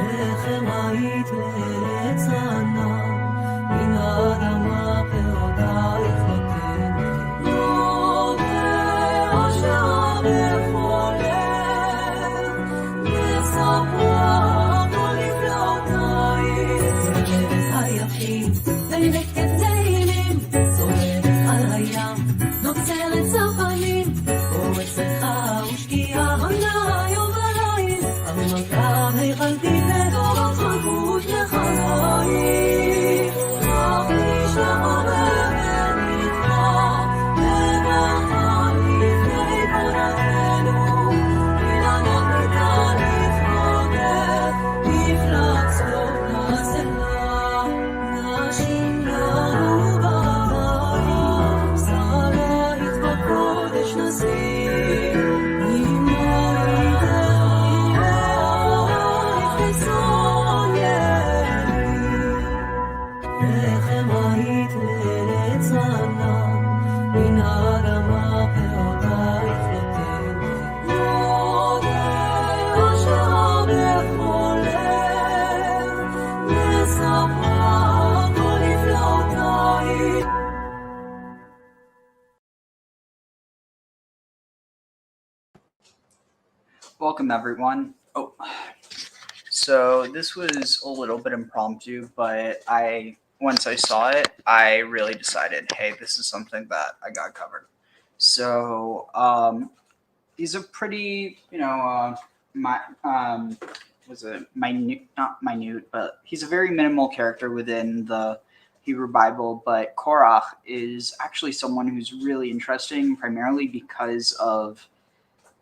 לחם היית לארץ ענן, מן האדמה פירותייך נותנת. יודע אשר מחולל, מספרה כל נפלאותייך. זמרת היפים, דלקת נעימים, זורמת על הים, נוצרת צפנים, פורצת ושקיעה ענה יום וליל, המלכה היכלתי לדורות חלקות לחיים. אך נשלחה ונתבע, וברכה לפני פורתנו, אילנות ברכה לפרוגת, מפלצות נעשלה, נשים לנו בבית, שרית בקודש נשים, ממועידך ירח וצאן ילי. לחם היית לארץ ענן, מן האדמה פירותייך נותנת. יודע אשר מחולל, מספרה כל נפלאותייך. Welcome everyone. So this was a little bit impromptu, but once I saw it, I really decided, hey, this is something that I got covered. So he's a pretty, was a minute, not minute, but he's a very minimal character within the Hebrew Bible. But Qōraḥ is actually someone who's really interesting, primarily because of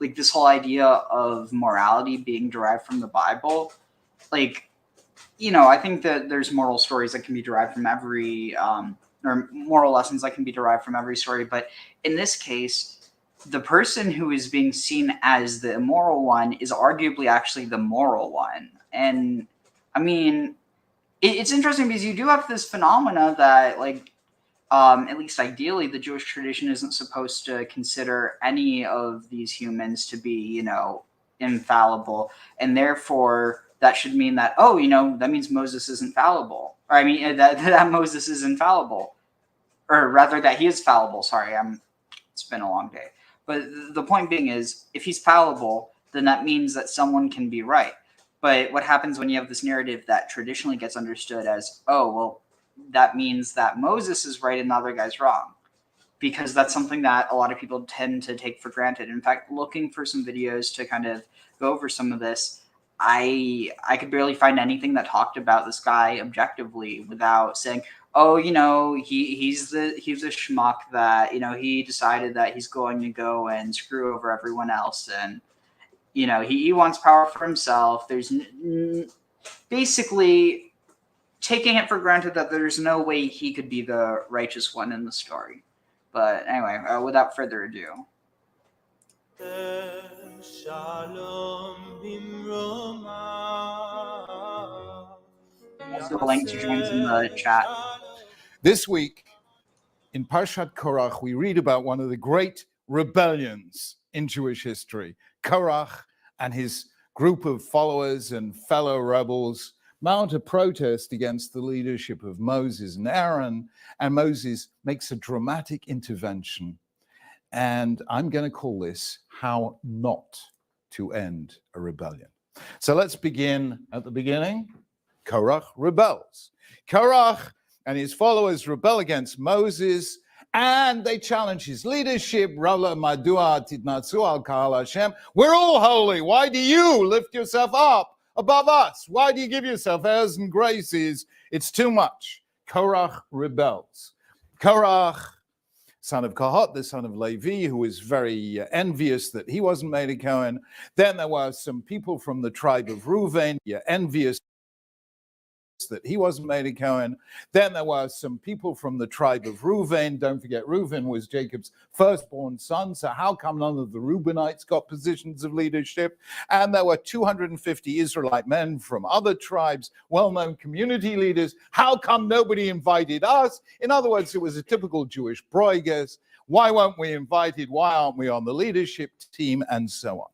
like this whole idea of morality being derived from the Bible. Like, I think that there's moral stories that can be derived from every, or moral lessons that can be derived from every story. But in this case, the person who is being seen as the immoral one is arguably actually the moral one. And I mean, it's interesting because you do have this phenomena that, like, at least ideally, the Jewish tradition isn't supposed to consider any of these humans to be, infallible. And therefore, that should mean that, that means Moses isn't fallible. Or I mean, that Moses is infallible. Or rather, that he is fallible. Sorry, it's been a long day. But the point being is, if he's fallible, then that means that someone can be right. But what happens when you have this narrative that traditionally gets understood as, that means that Moses is right and the other guy's wrong, because that's something that a lot of people tend to take for granted. In fact, looking for some videos to kind of go over some of this, I could barely find anything that talked about this guy objectively without saying, he's a schmuck that, he decided that he's going to go and screw over everyone else. And, he wants power for himself. There's basically taking it for granted that there's no way he could be the righteous one in the story. But anyway, without further ado. Also, a link to joins in the chat. This week, in Parshat Korah, we read about one of the great rebellions in Jewish history. Korah and his group of followers and fellow rebels mount a protest against the leadership of Moses and Aaron, and Moses makes a dramatic intervention. And I'm going to call this How Not to End a Rebellion. So let's begin at the beginning. Korah rebels. Korah and his followers rebel against Moses, and they challenge his leadership. We're all holy. Why do you lift yourself up above us? Why do you give yourself airs and graces? It's too much. Korah rebels. Korah, son of Kohath, the son of Levi, who was very envious that he wasn't made a Cohen. Then there were some people from the tribe of Reuven, envious that he wasn't made a Cohen. Then there were some people from the tribe of Reuven. Don't forget, Reuven was Jacob's firstborn son. So how come none of the Reubenites got positions of leadership? And there were 250 Israelite men from other tribes, well-known community leaders. How come nobody invited us? In other words, it was a typical Jewish broiges. Why weren't we invited? Why aren't we on the leadership team? And so on.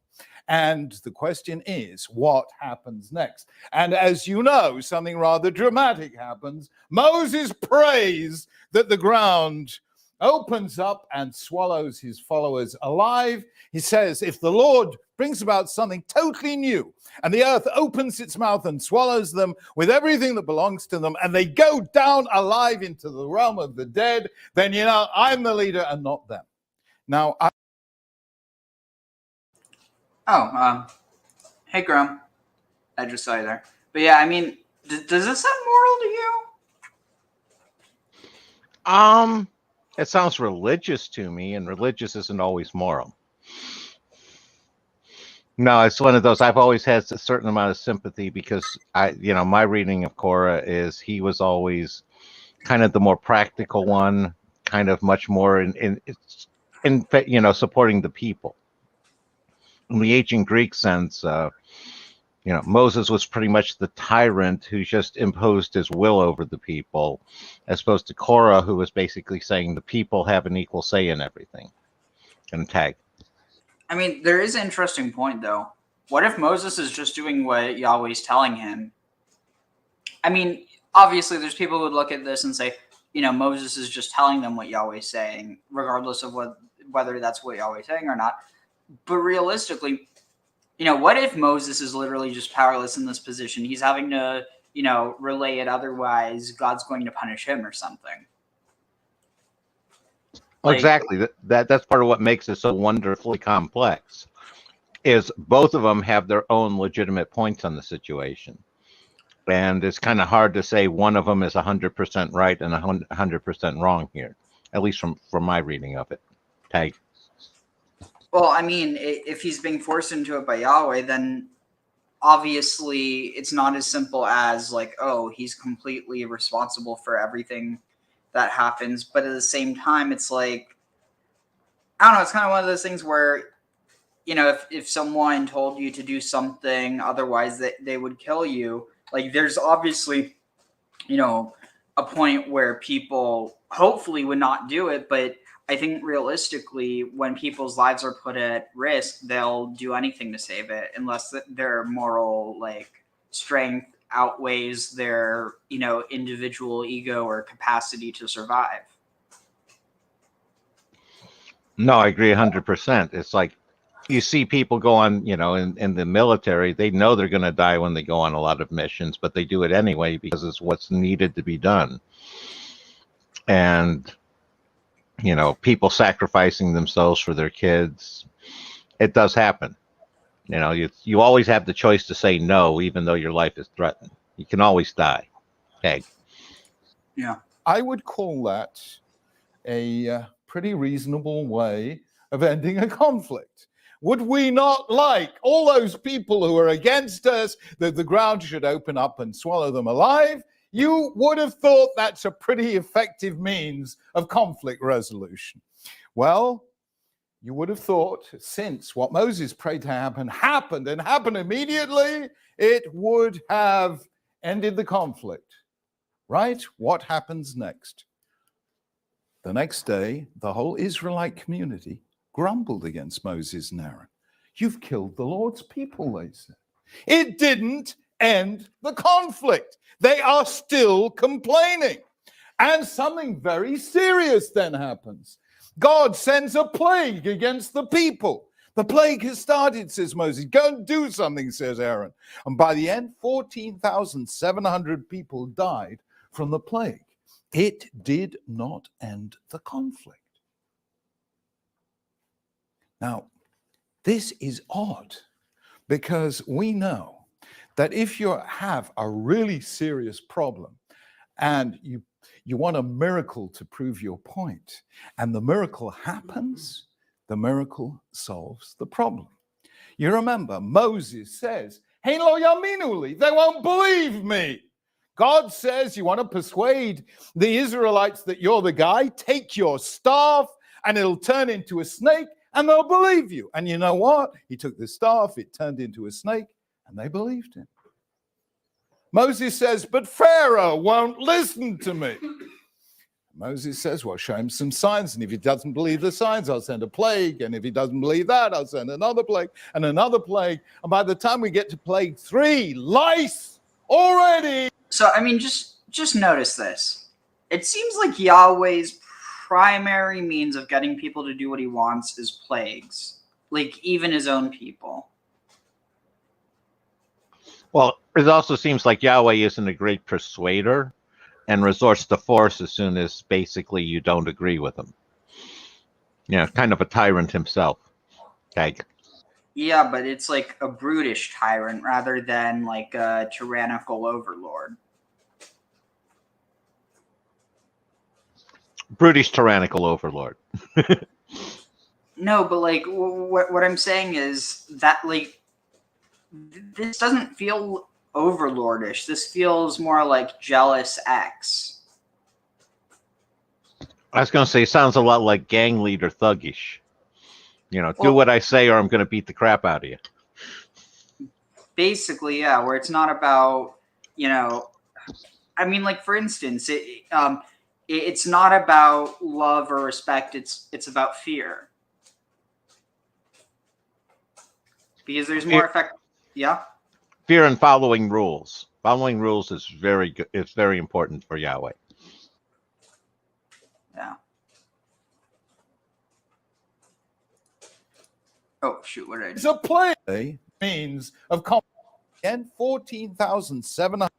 And the question is, what happens next? And as you know, something rather dramatic happens. Moses prays that the ground opens up and swallows his followers alive. He says, if the Lord brings about something totally new and the earth opens its mouth and swallows them with everything that belongs to them, and they go down alive into the realm of the dead, then, you know, I'm the leader and not them. Now, Hey, Grum. I just saw you there. But yeah, I mean, does this sound moral to you? It sounds religious to me, and religious isn't always moral. No, it's one of those. I've always had a certain amount of sympathy because my reading of Korah is he was always kind of the more practical one, kind of much more in supporting the people. In the ancient Greek sense, Moses was pretty much the tyrant who just imposed his will over the people, as opposed to Korah, who was basically saying the people have an equal say in everything. And tag. I mean, there is an interesting point, though. What if Moses is just doing what Yahweh's telling him? I mean, obviously, there's people who would look at this and say, Moses is just telling them what Yahweh's saying, regardless of whether that's what Yahweh's saying or not. But realistically, what if Moses is literally just powerless in this position? He's having to, relay it. Otherwise, God's going to punish him or something. Exactly. That's part of what makes it so wonderfully complex, is both of them have their own legitimate points on the situation. And it's kind of hard to say one of them is 100% right and 100% wrong here, at least from my reading of it. Tag. Well, I mean, if he's being forced into it by Yahweh, then obviously it's not as simple as like, oh, he's completely responsible for everything that happens. But at the same time, it's like, I don't know, it's kind of one of those things where, if someone told you to do something, otherwise they would kill you. Like, there's obviously, a point where people hopefully would not do it, but I think realistically, when people's lives are put at risk, they'll do anything to save it, unless their moral strength outweighs their individual ego or capacity to survive. No, I agree 100%. It's like you see people go on, in the military, they know they're going to die when they go on a lot of missions, but they do it anyway because it's what's needed to be done. And people sacrificing themselves for their kids. It does happen. You always have the choice to say no, even though your life is threatened. You can always die. Okay. Yeah. I would call that a pretty reasonable way of ending a conflict. Would we not like all those people who are against us, that the ground should open up and swallow them alive? You would have thought that's a pretty effective means of conflict resolution. Well, you would have thought, since what Moses prayed to happen happened and happened immediately, it would have ended the conflict. Right? What happens next? The next day, the whole Israelite community grumbled against Moses and Aaron. You've killed the Lord's people, they said. It didn't end the conflict. They are still complaining. And something very serious then happens. God sends a plague against the people. The plague has started, says Moses. Go and do something, says Aaron. And by the end, 14,700 people died from the plague. It did not end the conflict. Now, this is odd, because we know that if you have a really serious problem and you want a miracle to prove your point, and the miracle happens, the miracle solves the problem. You remember, Moses says, "Hey lo yaminuli," they won't believe me. God says, you want to persuade the Israelites that you're the guy, take your staff and it'll turn into a snake and they'll believe you. And you know what? He took the staff, it turned into a snake, and they believed him. Moses says, but Pharaoh won't listen to me. Moses says, well, show him some signs. And if he doesn't believe the signs, I'll send a plague. And if he doesn't believe that, I'll send another plague and another plague. And by the time we get to plague 3, lice already. So, I mean, just notice this. It seems like Yahweh's primary means of getting people to do what he wants is plagues. Like, even his own people. Well, it also seems like Yahweh isn't a great persuader and resorts to force as soon as basically you don't agree with him. Yeah, kind of a tyrant himself. Okay. Yeah, but it's like a brutish tyrant rather than like a tyrannical overlord. Brutish tyrannical overlord. No, but like what I'm saying is that like this doesn't feel overlordish. This feels more like jealous X. I was going to say, it sounds a lot like gang leader thuggish. You know, do what I say or I'm going to beat the crap out of you. Basically, yeah, where it's not about, you know, I mean, like, for instance, it's not about love or respect. It's about fear. Because there's more effect. Yeah. Fear and following rules. Following rules is very good. It's very important for Yahweh. Yeah. Oh, shoot, what did I do? It's a plague means of conflict. And 14,700.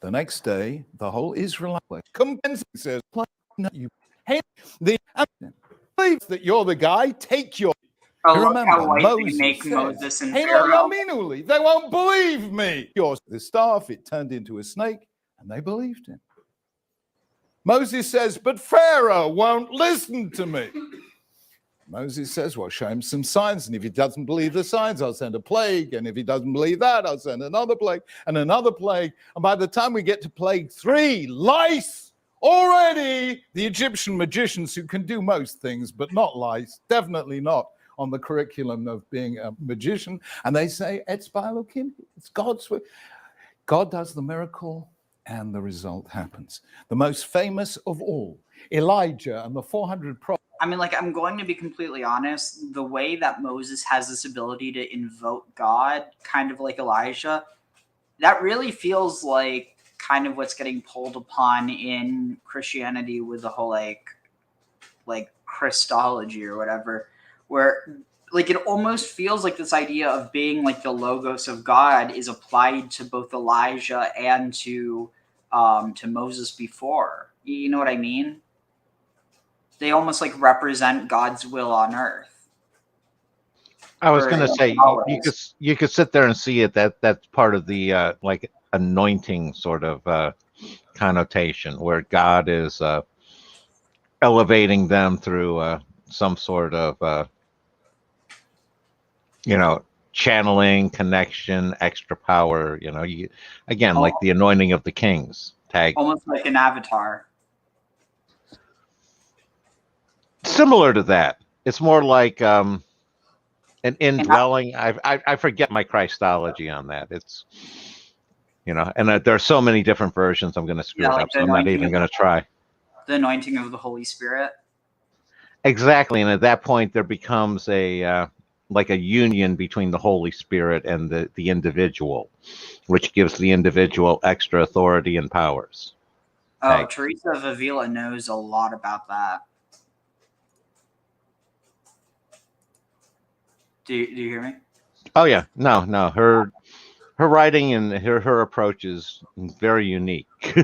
The next day, the whole Israelite says, you hate the believe that you're the guy, take your. Oh, look remember, how white Moses they make says, Moses and "Hey, Pharaoh. they won't believe me. Yours, the staff, it turned into a snake, and they believed him. Moses says, but Pharaoh won't listen to me. Moses says, well, show him some signs. And if he doesn't believe the signs, I'll send a plague. And if he doesn't believe that, I'll send another plague and another plague. And by the time we get to plague 3, lice, already the Egyptian magicians who can do most things, but not lice, definitely not on the curriculum of being a magician. And they say, it's Elokim, it's God's way. God does the miracle and the result happens. The most famous of all, Elijah and the 400 prophets. I mean, like, I'm going to be completely honest. The way that Moses has this ability to invoke God, kind of like Elijah, that really feels like kind of what's getting pulled upon in Christianity with the whole, like Christology or whatever, where, like, it almost feels like this idea of being like the logos of God is applied to both Elijah and to Moses before. You know what I mean? They almost like represent God's will on earth. I was going to say, you could sit there and see it. That's part of the like anointing sort of connotation, where God is elevating them through some sort of channeling, connection, extra power. Like the anointing of the kings. Almost like an avatar. Similar to that. It's more like an indwelling. I forget my Christology on that. It's and there are so many different versions. I'm going to screw it up, so I'm not even going to try. The anointing of the Holy Spirit. Exactly, and at that point there becomes a like a union between the Holy Spirit and the individual, which gives the individual extra authority and powers. Oh, Teresa of Avila knows a lot about that. Do you hear me? Oh yeah, no. Her writing and her approach is very unique, to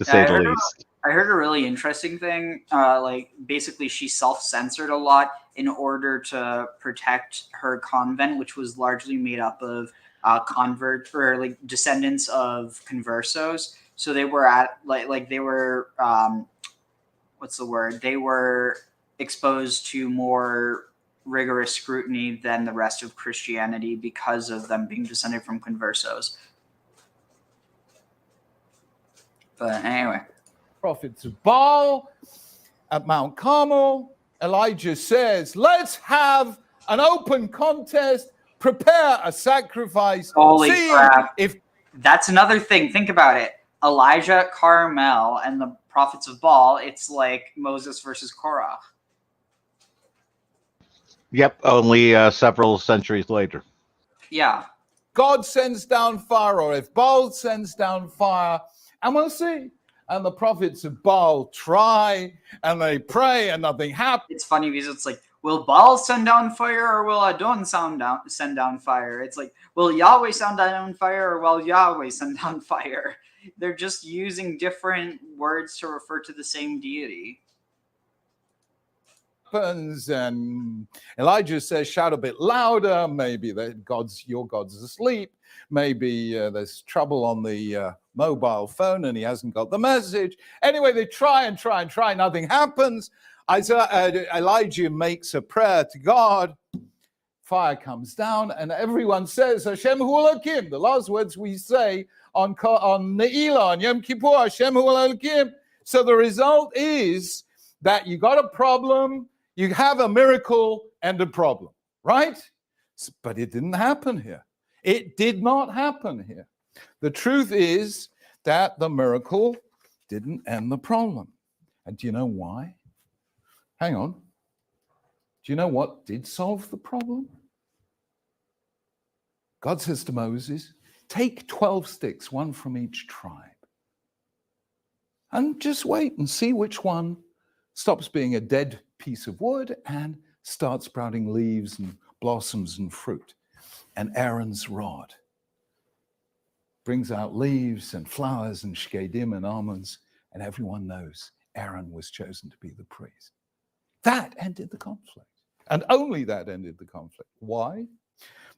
say the least. I heard a really interesting thing. Like, basically, she self-censored a lot in order to protect her convent, which was largely made up of converts or like descendants of conversos. So they were what's the word? They were exposed to more rigorous scrutiny than the rest of Christianity because of them being descended from conversos. But anyway. Prophets of Baal at Mount Carmel. Elijah says, let's have an open contest, prepare a sacrifice. Holy crap. If that's another thing, think about it. Elijah at Carmel and the prophets of Baal, it's like Moses versus Korah. Yep, only several centuries later. Yeah. God sends down fire, or if Baal sends down fire, and we'll see. And the prophets of Baal try and they pray and nothing happens. It's funny because it's like, will Baal send down fire or will Adon send down fire? It's like, will Yahweh send down fire or will Yahweh send down fire? They're just using different words to refer to the same deity. And Elijah says, shout a bit louder. Maybe your God's asleep. Maybe there's trouble on the mobile phone and he hasn't got the message. Anyway, they try and try and try. Nothing happens. Elijah makes a prayer to God. Fire comes down and everyone says, Hashem hu Elokim. The last words we say on Ne'ilah, on Yom Kippur, Hashem hu Elokim. So the result is that you got a problem, you have a miracle and a problem, right? But it didn't happen here. It did not happen here. The truth is that the miracle didn't end the problem. And do you know why? Hang on. Do you know what did solve the problem? God says to Moses, take 12 sticks, one from each tribe, and just wait and see which one stops being a dead piece of wood and starts sprouting leaves and blossoms and fruit. And Aaron's rod brings out leaves and flowers and shkedim and almonds, and everyone knows Aaron was chosen to be the priest. That ended the conflict. And only that ended the conflict. Why?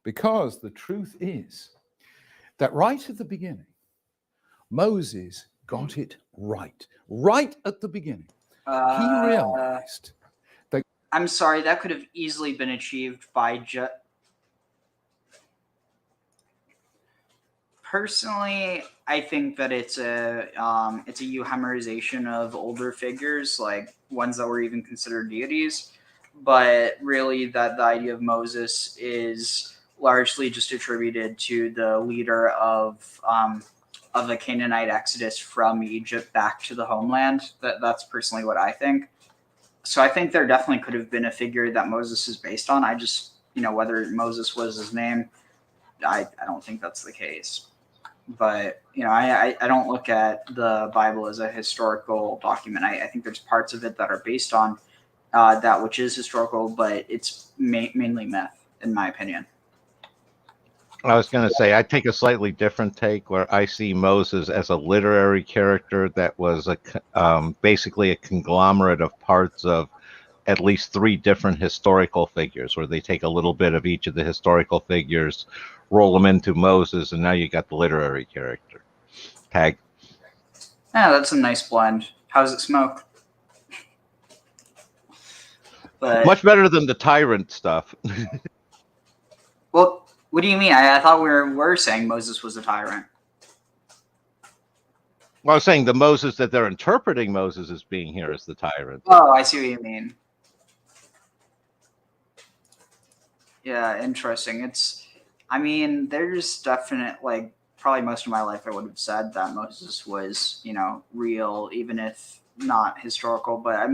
Because the truth is that right at the beginning, Moses got it right. Right at the beginning. He realized that... I'm sorry, that could have easily been achieved by just... Personally, I think that it's a euhemerization of older figures, like ones that were even considered deities. But really, that the idea of Moses is largely just attributed to the leader of the Canaanite exodus from Egypt back to the homeland. That's personally what I think. So I think there definitely could have been a figure that Moses is based on. I just, whether Moses was his name, I don't think that's the case. But, I don't look at the Bible as a historical document. I think there's parts of it that are based on that which is historical, but it's mainly myth, in my opinion. I was going to say, I take a slightly different take where I see Moses as a literary character that was basically a conglomerate of parts of at least 3 different historical figures, where they take a little bit of each of the historical figures, roll them into Moses, and now you got the literary character. Tag. Yeah, that's a nice blend. How does it smoke? But, much better than the tyrant stuff. Well, what do you mean? I thought we were saying Moses was a tyrant. Well, I was saying the Moses that they're interpreting Moses as being here is the tyrant. Oh, I see what you mean. Yeah, interesting. There's definite, probably most of my life I would have said that Moses was, real, even if not historical. But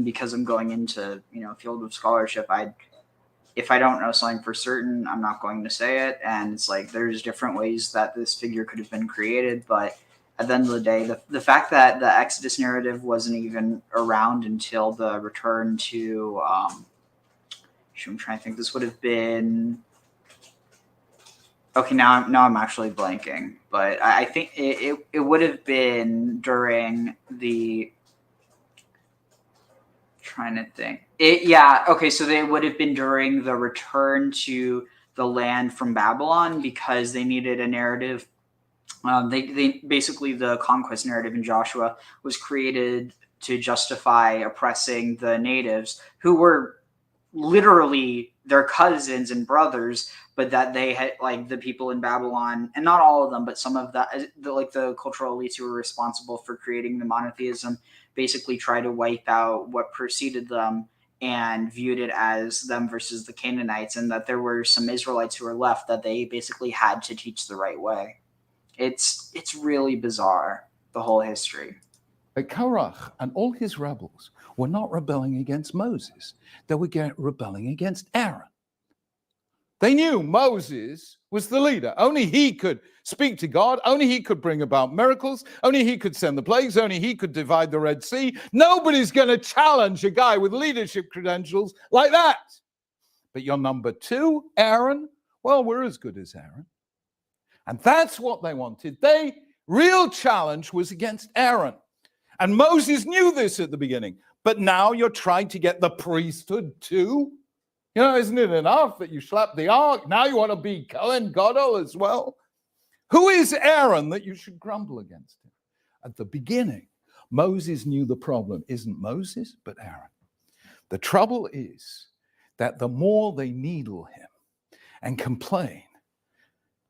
because I'm going into, field of scholarship, if I don't know something for certain, I'm not going to say it. And it's there's different ways that this figure could have been created. But at the end of the day, the fact that the Exodus narrative wasn't even around until the return to, I'm trying to think, this would have been, okay, now I'm actually blanking. But I think it would have been during the, trying to think. So they would have been during the return to the land from Babylon, because they needed a narrative. They basically, the conquest narrative in Joshua was created to justify oppressing the natives, who were literally their cousins and brothers, but that they had, the people in Babylon, and not all of them, but some of the cultural elites who were responsible for creating the monotheism, basically tried to wipe out what preceded them and viewed it as them versus the Canaanites, and that there were some Israelites who were left that they basically had to teach the right way. It's really bizarre, the whole history. But Qōraḥ and all his rebels were not rebelling against Moses. They were rebelling against Aaron. They knew Moses was the leader. Only he could speak to God. Only he could bring about miracles. Only he could send the plagues. Only he could divide the Red Sea. Nobody's going to challenge a guy with leadership credentials like that. But your number two, Aaron, well, we're as good as Aaron. And that's what they wanted. Real challenge was against Aaron. And Moses knew this at the beginning. But now you're trying to get the priesthood too. You know, isn't it enough that you slapped the ark? Now you want to be Cohen Gadol as well? Who is Aaron that you should grumble against him? At the beginning, Moses knew the problem isn't Moses, but Aaron. The trouble is that the more they needle him and complain,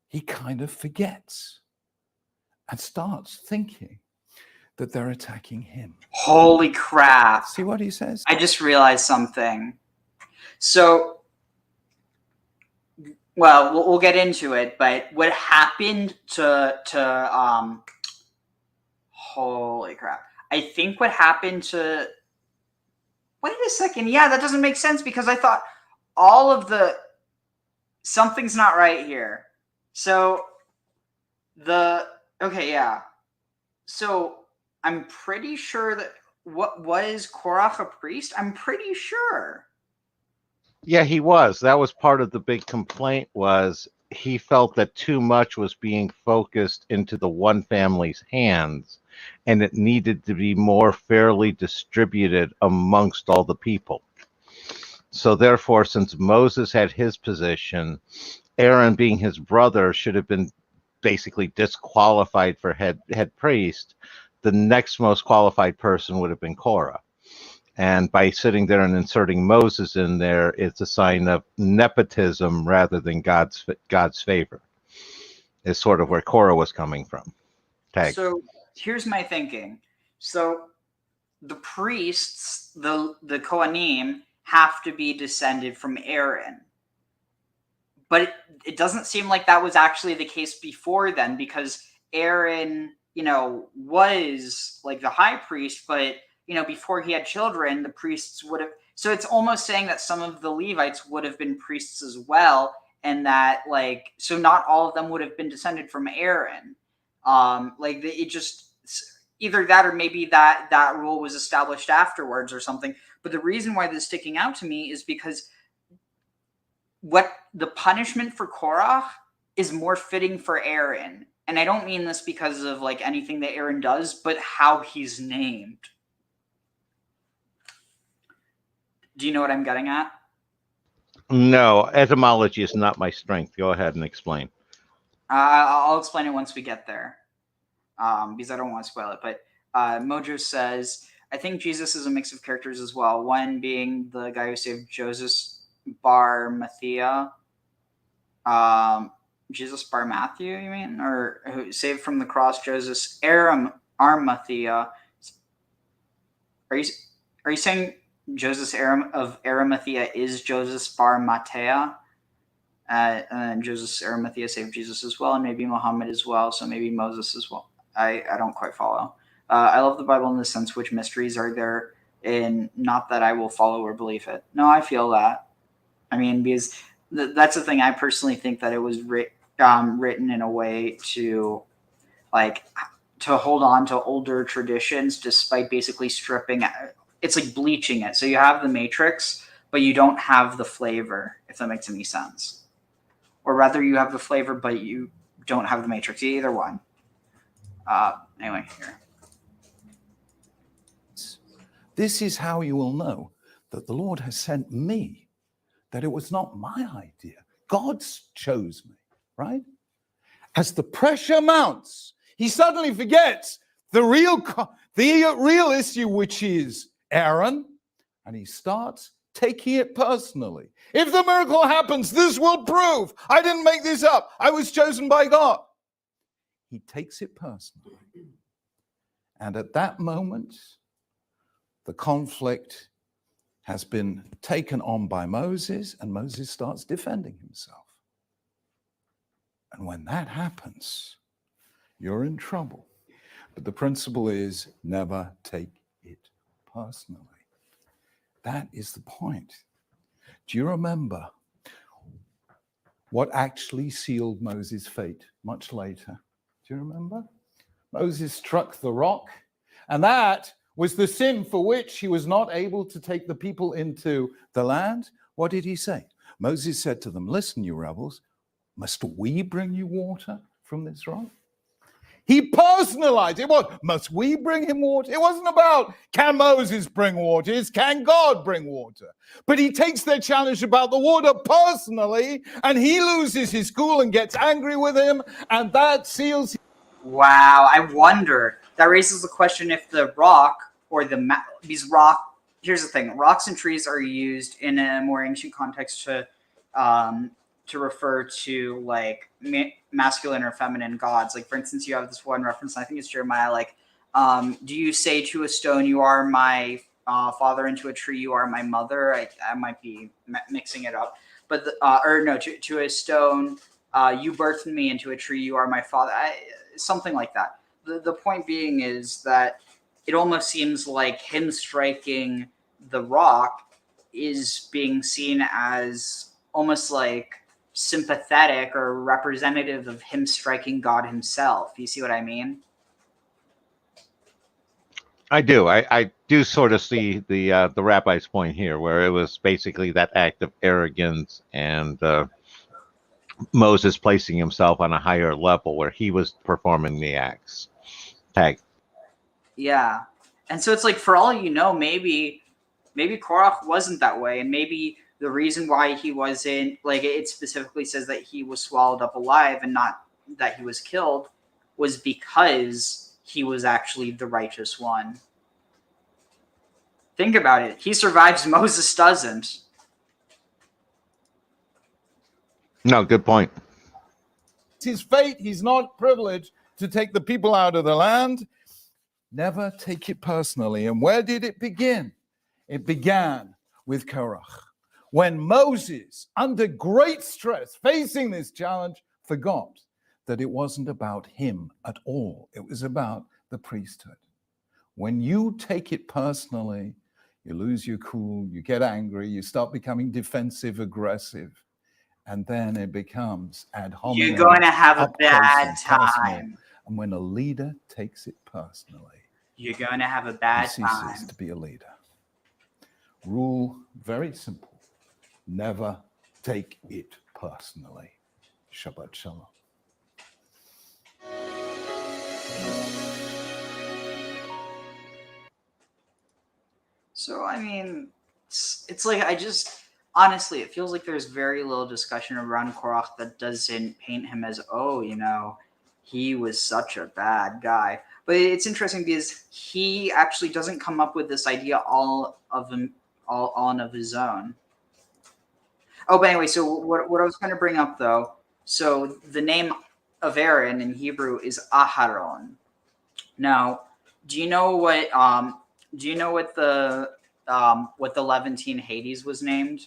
he kind of forgets and starts thinking that they're attacking him. Holy crap. See what he says? I just realized something. So, well, we'll get into it, but what happened to holy crap. I think what happened to, wait a second. Yeah, that doesn't make sense because I thought all of something's not right here. So okay, yeah. So I'm pretty sure that, was Qōraḥ a priest? I'm pretty sure. Yeah, he was. That was part of the big complaint, was he felt that too much was being focused into the one family's hands, and it needed to be more fairly distributed amongst all the people. So therefore, since Moses had his position, Aaron, being his brother, should have been basically disqualified for head priest. The next most qualified person would have been Korah. And by sitting there and inserting Moses in there, it's a sign of nepotism rather than God's favor. Is sort of where Korah was coming from. Tag. So here's my thinking. So the priests, the Kohanim, have to be descended from Aaron. But it doesn't seem like that was actually the case before then, because Aaron, was like the high priest, but before he had children, the priests would have. So it's almost saying that some of the Levites would have been priests as well, and that so not all of them would have been descended from Aaron. It just either that or maybe that rule was established afterwards or something. But the reason why this is sticking out to me is because what the punishment for Qōraḥ is more fitting for Aaron. And I don't mean this because of anything that Aaron does, but how he's named. Do you know what I'm getting at? No, etymology is not my strength. Go ahead and explain. I'll explain it once we get there, because I don't want to spoil it. But Mojo says, I think Jesus is a mix of characters as well. One being the guy who saved Joseph Bar Mathia. Jesus Bar Matthew, you mean? Or who saved from the cross Joseph Arimathea. Are you saying Joseph of Arimathea is Joseph Bar Matea? And then Joseph Arimathea saved Jesus as well, and maybe Muhammad as well, so maybe Moses as well. I don't quite follow. I love the Bible in the sense which mysteries are there, in not that I will follow or believe it. No, I feel that. I mean, because that's the thing. I personally think that it was written in a way to hold on to older traditions, despite basically stripping. It's like bleaching it. So you have the matrix, but you don't have the flavor, if that makes any sense. Or rather, you have the flavor, but you don't have the matrix. Either one. Anyway, here. This is how you will know that the Lord has sent me, that it was not my idea. God chose me, right? As the pressure mounts, he suddenly forgets the real issue, which is Aaron, and he starts taking it personally. If the miracle happens, this will prove I didn't make this up. I was chosen by God. He takes it personally. And at that moment, the conflict has been taken on by Moses, and Moses starts defending himself. And when that happens, you're in trouble. But the principle is never take it personally. That is the point. Do you remember what actually sealed Moses' fate much later? Do you remember? Moses struck the rock, and that was the sin for which he was not able to take the people into the land. What did he say? Moses said to them, listen, you rebels, must we bring you water from this rock? He personalized it. What? Must we bring him water? It wasn't about can Moses bring water, it's can God bring water. But he takes their challenge about the water personally, and he loses his cool and gets angry with him, and that seals. Wow, I wonder. That raises the question if the rock or these rock. Here's the thing: rocks and trees are used in a more ancient context to refer to like masculine or feminine gods. Like, for instance, you have this one reference, I think it's Jeremiah, like, do you say to a stone, you are my father, and to a tree, you are my mother? I might be mixing it up. But, to a stone, you birthed me, and to a tree, you are my father. Something like that. The point being is that it almost seems like him striking the rock is being seen as almost like sympathetic or representative of him striking God himself. You see what I mean? I do. I do sort of see the rabbi's point here, where it was basically that act of arrogance and Moses placing himself on a higher level where he was performing the acts. Tag. Yeah. And so it's like, for all you know, maybe Qōraḥ wasn't that way, and maybe the reason why he wasn't, like, it specifically says that he was swallowed up alive and not that he was killed, was because he was actually the righteous one. Think about it. He survives, Moses doesn't. No, good point. His fate, he's not privileged to take the people out of the land. Never take it personally. And where did it begin? It began with Qōraḥ. When Moses, under great stress, facing this challenge, forgot that it wasn't about him at all. It was about the priesthood. When you take it personally, you lose your cool, you get angry, you start becoming defensive, aggressive, and then it becomes ad hominem. You're going to have a up close bad and personal. time. And when a leader takes it personally, You're going to have a he bad ceases time. to be a leader. Rule, very simple. Never take it personally. Shabbat shalom. So, I mean, it's like, honestly, it feels like there's very little discussion around Qōraḥ that doesn't paint him as, oh, he was such a bad guy. But it's interesting because he actually doesn't come up with this idea all on of his own. Oh, but anyway, so what I was going to bring up, though, so the name of Aaron in Hebrew is Aharon. Now, do you know what the Levantine Hades was named?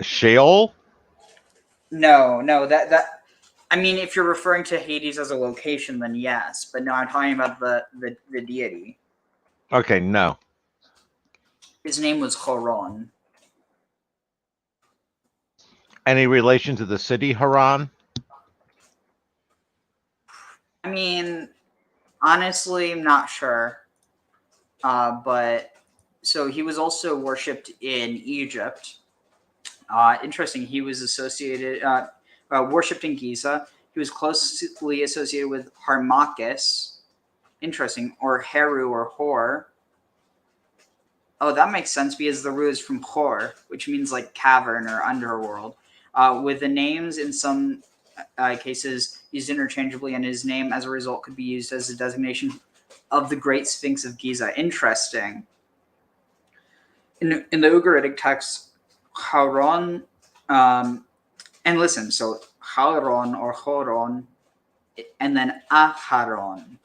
Sheol? No, that I mean, if you're referring to Hades as a location, then yes, but no, I'm talking about the deity. Okay, no. His name was Haron. Any relation to the city Haran? I mean, honestly, I'm not sure. But so he was also worshipped in Egypt. Interesting. He was associated, worshipped in Giza. He was closely associated with Harmachis. Interesting. Or Heru or Hor. Oh, that makes sense because the root is from Hor, which means like cavern or underworld. With the names in some cases used interchangeably, and his name as a result could be used as a designation of the Great Sphinx of Giza. Interesting. In the Ugaritic text, Haron, and listen, so Haron or Horon, and then Aharon.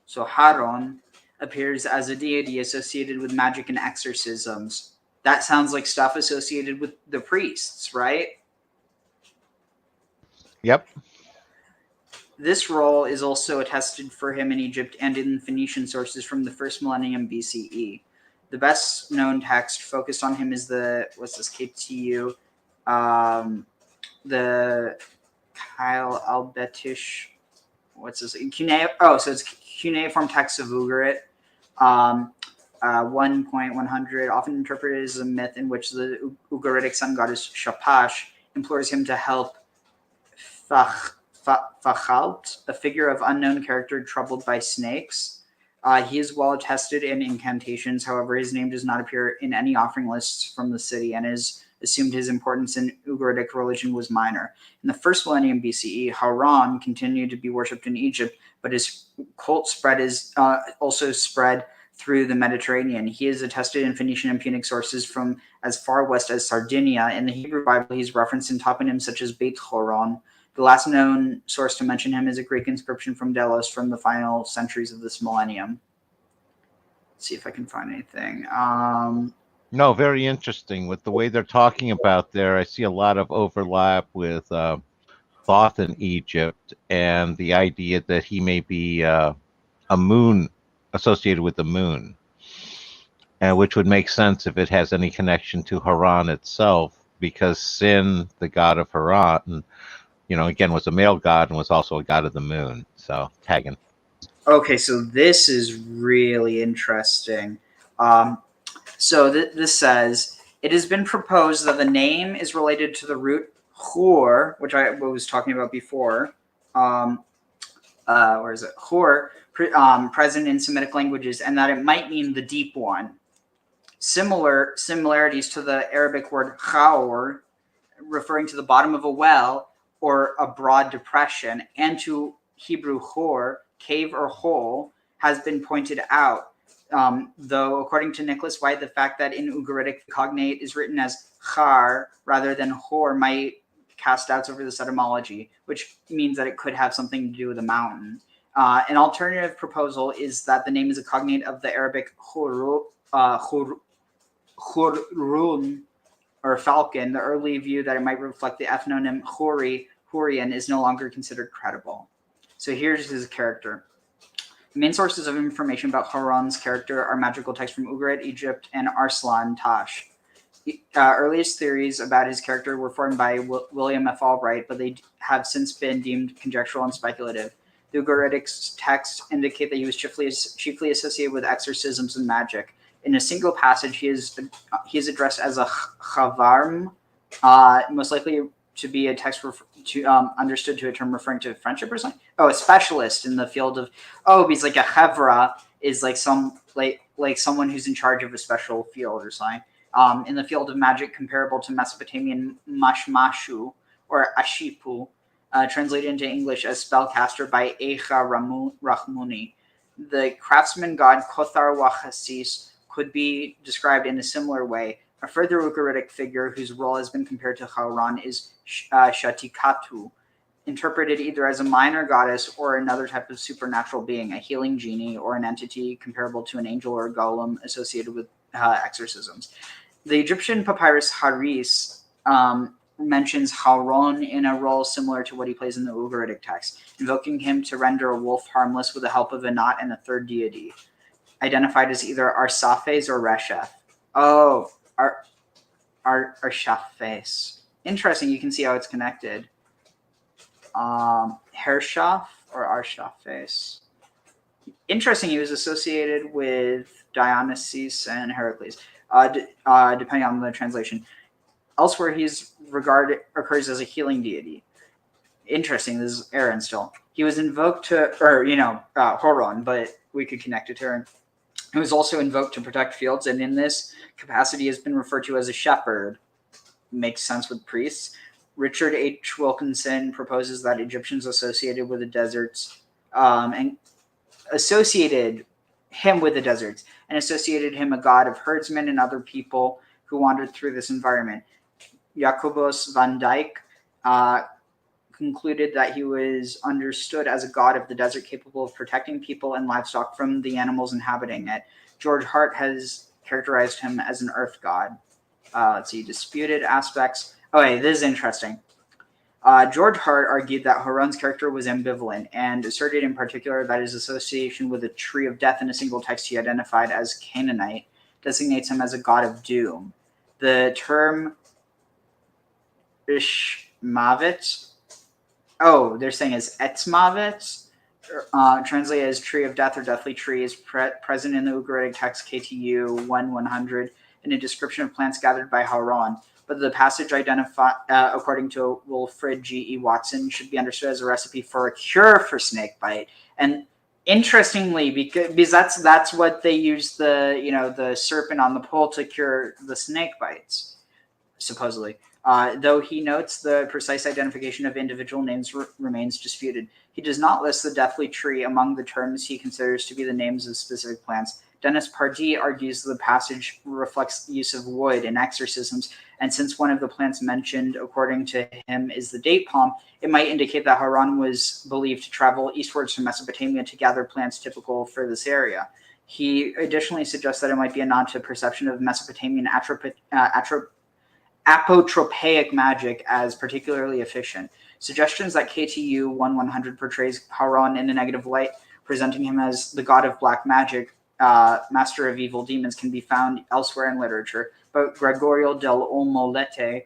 So Haron appears as a deity associated with magic and exorcisms. That sounds like stuff associated with the priests, right? Yep. This role is also attested for him in Egypt and in Phoenician sources from the first millennium BCE. The best known text focused on him is the KTU, the Kyle Albetish, so it's cuneiform text of Ugarit. 1.100, often interpreted as a myth in which the Ugaritic sun goddess Shapash implores him to help Fachalt, a figure of unknown character troubled by snakes. He is well attested in incantations. However, his name does not appear in any offering lists from the city, and is assumed his importance in Ugaritic religion was minor. In the first millennium BCE, Haran continued to be worshipped in Egypt, but his cult spread is also spread through the Mediterranean. He is attested in Phoenician and Punic sources from as far west as Sardinia. In the Hebrew Bible, he's referenced in toponyms such as Beit Horon. The last known source to mention him is a Greek inscription from Delos from the final centuries of this millennium. Let's see if I can find anything. No, very interesting. With the way they're talking about there, I see a lot of overlap with Thoth in Egypt and the idea that he may be a moon associated with the moon, which would make sense if it has any connection to Haran itself, because Sin, the god of Haran, again, was a male god and was also a god of the moon. So tagging. Okay, so this is really interesting. So this says, it has been proposed that the name is related to the root Hur, which I was talking about before. Where is it? Hur, present in Semitic languages, and that it might mean the deep one. Similarities to the Arabic word khaur, referring to the bottom of a well or a broad depression, and to Hebrew hor, cave or hole, has been pointed out. Though, according to Nicholas White, the fact that in Ugaritic the cognate is written as char rather than hor might cast doubts over this etymology, which means that it could have something to do with a mountain. An alternative proposal is that the name is a cognate of the Arabic khurun, or falcon. The early view that it might reflect the ethnonym Hurrian is no longer considered credible. So here's his character. The main sources of information about Haran's character are magical texts from Ugarit, Egypt, and Arslan Tash. Earliest theories about his character were formed by William F. Albright, but they have since been deemed conjectural and speculative. The Ugaritic texts indicate that he was chiefly associated with exorcisms and magic. In a single passage, he is addressed as a chavarm, most likely to be a text understood to a term referring to friendship or something. Oh, a specialist in the field of. Oh, he's like a chevra is like someone who's in charge of a special field or something. In the field of magic, comparable to Mesopotamian mashmashu or ashipu, translated into English as spellcaster by Eicha Rahmuni. The craftsman god Kothar Wachasis could be described in a similar way. A further Ugaritic figure whose role has been compared to Haran is Shatikatu, interpreted either as a minor goddess or another type of supernatural being, a healing genie or an entity comparable to an angel or a golem associated with exorcisms. The Egyptian papyrus Haris mentions Haran in a role similar to what he plays in the Ugaritic text, invoking him to render a wolf harmless with the help of Anat and a third deity, identified as either Arsaphes or Resheth. Oh, Arshaphes. Interesting, you can see how it's connected. Hershaf or Arshaphes. Interesting, he was associated with Dionysus and Heracles, depending on the translation. Elsewhere, he's occurs as a healing deity. Interesting, this is Aaron still. He was invoked Horon, but we could connect it to Aaron. He was also invoked to protect fields, and in this capacity has been referred to as a shepherd. Makes sense with priests. Richard H. Wilkinson proposes that Egyptians associated with the deserts and associated him a god of herdsmen and other people who wandered through this environment. Jacobus van Dyck concluded that he was understood as a god of the desert capable of protecting people and livestock from the animals inhabiting it. George Hart has characterized him as an earth god. Let's see, disputed aspects. Okay, this is interesting. George Hart argued that Haran's character was ambivalent and asserted in particular that his association with the tree of death in a single text he identified as Canaanite designates him as a god of doom. The term Ishmavet, they're saying is Etzmavet, translated as tree of death or deathly tree, is present in the Ugaritic text KTU 100 in a description of plants gathered by Haran. But the passage according to Wilfred G.E. Watson, should be understood as a recipe for a cure for snakebite. And interestingly, because that's what they use the serpent on the pole to cure the snake bites, supposedly. Though he notes the precise identification of individual names remains disputed. He does not list the deathly tree among the terms he considers to be the names of specific plants. Dennis Pardee argues the passage reflects the use of wood in exorcisms, and since one of the plants mentioned, according to him, is the date palm, it might indicate that Haran was believed to travel eastwards from Mesopotamia to gather plants typical for this area. He additionally suggests that it might be a nod to perception of Mesopotamian apotropaic magic as particularly efficient. Suggestions that KTU 100 portrays Haran in a negative light, presenting him as the god of black magic, master of evil demons, can be found elsewhere in literature, but Gregorio del Omolete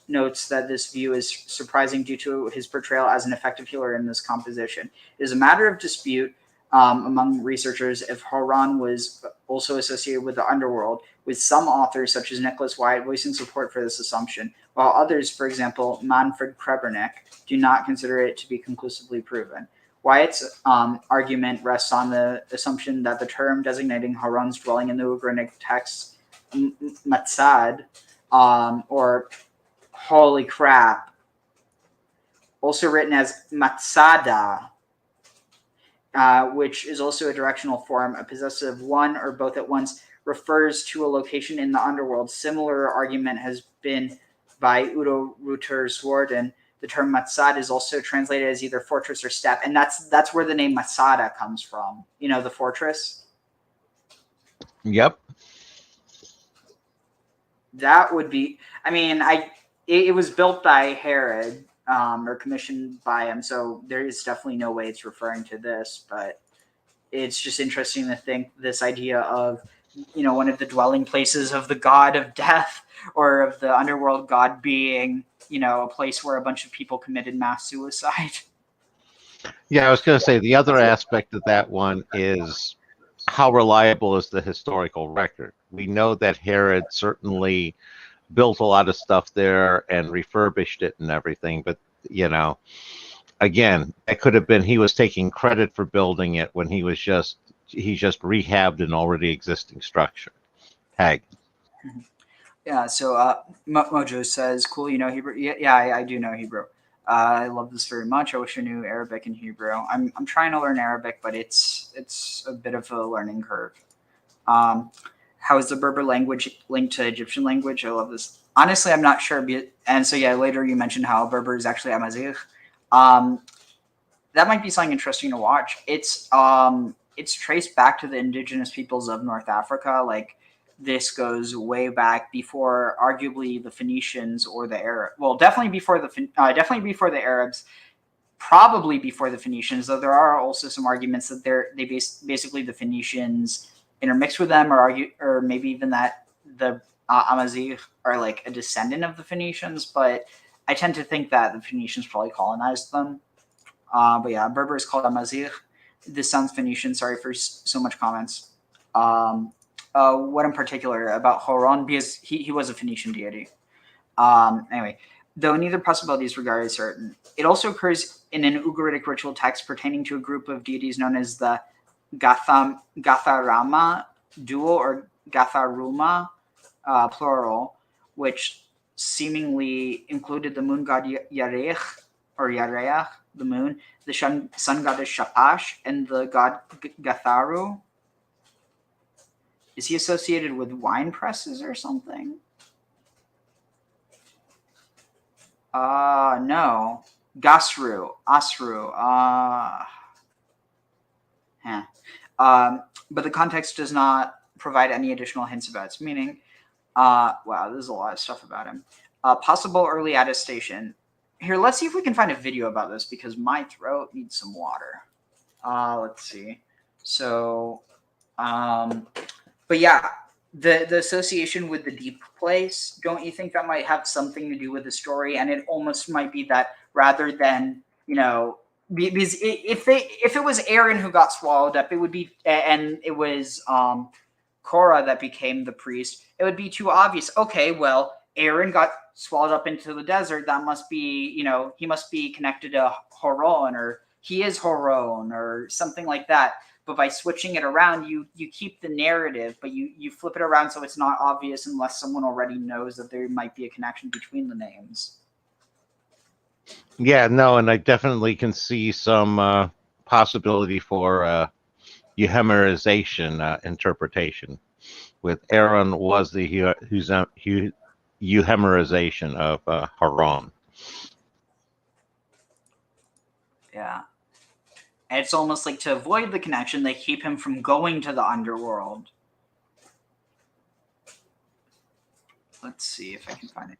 notes that this view is surprising due to his portrayal as an effective healer in this composition. It is a matter of dispute among researchers if Haran was also associated with the underworld, with some authors such as Nicholas Wyatt voicing support for this assumption, while others, for example Manfred Krebernick, do not consider it to be conclusively proven. Wyatt's argument rests on the assumption that the term designating Haran's dwelling in the Ugaritic text, Matsad, or holy crap, also written as Matsada, which is also a directional form, a possessive one or both at once, refers to a location in the underworld. Similar argument has been by Udo Rutter-Swarden. The term Matsad is also translated as either fortress or steppe, and that's where the name Masada comes from. You know, the fortress? Yep. That would be, I mean, it was built by Herod, or commissioned by him, so there is definitely no way it's referring to this, but it's just interesting to think this idea of, one of the dwelling places of the god of death or of the underworld god being, a place where a bunch of people committed mass suicide. Yeah, I was going to say the other aspect of that one is how reliable is the historical record? We know that Herod certainly built a lot of stuff there and refurbished it and everything, but again, it could have been he was taking credit for building it when he just rehabbed an already existing structure. Tag. Yeah, so Mojo says, cool, you know Hebrew? Yeah, I do know Hebrew. I love this very much. I wish I knew Arabic and Hebrew. I'm trying to learn Arabic, but it's a bit of a learning curve. How is the Berber language linked to Egyptian language? I love this. Honestly, I'm not sure. And so, yeah, later you mentioned how Berber is actually Amazigh. That might be something interesting to watch. It's traced back to the indigenous peoples of North Africa. Like, this goes way back before, arguably, the Phoenicians or the Arab. Well, definitely before the Arabs, probably before the Phoenicians. Though there are also some arguments that basically the Phoenicians intermixed with them, or maybe even that the Amazigh are like a descendant of the Phoenicians. But I tend to think that the Phoenicians probably colonized them. But yeah, Berber is called Amazigh. This sounds Phoenician. Sorry for so much comments. What in particular about Haran? Because he was a Phoenician deity. Anyway, though neither possibility is regarded certain, it also occurs in an Ugaritic ritual text pertaining to a group of deities known as the Gatharama dual or Gatharuma plural, which seemingly included the moon god Yareach, the moon, the sun goddess Shapash, and the god Gatharu. Is he associated with wine presses or something? No. Asru. But the context does not provide any additional hints about its meaning. Wow, there's a lot of stuff about him. Possible early attestation. Here, let's see if we can find a video about this because my throat needs some water. Let's see. So, but yeah, the association with the deep place, don't you think that might have something to do with the story? And it almost might be that rather than, because if it was Aaron who got swallowed up, it would be, and it was Korah that became the priest, it would be too obvious. Okay, well, Aaron got swallowed up into the desert. That must be, he must be connected to Horon, or he is Horon, or something like that. But by switching it around, you keep the narrative, but you flip it around so it's not obvious unless someone already knows that there might be a connection between the names. Yeah, no, and I definitely can see some possibility for euhemerization interpretation. With Aaron was the euhemerization of Haran. Yeah. And it's almost like to avoid the connection, they keep him from going to the underworld. Let's see if I can find it.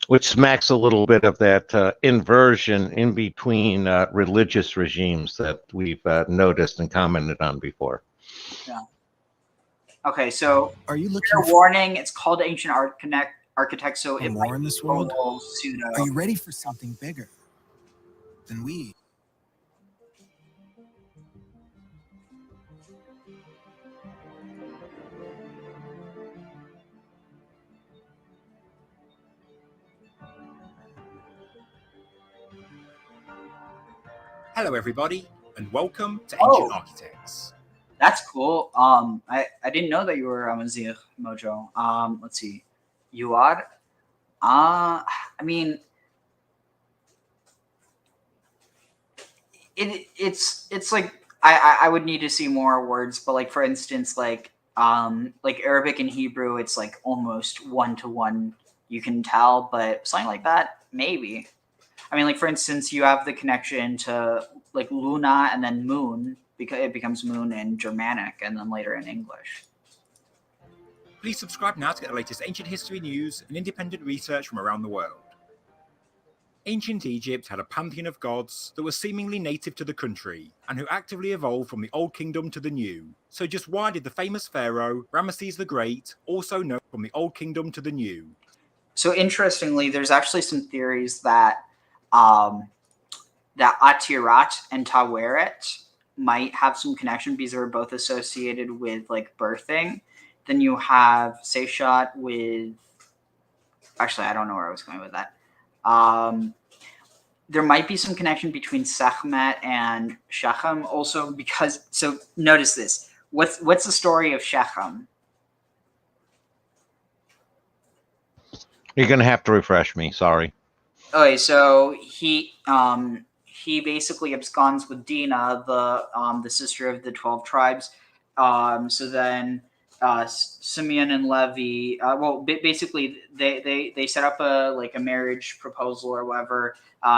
Which smacks a little bit of that inversion in between religious regimes that we've noticed and commented on before. Yeah. Okay, so are you looking for warning? It's called Ancient Architects, so it more in this world? Pseudo. Are you ready for something bigger than we? Hello, everybody, and welcome to Ancient Architects. That's cool. I didn't know that you were Mazir Mojo. Let's see. You are? I mean, it's like I would need to see more words, but like for instance, like Arabic and Hebrew, it's like almost 1-to-1. You can tell, but something like that, maybe. I mean, like for instance, you have the connection to like Luna and then moon, because it becomes moon in Germanic and then later in English. Please subscribe now to get the latest ancient history news and independent research from around the world. Ancient Egypt had a pantheon of gods that was seemingly native to the country and who actively evolved from the Old Kingdom to the New. So just why did the famous pharaoh Ramesses the Great also know from the Old Kingdom to the New? So interestingly, there's actually some theories that that Atirat and Taweret might have some connection because they're both associated with like birthing. Then you have Seshat with, actually, I don't know where I was going with that. There might be some connection between Sekhmet and Shechem also because, so notice this. What's the story of Shechem? You're going to have to refresh me. Sorry. Okay, so he basically absconds with Dinah, the sister of the 12 tribes. So then Simeon and Levi, basically they set up a marriage proposal or whatever.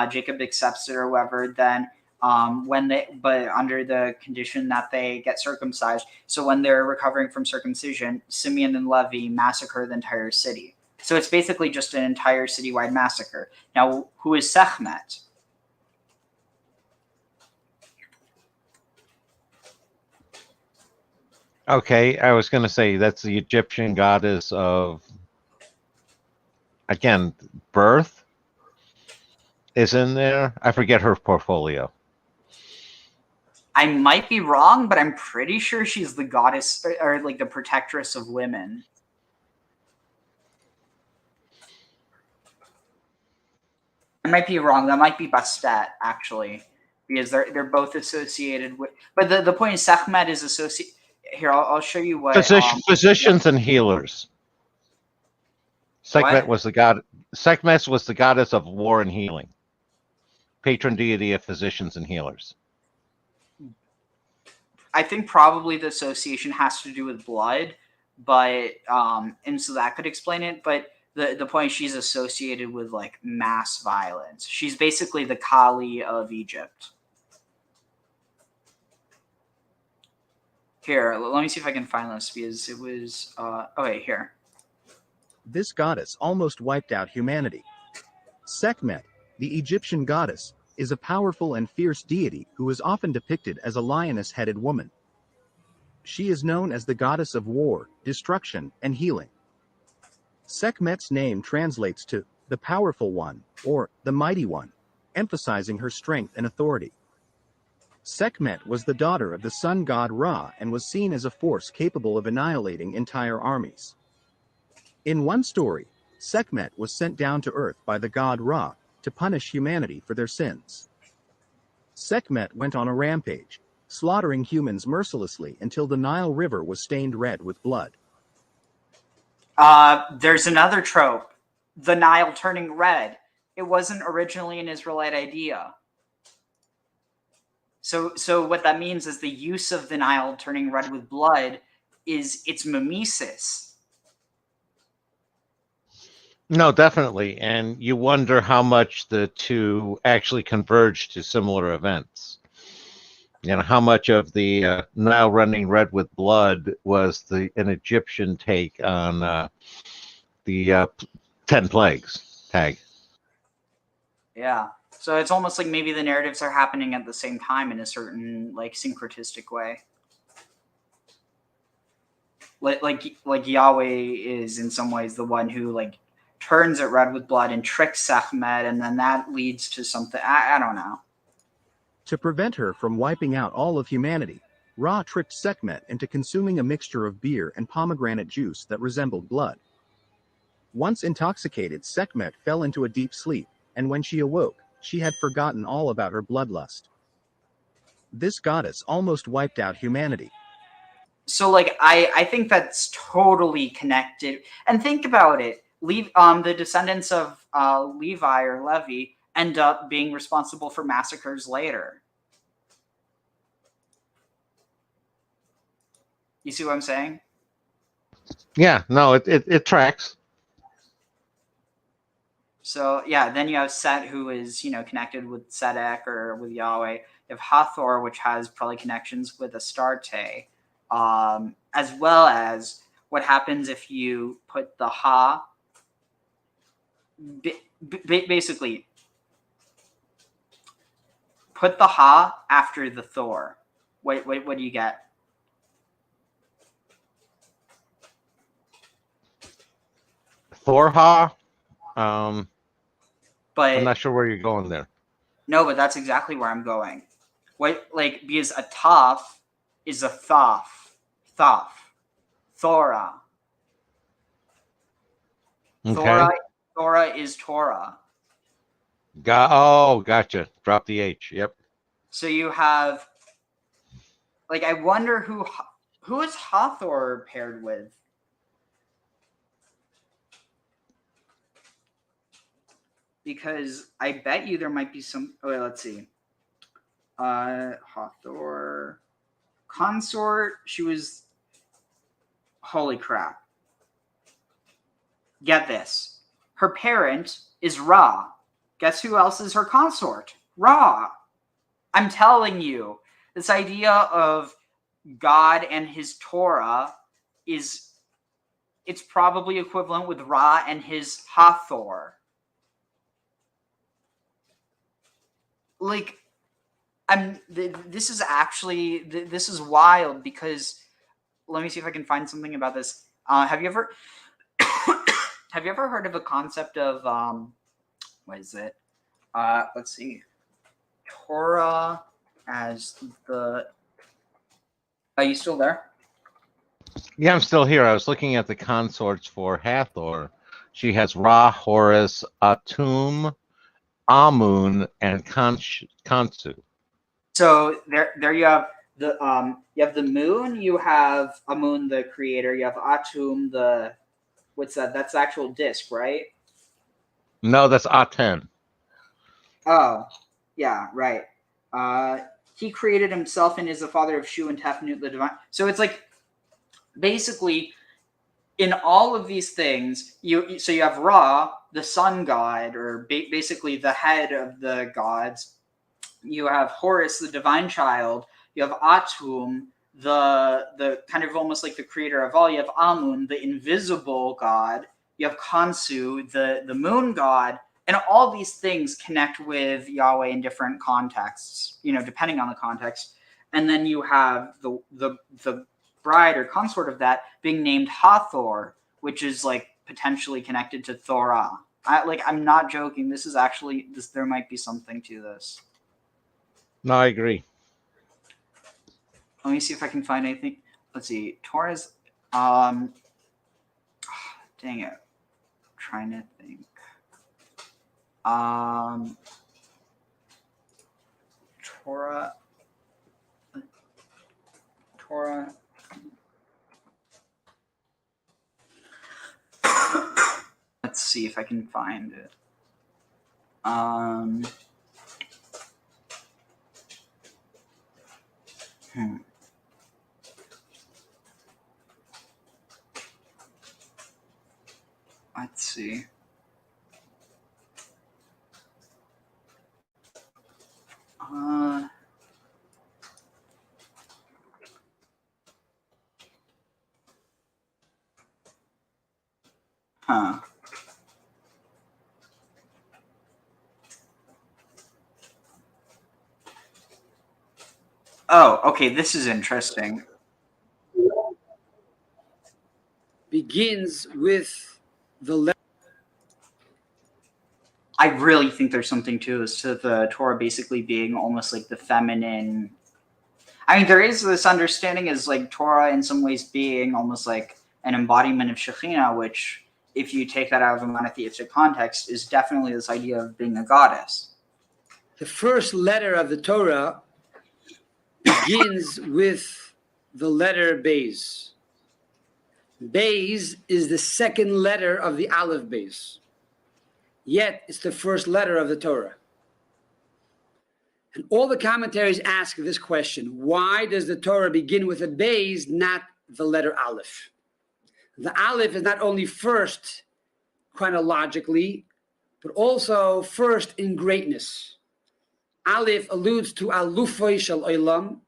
Jacob accepts it or whatever. Then but under the condition that they get circumcised. So when they're recovering from circumcision, Simeon and Levi massacre the entire city. So it's basically just an entire citywide massacre. Now, who is Sekhmet? Okay, I was going to say that's the Egyptian goddess of, again, birth is in there. I forget her portfolio. I might be wrong, but I'm pretty sure she's the goddess or like the protectress of women. I might be wrong. That might be Bastet, actually, because they're both associated with. But the point is, Sekhmet is associated. Here, I'll show you what. Physicians and healers. Sekhmet was the god. Sekhmet was the goddess of war and healing, patron deity of physicians and healers. I think probably the association has to do with blood, but and so that could explain it. But the point is she's associated with like mass violence. She's basically the Kali of Egypt. Here, let me see if I can find this because it was okay, here. This goddess almost wiped out humanity. Sekhmet, The Egyptian goddess is a powerful and fierce deity who is often depicted as a lioness-headed woman. She is known as the goddess of war, destruction, and healing. Sekhmet's name translates to the powerful one or the mighty one, emphasizing her strength and authority. Sekhmet was the daughter of the sun god Ra and was seen as a force capable of annihilating entire armies. In one story, Sekhmet was sent down to earth by the god Ra to punish humanity for their sins. Sekhmet went on a rampage, slaughtering humans mercilessly until the Nile River was stained red with blood. There's another trope, the Nile turning red. It wasn't originally an Israelite idea. So what that means is the use of the Nile turning red with blood is its mimesis. No, definitely. And you wonder how much the two actually converge to similar events. You know, how much of the Nile running red with blood was an Egyptian take on the 10 plagues tag. Yeah. So it's almost like maybe the narratives are happening at the same time in a certain like syncretistic way. Like Yahweh is in some ways the one who like turns it red with blood and tricks Sekhmet, and then that leads to something. I don't know. To prevent her from wiping out all of humanity, Ra tricked Sekhmet into consuming a mixture of beer and pomegranate juice that resembled blood. Once intoxicated, Sekhmet fell into a deep sleep, and when she awoke, she had forgotten all about her bloodlust. This goddess almost wiped out humanity. So like I think that's totally connected. And think about it. The descendants of Levi or Levi end up being responsible for massacres later. You see what I'm saying? Yeah, no, it tracks. So yeah, then you have Set, who is connected with Sedek or with Yahweh. You have Hathor, which has probably connections with Astarte, as well as what happens if you put the Ha. Basically, put the Ha after the Thor. What do you get? Thor-ha. But I'm not sure where you're going there. No, but that's exactly where I'm going. Because a Toph is a Thoth. Thora. Okay. Thora is Torah. Gotcha. Drop the H. Yep. So you have, I wonder who is Hathor paired with? Because I bet you there might be some. Oh, wait, let's see. Hathor consort. She was. Holy crap! Get this. Her parent is Ra. Guess who else is her consort? Ra. I'm telling you, this idea of God and his Torah it's probably equivalent with Ra and his Hathor. This is wild because let me see if I can find something about this. Have you ever heard of a concept of what is it? Let's see. Torah as the. Are you still there? Yeah, I'm still here. I was looking at the consorts for Hathor. She has Ra, Horus, Atum, Amun, and Khonsu. So there you have the moon. You have Amun, the creator. You have Atum, the what's that? That's the actual disc, right? No, that's Aten. Oh, yeah, right. He created himself and is the father of Shu and Tefnut, the divine. So it's basically in all of these things, you have Ra, the sun god, or basically the head of the gods. You have Horus, the divine child. You have Atum, the kind of almost like the creator of all. You have Amun, the invisible god. You have Khonsu, the moon god. And all these things connect with Yahweh in different contexts, depending on the context. And then you have the bride or consort of that being named Hathor, which is like potentially connected to Thorah. I'm not joking. This is actually there might be something to this. No, I agree. Let me see if I can find anything. Let's see. Torah's dang it. I'm trying to think. Torah. Let's see if I can find it. Let's see. Oh, okay, this is interesting. Begins with the letter. I really think there's something to this, to the Torah basically being almost like the feminine. I mean, there is this understanding as like Torah in some ways being almost like an embodiment of Shekhinah, which, if you take that out of a monotheistic context, is definitely this idea of being a goddess. The first letter of the Torah begins with the letter Beis. Beis is the second letter of the Aleph Beis. Yet it's the first letter of the Torah. And all the commentaries ask this question: why does the Torah begin with a Beis, not the letter Aleph? The Aleph is not only first chronologically, but also first in greatness. Aleph alludes to Alufay Shal Olam,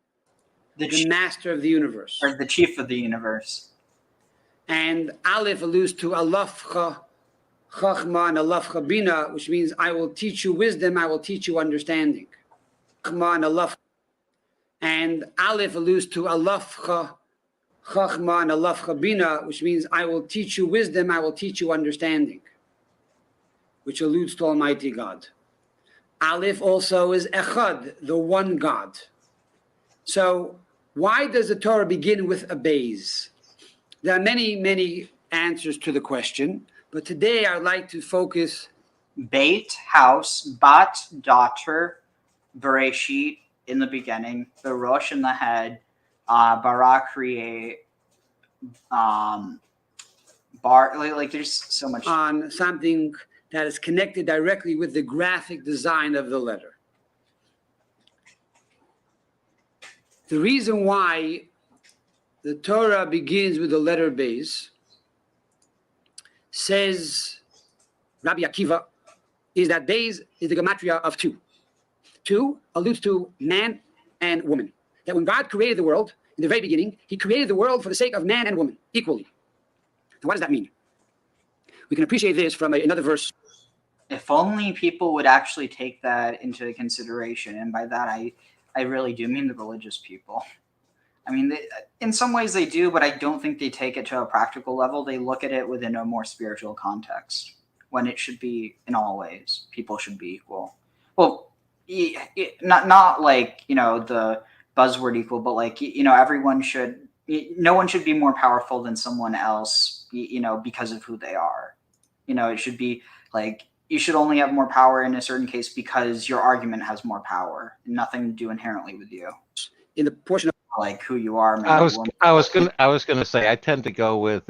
the master of the universe, or the chief of the universe. And Aleph alludes to Alafcha Chachma and Alafcha Bina, which means I will teach you wisdom, I will teach you understanding. Chachma and Alaf. And Aleph alludes to Alafcha Chachma and Alafcha Bina, which means I will teach you wisdom, I will teach you understanding, which alludes to Almighty God. Aleph also is Echad, the one God. So why does the Torah begin with a Beis? There are many, many answers to the question, but today I'd like to focus. Beit, house, bat, daughter, Bereshit, in the beginning, the Rosh in the head, Bara, create, Bar, like there's so much. On something that is connected directly with the graphic design of the letter. The reason why the Torah begins with the letter Beis, says Rabbi Akiva, is that Beis is the gematria of two. Two alludes to man and woman. That when God created the world, in the very beginning, he created the world for the sake of man and woman, equally. And what does that mean? We can appreciate this from another verse. If only people would actually take that into consideration, and by that I really do mean the religious people. I mean, in some ways they do, but I don't think they take it to a practical level. They look at it within a more spiritual context, when it should be, in all ways, people should be equal. Well, not like, the buzzword equal, but like, everyone should, no one should be more powerful than someone else, because of who they are. It should be like, you should only have more power in a certain case because your argument has more power, nothing to do inherently with you. In the portion of like who you are. I was gonna say I tend to go with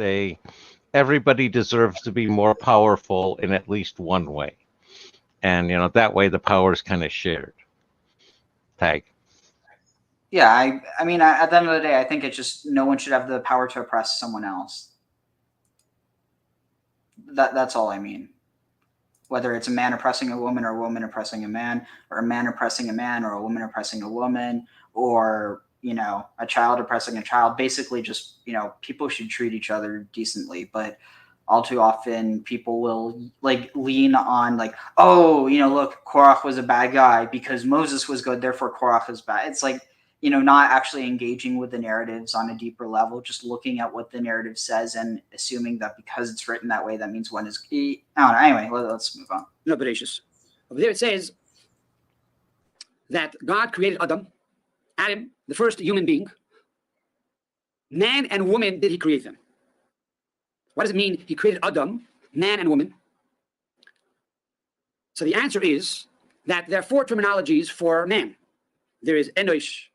everybody deserves to be more powerful in at least one way, and that way the power is kind of shared. Tag. Yeah, I mean, at the end of the day, I think it's just no one should have the power to oppress someone else. That's all I mean. Whether it's a man oppressing a woman, or a woman oppressing a man, or a man oppressing a man, or a woman oppressing a woman, or a child oppressing a child, basically just, people should treat each other decently. But all too often people will like lean on like, oh, look, Qōraḥ was a bad guy because Moses was good, therefore Qōraḥ is bad. It's like, not actually engaging with the narratives on a deeper level, just looking at what the narrative says and assuming that because it's written that way, that means one is key. I don't know. Anyway, let's move on. No, Bereshis. Over there it says that God created Adam, the first human being. Man and woman did he create them. What does it mean he created Adam, man and woman? So the answer is that there are four terminologies for man. There is Enosh,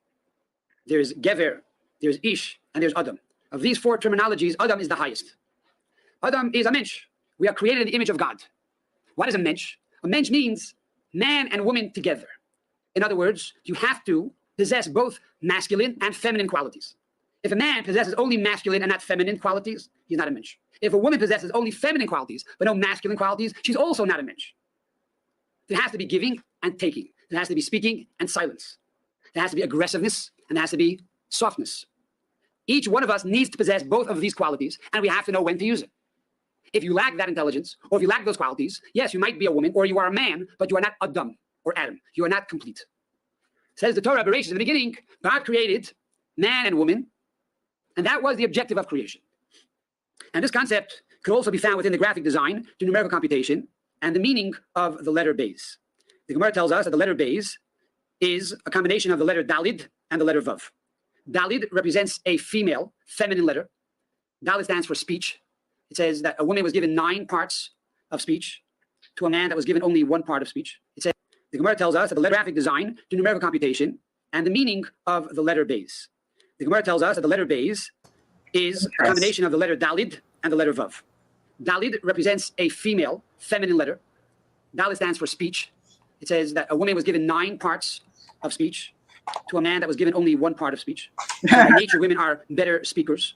there is Gever, there's Ish, and there's Adam. Of these four terminologies, Adam is the highest. Adam is a mensch. We are created in the image of God. What is a mensch? A mensch means man and woman together. In other words, you have to possess both masculine and feminine qualities. If a man possesses only masculine and not feminine qualities, he's not a mensch. If a woman possesses only feminine qualities but no masculine qualities, she's also not a mensch. There has to be giving and taking. There has to be speaking and silence. There has to be aggressiveness and there has to be softness. Each one of us needs to possess both of these qualities, and we have to know when to use it. If you lack that intelligence, or if you lack those qualities, yes, you might be a woman or you are a man, but you are not Adam or Adam. You are not complete. Says the Torah, Bereshis, in the beginning, God created man and woman, and that was the objective of creation. And this concept could also be found within the graphic design to numerical computation and the meaning of the letter Beis. The Gemara tells us that the letter Beis is a combination of the letter Dalid and the letter Vav. Dalid represents a female, feminine letter. Dalid stands for speech. It says that a woman was given 9 parts of speech to a man that was given only 1 part of speech. It says, the Gemara tells us that the letter graphic design to numerical computation and the meaning of the letter Beis. The Gemara tells us that the letter Beis is a combination of the letter Dalid and the letter Vav. Dalid represents a female, feminine letter. Dalid stands for speech. It says that a woman was given 9 parts of speech to a man that was given only 1 part of speech. By nature, women are better speakers.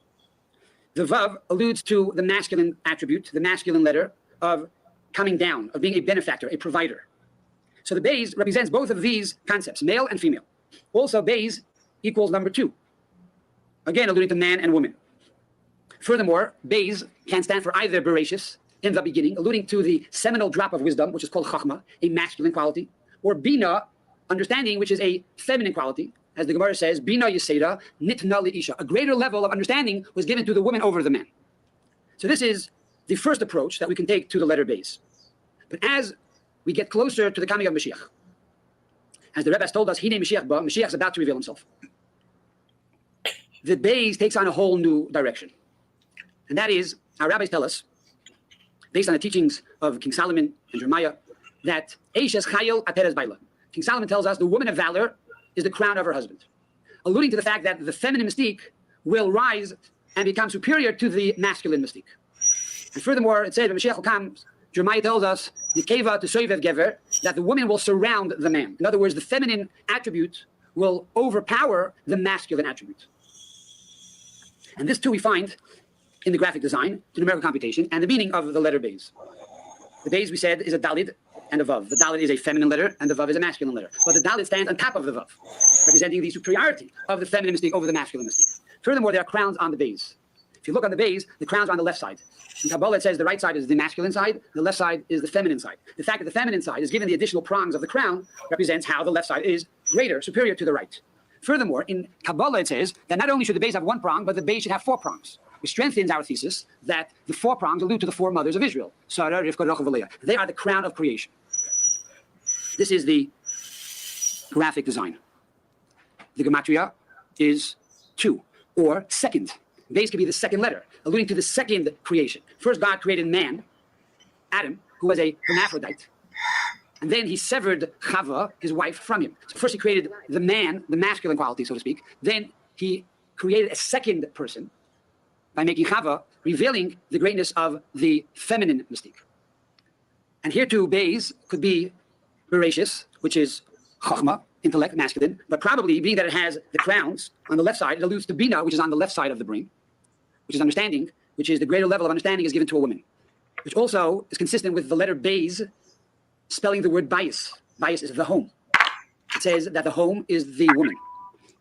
The Vav alludes to the masculine attribute, the masculine letter of coming down, of being a benefactor, a provider. So the Beis represents both of these concepts, male and female. Also, Beis equals number 2, again alluding to man and woman. Furthermore, Beis can stand for either Bereshis, in the beginning, alluding to the seminal drop of wisdom, which is called Chachma, a masculine quality, or Bina, understanding, which is a feminine quality. As the Gemara says, Bina Yeseda Nitna Li'isha. A greater level of understanding was given to the woman over the man. So this is the first approach that we can take to the letter Beis. But as we get closer to the coming of Mashiach, as the Rebbe has told us, Hine Mashiach Ba, Mashiach is about to reveal himself. The Beis takes on a whole new direction. And that is, our rabbis tell us, based on the teachings of King Solomon and Jeremiah, that Eishes Chayil Ateres Baila. King Solomon tells us the woman of valor is the crown of her husband, alluding to the fact that the feminine mystique will rise and become superior to the masculine mystique. And furthermore, it says when Mashiach will come, Jeremiah tells us, Yekeva to Soivev Gever, that the woman will surround the man. In other words, the feminine attribute will overpower the masculine attribute. And this too we find in the graphic design, the numerical computation, and the meaning of the letter Beis. The Beis, we said, is a Dalid and a Vav. The Dalid is a feminine letter, and the Vav is a masculine letter. But the Dalid stands on top of the Vav, representing the superiority of the feminine mystique over the masculine mystique. Furthermore, there are crowns on the Beis. If you look on the Beis, the crowns are on the left side. In Kabbalah, it says the right side is the masculine side, the left side is the feminine side. The fact that the feminine side is given the additional prongs of the crown represents how the left side is greater, superior to the right. Furthermore, in Kabbalah, it says that not only should the Beis have 1 prong, but the Beis should have 4 prongs, which strengthens our thesis that the 4 prongs allude to the 4 mothers of Israel. Sarah, Rivka, Rachel, and Leah. They are the crown of creation. This is the graphic design. The gematria is 2, or second. Beis could be the second letter, alluding to the second creation. First, God created man, Adam, who was a hermaphrodite. And then he severed Chava, his wife, from him. So first he created the man, the masculine quality, so to speak. Then he created a second person by making Chava, revealing the greatness of the feminine mystique. And here too, Beis could be Bereshis, which is Chachma, intellect, masculine, but probably being that it has the crowns on the left side, it alludes to Bina, which is on the left side of the brain, which is understanding, which is the greater level of understanding is given to a woman, which also is consistent with the letter Beis spelling the word bias. Bias is the home. It says that the home is the woman.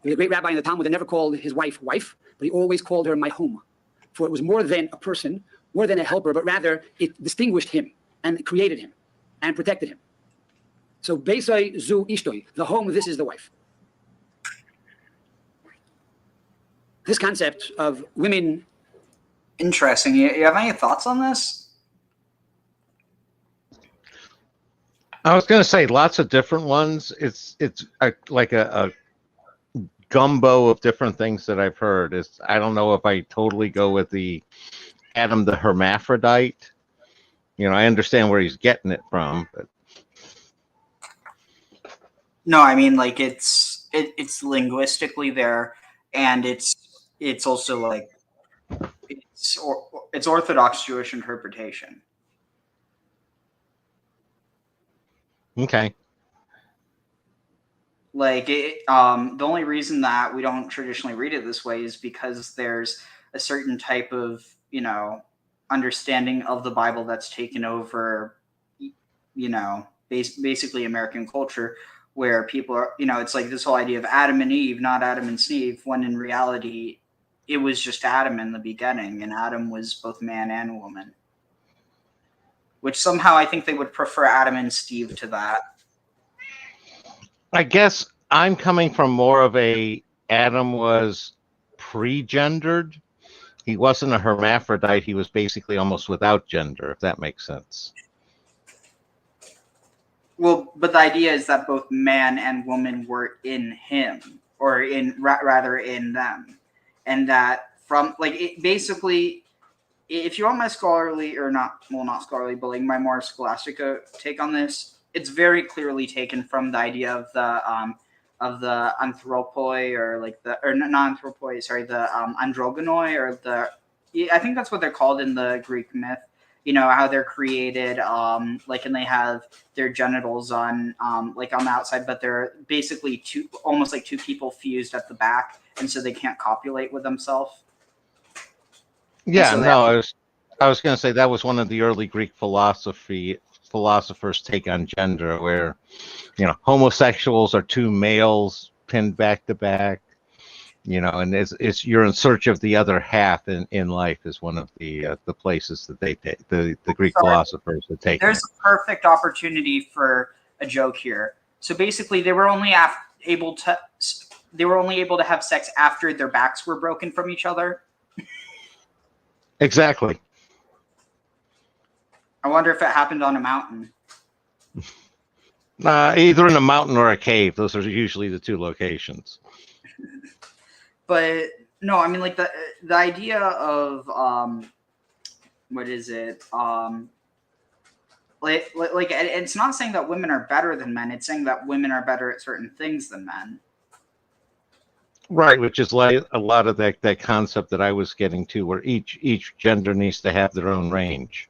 The great rabbi in the Talmud that never called his wife wife, but he always called her my home. For it was more than a person more than a helper, but rather it distinguished him and created him and protected him. So Beisai zu ishtoi, the home, this is the wife. This concept of women. Interesting. You have any thoughts on this? I was going to say lots of different ones. It's like a gumbo of different things that I've heard. I don't know if I totally go with the Adam the hermaphrodite. You know, I understand where he's getting it from, but No, I mean, like it's linguistically there, and it's also like it's Orthodox Jewish interpretation. okay. Like the only reason that we don't traditionally read it this way is because there's a certain type of, you know, understanding of the Bible that's taken over, you know, basically American culture, where people are, you know, it's like this whole idea of Adam and Eve, not Adam and Steve, when in reality it was just Adam in the beginning, and Adam was both man and woman. Which somehow I think they would prefer Adam and Steve to that. I guess I'm coming from more of a Adam was pre-gendered. He wasn't a hermaphrodite. He was basically almost without gender, if that makes sense. Well, but the idea is that both man and woman were in him, or rather in them, and that from like it basically, if you want my scholarly or not scholarly, but like my more scholastic take on this, it's very clearly taken from the idea of the anthropoi, or like the not anthropoi, sorry, the androgonoi, or I think that's what they're called in the Greek myth. You know how they're created, like, and they have their genitals on, like on the outside, but they're basically almost like two people fused at the back, and so they can't copulate with themselves. Yeah, So no, I was going to say that was one of the early Greek philosophers' take on gender, where, you know, homosexuals are two males pinned back to back. You know, and it's you're in search of the other half in life is one of the places that they take the Greek philosophers that take. There's a perfect opportunity for a joke here. So basically, they were only able to have sex after their backs were broken from each other. Exactly. I wonder if it happened on a mountain. Either in a mountain or a cave. Those are usually the two locations. But no, I mean, like the idea of what is it? Like it's not saying that women are better than men. It's saying that women are better at certain things than men. Right, which is like a lot of that concept that I was getting to, where each gender needs to have their own range.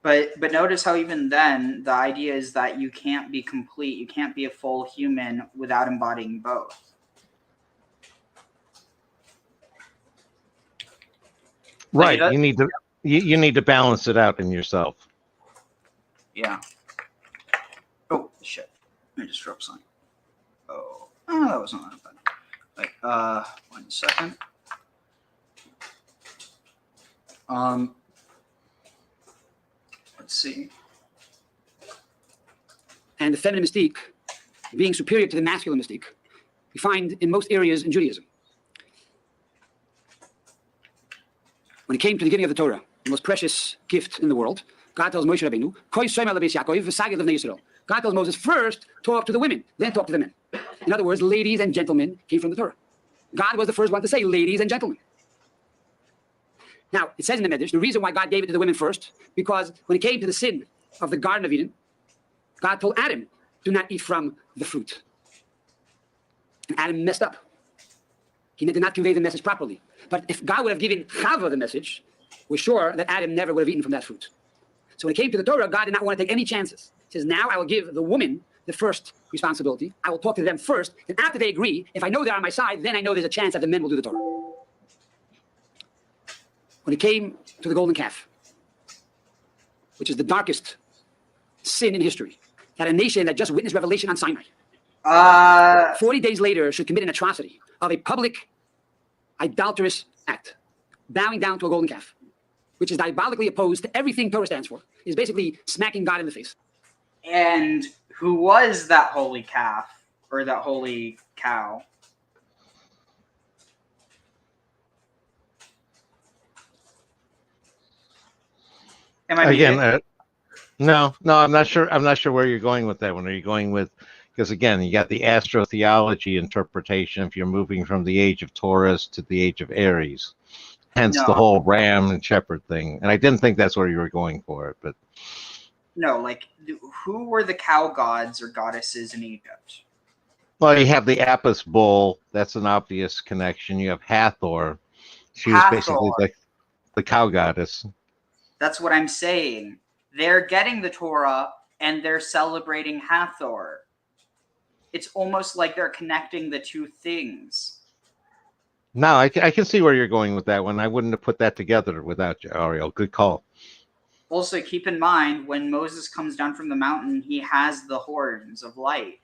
But notice how even then the idea is that you can't be complete, you can't be a full human without embodying both. Right, you need to balance it out in yourself. Yeah. Oh shit! I just dropped something. Oh, that was not that bad. Like, 1 second. Let's see. And the feminine mystique being superior to the masculine mystique, we find in most areas in Judaism. When it came to the giving of the Torah, the most precious gift in the world, God tells Moshe Rabbeinu, God tells Moses, first talk to the women, then talk to the men. In other words, ladies and gentlemen came from the Torah. God was the first one to say, ladies and gentlemen. Now, it says in the Medrash, the reason why God gave it to the women first, because when it came to the sin of the Garden of Eden, God told Adam, do not eat from the fruit. And Adam messed up. He did not convey the message properly. But if God would have given Chava the message, we're sure that Adam never would have eaten from that fruit. So when it came to the Torah, God did not want to take any chances. He says, now I will give the woman the first responsibility. I will talk to them first. And after they agree, if I know they're on my side, then I know there's a chance that the men will do the Torah. When it came to the golden calf, which is the darkest sin in history, that a nation that just witnessed revelation on Sinai, 40 days later should commit an atrocity of a public, idolatrous act, bowing down to a golden calf, which is diabolically opposed to everything Torah stands for, is basically smacking God in the face. And who was that holy calf or that holy cow? Am I Again, muted? no, I'm not sure. I'm not sure where you're going with that one. Are you going with, because again, you got the astrotheology interpretation if you're moving from the age of Taurus to the age of Aries, hence No. the whole ram and shepherd thing. And I didn't think that's where you were going for it, but No, like who were the cow gods or goddesses in Egypt? well, you have the Apis bull. That's an obvious connection. You have Hathor. She was basically Hathor. the cow goddess. That's what I'm saying. They're getting the Torah and they're celebrating Hathor. It's almost like they're connecting the two things. No, I can see where you're going with that one. I wouldn't have put that together without you, Ariel. Good call. Also, keep in mind, when Moses comes down from the mountain, he has the horns of light.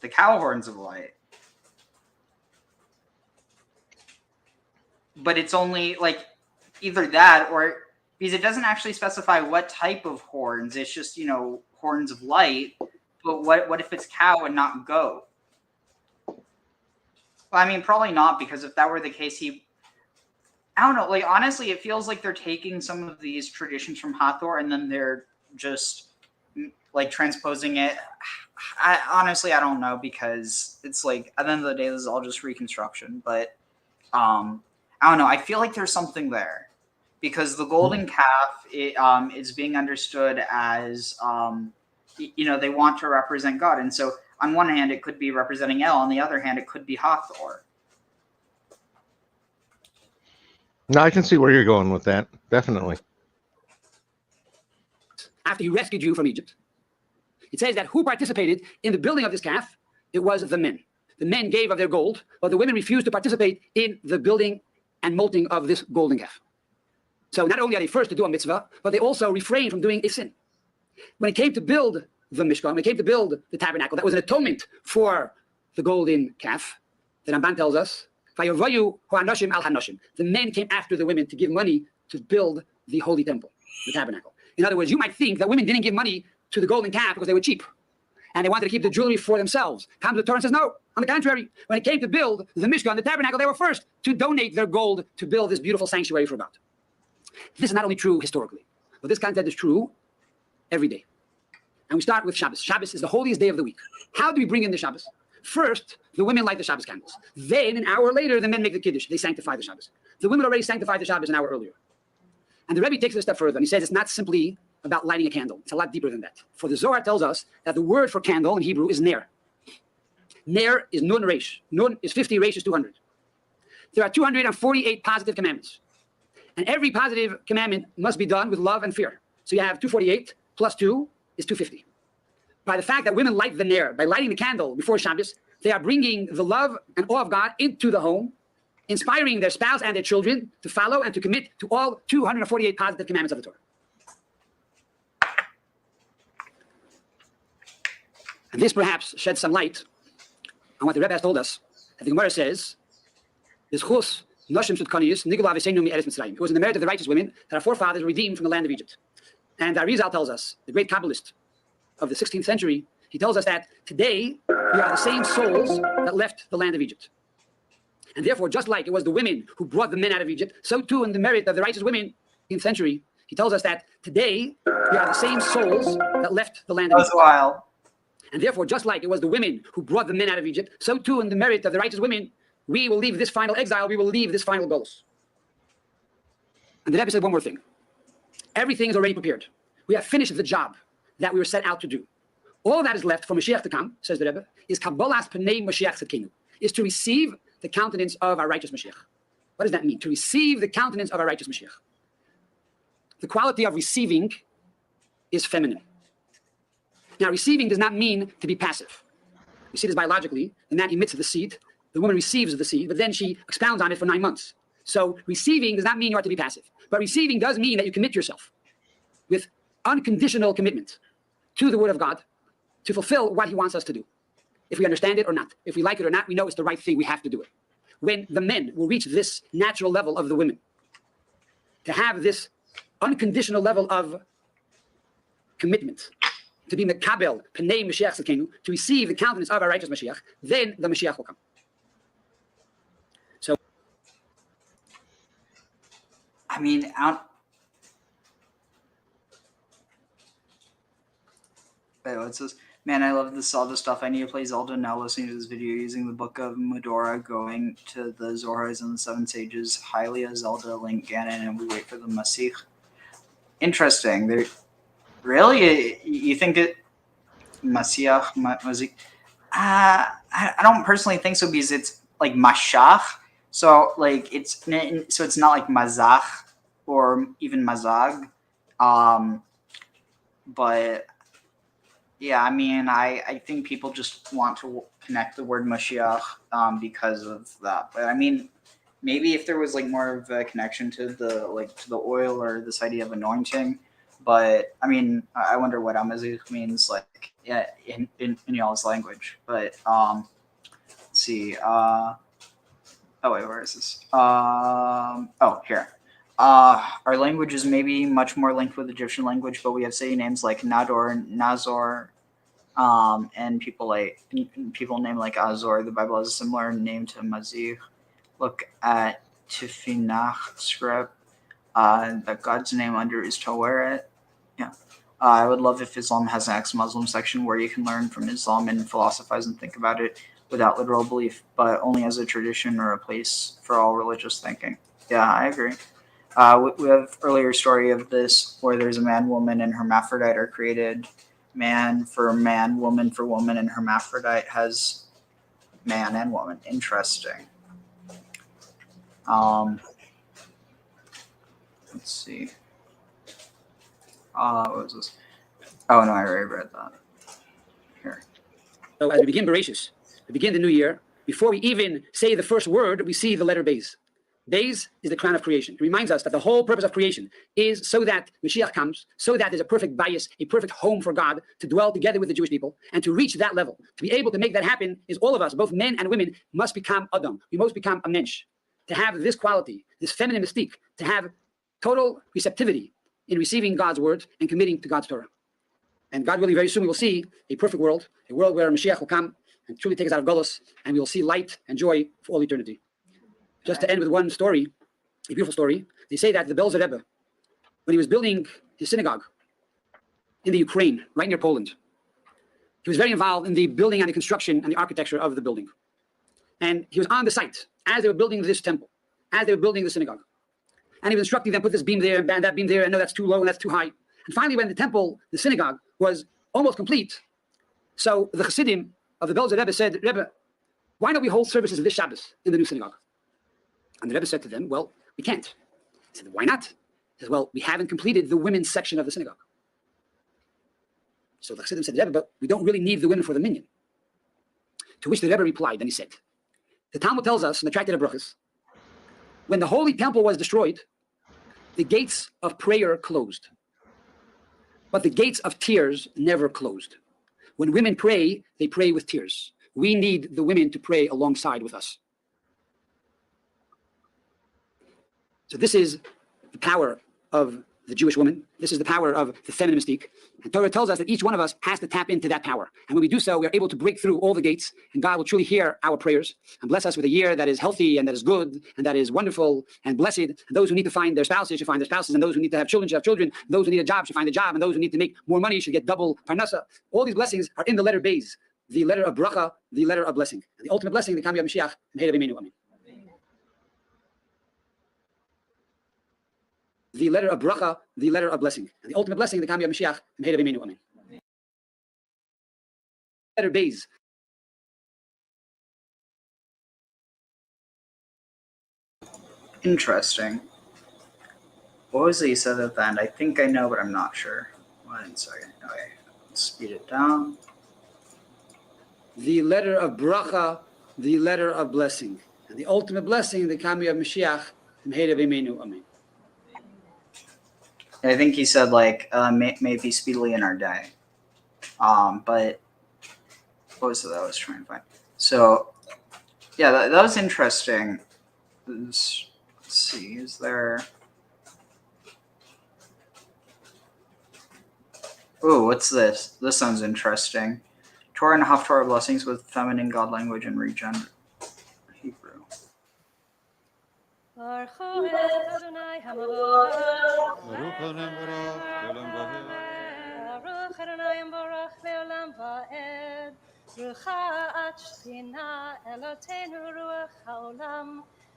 The cow horns of light. But it's only like either that or because it doesn't actually specify what type of horns. It's just, horns of light. But what if it's cow and not goat? Well, I mean, probably not, because if that were the case, I don't know. Like, honestly, it feels like they're taking some of these traditions from Hathor and then they're just like transposing it. I don't know, because it's like at the end of the day, this is all just reconstruction. But I don't know. I feel like there's something there, because the golden calf is being understood as they want to represent God, and so on one hand it could be representing El, on the other hand it could be Hathor. No, I can see where you're going with that. Definitely. After he rescued you from Egypt, it says that who participated in the building of this calf? It was the men. The men gave of their gold, but the women refused to participate in the building and molting of this golden calf. So not only are they first to do a mitzvah, but they also refrained from doing a sin. When it came to build the Mishkan, when it came to build the tabernacle, that was an atonement for the golden calf. The Ramban tells us, the men came after the women to give money to build the holy temple, the tabernacle. In other words, you might think that women didn't give money to the golden calf because they were cheap and they wanted to keep the jewelry for themselves. Comes the Torah and says, no, on the contrary, when it came to build the Mishkan, the tabernacle, they were first to donate their gold to build this beautiful sanctuary for God. This is not only true historically, but this concept is true every day. And we start with Shabbos. Shabbos is the holiest day of the week. How do we bring in the Shabbos? First, the women light the Shabbos candles. Then, an hour later, the men make the Kiddush. They sanctify the Shabbos. The women already sanctified the Shabbos an hour earlier. And the Rebbe takes it a step further, and he says it's not simply about lighting a candle. It's a lot deeper than that. For the Zohar tells us that the word for candle in Hebrew is ner. Ner is nun resh. Nun is 50, resh is 200. There are 248 positive commandments. And every positive commandment must be done with love and fear. So you have 248 plus 2 is 250. By the fact that women light the ner, by lighting the candle before Shabbos, they are bringing the love and awe of God into the home, inspiring their spouse and their children to follow and to commit to all 248 positive commandments of the Torah. And this perhaps sheds some light on what the Rebbe has told us. That the Gemara says, it was in the merit of the righteous women that our forefathers were redeemed from the land of Egypt. And Arizal tells us, the great Kabbalist of the 16th century, he tells us that today we are the same souls that left the land of Egypt. And therefore, just like it was the women who brought the men out of Egypt, so too in the merit of the righteous women in the century, he tells us that today we are the same souls that left the land of Egypt. Wild. And therefore, just like it was the women who brought the men out of Egypt, so too in the merit of the righteous women, we will leave this final exile, we will leave this final goals. And the Rebbe said one more thing. Everything is already prepared. We have finished the job that we were set out to do. All that is left for Mashiach to come, says the Rebbe, is Kabbalas Pnei Mashiach Tzedkenu, is to receive the countenance of our righteous Mashiach. What does that mean? To receive the countenance of our righteous Mashiach. The quality of receiving is feminine. Now, receiving does not mean to be passive. We see this biologically. The man emits the seed, the woman receives the seed, but then she expounds on it for 9 months. So receiving does not mean you are to be passive. But receiving does mean that you commit yourself with unconditional commitment to the Word of God to fulfill what He wants us to do. If we understand it or not, if we like it or not, we know it's the right thing. We have to do it. when the men will reach this natural level of the women, to have this unconditional level of commitment, to be mekabel bənê Mashiach Tzidkenu, to receive the countenance of our righteous Mashiach, then the Mashiach will come. So, I mean, wait, what's this? Man, I love this Zelda stuff. I need to play Zelda now. Listening to this video using the Book of Medora, going to the Zoras and the Seven Sages, Hylia, Zelda, Link, Ganon, and we wait for the Masich. Interesting. There, really, you think it Masiach, Masich? I don't personally think so because it's like Mashach. So like it's not like Mazach or even Mazag. But yeah, I mean, I think people just want to connect the word Mashiach because of that. But I mean, maybe if there was like more of a connection to the oil or this idea of anointing. But I mean, I wonder what Amazigh means like in y'all's language. But let's see. Oh wait, where is this? Oh, here. Our language is maybe much more linked with Egyptian language, but we have city names like Nador, Nazor, and people named like Azor. The Bible has a similar name to Mazigh. Look at Tifinach script. The God's name under is Taweret. Yeah. I would love if Islam has an ex-Muslim section where you can learn from Islam and philosophize and think about it without literal belief, but only as a tradition or a place for all religious thinking. Yeah, I agree. We have earlier story of this where there's a man, woman, and hermaphrodite are created. Man for man, woman for woman, and hermaphrodite has man and woman. Interesting. Let's see. What was this? Oh no, I already read that. Here. so as we begin Bereshis, we begin the new year, before we even say the first word, we see the letter Beis. Beis is the crown of creation. It reminds us that the whole purpose of creation is so that Mashiach comes, so that there's a perfect bias, a perfect home for God to dwell together with the Jewish people, and to reach that level. To be able to make that happen is all of us, both men and women, must become Adam. We must become a mensch. To have this quality, this feminine mystique, to have total receptivity in receiving God's word and committing to God's Torah. And God willing, very soon we will see a perfect world, a world where Mashiach will come and truly take us out of Golus, and we will see light and joy for all eternity. Just to end with one story, a beautiful story. They say that the Belzer Rebbe, when he was building his synagogue in the Ukraine, right near Poland, he was very involved in the building and the construction and the architecture of the building. And he was on the site as they were building this temple, as they were building the synagogue. And he was instructing them, put this beam there and that beam there, and no, that's too low and that's too high. And finally, when the temple, the synagogue, was almost complete, so the Chassidim of the Belzer Rebbe said, Rebbe, why don't we hold services this Shabbos in the new synagogue? And the Rebbe said to them, well, we can't. He said, why not? He said, well, we haven't completed the women's section of the synagogue. So the Chassidim said, Rebbe, but we don't really need the women for the minyan. To which the Rebbe replied, and he said, the Talmud tells us in the Tractate of Brachos, when the Holy Temple was destroyed, the gates of prayer closed. But the gates of tears never closed. When women pray, they pray with tears. We need the women to pray alongside with us. So this is the power of the Jewish woman. This is the power of the feminine mystique. And Torah tells us that each one of us has to tap into that power. And when we do so, we are able to break through all the gates, and God will truly hear our prayers and bless us with a year that is healthy and that is good and that is wonderful and blessed. And those who need to find their spouses should find their spouses, and those who need to have children should have children. Those who need a job should find a job, and those who need to make more money should get double parnasa. All these blessings are in the letter Beis, the letter of bracha, the letter of blessing. And the ultimate blessing, the Kam Yom Mashiach, Amen. The letter of bracha, the letter of blessing. And the ultimate blessing, the Kam Yom Mashiach, Amen. Letter Beis. Interesting. What was it you said at the end? I think I know, but I'm not sure. 1 second. Okay, let's speed it down. The letter of bracha, the letter of blessing. And the ultimate blessing, the Kam Yom Mashiach, Amen. I think he said like maybe speedily in our day. But what was it that I was trying to find? So yeah, that was interesting. Let's see, is there... Ooh, what's this? This sounds interesting. Torah and Haftorah blessings with feminine God language and regender Hebrew.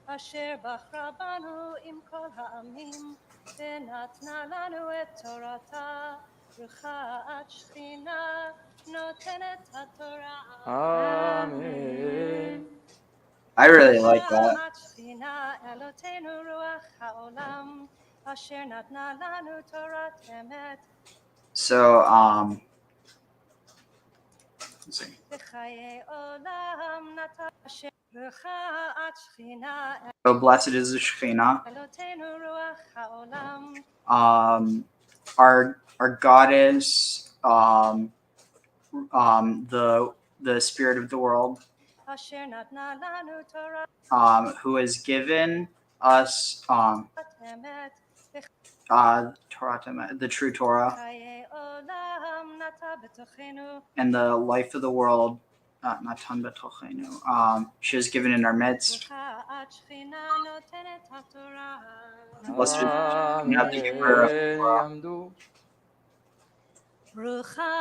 אשר בחרה בנו עם כל העמים ונתנה לנו את תורתה ברוכה את שכינה נותנת התורה. Amen. I really like that. ברוכה את שכינה אלוהינו רוח העולם אשר נתנה לנו תורת אמת. So, let's see. בחיי עולם נתן אשר ברוכה את שכינה So blessed is the Shekhinah. אלוהינו רוח העולם. Our goddess, the spirit of the world, אשר נתנה לנו תורת who has given us אמת. Torah, the true Torah, בחיי עולם נטע בתוכנו. and the life of the world. Natan betochenu. She is given in our midst. ברוכה את שכינה נותנת התורה. Blessed is the Shekhinah, the giver of Torah. יעמדו. ברוכה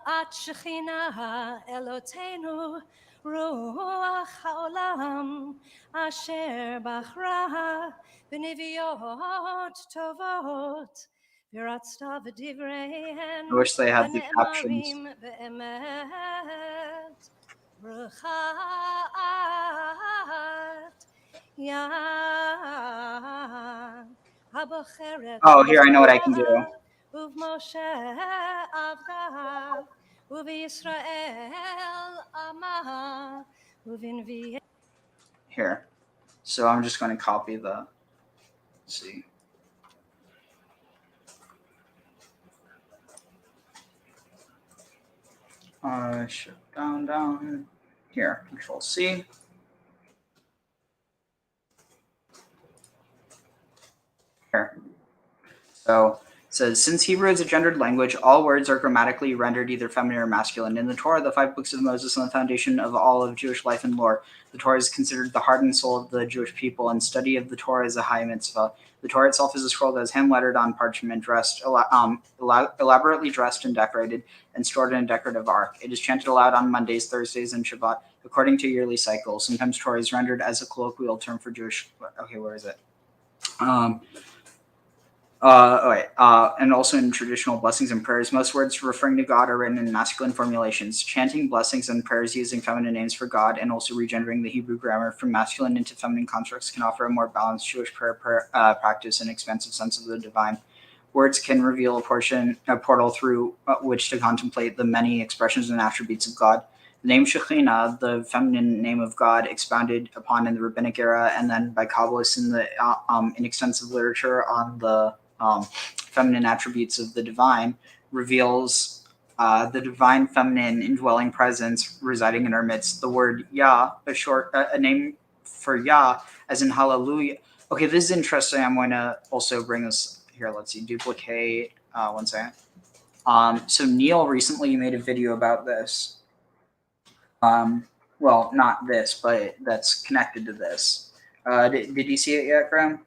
את שכינה אלוהינו רוח העולם אשר בחרה בנביאות טובות ורצת בדבריהן I wish they had the captions. הנאמרים באמת. ברוכה את יא הבוחרת. Oh, here, I know what I can do. ובמשה עבדה ובישראל עמה ובנביאי. Here. So I'm just going to copy the, let's see. Down. Here, Control C. Here. So it says, since Hebrew is a gendered language, all words are grammatically rendered either feminine or masculine. In the Torah, the 5 books of Moses, and the foundation of all of Jewish life and lore, the Torah is considered the heart and soul of the Jewish people, and study of the Torah is a high mitzvah. The Torah itself is a scroll that is hand-lettered on parchment, elaborately dressed and decorated, and stored in a decorative ark. It is chanted aloud on Mondays, Thursdays, and Shabbat, according to yearly cycles. Sometimes Torah is rendered as a colloquial term for Jewish... Okay, where is it? And also in traditional blessings and prayers, most words referring to God are written in masculine formulations. Chanting blessings and prayers using feminine names for God and also regendering the Hebrew grammar from masculine into feminine constructs can offer a more balanced Jewish prayer practice and expansive sense of the divine. Words can reveal a portal through which to contemplate the many expressions and attributes of God. The name Shekhinah, the feminine name of God, expounded upon in the rabbinic era and then by Kabbalists in the in extensive literature on the feminine attributes of the divine, reveals the divine feminine indwelling presence residing in our midst. The word Yah, a name for Yah, as in hallelujah. Okay, this is interesting. I'm going to also bring this here. Let's see, duplicate. One second. So Neil recently made a video about this. Well, not this, but that's connected to this. Did you see it yet, Graham?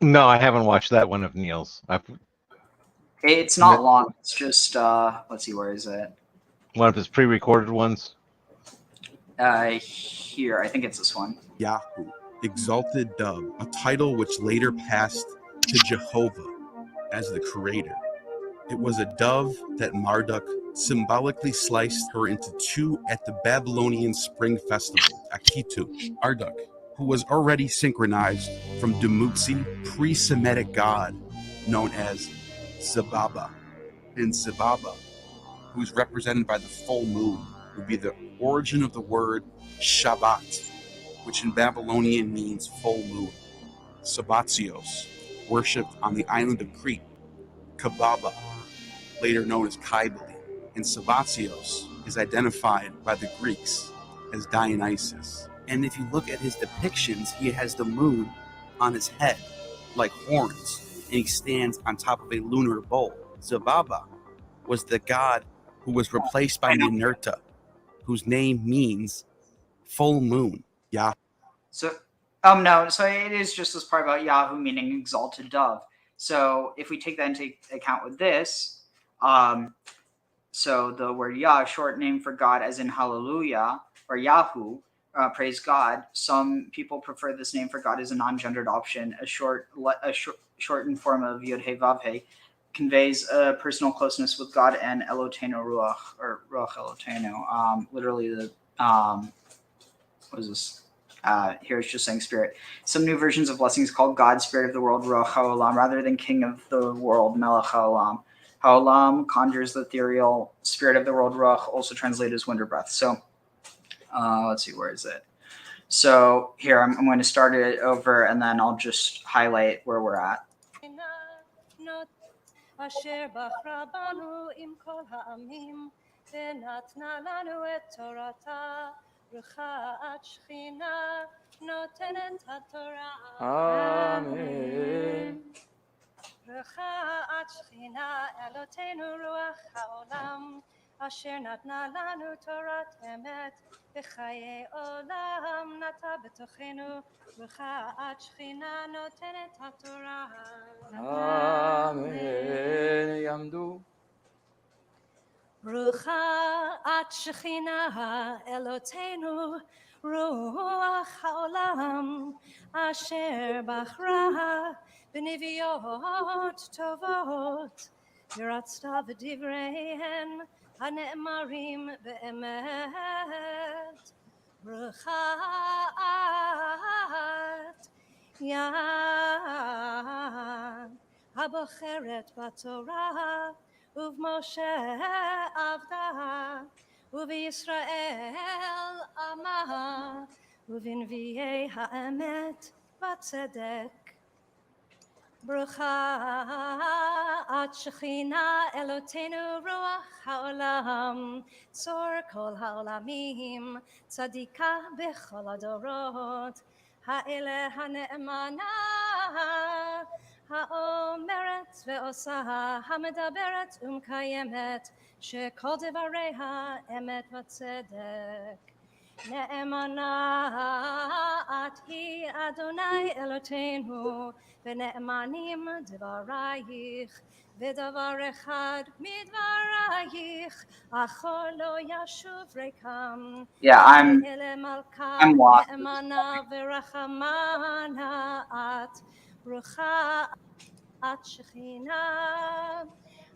No, I haven't watched that one of Neil's. It's not long. It's just, let's see, where is it? One of his pre-recorded ones. Here, I think it's this one. Yahoo, exalted dove, a title which later passed to Jehovah as the creator. It was a dove that Marduk symbolically sliced her into 2 at the Babylonian Spring Festival, Akitu. Marduk, who was already synchronized from Dumuzi, pre-Semitic god known as Zababa. And Zababa, who's represented by the full moon, would be the origin of the word Shabbat, which in Babylonian means full moon. Sabbatios, worshipped on the island of Crete. Kababa, later known as Kybele, and Sabbatios is identified by the Greeks as Dionysus. And if you look at his depictions, he has the moon on his head like horns, and he stands on top of a lunar bowl. Zababa was the god who was replaced by Ninurta, whose name means full moon. Yeah. So, no, so it is just this part about Yahoo meaning exalted dove. So if we take that into account with this, so the word Yah, short name for God as in hallelujah, or Yahoo, praise God. Some people prefer this name for God as a non-gendered option. A shortened form of Yod He Vav He conveys a personal closeness with God and Eloteinu Ruach, or Ruach Eloteinu. Literally the, what is this? Here it's just saying spirit. Some new versions of blessings called God, spirit of the world, Ruach HaOlam, rather than king of the world, Melech HaOlam. HaOlam conjures the ethereal spirit of the world, Ruach, also translated as wind or breath. So let's see, where is it? So here I'm going to start it over and then I'll just highlight where we're at. אשר בחרה בנו עם כל העמים ונתנה לנו את תורתה רכת שכינה נותנת התורה אמן רכת שכינה אלוהינו רוח העולם אשר נתנה לנו תורת אמת בחיי עולם נטע בתוכנו רכת שכינה נותנת התורה אמן יעמדו רכת שכינה אלוהינו רוח העולם אשר בחרה בנביאות טובות ורצתה בדבריהן הנאמרים באמת ברכת יד הבוחרת בתורה ובמשה עבדה ובישראל עמה ובנביאי האמת בצדק ברכת שכינה אלוהינו רוח העולם צור כל העולמים צדיקה בכל הדורות האלה הנאמנה האומרת ועושה המדברת ומקיימת שכל דבריה אמת וצדק נאמנה את היא אדוני אלוהינו ונאמנים דברייך ודבר אחד מדברייך אחור לא ישוב ריקם I'm lost. נאמנה ורחמנה את ברוכה את שכינה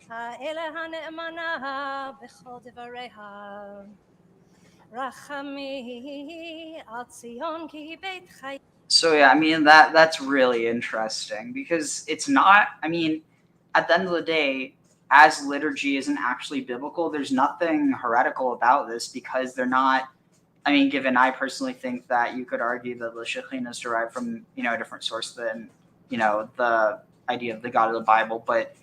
האלה הנאמנה בכל דבריה רחמי על ציון כי בית חי. So yeah, I mean that's really interesting because it's not, I mean, at the end of the day, as liturgy isn't actually biblical, there's nothing heretical about this because they're not, I mean, given I personally think that you could argue that the Shekhinah is derived from, a different source than, the idea of the God of the Bible, but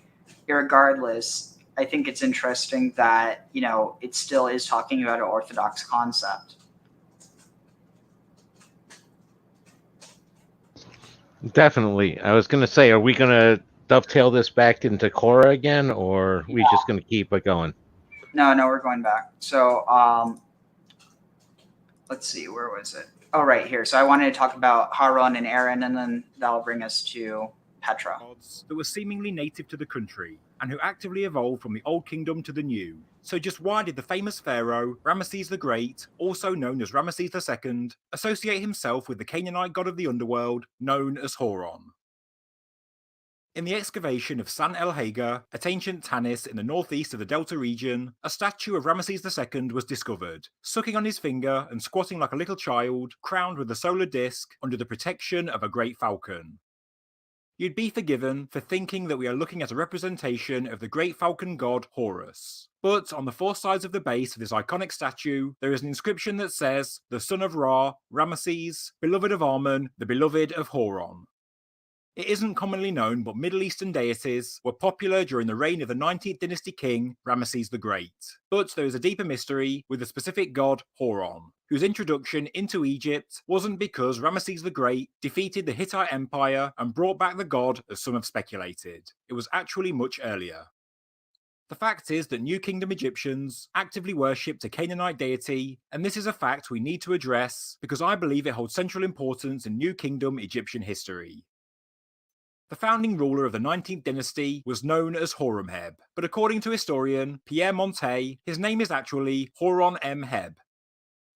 irregardless, I think it's interesting that, it still is talking about an Orthodox concept. Definitely. I was going to say, are we going to dovetail this back into Korah again, or are we just going to keep it going? No, we're going back. So, let's see, where was it? Oh, right here. So I wanted to talk about Harun and Aaron, and then that'll bring us to Petra. That were seemingly native to the country and who actively evolved from the Old Kingdom to the New. So just why did the famous pharaoh, Ramesses the Great, also known as Ramesses II, associate himself with the Canaanite god of the underworld, known as Horon? In the excavation of San El Hagar, at ancient Tanis in the northeast of the Delta region, a statue of Ramesses II was discovered, sucking on his finger and squatting like a little child, crowned with a solar disk under the protection of a great falcon. You'd be forgiven for thinking that we are looking at a representation of the great falcon god Horus. But on the four sides of the base of this iconic statue, there is an inscription that says, the son of Ra, Ramesses, beloved of Amun, the beloved of Horon. It isn't commonly known, but Middle Eastern deities were popular during the reign of the 19th dynasty king, Ramesses the Great. But there is a deeper mystery with the specific god Horon, whose introduction into Egypt wasn't because Ramesses the Great defeated the Hittite Empire and brought back the god as some have speculated. It was actually much earlier. The fact is that New Kingdom Egyptians actively worshipped a Canaanite deity, and this is a fact we need to address because I believe it holds central importance in New Kingdom Egyptian history. The founding ruler of the 19th dynasty was known as Horemheb, but according to historian Pierre Montet, his name is actually Horon-em-Heb.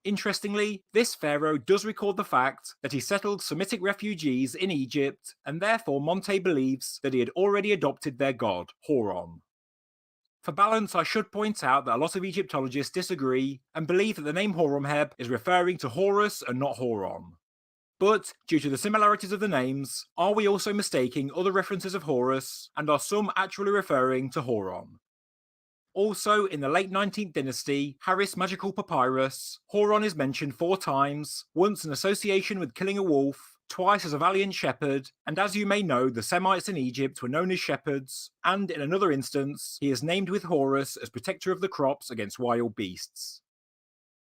Interestingly, this pharaoh does record the fact that he settled Semitic refugees in Egypt, and therefore Montet believes that he had already adopted their god, Horon. For balance, I should point out that a lot of Egyptologists disagree and believe that the name Horemheb is referring to Horus and not Horon. But, due to the similarities of the names, are we also mistaking other references of Horus, and are some actually referring to Horon? Also, in the late 19th dynasty, Harris Magical Papyrus, Horon is mentioned 4 times, once in association with killing a wolf, twice as a valiant shepherd, and as you may know, the Semites in Egypt were known as shepherds, and in another instance, he is named with Horus as protector of the crops against wild beasts.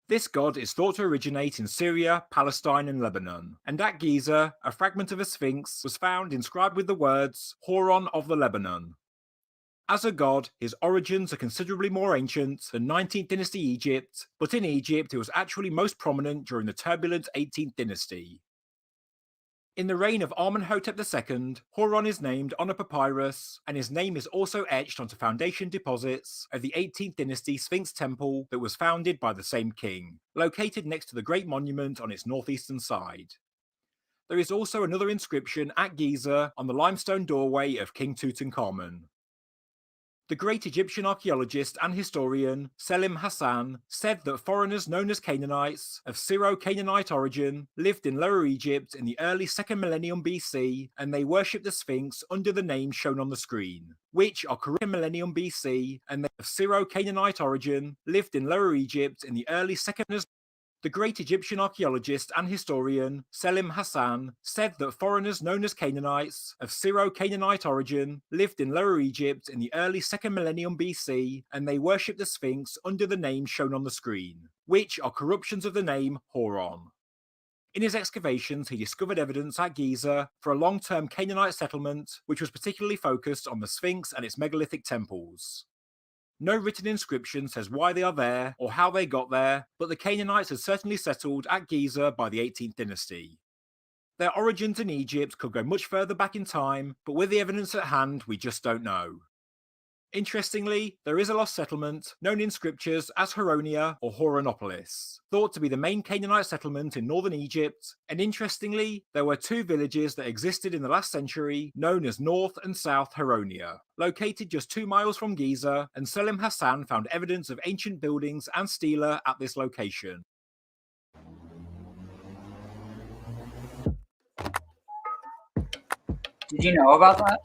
This god is thought to originate in Syria, Palestine, and Lebanon, and at Giza, a fragment of a sphinx was found inscribed with the words, Horon of the Lebanon. As a god, his origins are considerably more ancient than 19th dynasty Egypt, but in Egypt it was actually most prominent during the turbulent 18th dynasty. In the reign of Amenhotep II, Horon is named on a papyrus, and his name is also etched onto foundation deposits of the 18th dynasty Sphinx temple that was founded by the same king, located next to the Great Monument on its northeastern side. There is also another inscription at Giza on the limestone doorway of King Tutankhamun. The great Egyptian archaeologist and historian Selim Hassan said that foreigners known as Canaanites of Syro-Canaanite origin lived in Lower Egypt in the early 2nd millennium BC, and they worshipped the Sphinx under the name shown on the screen, which are correct millennium BC, and they of Syro-Canaanite origin lived in Lower Egypt in the early 2nd. The great Egyptian archaeologist and historian Selim Hassan said that foreigners known as Canaanites of Syro-Canaanite origin lived in Lower Egypt in the early 2nd millennium BC, and they worshipped the Sphinx under the name shown on the screen, which are corruptions of the name Horon. In his excavations, he discovered evidence at Giza for a long-term Canaanite settlement, which was particularly focused on the Sphinx and its megalithic temples. No written inscription says why they are there or how they got there, but the Canaanites had certainly settled at Giza by the 18th dynasty. Their origins in Egypt could go much further back in time, but with the evidence at hand, we just don't know. Interestingly, there is a lost settlement, known in scriptures as Horonia or Horonopolis, thought to be the main Canaanite settlement in northern Egypt, and interestingly, there were 2 villages that existed in the last century, known as North and South Horonia, located just 2 miles from Giza, and Selim Hassan found evidence of ancient buildings and stela at this location. Did you know about that?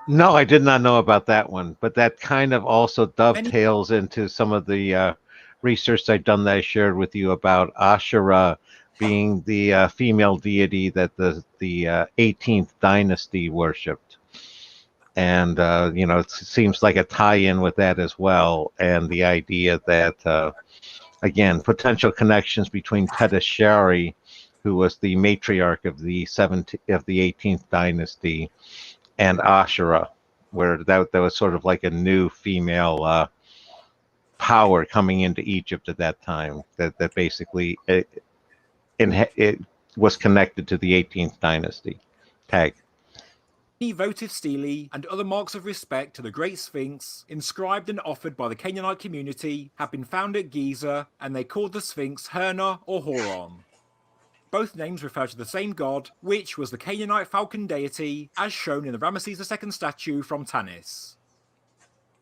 No, I did not know about that one, but that kind of also dovetails into some of the research I've done that I shared with you about Asherah being the female deity that the 18th dynasty worshipped. And, it seems like a tie-in with that as well, and the idea that, again, potential connections between Tedeshari, who was the matriarch of the 18th dynasty, and Asherah, where that was sort of like a new female power coming into Egypt at that time, that basically it was connected to the 18th dynasty. Tag. Votive stelae and other marks of respect to the Great Sphinx, inscribed and offered by the Canaanite community, have been found at Giza, and they called the Sphinx Herna or Horon. Both names refer to the same god, which was the Canaanite falcon deity, as shown in the Ramesses II statue from Tanis.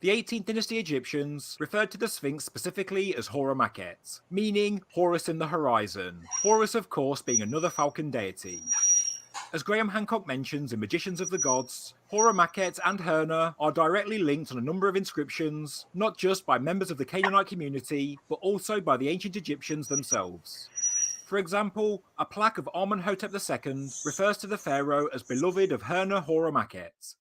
The 18th dynasty Egyptians referred to the Sphinx specifically as Horomaket, meaning Horus in the horizon, Horus of course being another falcon deity. As Graham Hancock mentions in Magicians of the Gods, Horomaket and Herna are directly linked on a number of inscriptions, not just by members of the Canaanite community, but also by the ancient Egyptians themselves. For example, a plaque of Amenhotep II refers to the pharaoh as beloved of Hurna Horamakhet.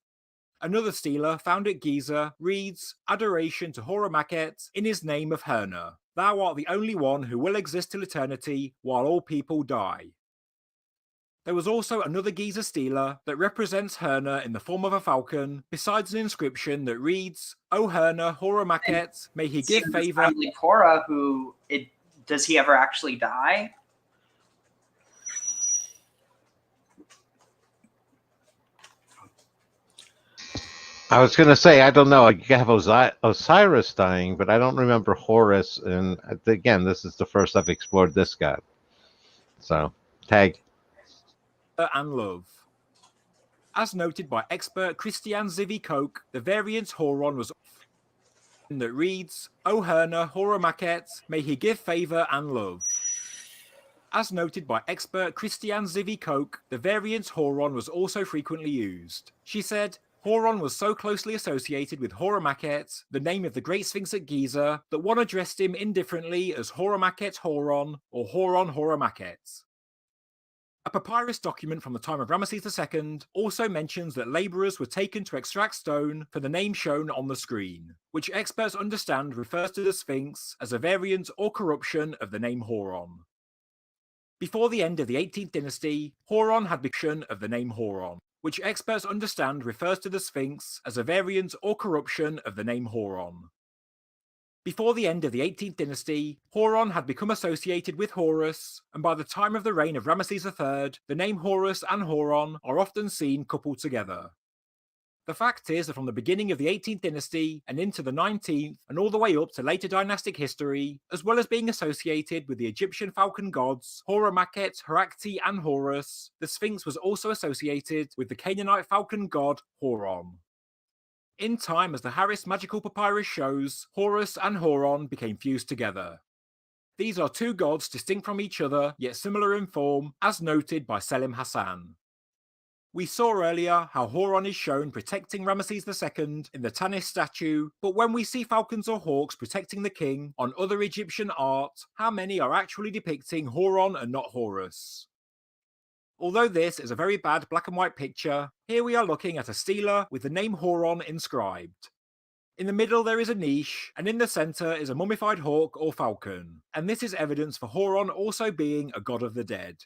Another stela found at Giza reads, Adoration to Horamakhet in his name of Hurna. Thou art the only one who will exist till eternity while all people die. There was also another Giza stela that represents Hurna in the form of a falcon, besides an inscription that reads, O Hurna Horamakhet, may he give favor. Finally, Korah, does he ever actually die? I was going to say, I don't know. You have Osiris dying, but I don't remember Horus. And again, this is the first I've explored this god. So, tag. And love. As noted by expert Christian Zivi Koch, the variant Horon was that reads, O Hurna Horamakhet, may he give favor and love. As noted by expert Christian Zivi Koch, the variant Horon was also frequently used. She said, Horon was so closely associated with Horamakhet, the name of the Great Sphinx at Giza, that one addressed him indifferently as Horamakhet Horon or Horon Horamakhet. A papyrus document from the time of Ramesses II also mentions that labourers were taken to extract stone for the name shown on the screen, which experts understand refers to the Sphinx as a variant or corruption of the name Horon. Before the end of the 18th dynasty, Horon had become of the name Horon, which experts understand refers to the Sphinx as a variant or corruption of the name Horon. Before the end of the 18th dynasty, Horon had become associated with Horus, and by the time of the reign of Ramesses III, the name Horus and Horon are often seen coupled together. The fact is that from the beginning of the 18th dynasty and into the 19th, and all the way up to later dynastic history, as well as being associated with the Egyptian falcon gods, Horamakhet, Herakti, and Horus, the Sphinx was also associated with the Canaanite falcon god Horon. In time, as the Harris Magical Papyrus shows, Horus and Horon became fused together. These are two gods distinct from each other, yet similar in form, as noted by Selim Hassan. We saw earlier how Horon is shown protecting Ramesses II in the Tanis statue, but when we see falcons or hawks protecting the king on other Egyptian art, how many are actually depicting Horon and not Horus? Although this is a very bad black and white picture, here we are looking at a stela with the name Horon inscribed. In the middle there is a niche, and in the centre is a mummified hawk or falcon, and this is evidence for Horon also being a god of the dead.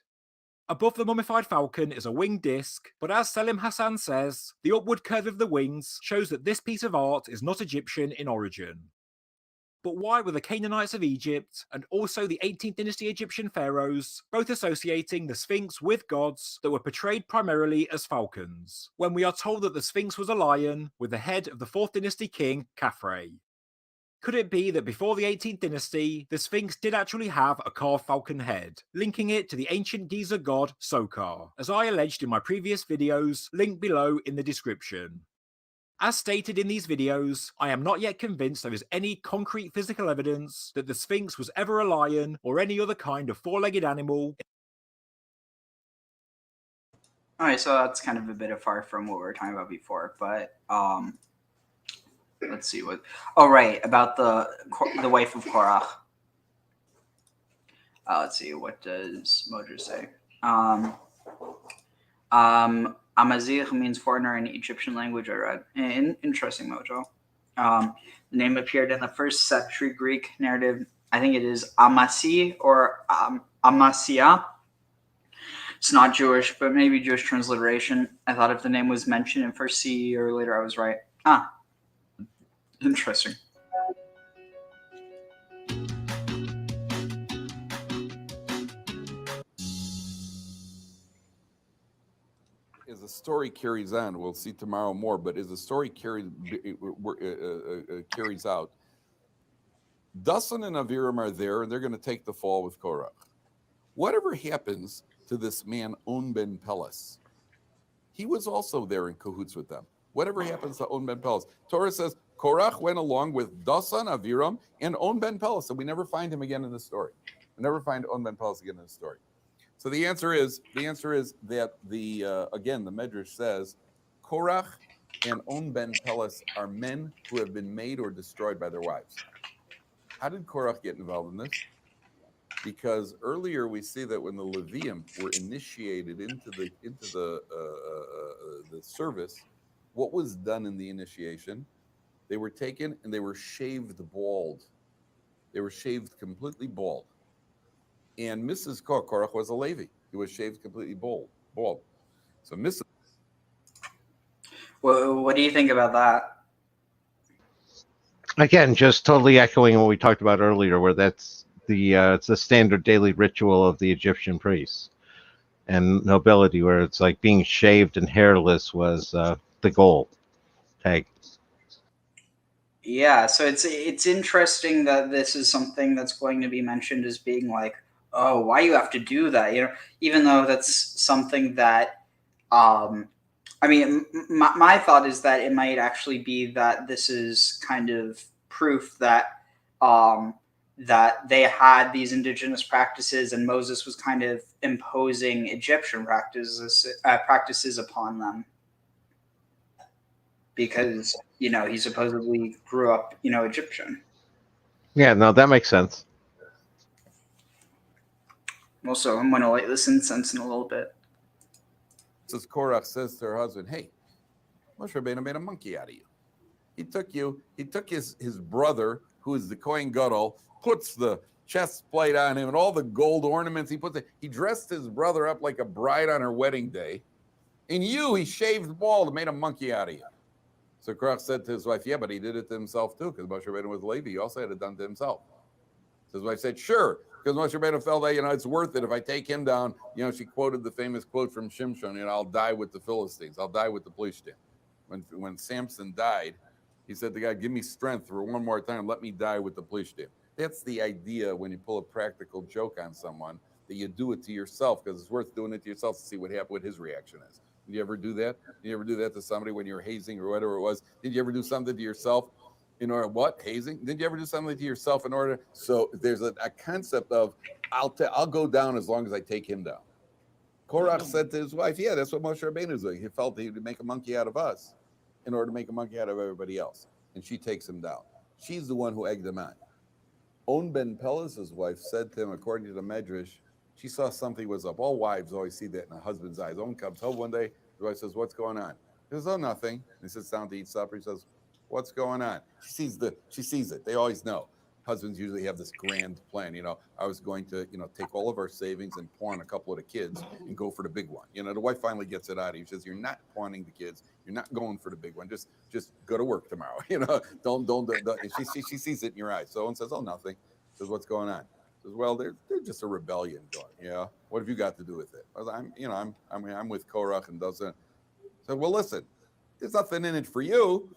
Above the mummified falcon is a winged disc, but as Selim Hassan says, the upward curve of the wings shows that this piece of art is not Egyptian in origin. But why were the Canaanites of Egypt, and also the 18th dynasty Egyptian pharaohs, both associating the Sphinx with gods that were portrayed primarily as falcons, when we are told that the Sphinx was a lion with the head of the 4th dynasty king, Kafre? Could it be that before the 18th dynasty, the Sphinx did actually have a carved falcon head, linking it to the ancient Giza god Sokar, as I alleged in my previous videos, linked below in the description? As stated in these videos, I am not yet convinced there is any concrete physical evidence that the Sphinx was ever a lion or any other kind of four-legged animal. Alright, so that's kind of a bit far from what we were talking about before, but let's see what. Oh, right, about the wife of Qōraḥ. Let's see, what does Mojo say? Amazigh means foreigner in Egyptian language. I read. Interesting, Mojo. The name appeared in the first century Greek narrative. I think it is Amasi or Amasia. It's not Jewish, but maybe Jewish transliteration. I thought if the name was mentioned in first CE or later, I was right. Interesting. As the story carries on, we'll see tomorrow more, but as the story carries out, Dasan and Aviram are there, and they're going to take the fall with Qōraḥ. Whatever happens to this man, On ben Pelas, he was also there in cahoots with them. Whatever happens to On ben Pelas, Torah says Qōraḥ went along with Dasan, Aviram, and On ben Pelas, and we never find him again in the story. We never find On ben Pelas again in the story. So the answer is that again the Medrash says Qōraḥ and On ben Pelas are men who have been made or destroyed by their wives. How did Qōraḥ get involved in this? because earlier we see that when the Levium were initiated into the service, what was done in the initiation? They were taken and they were shaved bald. They were shaved completely bald. And Mrs. Korah was a Levi. He was shaved completely bald. So Mrs. Well, what do you think about that? Again, just totally echoing what we talked about earlier, where that's it's the standard daily ritual of the Egyptian priests and nobility, where it's like being shaved and hairless was the goal. Tag. Yeah, so it's interesting that this is something that's going to be mentioned as being like, oh, why you have to do that? You know, even though that's something that, I mean, my thought is that it might actually be that this is kind of proof that that they had these indigenous practices, and Moses was kind of imposing Egyptian practices upon them. Because, you know, he supposedly grew up, you know, Egyptian. Yeah, no, that makes sense. Also, I'm going to light this incense in a little bit. Mrs. Korah says to her husband, hey, Moshe Rabbeinu made a monkey out of you. He took his brother, who is the Kohen Gadol, puts the chest plate on him and all the gold ornaments he dressed his brother up like a bride on her wedding day. And he shaved bald and made a monkey out of you. So Qārəḥî said to his wife, yeah, but he did it to himself too, because Moshe Rabbeinu was Levi. He also had it done to himself. So his wife said, sure, because Moshe Rabbeinu felt that, you know, it's worth it. If I take him down, you know, she quoted the famous quote from Shimshon, you know, I'll die with the Philistines. I'll die with the Plishtim. When Samson died, he said to God, give me strength for one more time. Let me die with the Plishtim. That's the idea when you pull a practical joke on someone, that you do it to yourself, because it's worth doing it to yourself to see what his reaction is. Did you ever do that? Did you ever do that to somebody when you were hazing or whatever it was? Did you ever do something to yourself in order what? Hazing? Did you ever do something to yourself in order? So there's a concept of I'll go down as long as I take him down. Qārəḥî said to his wife, yeah, that's what Moshe Rabbeinu is doing. He felt he would make a monkey out of us in order to make a monkey out of everybody else. And she takes him down. She's the one who egged him on. On ben Pelas's wife said to him, according to the Medrash, she saw something was up. All wives always see that in a husband's eyes. On comes home one day, the wife says, what's going on? He says, oh, nothing. He sits down to eat supper. He says, what's going on? She sees it. They always know. Husbands usually have this grand plan. You know, I was going to, you know, take all of our savings and pawn a couple of the kids and go for the big one. You know, the wife finally gets it out of you. She says, you're not pawning the kids. You're not going for the big one. Just go to work tomorrow. You know, don't. And she sees it in your eyes. So one says, oh, nothing. Says, what's going on? Says, well, they're just a rebellion going. Yeah. What have you got to do with it? I'm with Qōraḥ and doesn't. So, well, listen, there's nothing in it for you.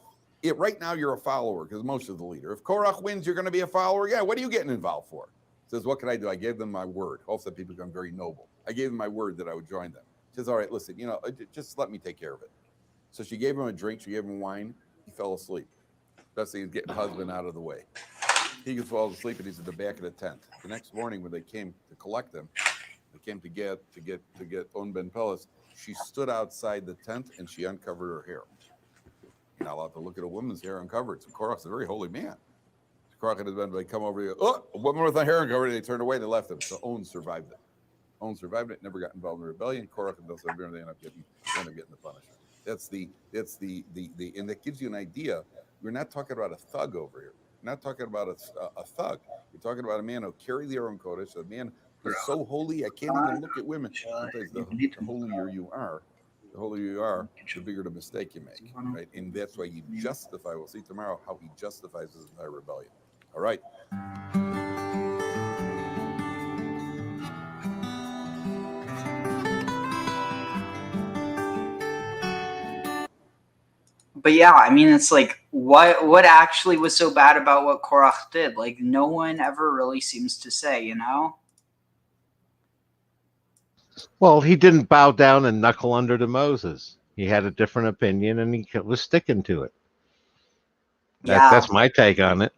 Right now you're a follower because Moshe is the leader. If Qōraḥ wins, you're going to be a follower. Yeah. What are you getting involved for? Says, what can I do? I gave them my word. Also, people become very noble. I gave them my word that I would join them. Says, all right, listen, you know, just let me take care of it. So she gave him a drink. She gave him wine. He fell asleep. Especially he's getting husband out of the way. He falls asleep and he's at the back of the tent. The next morning when they came to collect him, they came to get On Ben Pelas, she stood outside the tent and she uncovered her hair. You're not allowed to look at a woman's hair uncovered. So Qōraḥ's a very holy man. Qōraḥ and his men, they come over here, oh, a woman with her hair uncovered, they turned away and they left him. So On survived it. On survived it, never got involved in the rebellion. Qōraḥ and those they end up getting the punishment. That's the and that gives you an idea. We're not talking about a thug over here. We're not talking about a thug. We're talking about a man who carried the Aron Kodesh, a man who's so holy I can't even look at women. Sometimes the holier you are, the bigger the mistake you make, right? And that's why you justify. We'll see tomorrow how he justifies his entire rebellion. All right. But yeah, I mean, it's like, what actually was so bad about what Qōraḥ did? Like, no one ever really seems to say, you know? Well, he didn't bow down and knuckle under to Moses. He had a different opinion, and he was sticking to it. That's my take on it.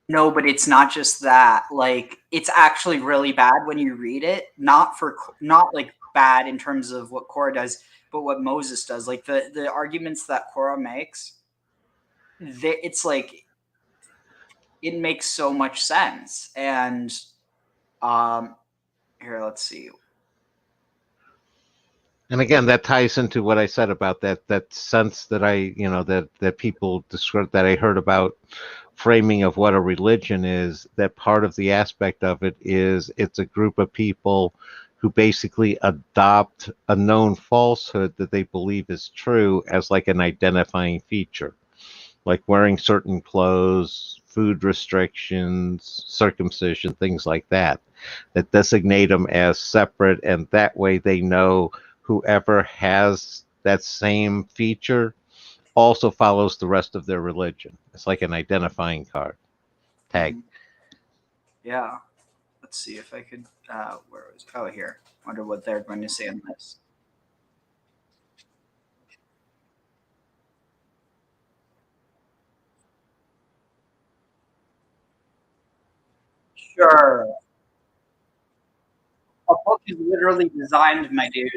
No, but it's not just that. Like, it's actually really bad when you read it. Not like bad in terms of what Korah does, but what Moses does. Like the arguments that Korah makes, it's like it makes so much sense. And Here, let's see. And again, that ties into what I said about that sense that that people describe, that I heard about framing of what a religion is. That part of the aspect of it is it's a group of people who basically adopt a known falsehood that they believe is true as like an identifying feature, like wearing certain clothes, food restrictions, circumcision, things like that designate them as separate, and that way they know whoever has that same feature also follows the rest of their religion. It's like an identifying card tag. Yeah. Let's see if I could. Where was? Oh, here. Wonder what they're going to say on this. Sure. A book is literally designed, my dude.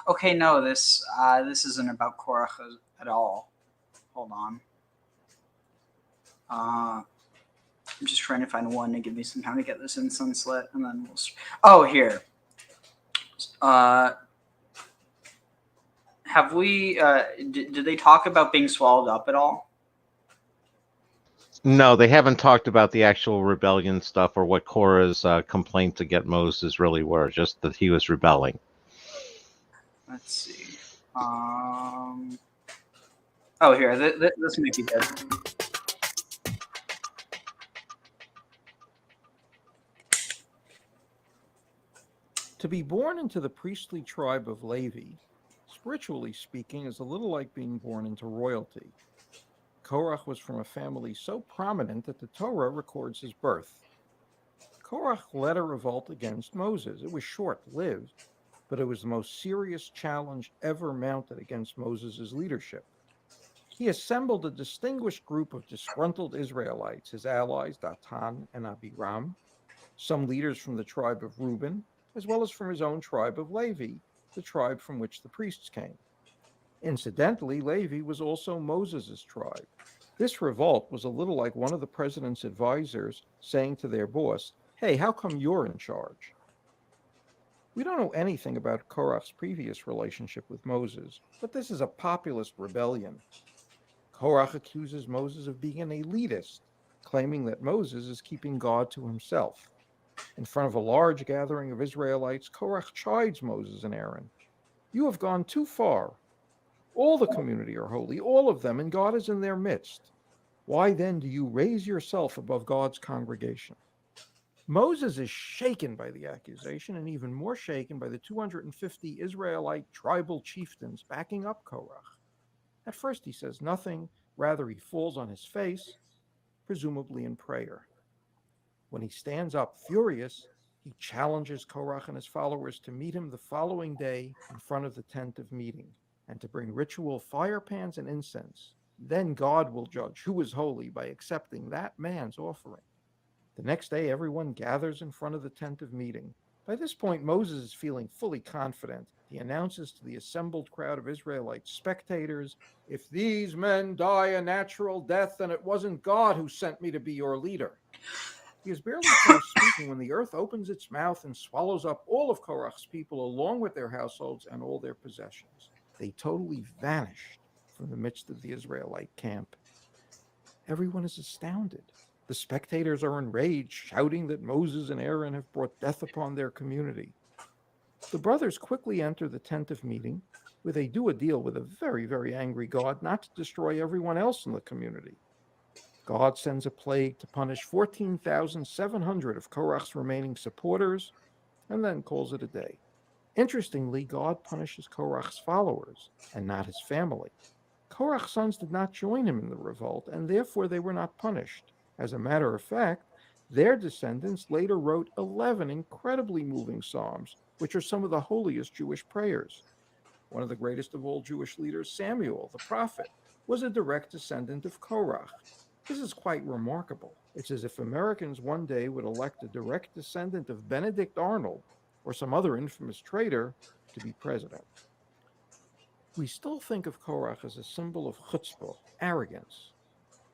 Okay, no, this isn't about Korah at all. Hold on. I'm just trying to find one to give me some time to get this incense lit, and then we'll. Oh, here. Have we? Did they talk about being swallowed up at all? No, they haven't talked about the actual rebellion stuff or what Korah's complaints against Moses really were, just that he was rebelling. Let's see. Oh, here. This might be good. To be born into the priestly tribe of Levi, spiritually speaking, is a little like being born into royalty. Qōraḥ was from a family so prominent that the Torah records his birth. Qōraḥ led a revolt against Moses. It was short-lived, but it was the most serious challenge ever mounted against Moses' leadership. He assembled a distinguished group of disgruntled Israelites, his allies Datan and Abiram, some leaders from the tribe of Reuben, as well as from his own tribe of Levi, the tribe from which the priests came. Incidentally, Levi was also Moses' tribe. This revolt was a little like one of the president's advisors saying to their boss, "Hey, how come you're in charge?" We don't know anything about Korah's previous relationship with Moses, but this is a populist rebellion. Korah accuses Moses of being an elitist, claiming that Moses is keeping God to himself. In front of a large gathering of Israelites, Korah chides Moses and Aaron. "You have gone too far. All the community are holy, all of them, and God is in their midst. Why then do you raise yourself above God's congregation?" Moses is shaken by the accusation and even more shaken by the 250 Israelite tribal chieftains backing up Korah. At first he says nothing, rather he falls on his face, presumably in prayer. When he stands up furious, he challenges Korah and his followers to meet him the following day in front of the tent of meeting and to bring ritual fire pans and incense. Then God will judge who is holy by accepting that man's offering. The next day, everyone gathers in front of the tent of meeting. By this point, Moses is feeling fully confident. He announces to the assembled crowd of Israelite spectators, "If these men die a natural death, then it wasn't God who sent me to be your leader." He has barely finished speaking when the earth opens its mouth and swallows up all of Korah's people along with their households and all their possessions. They totally vanished from the midst of the Israelite camp. Everyone is astounded. The spectators are enraged, shouting that Moses and Aaron have brought death upon their community. The brothers quickly enter the tent of meeting, where they do a deal with a very, very angry God not to destroy everyone else in the community. God sends a plague to punish 14,700 of Korah's remaining supporters, and then calls it a day. Interestingly, God punishes Korah's followers and not his family. Korah's sons did not join him in the revolt, and therefore they were not punished. As a matter of fact, their descendants later wrote 11 incredibly moving psalms, which are some of the holiest Jewish prayers. One of the greatest of all Jewish leaders, Samuel, the prophet, was a direct descendant of Korah. This is quite remarkable. It's as if Americans one day would elect a direct descendant of Benedict Arnold or some other infamous traitor to be president. We still think of Korah as a symbol of chutzpah, arrogance.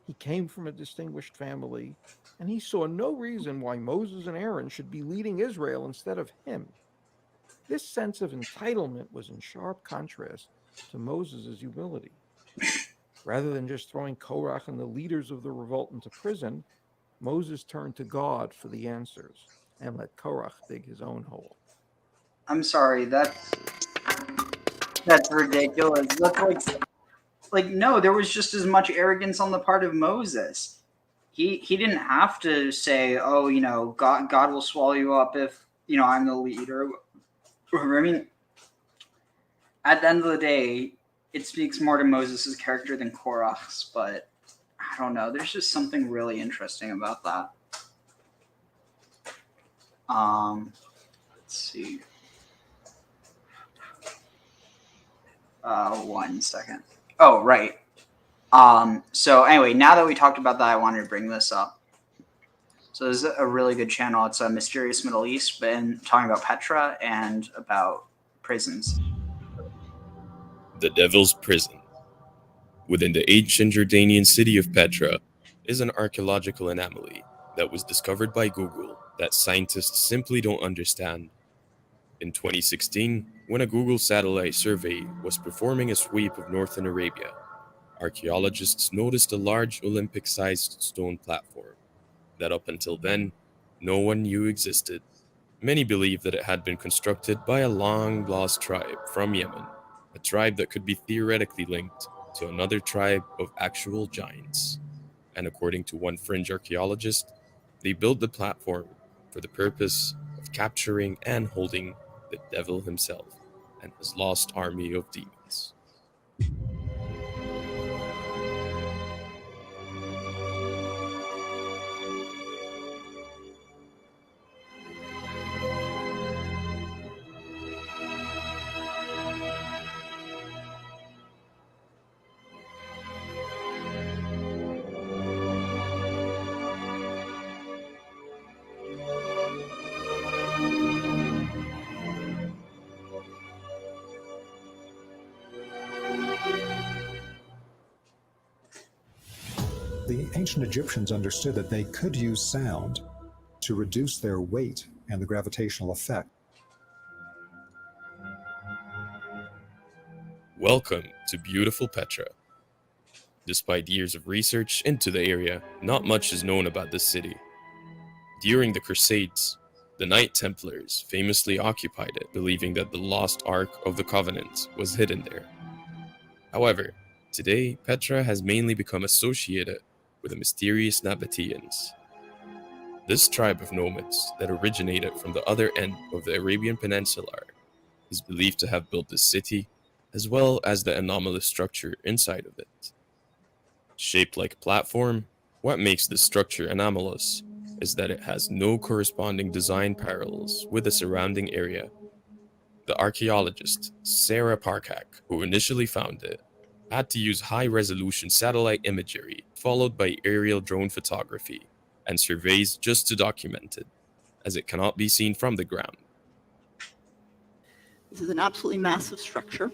He came from a distinguished family, and he saw no reason why Moses and Aaron should be leading Israel instead of him. This sense of entitlement was in sharp contrast to Moses' humility. Rather than just throwing Korah and the leaders of the revolt into prison, Moses turned to God for the answers and let Korah dig his own hole. I'm sorry, that's ridiculous. That's like no, there was just as much arrogance on the part of Moses. He didn't have to say, "Oh, God will swallow you up if I'm the leader." I mean, at the end of the day, it speaks more to Moses' character than Korah's, but I don't know. There's just something really interesting about that. Let's see. 1 second. Oh, right. So anyway, now that we talked about that, I wanted to bring this up. So this is a really good channel. It's a Mysterious Middle East, been talking about Petra and about prisons. The Devil's Prison. Within the ancient Jordanian city of Petra is an archaeological anomaly that was discovered by Google that scientists simply don't understand. In 2016, when a Google satellite survey was performing a sweep of northern Arabia, archaeologists noticed a large Olympic-sized stone platform that up until then, no one knew existed. Many believe that it had been constructed by a long-lost tribe from Yemen, a tribe that could be theoretically linked to another tribe of actual giants. And according to one fringe archaeologist, they built the platform for the purpose of capturing and holding the devil himself and his lost army of demons. ancient Egyptians understood that they could use sound to reduce their weight and the gravitational effect. Welcome to beautiful Petra. Despite years of research into the area, not much is known about this city. During the Crusades, the Knight Templars famously occupied it, believing that the lost Ark of the Covenant was hidden there. However, today Petra has mainly become associated with the mysterious Nabateans. This tribe of nomads that originated from the other end of the Arabian Peninsula is believed to have built this city, as well as the anomalous structure inside of it. Shaped like a platform, what makes this structure anomalous is that it has no corresponding design parallels with the surrounding area. The archaeologist Sarah Parkak, who initially found it, had to use high-resolution satellite imagery followed by aerial drone photography and surveys just to document it, as it cannot be seen from the ground. This is an absolutely massive structure.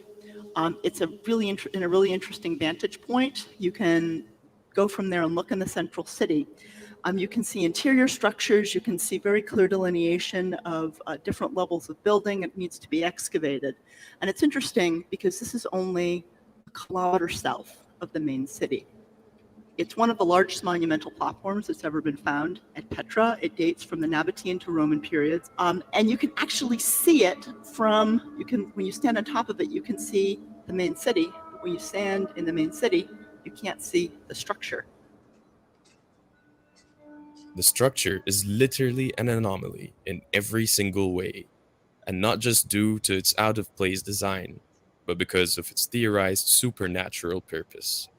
It's a really in a really interesting vantage point. You can go from there and look in the central city. You can see interior structures. You can see very clear delineation of different levels of building. It needs to be excavated. And it's interesting because this is only a kilometer south of the main city. It's one of the largest monumental platforms that's ever been found at Petra. It dates from the Nabatean to Roman periods. And you can actually see it from, when you stand on top of it, you can see the main city. But when you stand in the main city, you can't see the structure. The structure is literally an anomaly in every single way, and not just due to its out-of-place design, but because of its theorized supernatural purpose.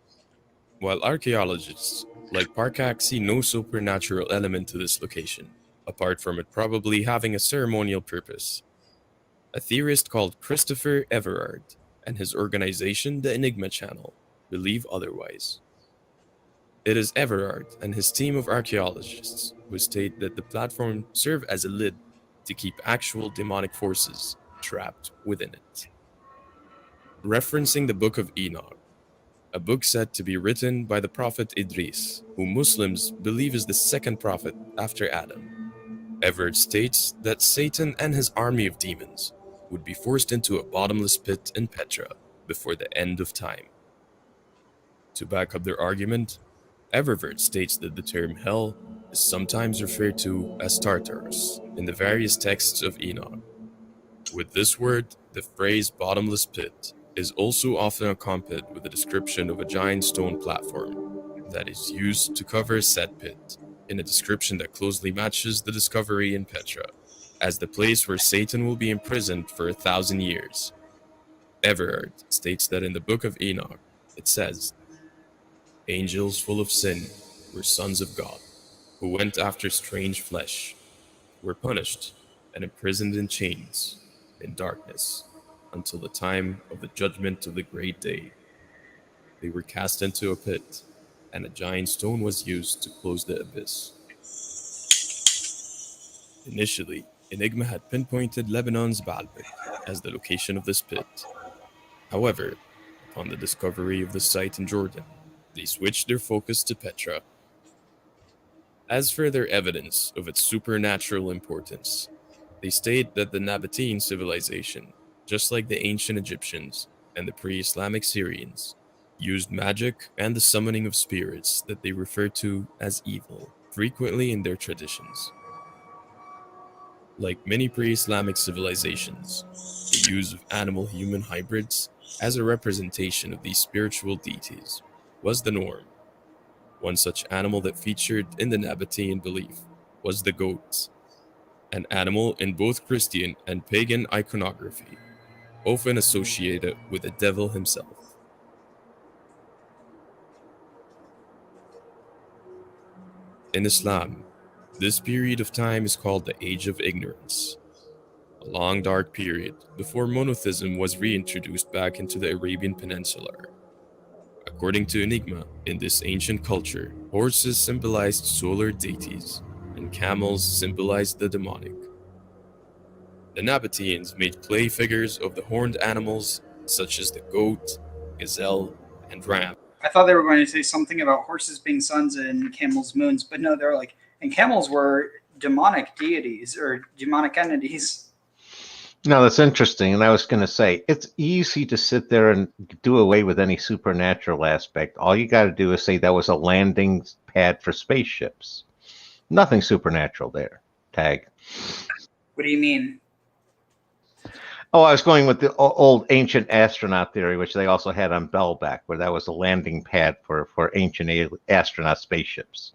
While archaeologists like Parkak see no supernatural element to this location, apart from it probably having a ceremonial purpose, a theorist called Christopher Everard and his organization, the Enigma Channel, believe otherwise. It is Everard and his team of archaeologists who state that the platform serve as a lid to keep actual demonic forces trapped within it. Referencing the Book of Enoch, a book said to be written by the prophet Idris, who Muslims believe is the second prophet after Adam, Everard states that Satan and his army of demons would be forced into a bottomless pit in Petra before the end of time. To back up their argument, Everard states that the term hell is sometimes referred to as Tartarus in the various texts of Enoch. With this word, the phrase bottomless pit is also often accompanied with a description of a giant stone platform that is used to cover said pit, in a description that closely matches the discovery in Petra as the place where Satan will be imprisoned for 1,000 years. Everard states that in the Book of Enoch, it says, "Angels full of sin were sons of God, who went after strange flesh, were punished and imprisoned in chains, in darkness, until the time of the judgment of the great day. They were cast into a pit, and a giant stone was used to close the abyss." Initially, Enigma had pinpointed Lebanon's Baalbek as the location of this pit. However, upon the discovery of the site in Jordan, they switched their focus to Petra. As further evidence of its supernatural importance, they state that the Nabatean civilization, just like the ancient Egyptians and the pre-Islamic Syrians, used magic and the summoning of spirits that they refer to as evil frequently in their traditions. Like many pre-Islamic civilizations, the use of animal-human hybrids as a representation of these spiritual deities was the norm. One such animal that featured in the Nabatean belief was the goat, an animal in both Christian and pagan iconography, often associated with the devil himself. In Islam, this period of time is called the Age of Ignorance, a long dark period before monotheism was reintroduced back into the Arabian Peninsula. According to Enigma, in this ancient culture, horses symbolized solar deities and camels symbolized the demonic. The Nabateans made clay figures of the horned animals such as the goat, gazelle, and ram, I thought they were going to say something about horses being suns and camels moons, but no, they're like, and camels were demonic deities or demonic entities. No, that's interesting. And I was going to say, it's easy to sit there and do away with any supernatural aspect. All you got to do is say that was a landing pad for spaceships. Nothing supernatural there. Tag. What do you mean? Oh, I was going with the old ancient astronaut theory, which they also had on Bellback, where that was a landing pad for ancient astronaut spaceships.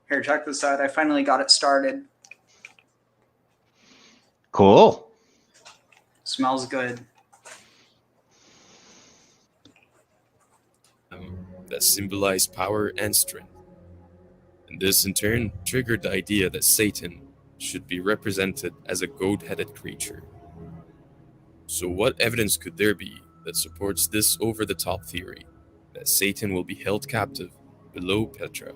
Here, check this out. I finally got it started. Cool. Smells good. That symbolized power and strength. And this in turn triggered the idea that Satan should be represented as a goat-headed creature. So what evidence could there be that supports this over-the-top theory that Satan will be held captive below Petra?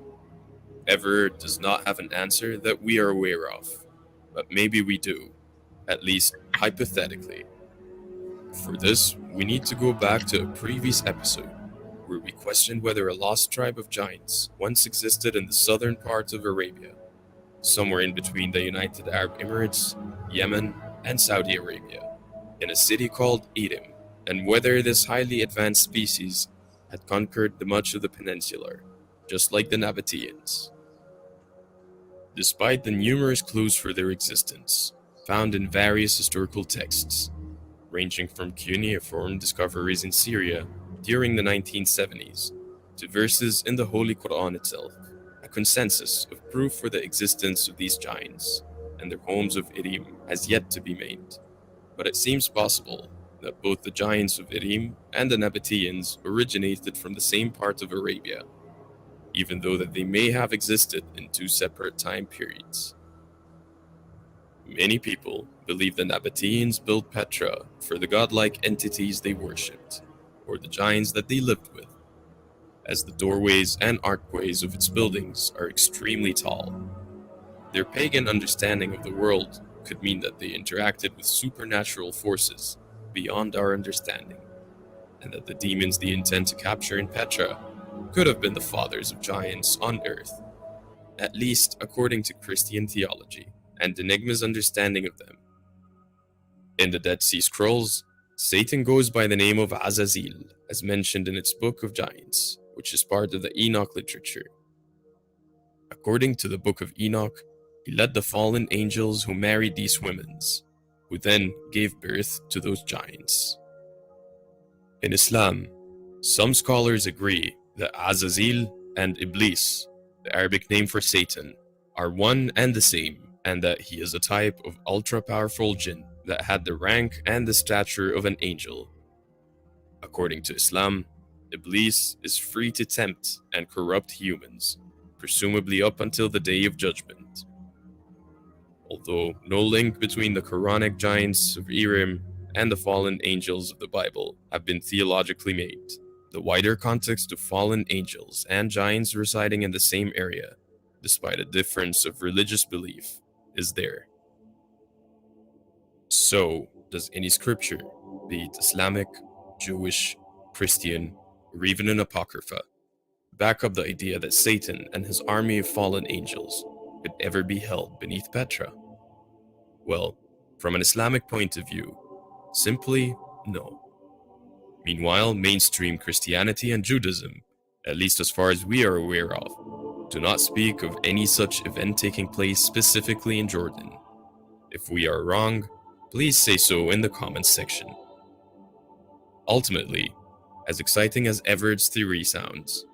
Everett does not have an answer that we are aware of, but maybe we do, at least hypothetically. For this, we need to go back to a previous episode where we questioned whether a lost tribe of giants once existed in the southern part of Arabia, somewhere in between the United Arab Emirates, Yemen, and Saudi Arabia, in a city called Edom, and whether this highly advanced species had conquered the much of the peninsula, just like the Nabateans. Despite the numerous clues for their existence, found in various historical texts, ranging from cuneiform discoveries in Syria during the 1970s to verses in the Holy Quran itself, a consensus of proof for the existence of these giants and their homes of Edom has yet to be made. But it seems possible that both the giants of Edom and the Nabateans originated from the same part of Arabia, even though that they may have existed in two separate time periods. Many people believe the Nabateans built Petra for the godlike entities they worshipped, or the giants that they lived with, as the doorways and archways of its buildings are extremely tall. Their pagan understanding of the world could mean that they interacted with supernatural forces beyond our understanding, and that the demons they intend to capture in Petra could have been the fathers of giants on Earth, at least according to Christian theology and Enigma's understanding of them. In the Dead Sea Scrolls, Satan goes by the name of Azazel, as mentioned in its Book of Giants, which is part of the Enoch literature. According to the Book of Enoch, he led the fallen angels who married these women, who then gave birth to those giants. In Islam, some scholars agree that Azazel and Iblis, the Arabic name for Satan, are one and the same, and that he is a type of ultra-powerful jinn that had the rank and the stature of an angel. According to Islam, Iblis is free to tempt and corrupt humans, presumably up until the Day of Judgment. Although no link between the Quranic giants of Edom and the fallen angels of the Bible have been theologically made, the wider context of fallen angels and giants residing in the same area, despite a difference of religious belief, is there. So, does any scripture, be it Islamic, Jewish, Christian, or even an Apocrypha, back up the idea that Satan and his army of fallen angels could ever be held beneath Petra? Well, from an Islamic point of view, simply no. Meanwhile, mainstream Christianity and Judaism, at least as far as we are aware of, do not speak of any such event taking place specifically in Jordan. If we are wrong, please say so in the comments section. Ultimately, as exciting as Everett's theory sounds,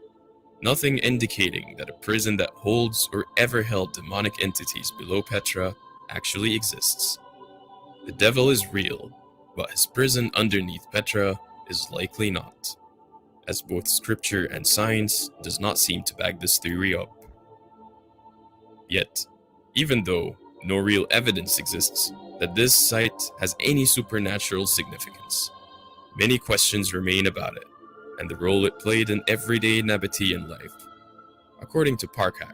nothing indicating that a prison that holds or ever held demonic entities below Petra actually exists. The devil is real, but his prison underneath Petra is likely not, as both scripture and science does not seem to back this theory up. Yet, even though no real evidence exists that this site has any supernatural significance, many questions remain about it and the role it played in everyday Nabatean life. According to Parkak,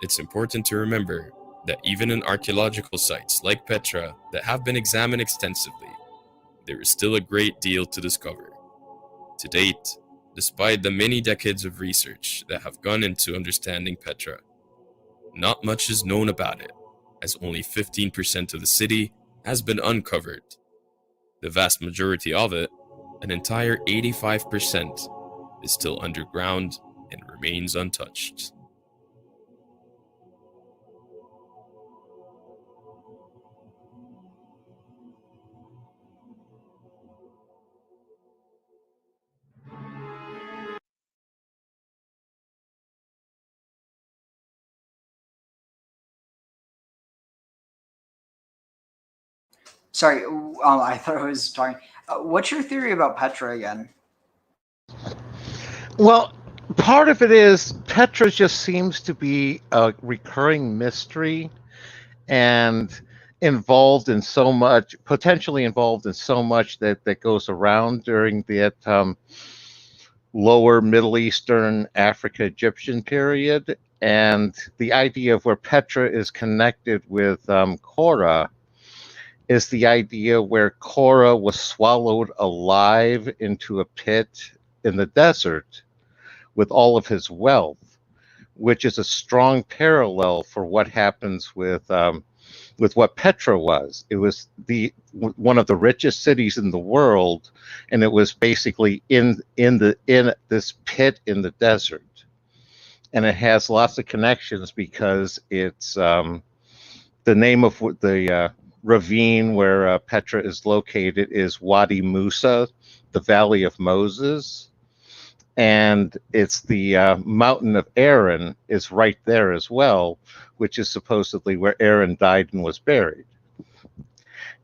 it's important to remember that even in archaeological sites like Petra that have been examined extensively, there is still a great deal to discover. To date, despite the many decades of research that have gone into understanding Petra, not much is known about it, as only 15% of the city has been uncovered. The vast majority of it, an entire 85%, is still underground and remains untouched. Sorry, I thought I was talking. What's your theory about Petra again? Well, part of it is Petra just seems to be a recurring mystery and involved in so much, potentially involved in so much that goes around during that lower Middle Eastern, Africa, Egyptian period. And the idea of where Petra is connected with Korah is the idea where Korah was swallowed alive into a pit in the desert with all of his wealth, which is a strong parallel for what happens with what Petra was. It was one of the richest cities in the world, and it was basically in this pit in the desert. And it has lots of connections because it's the name of the ravine where Petra is located is Wadi Musa, the Valley of Moses. And it's the mountain of Aaron is right there as well, which is supposedly where Aaron died and was buried.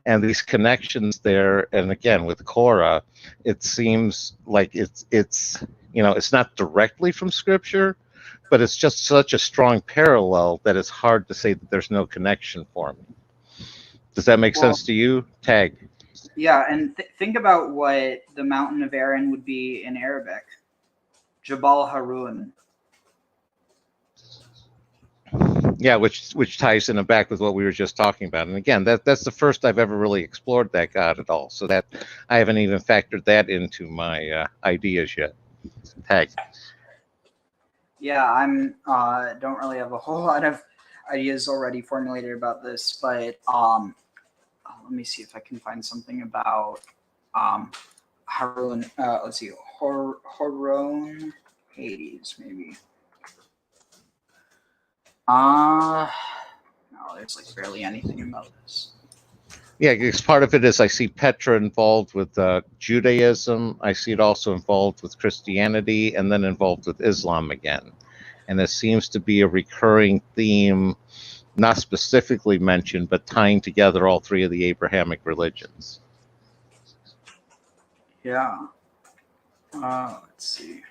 And these connections there, and again with Korah, it seems like it's not directly from scripture, but it's just such a strong parallel that it's hard to say that there's no connection for me. Does that make sense to you, Tag? Yeah, and think about what the mountain of Aaron would be in Arabic. Jabal Harun. Yeah, which ties in the back with what we were just talking about. And again, that's the first I've ever really explored that god at all. So that I haven't even factored that into my ideas yet. Tag. Yeah, I'm don't really have a whole lot of ideas already formulated about this, but let me see if I can find something about Harun. Let's see, Harun Hades, maybe. No, there's like barely anything about this. Yeah, because part of it is I see Petra involved with Judaism. I see it also involved with Christianity and then involved with Islam again. And there seems to be a recurring theme, not specifically mentioned, but tying together all three of the Abrahamic religions. Yeah. Let's see.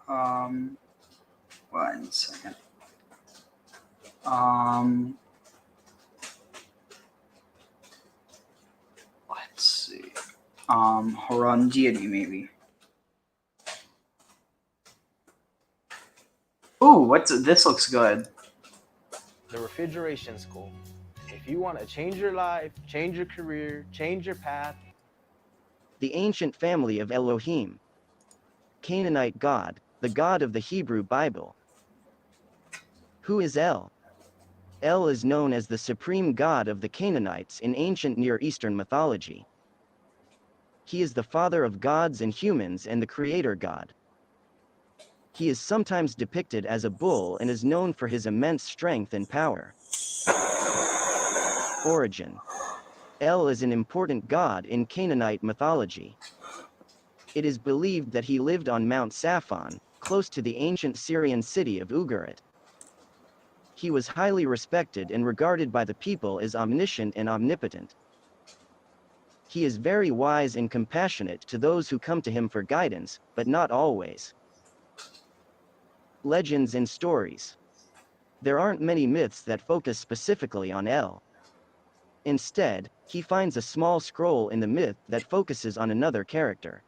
1 second. Let's see. Harun deity, maybe. Ooh, this looks good. The refrigeration school. If you want to change your life, change your career, change your path. The ancient family of Elohim. Canaanite god, the god of the Hebrew Bible. Who is El? El is known as the supreme god of the Canaanites in ancient Near Eastern mythology. He is the father of gods and humans and the creator god. He is sometimes depicted as a bull and is known for his immense strength and power. Origin. El is an important god in Canaanite mythology. It is believed that he lived on Mount Saphon, close to the ancient Syrian city of Ugarit. He was highly respected and regarded by the people as omniscient and omnipotent. He is very wise and compassionate to those who come to him for guidance, but not always. Legends and stories. There aren't many myths that focus specifically on El. Instead, he finds a small scroll in the myth that focuses on another character.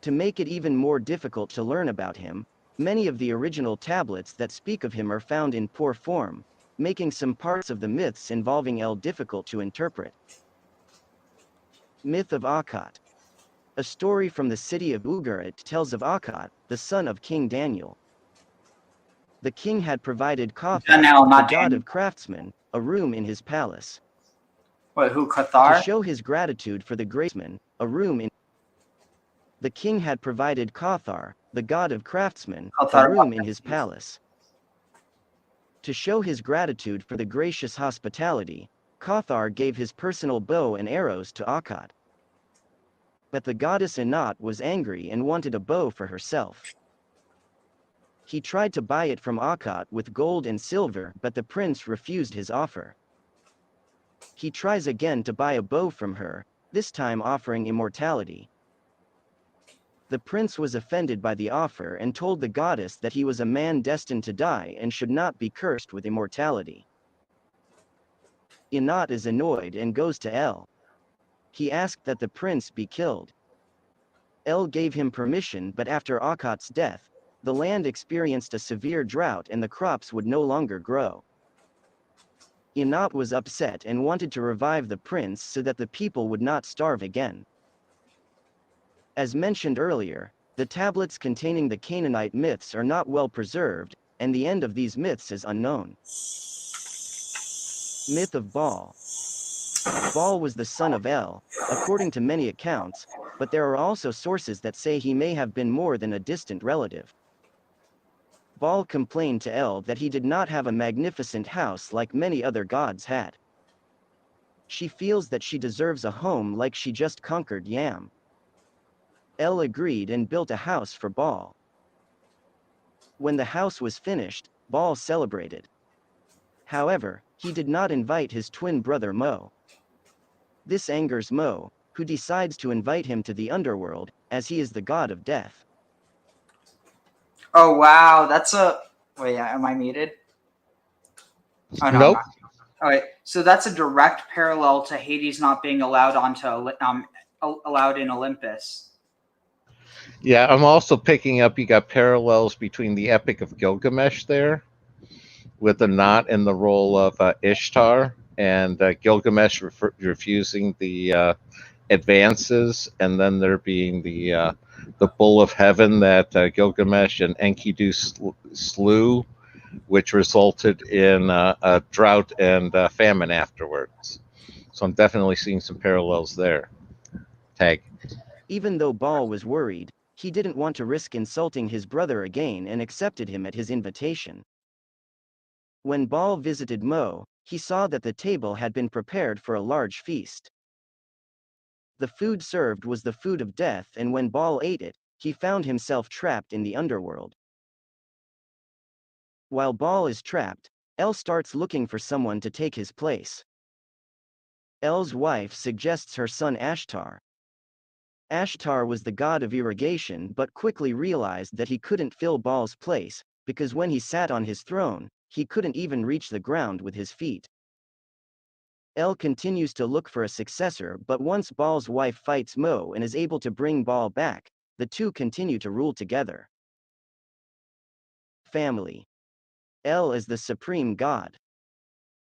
To make it even more difficult to learn about him, many of the original tablets that speak of him are found in poor form, making some parts of the myths involving El difficult to interpret. Myth of Akkad. A story from the city of Ugarit tells of Akkad, the son of King Daniel. The king had provided Kothar, Daniel, the not god Daniel. of craftsmen, a room in his palace. What, who, To Cathar? show his gratitude for the gradesman, a room in the king had provided Kothar, the god of craftsmen, a Cathar. room in his palace. To show his gratitude for the gracious hospitality, Kothar gave his personal bow and arrows to Akkad. But the goddess Anat was angry and wanted a bow for herself. He tried to buy it from Akkad with gold and silver, but the prince refused his offer. He tries again to buy a bow from her, this time offering immortality. The prince was offended by the offer and told the goddess that he was a man destined to die and should not be cursed with immortality. Anat is annoyed and goes to El. He asked that the prince be killed. El gave him permission, but after Akkad's death, the land experienced a severe drought and the crops would no longer grow. Anat was upset and wanted to revive the prince so that the people would not starve again. As mentioned earlier, the tablets containing the Canaanite myths are not well preserved, and the end of these myths is unknown. Myth of Baal. Baal was the son of El, according to many accounts, but there are also sources that say he may have been more than a distant relative. Baal complained to El that he did not have a magnificent house like many other gods had. She feels that she deserves a home like she just conquered Yam. El agreed and built a house for Baal. When the house was finished, Baal celebrated. However, he did not invite his twin brother Mo. This angers Mo, who decides to invite him to the underworld, as he is the god of death. Oh, wow. That's a... Wait, am I muted? Oh, no. Nope. All right. So that's a direct parallel to Hades not being allowed allowed in Olympus. Yeah, I'm also picking up you got parallels between the Epic of Gilgamesh there, with Anat in the role of Ishtar, and Gilgamesh refusing the advances, and then there being the bull of heaven that Gilgamesh and Enkidu slew, which resulted in a drought and famine afterwards. So I'm definitely seeing some parallels there. Tag. Even though Baal was worried, he didn't want to risk insulting his brother again and accepted him at his invitation. When Baal visited Mo, he saw that the table had been prepared for a large feast. The food served was the food of death, and when Baal ate it, he found himself trapped in the underworld. While Baal is trapped, El starts looking for someone to take his place. El's wife suggests her son Ashtar. Ashtar was the god of irrigation but quickly realized that he couldn't fill Baal's place, because when he sat on his throne, he couldn't even reach the ground with his feet. El continues to look for a successor, but once Baal's wife fights Mo and is able to bring Baal back, the two continue to rule together. Family. El is the supreme god.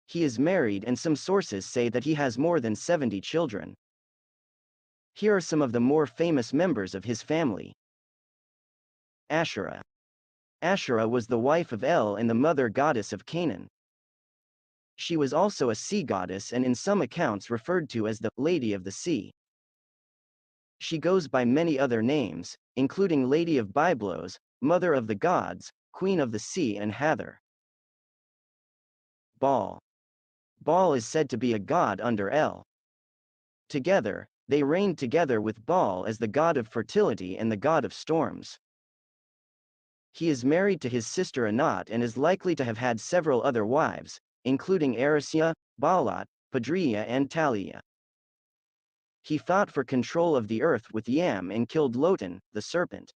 He is married, and some sources say that he has more than 70 children. Here are some of the more famous members of his family. Asherah. Asherah was the wife of El and the mother goddess of Canaan. She was also a sea goddess and in some accounts referred to as the Lady of the Sea. She goes by many other names, including Lady of Byblos, Mother of the Gods, Queen of the Sea, and Hathor. Baal. Baal is said to be a god under El. Together, they reigned together with Baal as the god of fertility and the god of storms. He is married to his sister Anat and is likely to have had several other wives, including Arisia, Baalat, Padria, and Talia. He fought for control of the earth with Yam and killed Lotan, the serpent.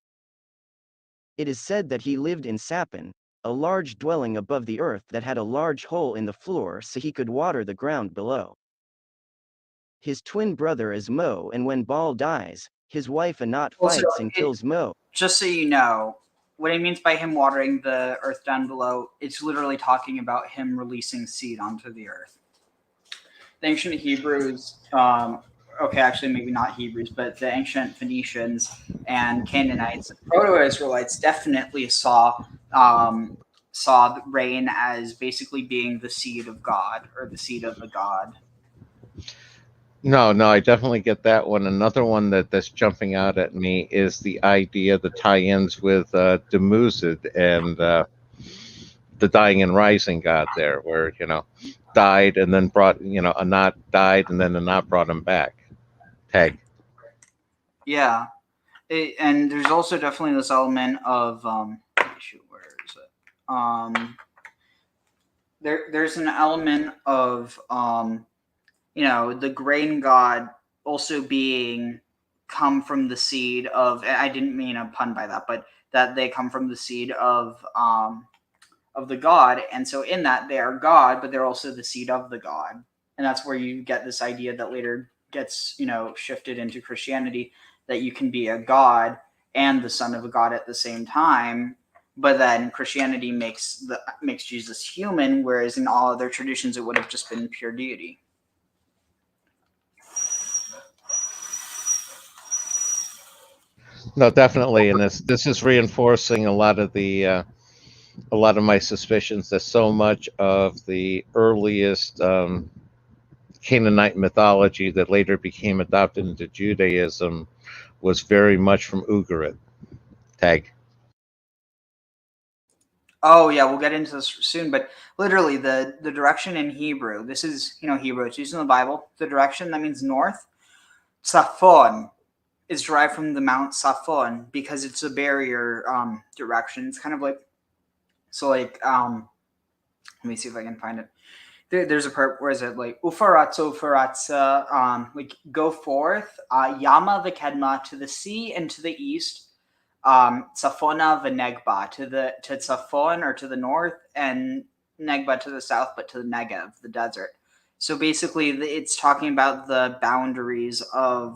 It is said that he lived in Sapin, a large dwelling above the earth that had a large hole in the floor so he could water the ground below. His twin brother is Mo, and when Baal dies, his wife Anat fights and kills Mo. Just so you know, what he means by him watering the earth down below, it's literally talking about him releasing seed onto the earth. The ancient Hebrews okay, actually maybe not Hebrews, but the ancient Phoenicians and Canaanites, Proto-Israelites definitely saw rain as basically being the seed of God or the seed of the God. No, I definitely get that one. Another one that's jumping out at me is the idea, the tie-ins with Demuzid and the dying and rising God there, where, died and then brought, Anat died and then Anat brought him back. Tag. Yeah. And there's also definitely this element of, where is it? There's an element of, the grain god also being come from the seed of, I didn't mean a pun by that, but that they come from the seed of the god. And so in that they are God, but they're also the seed of the God. And that's where you get this idea that later gets, shifted into Christianity, that you can be a god and the son of a god at the same time. But then Christianity makes Jesus human, whereas in all other traditions it would have just been pure deity. No, definitely, and this is reinforcing a lot of my suspicions that so much of the earliest Canaanite mythology that later became adopted into Judaism was very much from Ugarit. Tag. Oh yeah, we'll get into this soon, but literally the direction in Hebrew, this is, Hebrew, it's used in the Bible. The direction, that means north. Tzafon is derived from the Mount Safon because it's a barrier direction. It's kind of like, so like, let me see if I can find it. There's a part, where is it, like, ufaratza, like, go forth, Yama v'kedma, to the sea and to the east, Tzafona v'negba, to Tzafon, or to the north, and Negba to the south, but to the Negev, the desert. So basically, it's talking about the boundaries of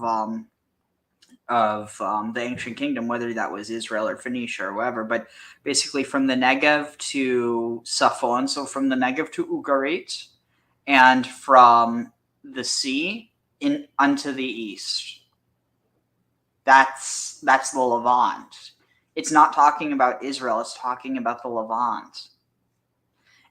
the ancient kingdom, whether that was Israel or Phoenicia or whatever, but basically from the Negev to Safon, so from the Negev to Ugarit, and from the sea unto the east. That's the Levant. It's not talking about Israel, it's talking about the Levant.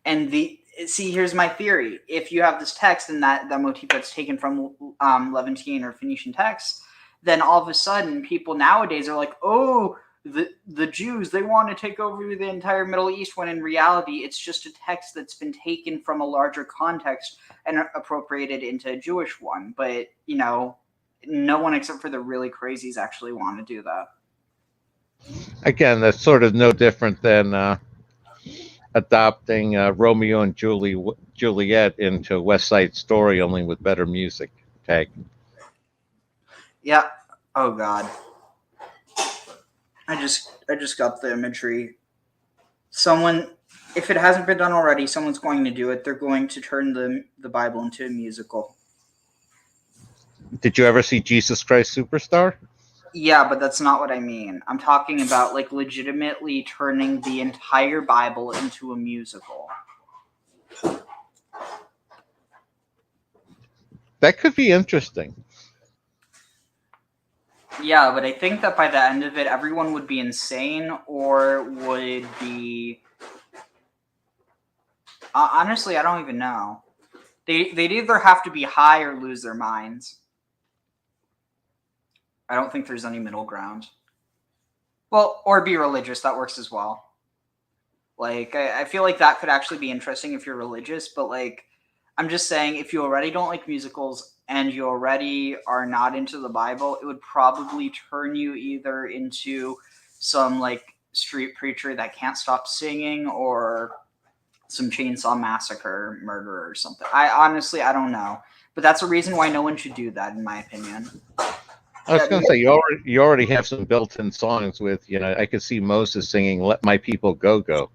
And here's my theory. If you have this text and that motif that's taken from Levantine or Phoenician texts, then all of a sudden people nowadays are like, oh, the Jews, they want to take over the entire Middle East, when in reality it's just a text that's been taken from a larger context and appropriated into a Jewish one. But, no one except for the really crazies actually want to do that. Again, that's sort of no different than adopting Romeo and Juliet into West Side Story, only with better music. Tag. Yeah. Oh God. I just got the imagery. Someone, if it hasn't been done already, someone's going to do it. They're going to turn the Bible into a musical. Did you ever see Jesus Christ Superstar? Yeah, but that's not what I mean. I'm talking about like legitimately turning the entire Bible into a musical. That could be interesting. Yeah, but I think that by the end of it, everyone would be insane or would be... honestly, I don't even know. They'd either have to be high or lose their minds. I don't think there's any middle ground. Well, or be religious. That works as well. Like, I feel like that could actually be interesting if you're religious, but like, I'm just saying, if you already don't like musicals and you already are not into the Bible, it would probably turn you either into some like street preacher that can't stop singing, or some Chainsaw Massacre murderer or something. I don't know, but that's a reason why no one should do that, in my opinion. I was going to say, you already have some built-in songs with, I could see Moses singing "Let My People Go Go."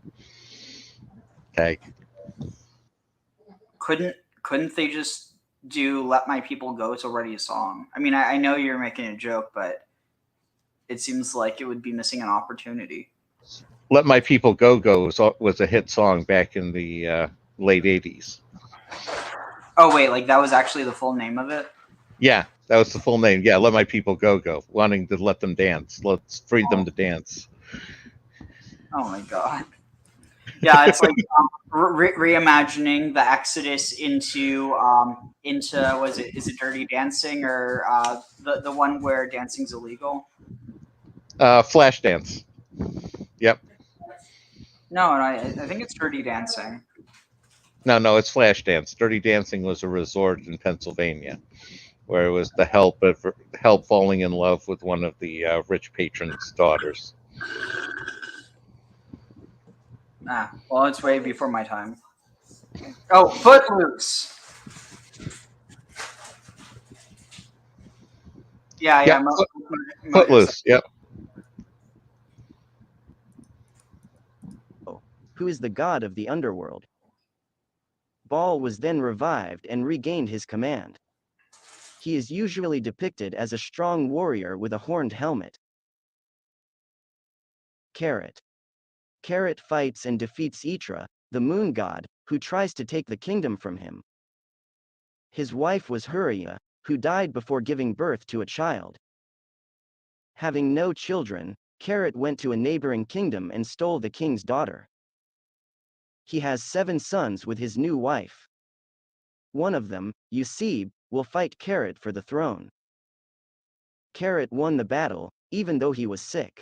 Okay. Couldn't they just do "Let My People Go"? It's already a song. I mean, I know you're making a joke, but it seems like it would be missing an opportunity. "Let My People Go Go" was a hit song back in the late 80s. Oh, wait, like that was actually the full name of it? Yeah, That was the full name. Yeah, Let My People Go, wanting to let them dance. Let's free them to dance. Oh my god. Yeah, it's like reimagining the Exodus into was it, is it Dirty Dancing, or the one where dancing's illegal? Flash dance. Yep. No, I think it's Dirty Dancing. No, it's Flash Dance. Dirty Dancing was a resort in Pennsylvania, where it was the help falling in love with one of the rich patron's daughters. Well, it's way before my time. Oh, Footloose. Yeah. Footloose. Yep. Who is the god of the underworld. Baal was then revived and regained his command. He is usually depicted as a strong warrior with a horned helmet. Qārəḥî fights and defeats Itra, the moon god, who tries to take the kingdom from him. His wife was Hurriah, who died before giving birth to a child. Having no children, Qārəḥî went to a neighboring kingdom and stole the king's daughter. He has 7 sons with his new wife. One of them, Usib, will fight Qārəḥî for the throne. Qārəḥî won the battle, even though he was sick.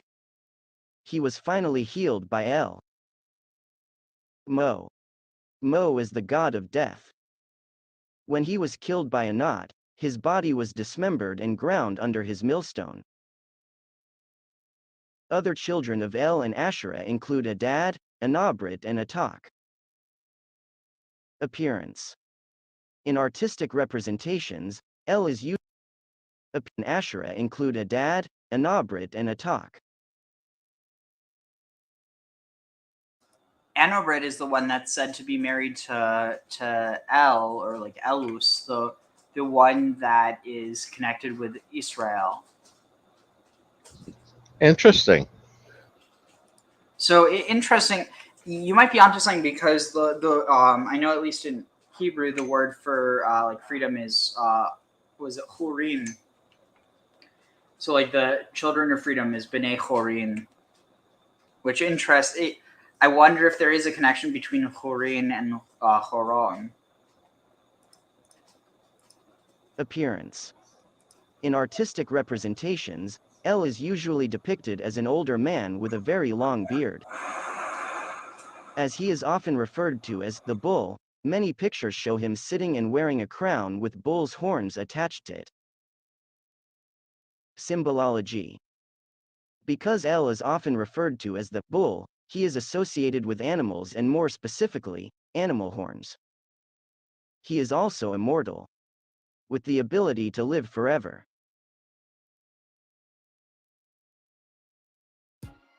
He was finally healed by El. Mo is the god of death. When he was killed by Anat, his body was dismembered and ground under his millstone. Other children of El and Asherah include Adad, Anabrit and Atak. Appearance. In artistic representations, El is used. And Asherah include Adad, Anabrit and Atak. Anabrit is the one that's said to be married to El, or like Elus, the one that is connected with Israel. Interesting. So interesting. You might be onto something, because the I know at least in Hebrew the word for like freedom is was it chorim. So like the children of freedom is bənê chorim, which interests. I wonder if there is a connection between chorim and choron. Appearance. In artistic representations, El is usually depicted as an older man with a very long beard. As he is often referred to as the bull, many pictures show him sitting and wearing a crown with bull's horns attached to it. Symbolology. Because El is often referred to as the bull, he is associated with animals, and more specifically, animal horns. He is also immortal, with the ability to live forever.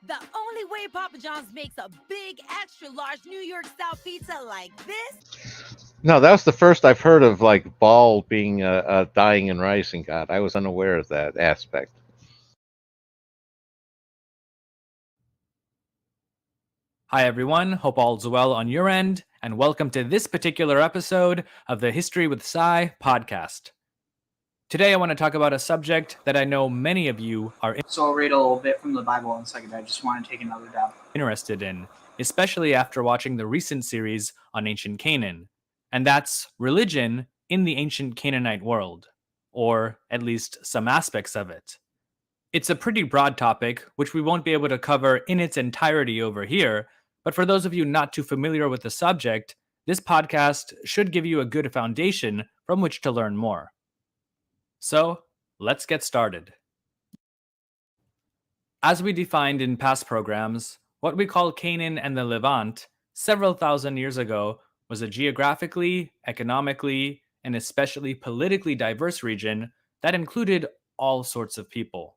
The only way Papa John's makes a big, extra large New York style pizza like this. No, that was the first I've heard of like Baal being a dying and rising god. I was unaware of that aspect. Hi everyone, hope all's well on your end, and welcome to this particular episode of the History with Sai podcast. Today I want to talk about a subject that I know many of you are So I'll read a little bit from the Bible in a second. I just want to take another dab. interested in, especially after watching the recent series on ancient Canaan, and that's religion in the ancient Canaanite world, or at least some aspects of it. It's a pretty broad topic, which we won't be able to cover in its entirety over here, but for those of you not too familiar with the subject, this podcast should give you a good foundation from which to learn more. So, let's get started. As we defined in past programs, what we call Canaan and the Levant, several thousand years ago, was a geographically, economically, and especially politically diverse region that included all sorts of people.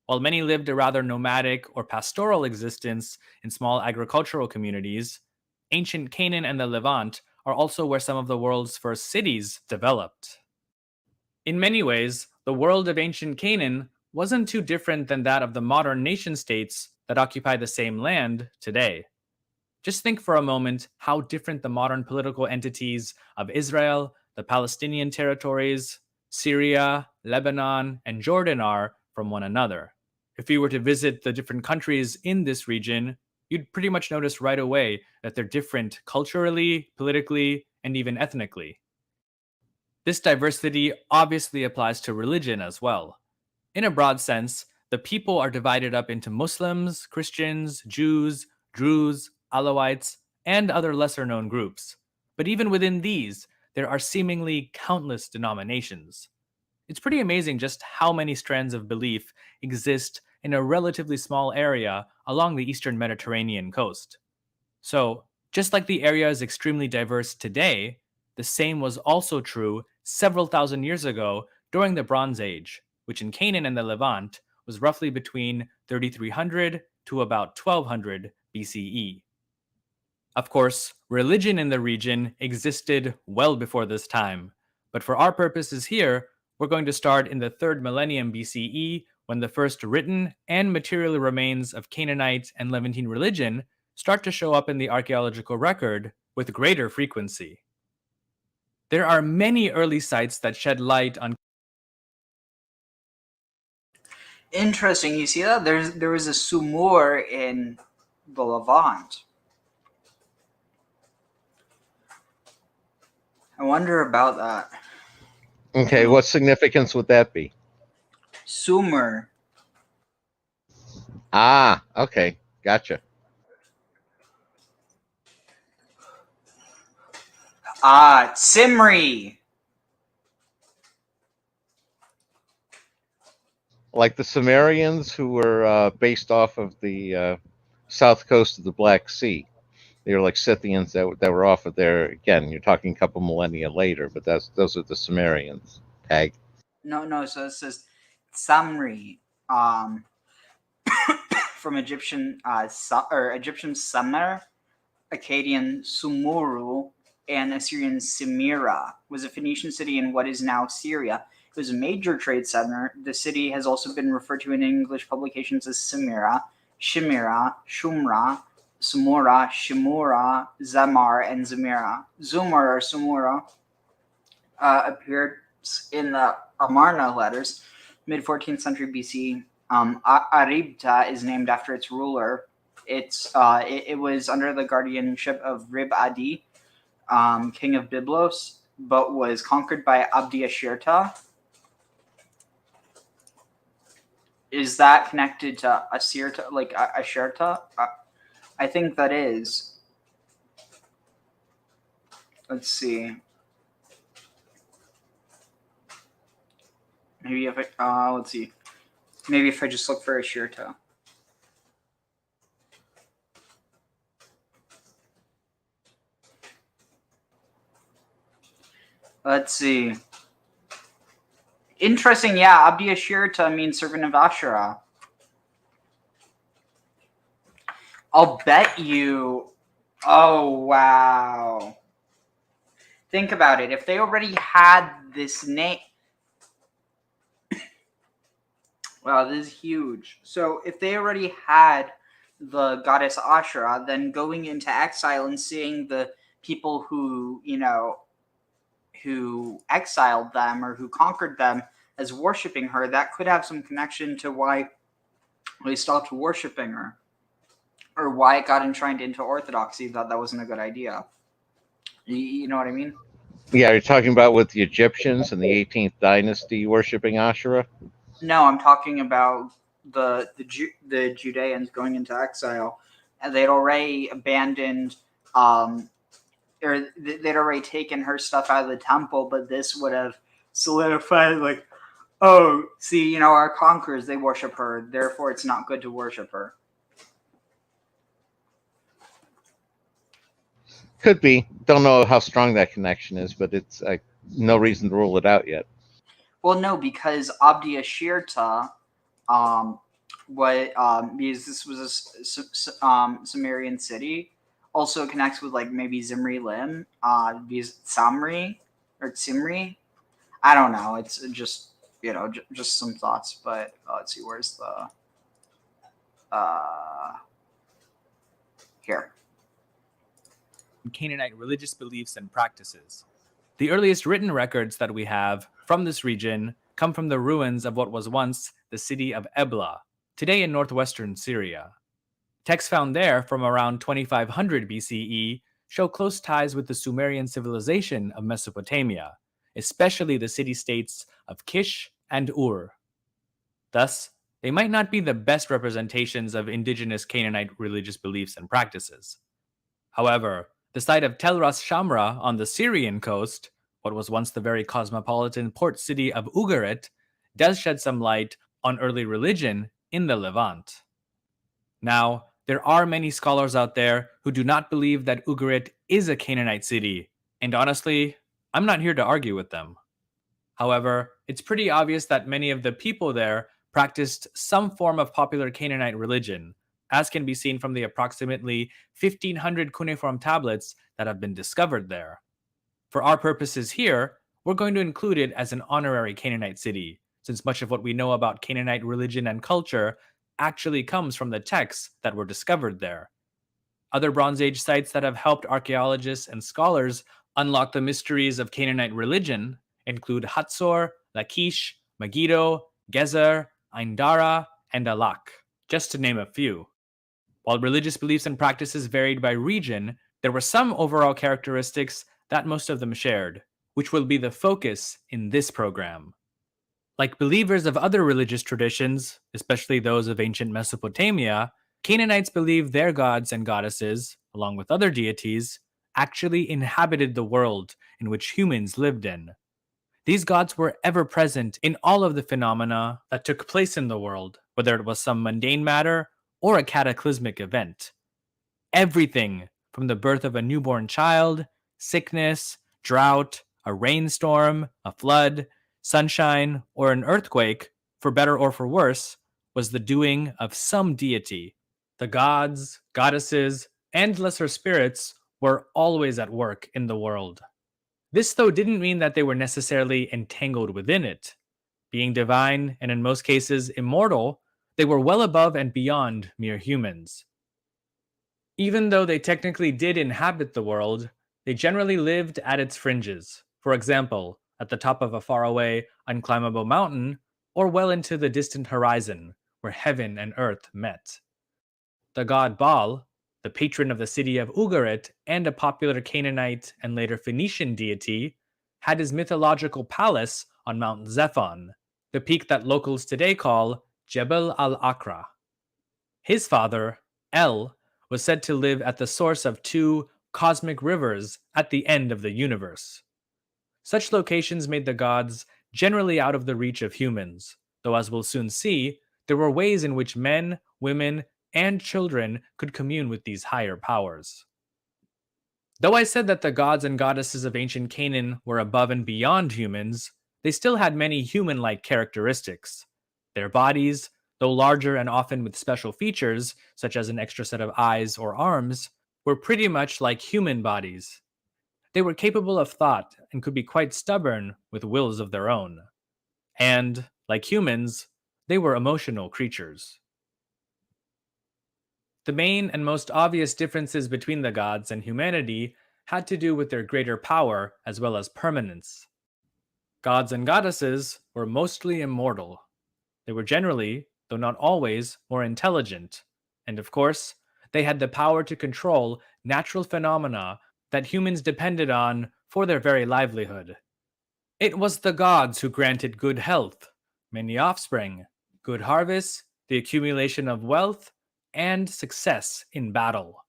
While many lived a rather nomadic or pastoral existence in small agricultural communities, ancient Canaan and the Levant are also where some of the world's first cities developed. In many ways, the world of ancient Canaan wasn't too different than that of the modern nation-states that occupy the same land today. Just think for a moment how different the modern political entities of Israel, the Palestinian territories, Syria, Lebanon, and Jordan are from one another. If you were to visit the different countries in this region, you'd pretty much notice right away that they're different culturally, politically, and even ethnically. This diversity obviously applies to religion as well. In a broad sense, the people are divided up into Muslims, Christians, Jews, Druze, Alawites, and other lesser-known groups. But even within these, there are seemingly countless denominations. It's pretty amazing just how many strands of belief exist in a relatively small area along the eastern Mediterranean coast. So, just like the area is extremely diverse today, the same was also true several thousand years ago during the Bronze Age, which in Canaan and the Levant was roughly between 3300 to about 1200 BCE. Of course, religion in the region existed well before this time, but for our purposes here, we're going to start in the 3rd millennium BCE when the first written and material remains of Canaanite and Levantine religion start to show up in the archaeological record with greater frequency. There are many early sites that shed light on. Interesting. You see that? There was a Sumur in the Levant. I wonder about that. Okay, what significance would that be? Sumer. Ah, okay, gotcha. Simri. Like the Sumerians, who were based off of the south coast of the Black Sea. They were like Scythians that were off of there. Again, you're talking a couple millennia later, but those are the Sumerians. Tag. No. So it says Samri, from Egyptian Egyptian Sumer, Akkadian Sumuru, and Assyrian Simira, was a Phoenician city in what is now Syria. It was a major trade center. The city has also been referred to in English publications as Simira, Shimira, Shumra, Sumura, Shimura, Zamar, and Zamira. Zumar or Sumura appeared in the Amarna letters, mid-14th century BC. Aribta is named after its ruler. It was under the guardianship of Rib Adi, king of Byblos, but was conquered by Abdiashirta. Is that connected to Asirta, like Ashirta? I think that is. Let's see. Maybe if I let's see. Maybe if I just look for Ashirta. Let's see. Interesting, yeah. Abdiashirta means servant of Asherah. I'll bet you. Oh, wow. Think about it. If they already had this name. Wow, this is huge. So if they already had the goddess Asherah, then going into exile and seeing the people who, who exiled them or who conquered them as worshiping her, that could have some connection to why they stopped worshiping her, or why it got enshrined into orthodoxy, that wasn't a good idea. You know what I mean? Yeah, you're talking about with the Egyptians in the 18th dynasty worshiping Asherah? No, I'm talking about the Judeans going into exile, and they'd already abandoned, or they'd already taken her stuff out of the temple, but this would have solidified, like, oh, see, our conquerors, they worship her, therefore it's not good to worship her. Could be. Don't know how strong that connection is, but it's no reason to rule it out yet. Well, no, because Abdiashirta, because this was a Sumerian city, also connects with like maybe Zimri Lim, because Samri or Tsimri. I don't know. It's just just some thoughts. But let's see, where's the here. Canaanite religious beliefs and practices. The earliest written records that we have from this region come from the ruins of what was once the city of Ebla, today in northwestern Syria. Texts found there from around 2500 BCE show close ties with the Sumerian civilization of Mesopotamia, especially the city-states of Kish and Ur. Thus, they might not be the best representations of indigenous Canaanite religious beliefs and practices. However, the site of Tel Ras Shamra on the Syrian coast, what was once the very cosmopolitan port city of Ugarit, does shed some light on early religion in the Levant. Now, there are many scholars out there who do not believe that Ugarit is a Canaanite city, and honestly, I'm not here to argue with them. However, it's pretty obvious that many of the people there practiced some form of popular Canaanite religion, as can be seen from the approximately 1,500 cuneiform tablets that have been discovered there. For our purposes here, we're going to include it as an honorary Canaanite city, since much of what we know about Canaanite religion and culture actually comes from the texts that were discovered there. Other Bronze Age sites that have helped archaeologists and scholars unlock the mysteries of Canaanite religion include Hatzor, Lachish, Megiddo, Gezer, Ain Dara, and Alak, just to name a few. While religious beliefs and practices varied by region, there were some overall characteristics that most of them shared, which will be the focus in this program. Like believers of other religious traditions, especially those of ancient Mesopotamia, Canaanites believed their gods and goddesses, along with other deities, actually inhabited the world in which humans lived in. These gods were ever present in all of the phenomena that took place in the world, whether it was some mundane matter or a cataclysmic event. Everything from the birth of a newborn child, sickness, drought, a rainstorm, a flood, sunshine, or an earthquake, for better or for worse, was the doing of some deity. The gods, goddesses, and lesser spirits were always at work in the world. This, though, didn't mean that they were necessarily entangled within it. Being divine, and in most cases immortal, they were well above and beyond mere humans. Even though they technically did inhabit the world, they generally lived at its fringes. For example, at the top of a faraway, unclimbable mountain, or well into the distant horizon, where heaven and earth met. The god Baal, the patron of the city of Ugarit and a popular Canaanite and later Phoenician deity, had his mythological palace on Mount Zephon, the peak that locals today call Jebel al-Akra. His father, El, was said to live at the source of two cosmic rivers at the end of the universe. Such locations made the gods generally out of the reach of humans, though as we'll soon see, there were ways in which men, women, and children could commune with these higher powers. Though I said that the gods and goddesses of ancient Canaan were above and beyond humans, they still had many human-like characteristics. Their bodies, though larger and often with special features, such as an extra set of eyes or arms, were pretty much like human bodies. They were capable of thought and could be quite stubborn with wills of their own. And, like humans, they were emotional creatures. The main and most obvious differences between the gods and humanity had to do with their greater power as well as permanence. Gods and goddesses were mostly immortal. They were generally, though not always, more intelligent, and of course, they had the power to control natural phenomena that humans depended on for their very livelihood. It was the gods who granted good health, many offspring, good harvests, the accumulation of wealth, and success in battle.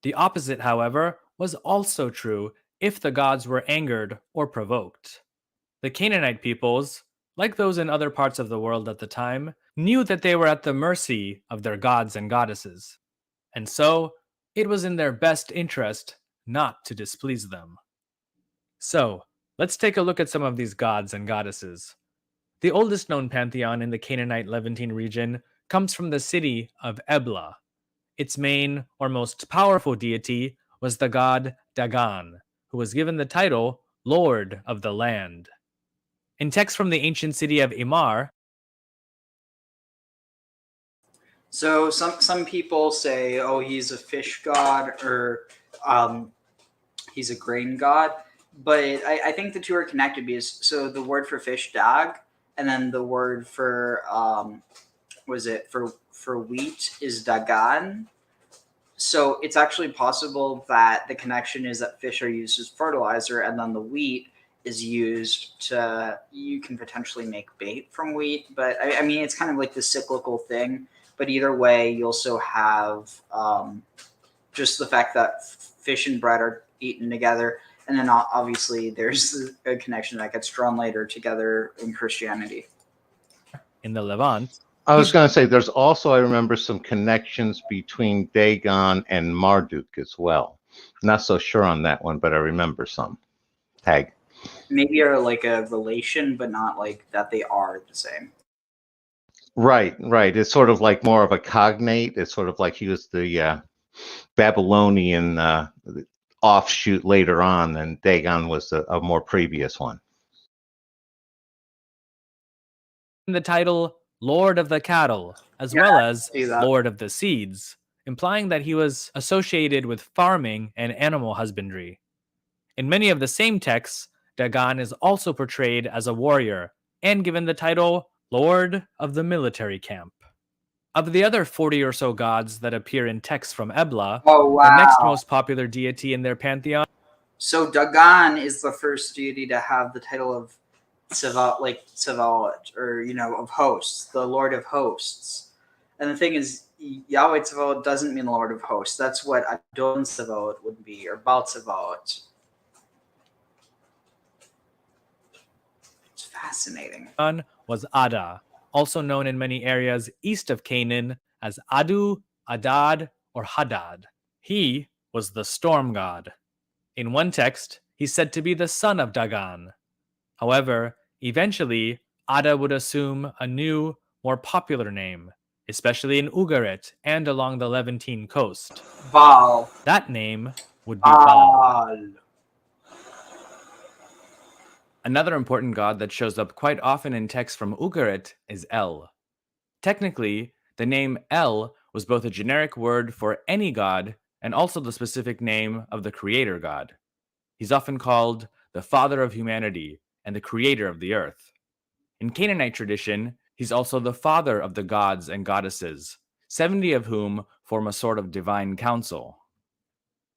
The opposite, however, was also true if the gods were angered or provoked. The Canaanite peoples, like those in other parts of the world at the time, knew that they were at the mercy of their gods and goddesses, and so it was in their best interest not to displease them. So, let's take a look at some of these gods and goddesses. The oldest known pantheon in the Canaanite Levantine region comes from the city of Ebla. Its main or most powerful deity was the god Dagon, who was given the title Lord of the Land. In texts from the ancient city of Imar, so some people say, oh, he's a fish god or he's a grain god. but I think the two are connected because so the word for fish, dag, and then the word for for wheat is dagan. So it's actually possible that the connection is that fish are used as fertilizer, and then the wheat is used to, you can potentially make bait from wheat. But I mean, it's kind of like the cyclical thing. But either way, you also have just the fact that fish and bread are eaten together. And then obviously there's a connection that gets drawn later together in Christianity. In the Levant, I was going to say, there's also, I remember, some connections between Dagon and Marduk as well. Not so sure on that one, but I remember some. Tag. Maybe are like a relation, but not like that they are the same. Right. It's sort of like more of a cognate. It's sort of like he was the Babylonian offshoot later on, and Dagon was a more previous one. the title Lord of the Cattle, as well as Lord of the Seeds, implying that he was associated with farming and animal husbandry. In many of the same texts, Dagon is also portrayed as a warrior and given the title Lord of the Military Camp. Of the other 40 or so gods that appear in texts from Ebla, the next most popular deity in their pantheon. So Dagon is the first deity to have the title of Tsevaot, or of hosts, the Lord of Hosts. And the thing is, Yahweh Tsevaot doesn't mean Lord of Hosts. That's what Adon Tsevaot would be, or Baal Tsevaot. It's fascinating. Was Ada, also known in many areas east of Canaan as Adu, Adad, or Hadad. He was the storm god. In one text, he's said to be the son of Dagon. However, eventually, Ada would assume a new, more popular name, especially in Ugarit and along the Levantine coast. Baal. That name would be Baal. Another important god that shows up quite often in texts from Ugarit is El. Technically, the name El was both a generic word for any god and also the specific name of the creator god. He's often called the father of humanity and the creator of the earth. In Canaanite tradition, he's also the father of the gods and goddesses, 70 of whom form a sort of divine council.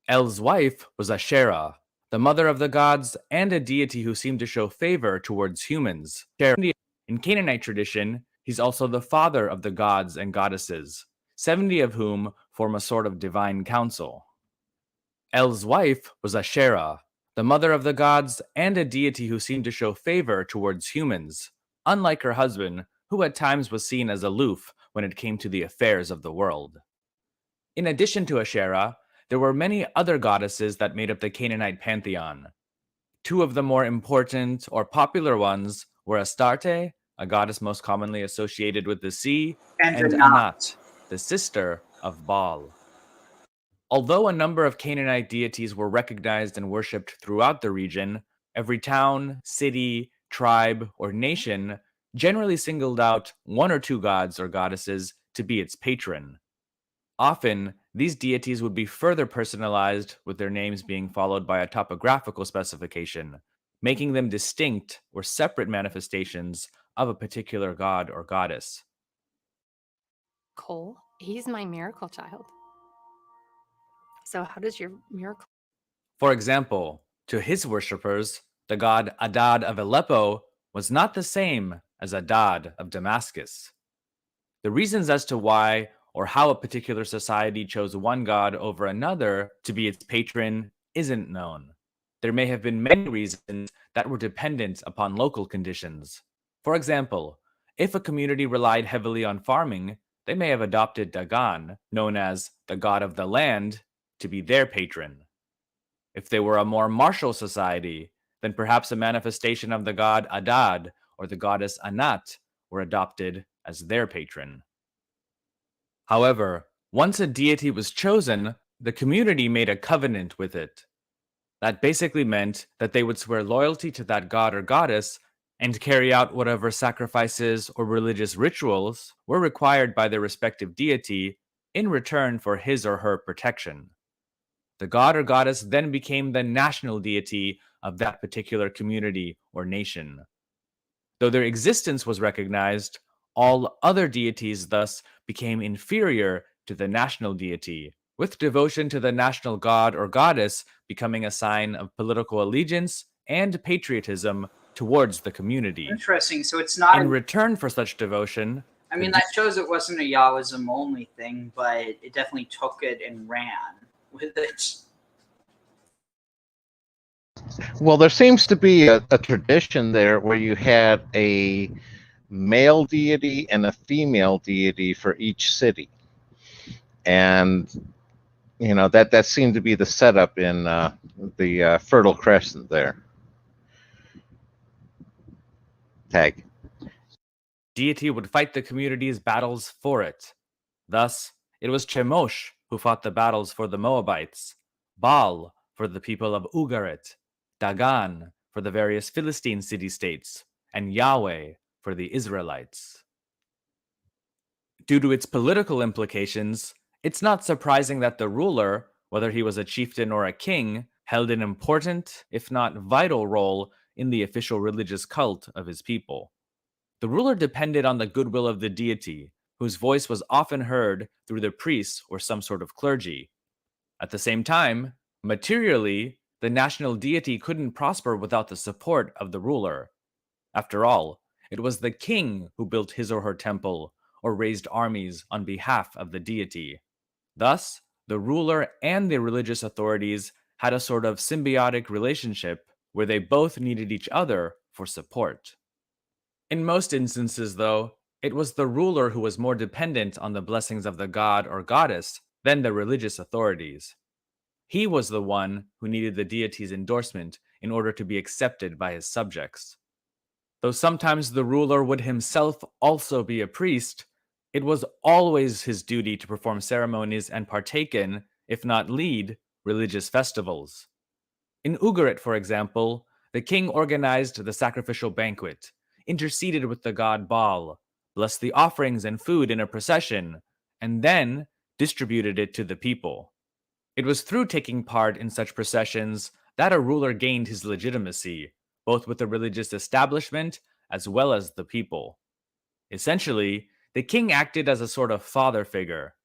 El's wife was Asherah, the mother of the gods and a deity who seemed to show favor towards humans. In Canaanite tradition, he's also the father of the gods and goddesses, 70 of whom form a sort of divine council. El's wife was Asherah, the mother of the gods and a deity who seemed to show favor towards humans, unlike her husband, who at times was seen as aloof when it came to the affairs of the world. In addition to Asherah, there were many other goddesses that made up the Canaanite pantheon. Two of the more important or popular ones were Astarte, a goddess most commonly associated with the sea, and Anat, the sister of Baal. Although a number of Canaanite deities were recognized and worshipped throughout the region, every town, city, tribe, or nation generally singled out one or two gods or goddesses to be its patron. Often, these deities would be further personalized, with their names being followed by a topographical specification, making them distinct or separate manifestations of a particular god or goddess. Cole, he's my miracle child. So how does your miracle... For example, to his worshippers, the god Adad of Aleppo was not the same as Adad of Damascus. The reasons as to why or how a particular society chose one god over another to be its patron isn't known. There may have been many reasons that were dependent upon local conditions. For example, if a community relied heavily on farming, they may have adopted Dagon, known as the god of the land, to be their patron. If they were a more martial society, then perhaps a manifestation of the god Adad or the goddess Anat were adopted as their patron. However, once a deity was chosen, the community made a covenant with it. That basically meant that they would swear loyalty to that god or goddess and carry out whatever sacrifices or religious rituals were required by their respective deity in return for his or her protection. The god or goddess then became the national deity of that particular community or nation. Though their existence was recognized, all other deities thus became inferior to the national deity, with devotion to the national god or goddess becoming a sign of political allegiance and patriotism towards the community. Interesting. So it's not In return for such devotion, I mean, that shows it wasn't a Yahwism only thing, but it definitely took it and ran with it. Well, there seems to be a tradition there where you had a male deity and a female deity for each city. And, you know, that seemed to be the setup in the Fertile Crescent there. Tag. deity would fight the community's battles for it. Thus, it was Chemosh who fought the battles for the Moabites, Baal for the people of Ugarit, Dagan for the various Philistine city-states, and Yahweh for the Israelites. Due to its political implications, it's not surprising that the ruler, whether he was a chieftain or a king, held an important, if not vital, role in the official religious cult of his people. The ruler depended on the goodwill of the deity, whose voice was often heard through the priests or some sort of clergy. At the same time, materially, the national deity couldn't prosper without the support of the ruler. After all, it was the king who built his or her temple or raised armies on behalf of the deity. Thus, the ruler and the religious authorities had a sort of symbiotic relationship where they both needed each other for support. In most instances, though, it was the ruler who was more dependent on the blessings of the god or goddess than the religious authorities. He was the one who needed the deity's endorsement in order to be accepted by his subjects. Though sometimes the ruler would himself also be a priest, it was always his duty to perform ceremonies and partake in, if not lead, religious festivals. In Ugarit, for example, the king organized the sacrificial banquet, interceded with the god Baal, blessed the offerings and food in a procession, and then distributed it to the people. It was through taking part in such processions that a ruler gained his legitimacy, both with the religious establishment as well as the people. Essentially, the king acted as a sort of father figure.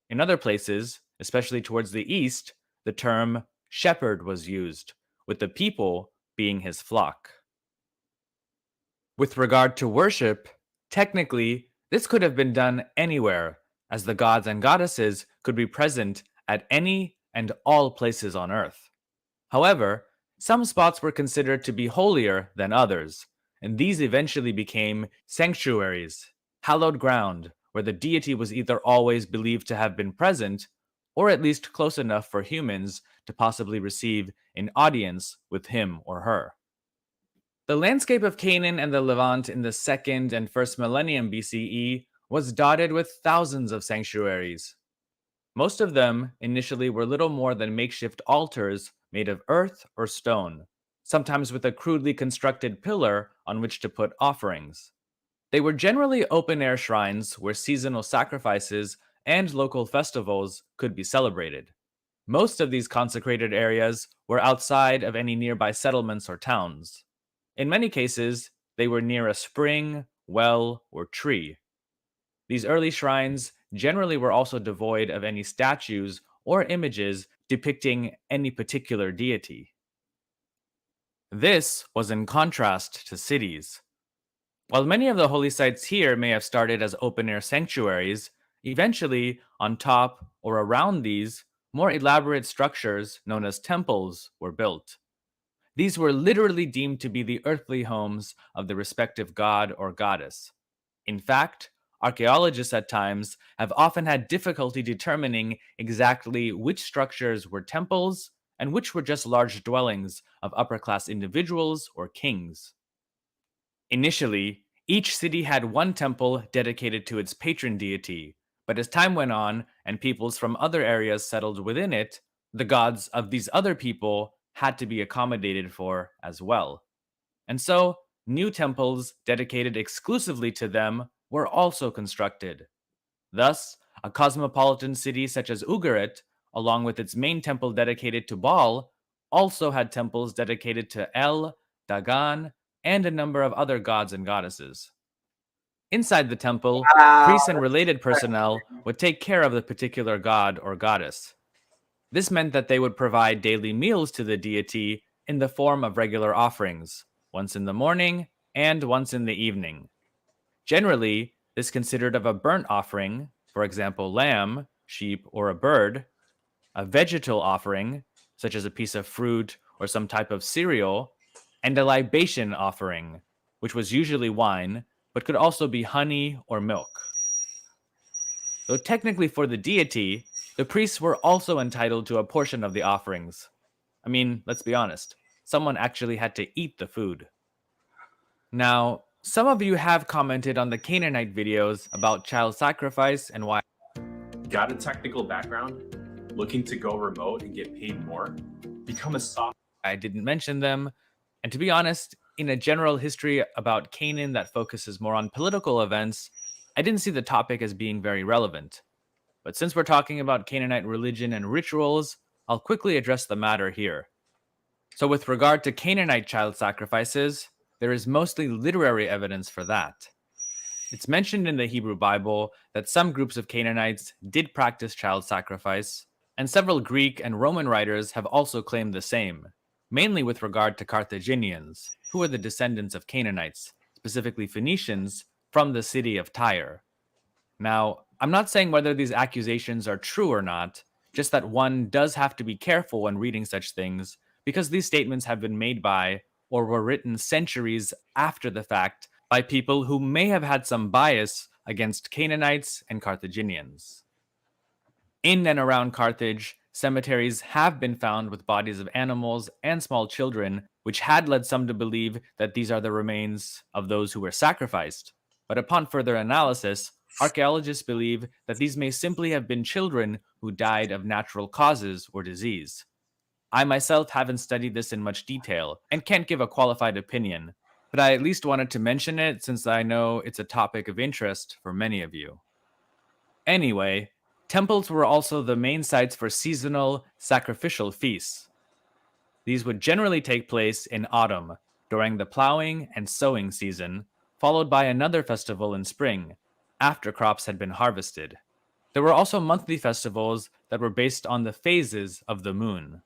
In other places, especially towards the east, the term shepherd was used, with the people being his flock. With regard to worship, technically, this could have been done anywhere, as the gods and goddesses could be present at any and all places on earth. However, some spots were considered to be holier than others, and these eventually became sanctuaries, hallowed ground, where the deity was either always believed to have been present, or at least close enough for humans to possibly receive an audience with him or her. The landscape of Canaan and the Levant in the 2nd and 1st millennium BCE was dotted with thousands of sanctuaries. Most of them initially were little more than makeshift altars made of earth or stone, sometimes with a crudely constructed pillar on which to put offerings. They were generally open-air shrines where seasonal sacrifices and local festivals could be celebrated. Most of these consecrated areas were outside of any nearby settlements or towns. In many cases, they were near a spring, well, or tree. These early shrines generally were also devoid of any statues or images depicting any particular deity. This was in contrast to cities. While many of the holy sites here may have started as open-air sanctuaries, eventually, on top or around these, more elaborate structures known as temples were built. These were literally deemed to be the earthly homes of the respective god or goddess. In fact, archaeologists at times have often had difficulty determining exactly which structures were temples and which were just large dwellings of upper-class individuals or kings. Initially, each city had one temple dedicated to its patron deity, but as time went on and peoples from other areas settled within it, the gods of these other people had to be accommodated for as well. And so, new temples dedicated exclusively to them were also constructed. Thus, a cosmopolitan city such as Ugarit, along with its main temple dedicated to Baal, also had temples dedicated to El, Dagon, and a number of other gods and goddesses. Inside the temple, priests and related personnel would take care of the particular god or goddess. This meant that they would provide daily meals to the deity in the form of regular offerings, once in the morning and once in the evening. Generally, this consisted of a burnt offering, for example, lamb, sheep, or a bird, a vegetal offering, such as a piece of fruit or some type of cereal, and a libation offering, which was usually wine, but could also be honey or milk. Though technically for the deity, the priests were also entitled to a portion of the offerings. I mean, let's be honest, someone actually had to eat the food. Now, some of you have commented on the Canaanite videos about child sacrifice and why. Got a technical background? Looking to go remote and get paid more? Become a software. I didn't mention them, and to be honest, in a general history about Canaan that focuses more on political events, I didn't see the topic as being very relevant. But since we're talking about Canaanite religion and rituals, I'll quickly address the matter here. So with regard to Canaanite child sacrifices, there is mostly literary evidence for that. It's mentioned in the Hebrew Bible that some groups of Canaanites did practice child sacrifice, and several Greek and Roman writers have also claimed the same, mainly with regard to Carthaginians, who are the descendants of Canaanites, specifically Phoenicians, from the city of Tyre. Now, I'm not saying whether these accusations are true or not, just that one does have to be careful when reading such things, because these statements have been made by, or were written centuries after the fact, by people who may have had some bias against Canaanites and Carthaginians. In and around Carthage, cemeteries have been found with bodies of animals and small children, which had led some to believe that these are the remains of those who were sacrificed. But upon further analysis, archaeologists believe that these may simply have been children who died of natural causes or disease. I myself haven't studied this in much detail and can't give a qualified opinion, but I at least wanted to mention it since I know it's a topic of interest for many of you. Anyway, temples were also the main sites for seasonal sacrificial feasts. These would generally take place in autumn, during the plowing and sowing season, followed by another festival in spring, after crops had been harvested. There were also monthly festivals that were based on the phases of the moon.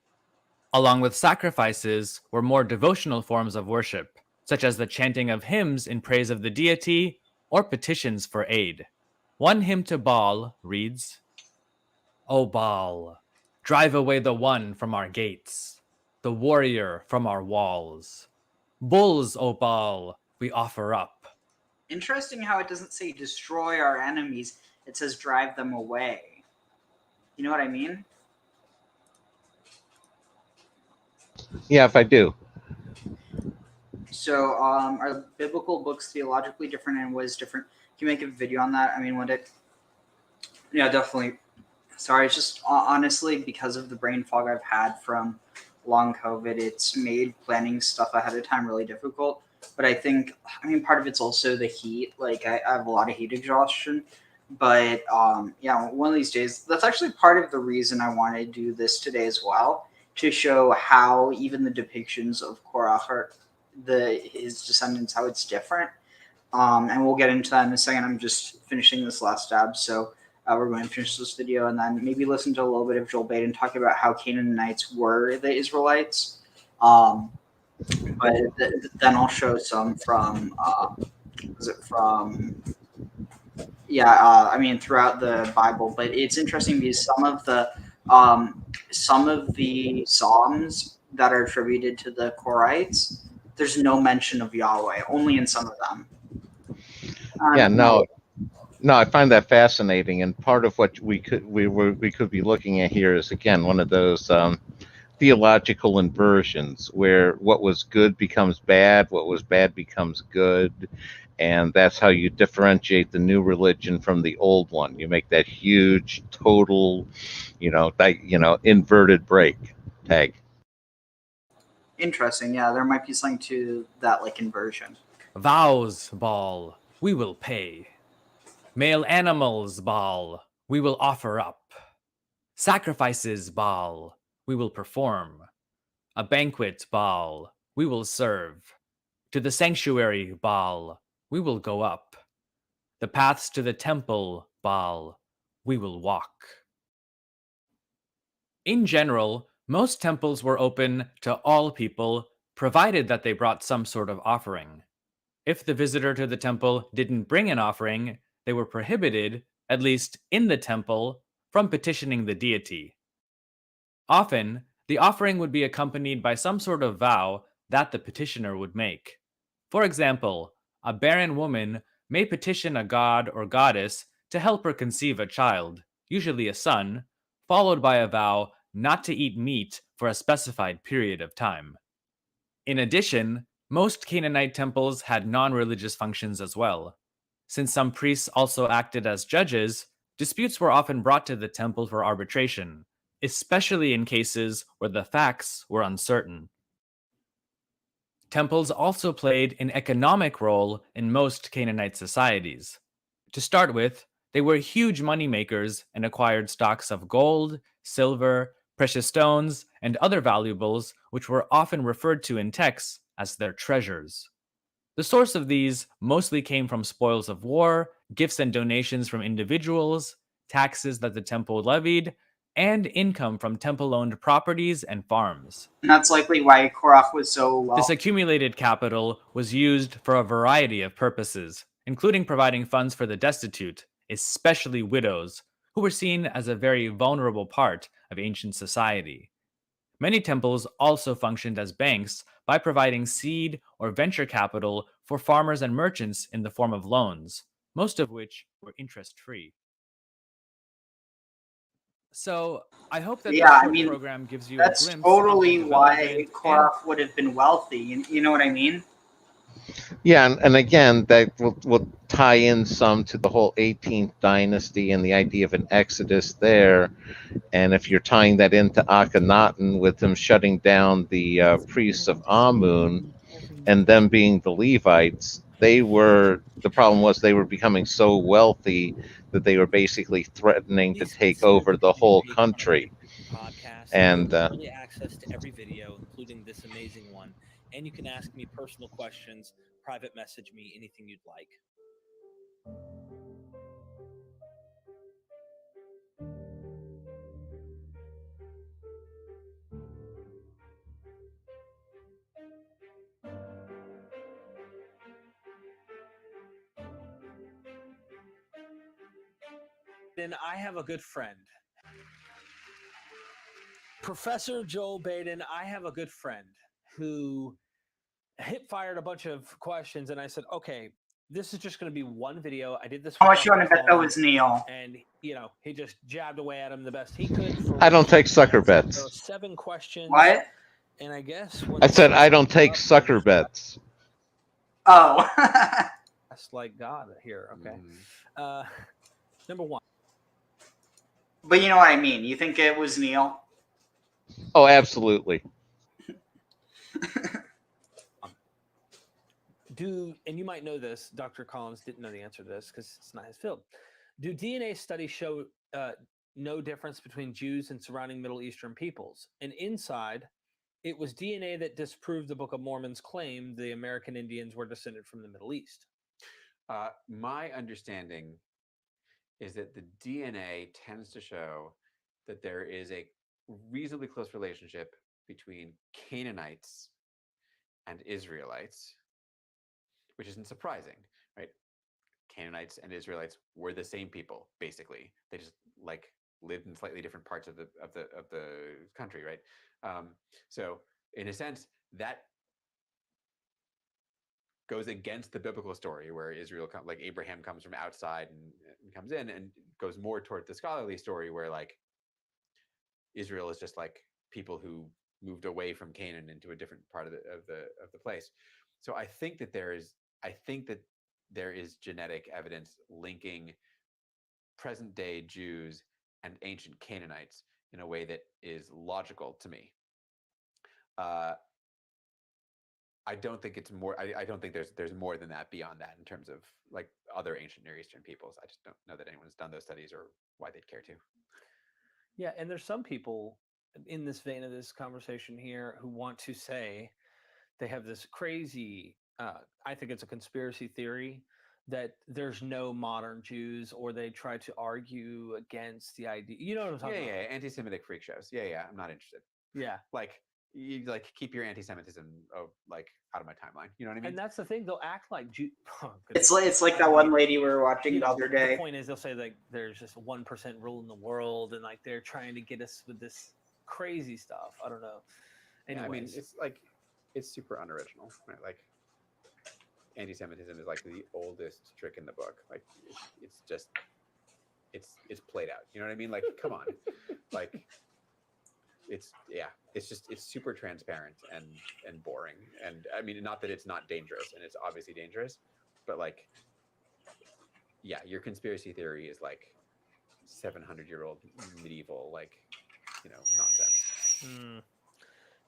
Along with sacrifices were more devotional forms of worship, such as the chanting of hymns in praise of the deity or petitions for aid. One hymn to Baal reads, "O Baal, drive away the one from our gates, the warrior from our walls. Bulls, O Baal, we offer up." Interesting how it doesn't say destroy our enemies, it says drive them away. You know what I mean? Yeah, if I do. So, are biblical books theologically different, and what is different? Can you make a video on that? I mean, one day. Yeah, definitely. Sorry, it's just honestly because of the brain fog I've had from long COVID, it's made planning stuff ahead of time really difficult. But I think, part of it's also the heat. Like, I have a lot of heat exhaustion. But, yeah, one of these days, that's actually part of the reason I want to do this today as well, to show how even the depictions of Qōraḥ, his descendants, how it's different. And we'll get into that in a second. I'm just finishing this last stab, so we're going to finish this video and then maybe listen to a little bit of Joel Baden talking about how Canaanites were the Israelites. But then I'll show some from, throughout the Bible. But it's interesting because some of the Psalms that are attributed to the Korahites, there's no mention of Yahweh, only in some of them. I find that fascinating, and part of what we could be looking at here is again one of those theological inversions where what was good becomes bad, what was bad becomes good, and that's how you differentiate the new religion from the old one. You make that huge total, inverted break tag. Interesting. Yeah, there might be something to that, like inversion. Vows, Baal, we will pay. Male animals, Baal, we will offer up. Sacrifices, Baal, we will perform. A banquet, Baal, we will serve. To the sanctuary, Baal, we will go up. The paths to the temple, Baal, we will walk. In general, most temples were open to all people, provided that they brought some sort of offering. If the visitor to the temple didn't bring an offering, they were prohibited, at least in the temple, from petitioning the deity. Often, the offering would be accompanied by some sort of vow that the petitioner would make. For example, a barren woman may petition a god or goddess to help her conceive a child, usually a son, followed by a vow not to eat meat for a specified period of time. In addition, most Canaanite temples had non-religious functions as well. Since some priests also acted as judges, disputes were often brought to the temple for arbitration, especially in cases where the facts were uncertain. Temples also played an economic role in most Canaanite societies. To start with, they were huge moneymakers and acquired stocks of gold, silver, precious stones, and other valuables, which were often referred to in texts as their treasures. The source of these mostly came from spoils of war, gifts and donations from individuals, taxes that the temple levied, and income from temple-owned properties and farms. And that's likely why Qōraḥ was so well. This accumulated capital was used for a variety of purposes, including providing funds for the destitute, especially widows, who were seen as a very vulnerable part of ancient society. Many temples also functioned as banks by providing seed or venture capital for farmers and merchants in the form of loans, most of which were interest-free. So I hope that this program gives you a glimpse. That's totally into the why Qōraḥ would have been wealthy. You know what I mean? Yeah, and again, that will tie in some to the whole 18th dynasty and the idea of an exodus there. And if you're tying that into Akhenaten with them shutting down the priests of Amun and them being the Levites, the problem was they were becoming so wealthy that they were basically threatening to take over the whole country. And early access to every video, including this amazing one. And you can ask me personal questions, private message me, anything you'd like. Then I have a good friend. Professor Joel Baden, I have a good friend who hip-fired a bunch of questions, and I said, okay, this is just going to be one video. I did this. How much you want to bet that was Neil? And, you know, he just jabbed away at him the best he could. I don't take sucker bets. There were 7 questions. What? And I guess... I said I don't take sucker bets. Oh. That's like God here, okay. Number 1. But you know what I mean. You think it was Neil? Oh, absolutely. And you might know this, Dr. Collins didn't know the answer to this because it's not his field. Do DNA studies show no difference between Jews and surrounding Middle Eastern peoples? And inside, it was DNA that disproved the Book of Mormon's claim the American Indians were descended from the Middle East. My understanding is that the DNA tends to show that there is a reasonably close relationship between Canaanites and Israelites, which isn't surprising, right? Canaanites and Israelites were the same people, basically. They just lived in slightly different parts of the country, right? So in a sense, that goes against the biblical story where Israel, Abraham comes from outside and comes in, and goes more toward the scholarly story where Israel is just people who moved away from Canaan into a different part of the place. So I think that there is genetic evidence linking present day Jews and ancient Canaanites in a way that is logical to me. I don't think it's more. I don't think there's more than that beyond that in terms of other ancient Near Eastern peoples. I just don't know that anyone's done those studies or why they'd care to. Yeah, and there's some people in this vein of this conversation here who want to say they have this crazy, I think it's a conspiracy theory that there's no modern Jews, or they try to argue against the idea. You know what I'm talking Yeah, about? anti-Semitic freak shows. Yeah, I'm not interested. Yeah. Like, you keep your anti-Semitism out of my timeline. You know what I mean? And that's the thing; they'll act like Jew. Oh, It's like that one lady we were watching the other day. The point is, they'll say like there's just 1% rule in the world, and like they're trying to get us with this crazy stuff. I don't know. Yeah, Anyways, it's super unoriginal, right? Like, anti-Semitism is like the oldest trick in the book. Like, it's just it's played out. You know what I mean? Like, come on, like, it's super transparent and boring. And I mean, not that it's not dangerous, and it's obviously dangerous, but like, yeah, your conspiracy theory is like 700-year-old medieval, like, nonsense.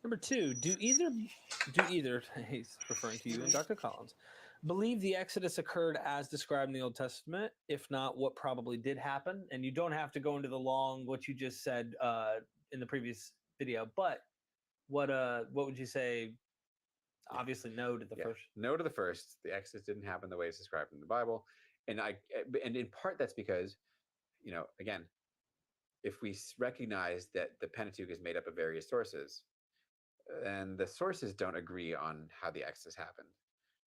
Number 2, do either he's referring to you and Dr. Collins, believe the Exodus occurred as described in the Old Testament? If not, what probably did happen? And you don't have to go into the long what you just said in the previous video, but what would you say? Obviously, no to the first. No to the first. The Exodus didn't happen the way it's described in the Bible, and in part that's because, again, if we recognize that the Pentateuch is made up of various sources, and the sources don't agree on how the Exodus happened.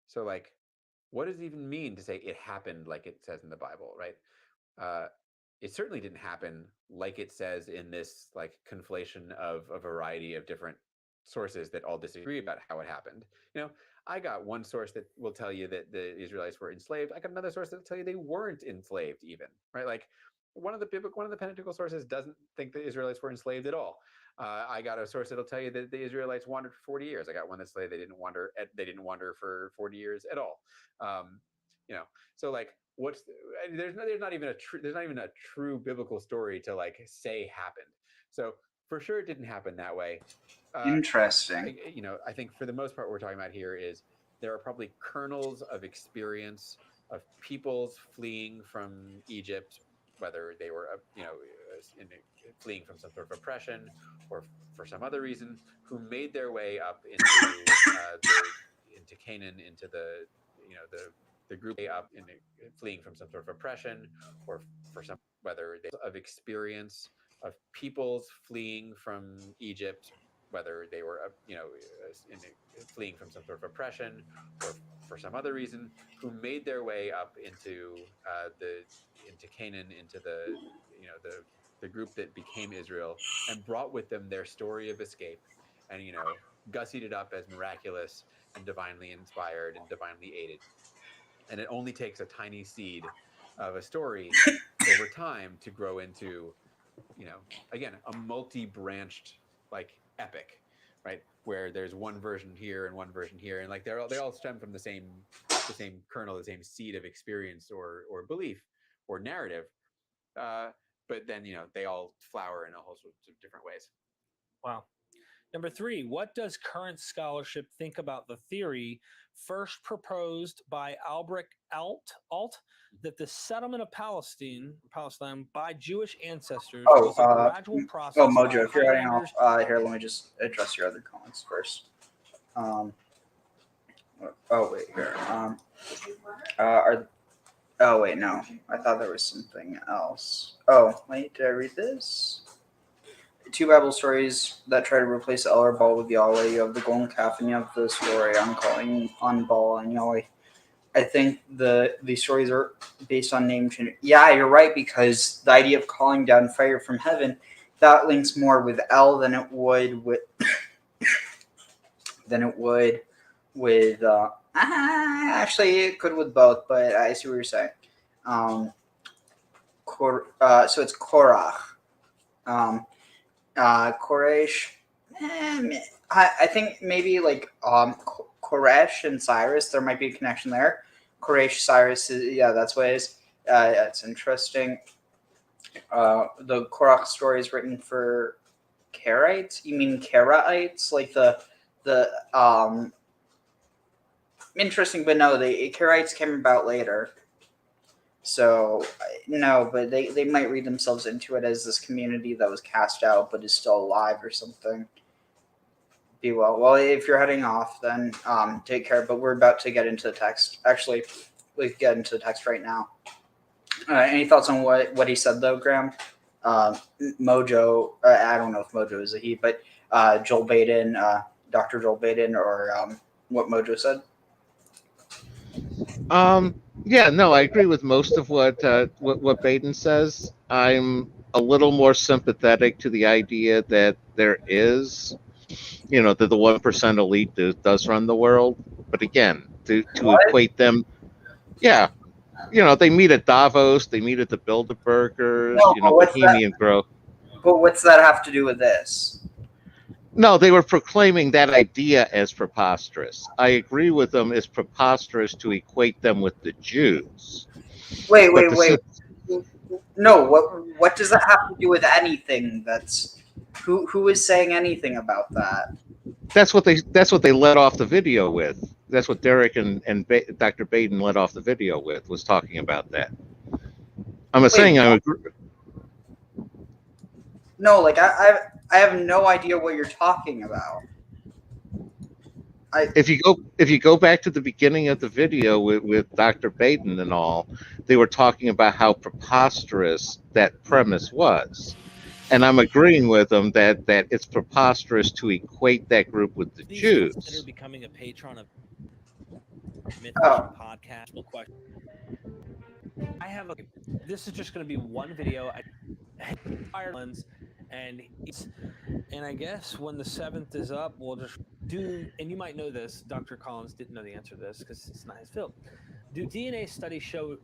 So, like, what does it even mean to say it happened like it says in the Bible, right? It certainly didn't happen like it says in this like conflation of a variety of different sources that all disagree about how it happened. I got one source that will tell you that the Israelites were enslaved. I got another source that will tell you they weren't enslaved even, right? Like, one of the Pentateuchal sources doesn't think the Israelites were enslaved at all. I got a source that'll tell you that the Israelites wandered for 40 years. I got one that's like they didn't wander for 40 years at all. So like, there's not even a true biblical story to like say happened. So for sure it didn't happen that way. Interesting. I think for the most part, what we're talking about here is there are probably kernels of experience of peoples fleeing from Egypt, whether they were, fleeing from some sort of oppression or for some other reason, who made their way up into Canaan, into the group up in fleeing from some sort of oppression or for some of experience of peoples fleeing from Egypt, whether they were, fleeing from some sort of oppression or for some other reason, who made their way up into Canaan, into the group that became Israel, and brought with them their story of escape, and gussied it up as miraculous and divinely inspired and divinely aided. And it only takes a tiny seed of a story over time to grow into, again, a multi-branched like epic, right? Where there's one version here and one version here, and like they all stem from the same kernel, the same seed of experience or belief or narrative. But then, they all flower in a whole sorts of different ways. Wow. Number 3, what does current scholarship think about the theory first proposed by Albrecht Alt that the settlement of Palestine by Jewish ancestors was a gradual process? Mojo, if you're writing off, here, let me just address your other comments first. Wait, here. Wait, no. I thought there was something else. Oh, wait, did I read this? 2 Bible stories that try to replace El or Baal with Yahweh. You have the golden calf and you have the story on calling on Baal and Yahweh. I think these stories are based on name change. Yeah, you're right, because the idea of calling down fire from heaven, that links more with El than it would with actually it could with both, but I see what you're saying. So it's Qōraḥ. Koresh. I think maybe like Koresh and Cyrus, there might be a connection there. Koresh, Cyrus, that's what it is. It's interesting. The Qōraḥ story is written for Karites. You mean Korahites? Like the interesting, but no, the Karites came about later. So no, but they might read themselves into it as this community that was cast out but is still alive or something. Be well. Well, if you're heading off, then take care. But we're about to get into the text. Actually, we get into the text right now. Any thoughts on what he said though, Graham? Mojo. I don't know if Mojo is a he, but Joel Baden, Dr. Joel Baden, or what Mojo said. Yeah, no, I agree with most of what Baden says. I'm a little more sympathetic to the idea that there is, that the 1% elite does run the world. But again, to equate them, yeah, they meet at Davos, they meet at the Bilderbergers, Bohemian Grove. But what's that have to do with this? No, they were proclaiming that idea as preposterous. I agree with them. It's preposterous to equate them with the Jews. Wait. No, what does that have to do with anything? Who is saying anything about that? That's what they led off the video with. That's what Derek and Dr. Baden led off the video with, was talking about that. I'm saying I agree. No, like I have no idea what you're talking about. If you go back to the beginning of the video with Dr. Baden and all, they were talking about how preposterous that premise was. And I'm agreeing with them that it's preposterous to equate that group with the Jews. Consider becoming a patron of podcast. Question. This is just going to be one video. Ireland's and I guess when the 7th is up, we'll just do. And you might know this. Dr. Collins didn't know the answer to this because it's not his field. Do DNA studies show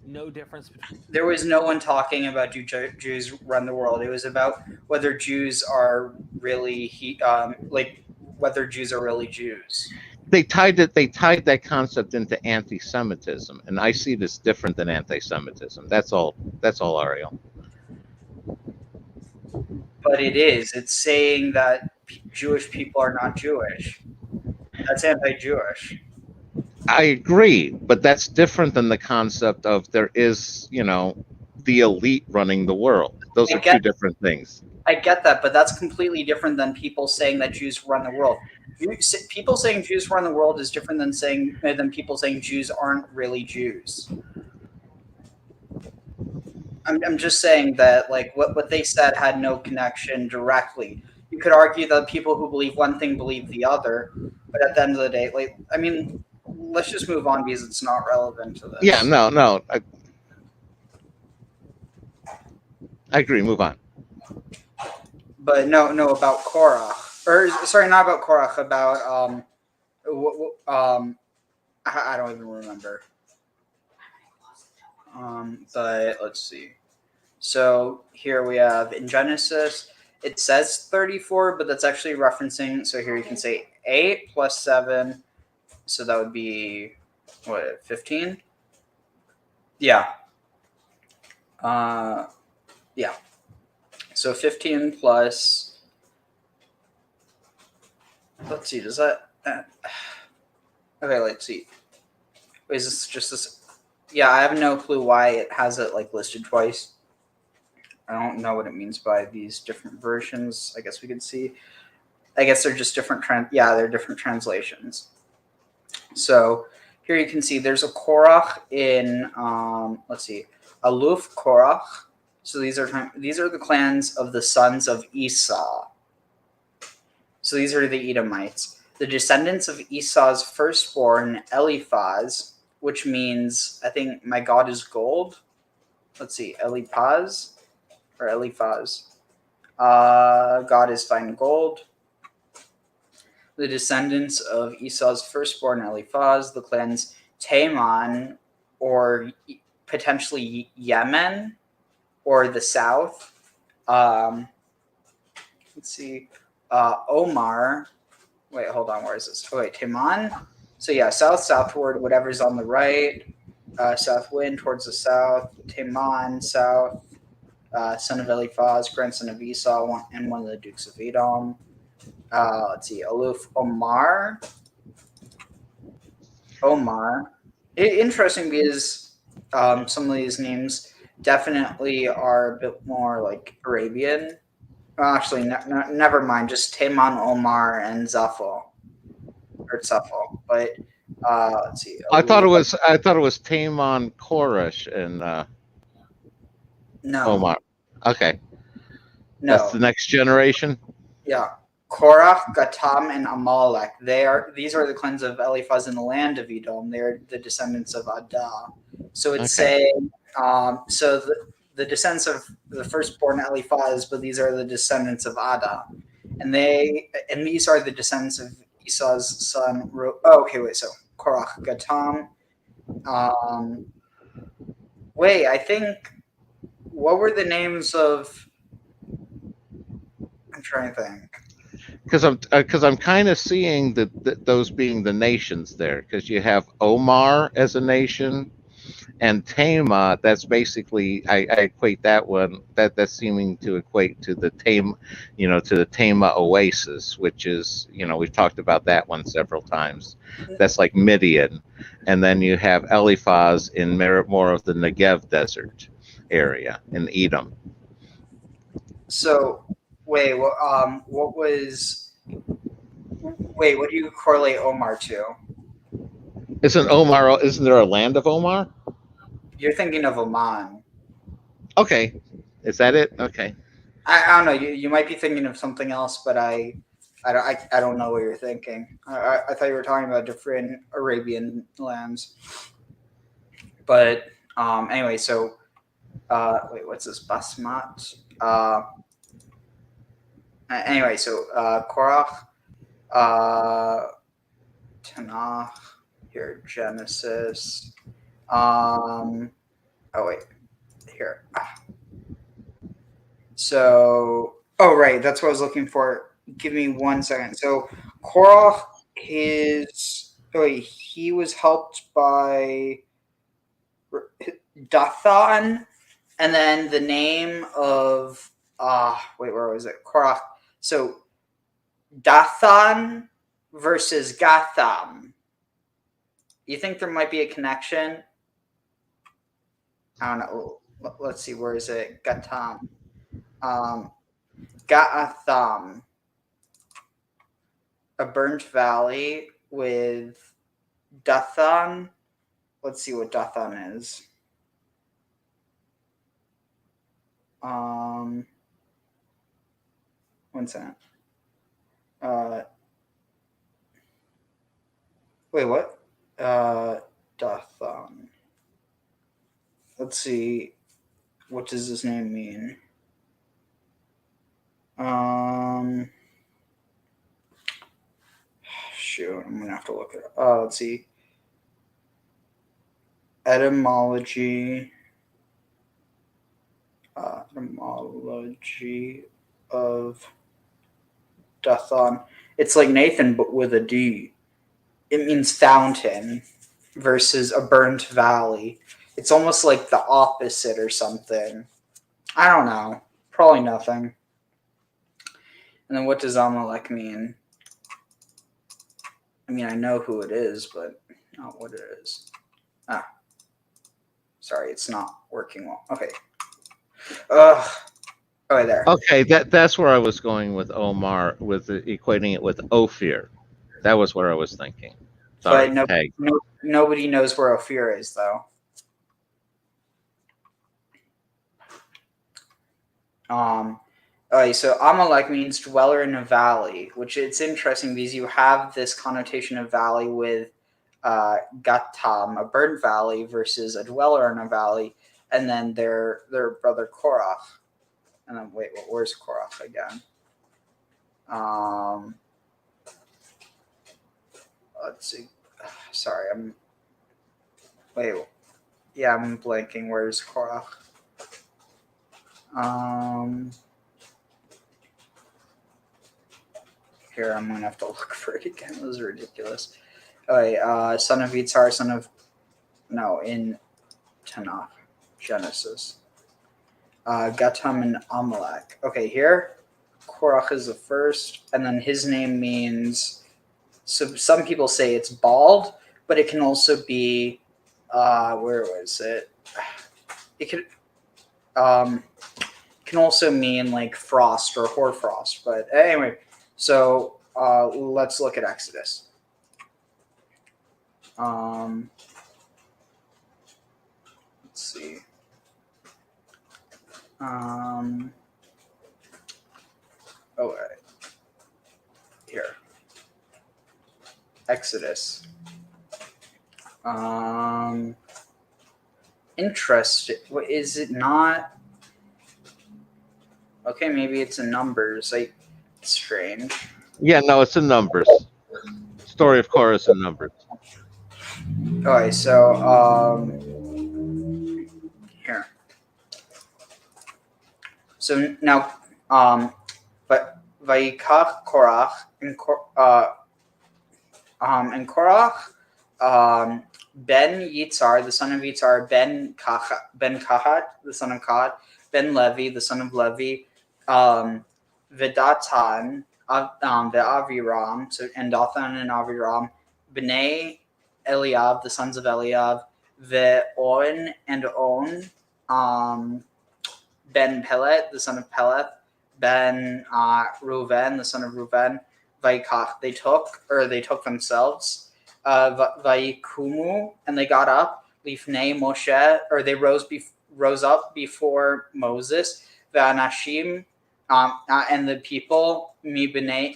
no difference between? There was no one talking about Jews run the world. It was about whether Jews are really whether Jews are really Jews. They tied that concept into anti-Semitism, and I see this different than anti-Semitism. That's all, Ariel. But it is. It's saying that Jewish people are not Jewish. That's anti-Jewish. I agree, but that's different than the concept of there is, the elite running the world. Those are two different things. I get that, but that's completely different than people saying that Jews run the world. People saying Jews run the world is different than people saying Jews aren't really Jews. I'm just saying that what they said had no connection directly. You could argue that people who believe one thing believe the other, but at the end of the day, let's just move on because it's not relevant to this. Yeah, no. I agree. Move on. But no, about Korah. Or sorry, not about Korah. About I don't even remember. But let's see. So here we have in Genesis, it says 34, but that's actually referencing. So here you can say 8 plus 7. So that would be, 15? Yeah. Yeah. So 15 plus, let's see, does that, okay, let's see. Is this just this? Yeah, I have no clue why it has it listed twice. I don't know what it means by these different versions. I guess we could see. I guess they're just different, they're different translations. So here you can see there's a Qōraḥ in, let's see, Aluf Qōraḥ. So these are the clans of the sons of Esau. So these are the Edomites. The descendants of Esau's firstborn, Eliphaz, which means, I think, my God is gold. Let's see, Eliphaz or Eliphaz. God is fine gold. The descendants of Esau's firstborn, Eliphaz, the clans Taman, or potentially Yemen, or the south. Let's see. Omar. Wait, hold on. Where is this? Oh, wait, Taman. So yeah, southward, whatever's on the right. South wind towards the south. Taman, south. Son of Eliphaz, grandson of Esau, and one of the dukes of Edom. Let's see. Aluf Omar. Interesting because some of these names definitely are a bit more like Arabian. Well, actually, never mind. Just Teman, Omar, and Zafal, or Zafal. But let's see. I thought it was Taman, Korash, and No. Omar. Okay, No. that's the next generation. Yeah. Qōraḥ, Gatam, and Amalek. These are the clans of Eliphaz in the land of Edom. They're the descendants of Adah. So it's saying, so the descendants of the firstborn Eliphaz, but these are the descendants of Adah, and these are the descendants of Esau's son. So Qōraḥ, Gatam. Wait, I think. What were the names of? I'm trying to think. Because I'm kind of seeing those being the nations there, because you have Omar as a nation, and Tema. That's basically I equate that one that's seeming to equate to the Tema, to the Tema Oasis, which is we've talked about that one several times. That's like Midian, and then you have Eliphaz in more of the Negev desert area in Edom. So. Wait, what do you correlate Omar to? Isn't there a land of Omar? You're thinking of Oman. Okay. Is that it? Okay. I don't know. You might be thinking of something else, but I don't know what you're thinking. I thought you were talking about different Arabian lands. But anyway, so wait, what's this? Basmat? Anyway, so Qōraḥ, Tanakh, here, Genesis. Oh wait, here. So, right, that's what I was looking for. Give me 1 second. So Qōraḥ, he was helped by Dathan, and then the name of wait, where was it? Qōraḥ. So Dathan versus Gatham. You think there might be a connection? I don't know. Let's see. Where is it? Gatam. Ga'atham. A burnt valley with Dathan. Let's see what Dathan is. One second. Wait, what? Dathan. Let's see. What does this name mean? Shoot, I'm gonna have to look it up. Let's see. Etymology of Dathan. It's like Nathan, but with a D. It means fountain versus a burnt valley. It's almost like the opposite or something. I don't know. Probably nothing. And then what does Amalek mean? I mean, I know who it is, but not what it is. Sorry, it's not working well. Okay. Right there. Okay, that's where I was going with Omar, with equating it with Ophir. That was where I was thinking. Sorry, but nobody knows where Ophir is, though. Okay, so Amalek means dweller in a valley, which it's interesting because you have this connotation of valley with Gatam, a burnt valley, versus a dweller in a valley, and then their brother Qōraḥ. And then wait, where's Qōraḥ again? Let's see. Sorry, I'm blanking. Where's Qōraḥ? Here, I'm gonna have to look for it again. It was ridiculous. Son of Yitzhar, in Tanakh, Genesis. Gatam and Amalek. Okay, here, Qōraḥ is the first, and then his name means. So some people say it's bald, but it can also be. Where was it? it could can also mean like frost or hoarfrost. But anyway, so let's look at Exodus. Let's see. Here. Exodus. Interesting. Is it not? Okay, maybe it's in Numbers. Like, strange. Yeah, no, it's in Numbers. Story of Korah is in Numbers. Okay, so here. So now, but Vayikach Qōraḥ and Qōraḥ, Ben Yitzhar, the son of Yitzhar, Ben Kohath, the son of Kohath, Ben Levi, the son of Levi, Vedatan, Ve'aviram, so and Dathan and Aviram, bənê Eliab, the sons of Eliab, Ve'on and On, Ben Pelet, the son of Peleth, Ben Reuven, the son of Reuven, Vayikach, they took themselves, Vayikumu, and they got up, Lifnei Moshe, or they rose up before Moses, Ve'anashim, and the people, mi b'nei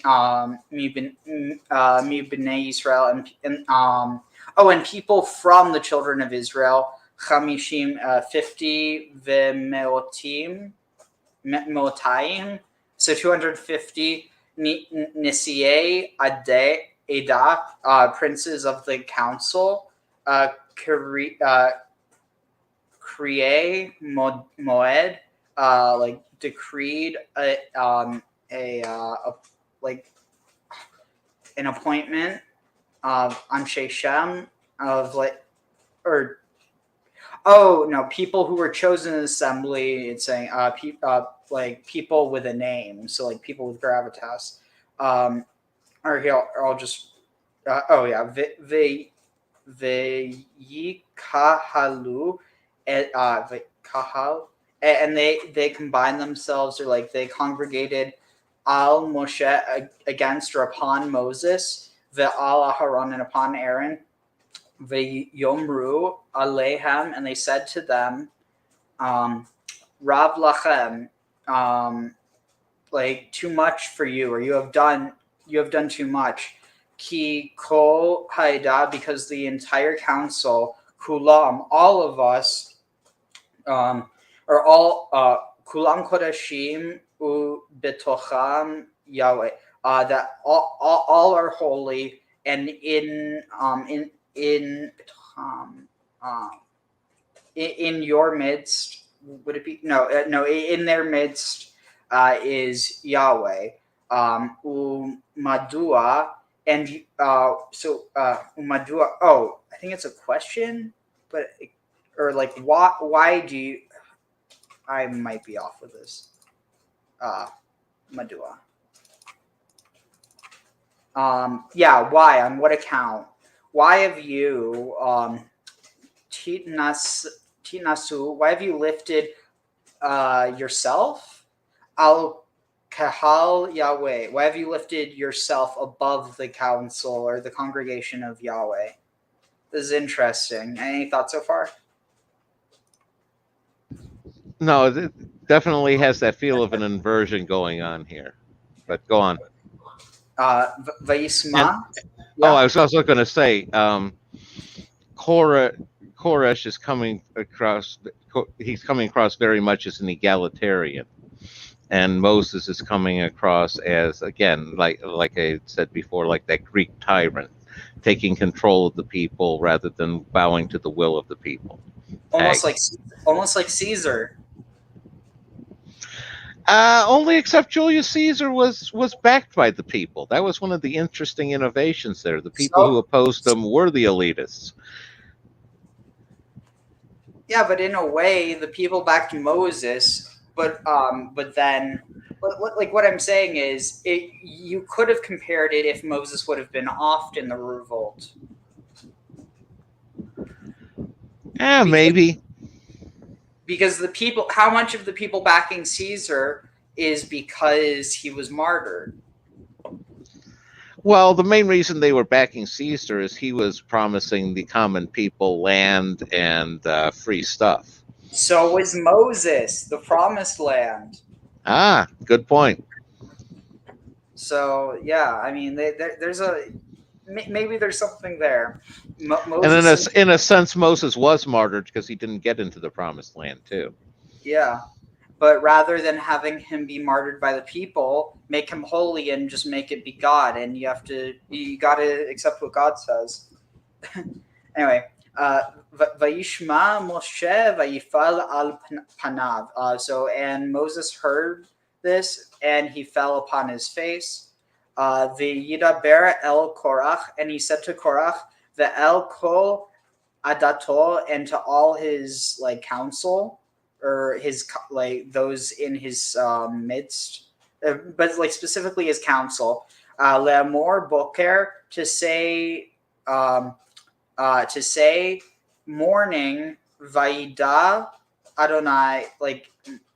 Israel, and people from the children of Israel, Chamishim, 50, Me'otayim, so 250, Nisiei Ada, princes of the council, Kriei Moed, like decreed like an appointment of Anshe Shem, of like, or people who were chosen in the assembly. It's saying like people with a name, so like people with gravitas. Or here I'll just Vayikahalu, and they combined themselves, or like they congregated al Moshe, against or upon Moses, ve'al Aharon, and upon Aaron, ve'yomru alehem, and they said to them, Rav lachem, like too much for you, or you have done too much. Ki kol haida, because the entire council, kulam, all of us, or all kulam kodashim u betocham Yahweh, that all are holy, and in your midst, would it be no in their midst is Yahweh, umadua, and umadua, I think it's a question, but or like why do you, I might be off with this. Madua. Why? On what account? Why have you, Tinasu, why have you lifted yourself? Al Kahal Yahweh. Why have you lifted yourself above the council or the congregation of Yahweh? This is interesting. Any thoughts so far? No, it definitely has that feel of an inversion going on here. But go on. Vayisma. I was also going to say, Koresh is coming across. He's coming across very much as an egalitarian, and Moses is coming across as, again, like I said before, like that Greek tyrant, taking control of the people rather than bowing to the will of the people. Almost like Caesar. Only except Julius Caesar was backed by the people. That was one of the interesting innovations there. The people who opposed him were the elitists. Yeah, but in a way, the people backed Moses. But then, like what I'm saying is, you could have compared it if Moses would have been off in the revolt. Maybe. because the people, how much of the people backing Caesar is because he was martyred? Well, the main reason they were backing Caesar is he was promising the common people land and free stuff. So was Moses, the promised land. Ah, good point. So yeah, I mean, there's maybe there's something there. And in a sense, Moses was martyred because he didn't get into the promised land too. Yeah, but rather than having him be martyred by the people, make him holy and just make it be God. And you got to accept what God says. Anyway, Vayishma Moshe Vayifal al Panav. So, and Moses heard this, and he fell upon his face. V'yidaber el Qōraḥ, and he said to Qōraḥ, Ve'el kol adato, and to all his council, or his those in his midst, but specifically his council, le'amor boker, to say morning, Vaida Adonai,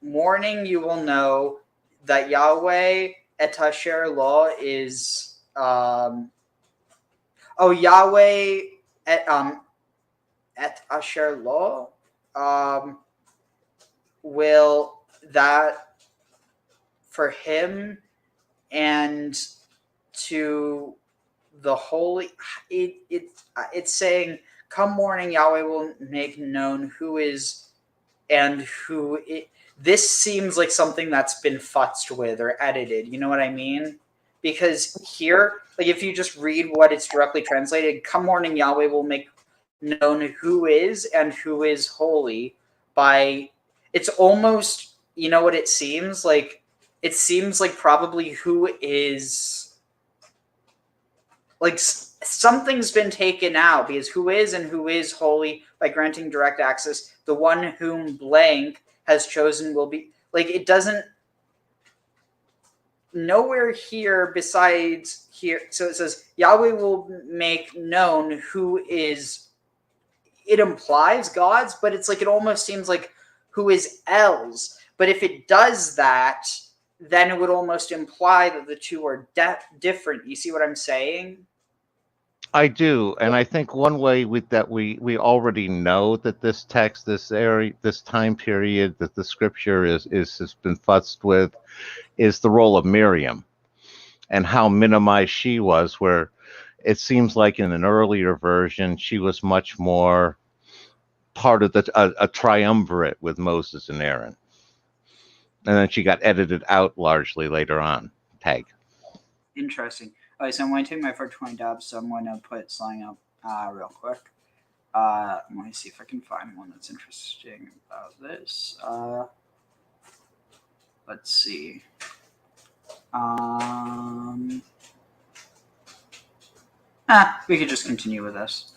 morning you will know that Yahweh et Asher lo is Yahweh et Asher lo will that for him and to the holy, it's saying, come morning, Yahweh will make known who is and who it. This seems like something that's been futzed with or edited. You know what I mean? Because here, if you just read what it's directly translated, come morning, Yahweh will make known who is and who is holy by, it's almost, you know what it seems like? It seems like probably who is, something's been taken out, because who is and who is holy by granting direct access, the one whom blank has chosen will be, it doesn't, nowhere here besides here, so it says Yahweh will make known who is, it implies God's, but it's it almost seems like who is L's, but if it does that, then it would almost imply that the two are different. You see what I'm saying? I do, and I think one way that we already know that this text, this area, this time period, that the scripture has been futzed with, is the role of Miriam, and how minimized she was. Where it seems like in an earlier version, she was much more part of a triumvirate with Moses and Aaron, and then she got edited out largely later on. Tag. Interesting. Okay, so I'm going to take my 420 dabs, so I'm going to put slang up real quick. I'm going to see if I can find one that's interesting about this. Let's see. We could just continue with this.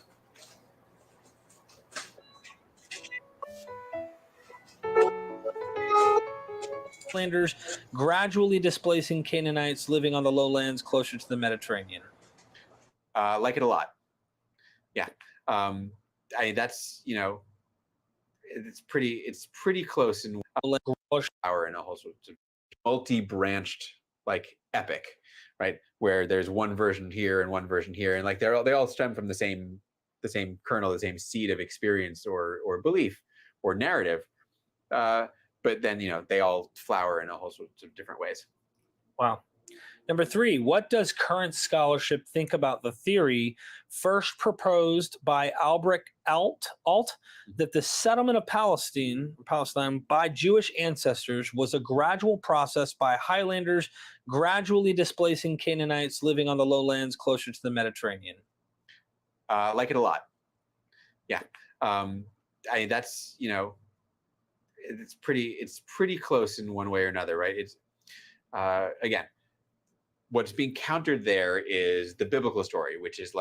Landers gradually displacing Canaanites living on the lowlands closer to the Mediterranean. Like it a lot. Yeah. That's, it's pretty close in power and a whole sort of multi-branched epic, right? Where there's one version here and one version here, and they all stem from the same kernel, the same seed of experience or belief or narrative. But then, they all flower in a whole sorts of different ways. Wow. Number 3, what does current scholarship think about the theory first proposed by Albrecht Alt that the settlement of Palestine by Jewish ancestors was a gradual process by Highlanders gradually displacing Canaanites living on the lowlands closer to the Mediterranean? Like it a lot. Yeah. That's, it's pretty close in one way or another, right? It's again, what's being countered there is the biblical story, which is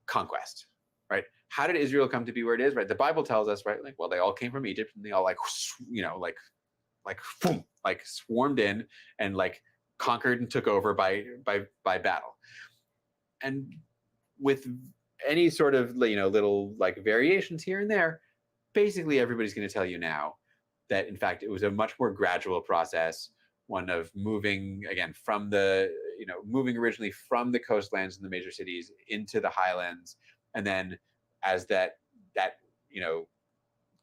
conquest, right? How did Israel come to be where it is, right? The Bible tells us, right? They all came from Egypt, and they all boom, swarmed in and conquered and took over by battle. And with any sort of little variations here and there, basically everybody's going to tell you now that, in fact, it was a much more gradual process, one of moving, again, from the, moving originally from the coastlands and the major cities into the highlands. And then as that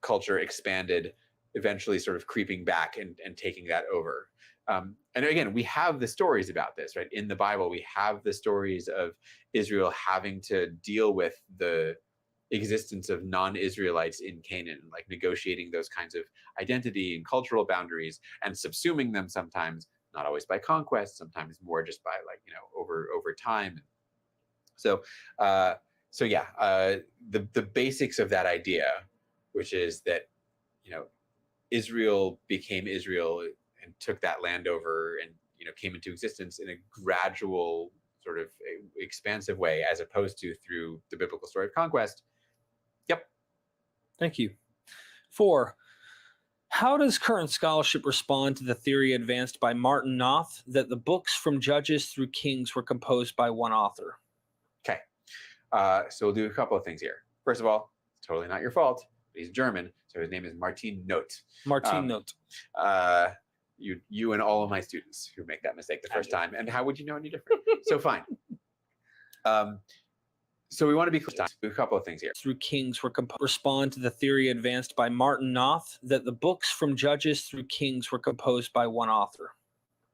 culture expanded, eventually sort of creeping back and taking that over. And again, we have the stories about this, right? In the Bible, we have the stories of Israel having to deal with the existence of non-Israelites in Canaan, like negotiating those kinds of identity and cultural boundaries and subsuming them sometimes, not always by conquest, sometimes more just by over time. So the basics of that idea, which is that Israel became Israel and took that land over and came into existence in a gradual sort of expansive way, as opposed to through the biblical story of conquest. Yep. Thank you. 4. How does current scholarship respond to the theory advanced by Martin Noth that the books from Judges through Kings were composed by one author? Okay. So we'll do a couple of things here. First of all, it's totally not your fault. He's German, so his name is Martin Noth. Martin Noth. You and all of my students who make that mistake the first time. And how would you know any different? So fine. So we want to be clear. A couple of things here. Through Kings were respond to the theory advanced by Martin Noth that the books from Judges through Kings were composed by one author.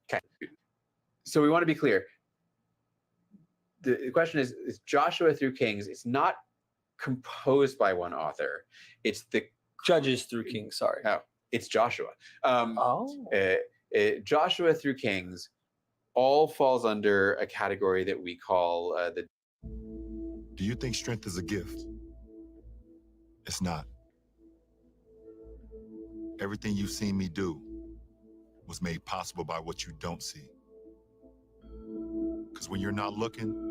Okay. So we want to be clear. The question is Joshua through Kings. It's not composed by one author. It's the Judges through Kings. Sorry. Oh, it's Joshua. Joshua through Kings all falls under a category that we call the. Do you think strength is a gift? It's not. Everything you've seen me do was made possible by what you don't see. Because when you're not looking.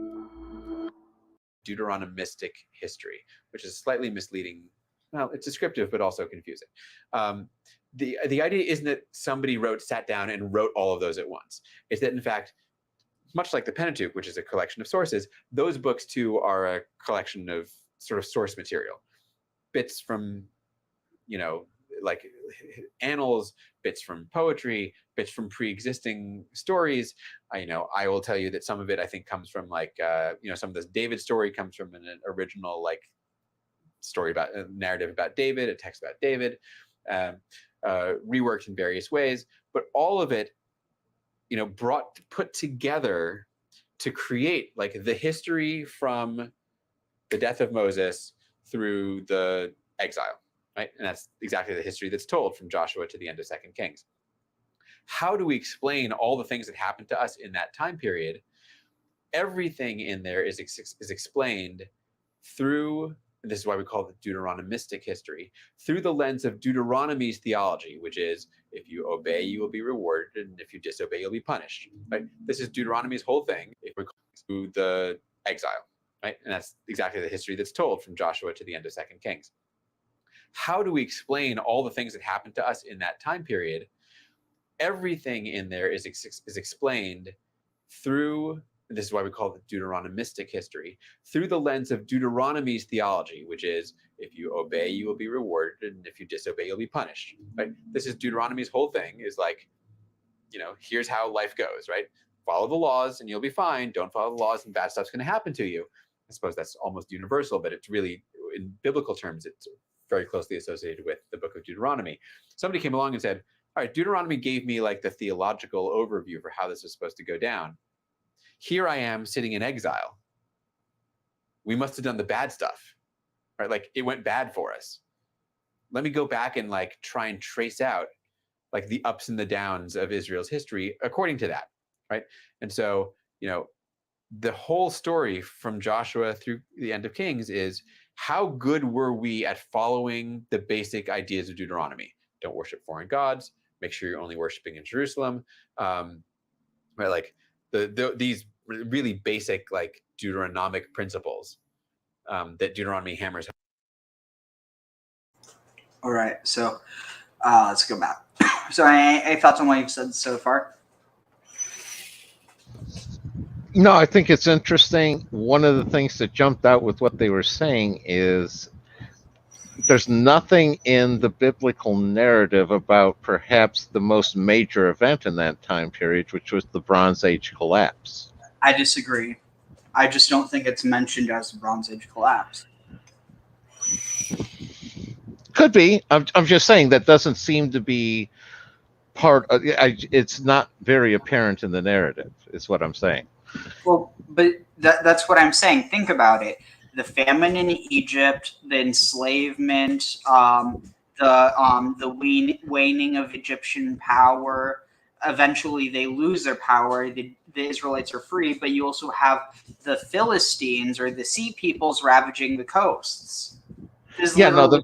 Deuteronomistic history, which is slightly misleading. Well, it's descriptive, but also confusing. The idea isn't that somebody sat down and wrote all of those at once. It's that, in fact, much like the Pentateuch, which is a collection of sources, those books too are a collection of sort of source material, bits from, like annals, bits from poetry, bits from pre-existing stories. I will tell you that some of it I think comes from some of this David story comes from an original story about a narrative about David, a text about David, reworked in various ways, but all of it, put together to create the history from the death of Moses through the exile, right? And that's exactly the history that's told from Joshua to the end of 2 Kings. How do we explain all the things that happened to us in that time period? Everything in there is explained through, and this is why we call it Deuteronomistic history, through the lens of Deuteronomy's theology, which is, if you obey, you will be rewarded, and if you disobey, you'll be punished, right? This is Deuteronomy's whole thing, if we through the exile, right? And that's exactly the history that's told from Joshua to the end of 2 Kings. How do we explain all the things that happened to us in that time period? Everything in there is explained through, and this is why we call it Deuteronomistic history, through the lens of Deuteronomy's theology, which is, if you obey, you will be rewarded, and if you disobey, you'll be punished, right? This is Deuteronomy's whole thing, is here's how life goes, right? Follow the laws and you'll be fine. Don't follow the laws and bad stuff's going to happen to you. I suppose that's almost universal, but it's really, in biblical terms, it's very closely associated with the book of Deuteronomy. Somebody came along and said, all right, Deuteronomy gave me the theological overview for how this is supposed to go down. Here I am sitting in exile. We must have done the bad stuff, right? It went bad for us. Let me go back and try and trace out the ups and the downs of Israel's history according to that, right? And so, the whole story from Joshua through the end of Kings is, how good were we at following the basic ideas of Deuteronomy? Don't worship foreign gods. Make sure you're only worshiping in Jerusalem, right? These really basic Deuteronomic principles that Deuteronomy hammers. All right, so let's go back. So any thoughts on what you've said so far? No, I think it's interesting. One of the things that jumped out with what they were saying is there's nothing in the biblical narrative about perhaps the most major event in that time period, which was the Bronze Age collapse. I disagree. I just don't think it's mentioned as the Bronze Age collapse. Could be. I'm just saying that doesn't seem to be part of. It's not very apparent in the narrative. Is what I'm saying. Well, but that's what I'm saying. Think about it. The famine in Egypt, the enslavement, the waning of Egyptian power. Eventually, they lose their power. The Israelites are free, but you also have the Philistines or the sea peoples ravaging the coasts. Yeah, no.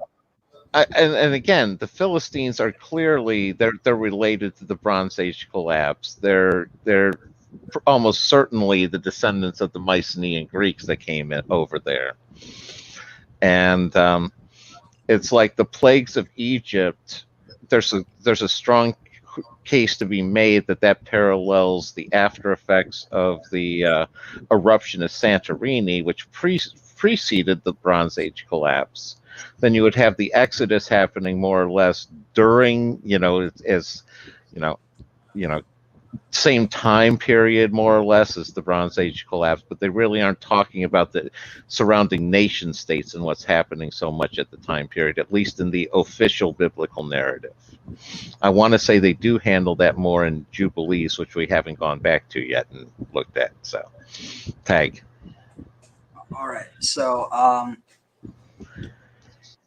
And again, the Philistines are clearly they're related to the Bronze Age collapse. They're almost certainly the descendants of the Mycenaean Greeks that came over there. And it's like the plagues of Egypt. There's a strong case to be made that parallels the after effects of the eruption of Santorini, which preceded the Bronze Age collapse. Then you would have the Exodus happening more or less during, same time period more or less as the Bronze Age collapse, but they really aren't talking about the surrounding nation states and what's happening so much at the time period, at least in the official biblical narrative. I want to say they do handle that more in Jubilees, which we haven't gone back to yet and looked at. So, tag. All right. So,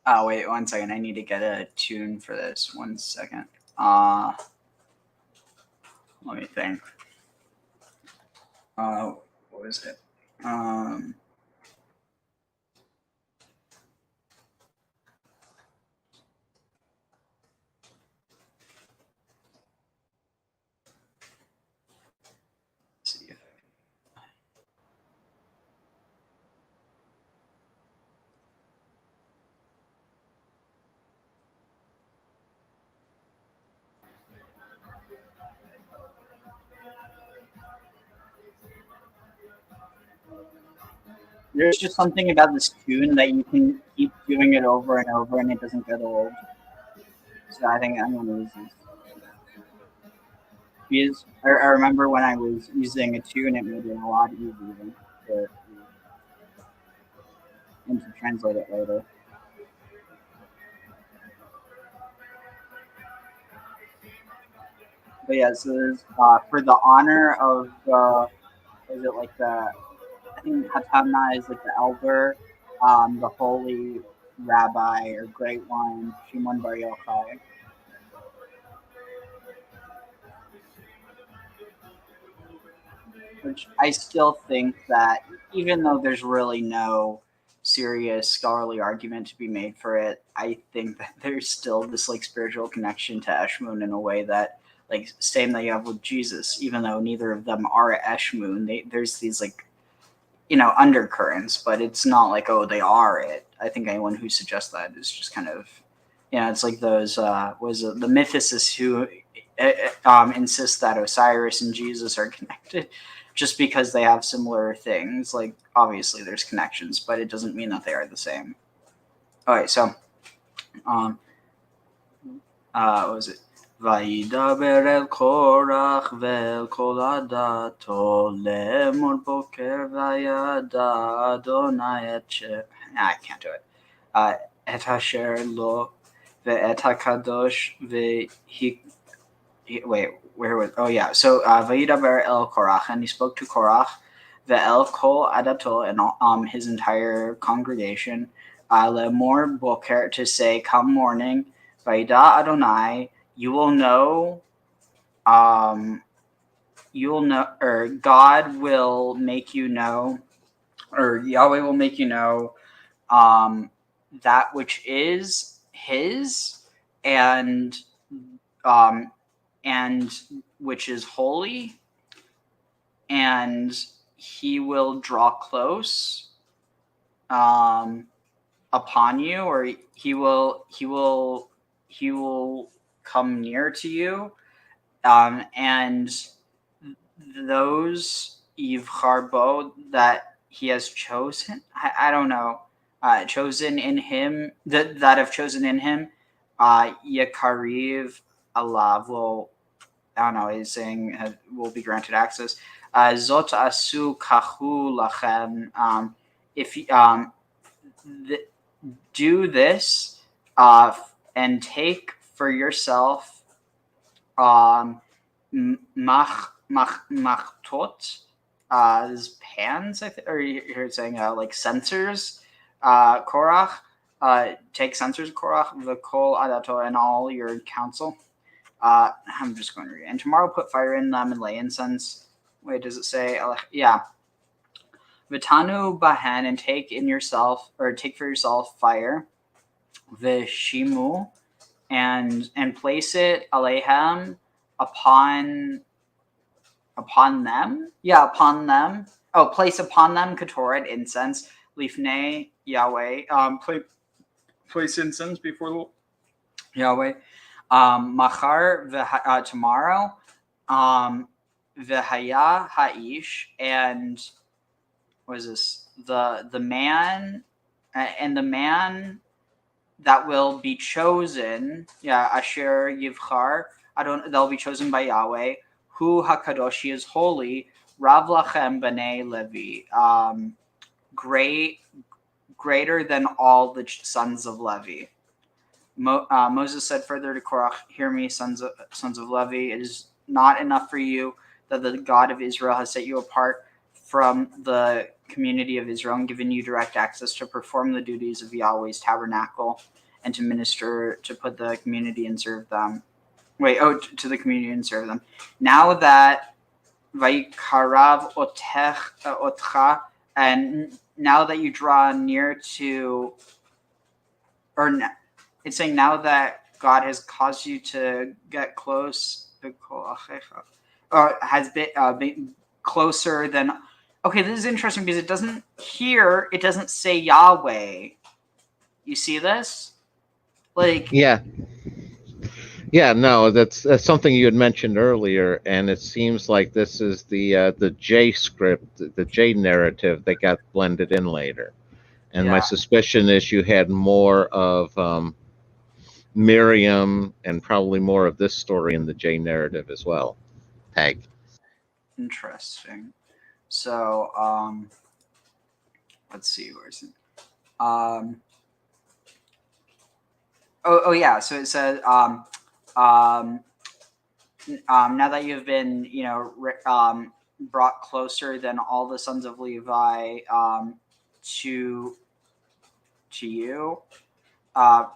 wait 1 second. I need to get a tune for this. 1 second. Let me think. What was it? Let's see. There's just something about this tune that you can keep doing it over and over and it doesn't get old. So I think I'm going to use this. Because I remember when I was using a tune, it made it a lot easier and to translate it later. But yeah, so there's for the honor of is it like the, I think Hatamna is like the elder, the holy rabbi or great one, Shimon Bar Yochai. Which I still think that even though there's really no serious scholarly argument to be made for it, I think that there's still this like spiritual connection to Eshmun in a way that like same that you have with Jesus, even though neither of them are Eshmun, there's these like, undercurrents, but it's not like, oh, they are it. I think anyone who suggests that is just kind of, it's like those, the mythicists who insist that Osiris and Jesus are connected just because they have similar things. Like, obviously there's connections, but it doesn't mean that they are the same. All right, so, what was it? וידבר אל קורח ואל כל עדתו לאמור בוקר וידע אדוני את I can't do it. את אשר לו ואת הקדוש wait, where was, oh yeah, so וידבר אל קורח, and he spoke to Qōraḥ ואל כל עדתו, and his entire congregation, לאמור בוקר, to say come morning, וידע אדוני, you will know, or God will make you know, or Yahweh will make you know, that which is His, and which is holy, and He will draw close, upon you, or He will come near to you, and those Yivcharbo that He has chosen. I don't know. chosen in him, that have chosen in him, Yakariv Allah will, I don't know, he's saying will be granted access. Zot asu kahu lachem. If do this and take for yourself machtot, pans, I think, or you're saying like censers, Qōraḥ, take censers of Qōraḥ, the kol adato, and all your council. I'm just going to read. And tomorrow put fire in them and lay incense. Wait, does it say? Yeah. Vitanu bahan, and take in yourself, or take for yourself fire. Vishimu, and place it alehem, upon them. Yeah, upon them. Oh, place upon them ketoret, incense. Lifnei Yahweh. Place incense before Yahweh. Machar tomorrow. V'haya ha'ish, and what is this? The man, and the man that will be chosen. Yeah, Asher Yivchar. They'll be chosen by Yahweh. Hu Hakadosh, is holy. Rav lachem bənê Levi. Greater than all the sons of Levi. Moses said further to Qōraḥ, hear me, sons of Levi. It is not enough for you that the God of Israel has set you apart from the community of Israel and given you direct access to perform the duties of Yahweh's tabernacle and to minister, to put the community and serve them. To the community and serve them. Now that Vayikarav otcha, and now that you draw near to, it's saying now that God has caused you to get close, or has been closer than. Okay, this is interesting because it doesn't say Yahweh. You see this? No, that's something you had mentioned earlier, and it seems like this is the J script, the J narrative that got blended in later. And my suspicion is you had more of Miriam and probably more of this story in the J narrative as well. Tag. Interesting. So, let's see, where is it? Yeah. So it says, now that you've been, brought closer than all the sons of Levi, to you, to you? No,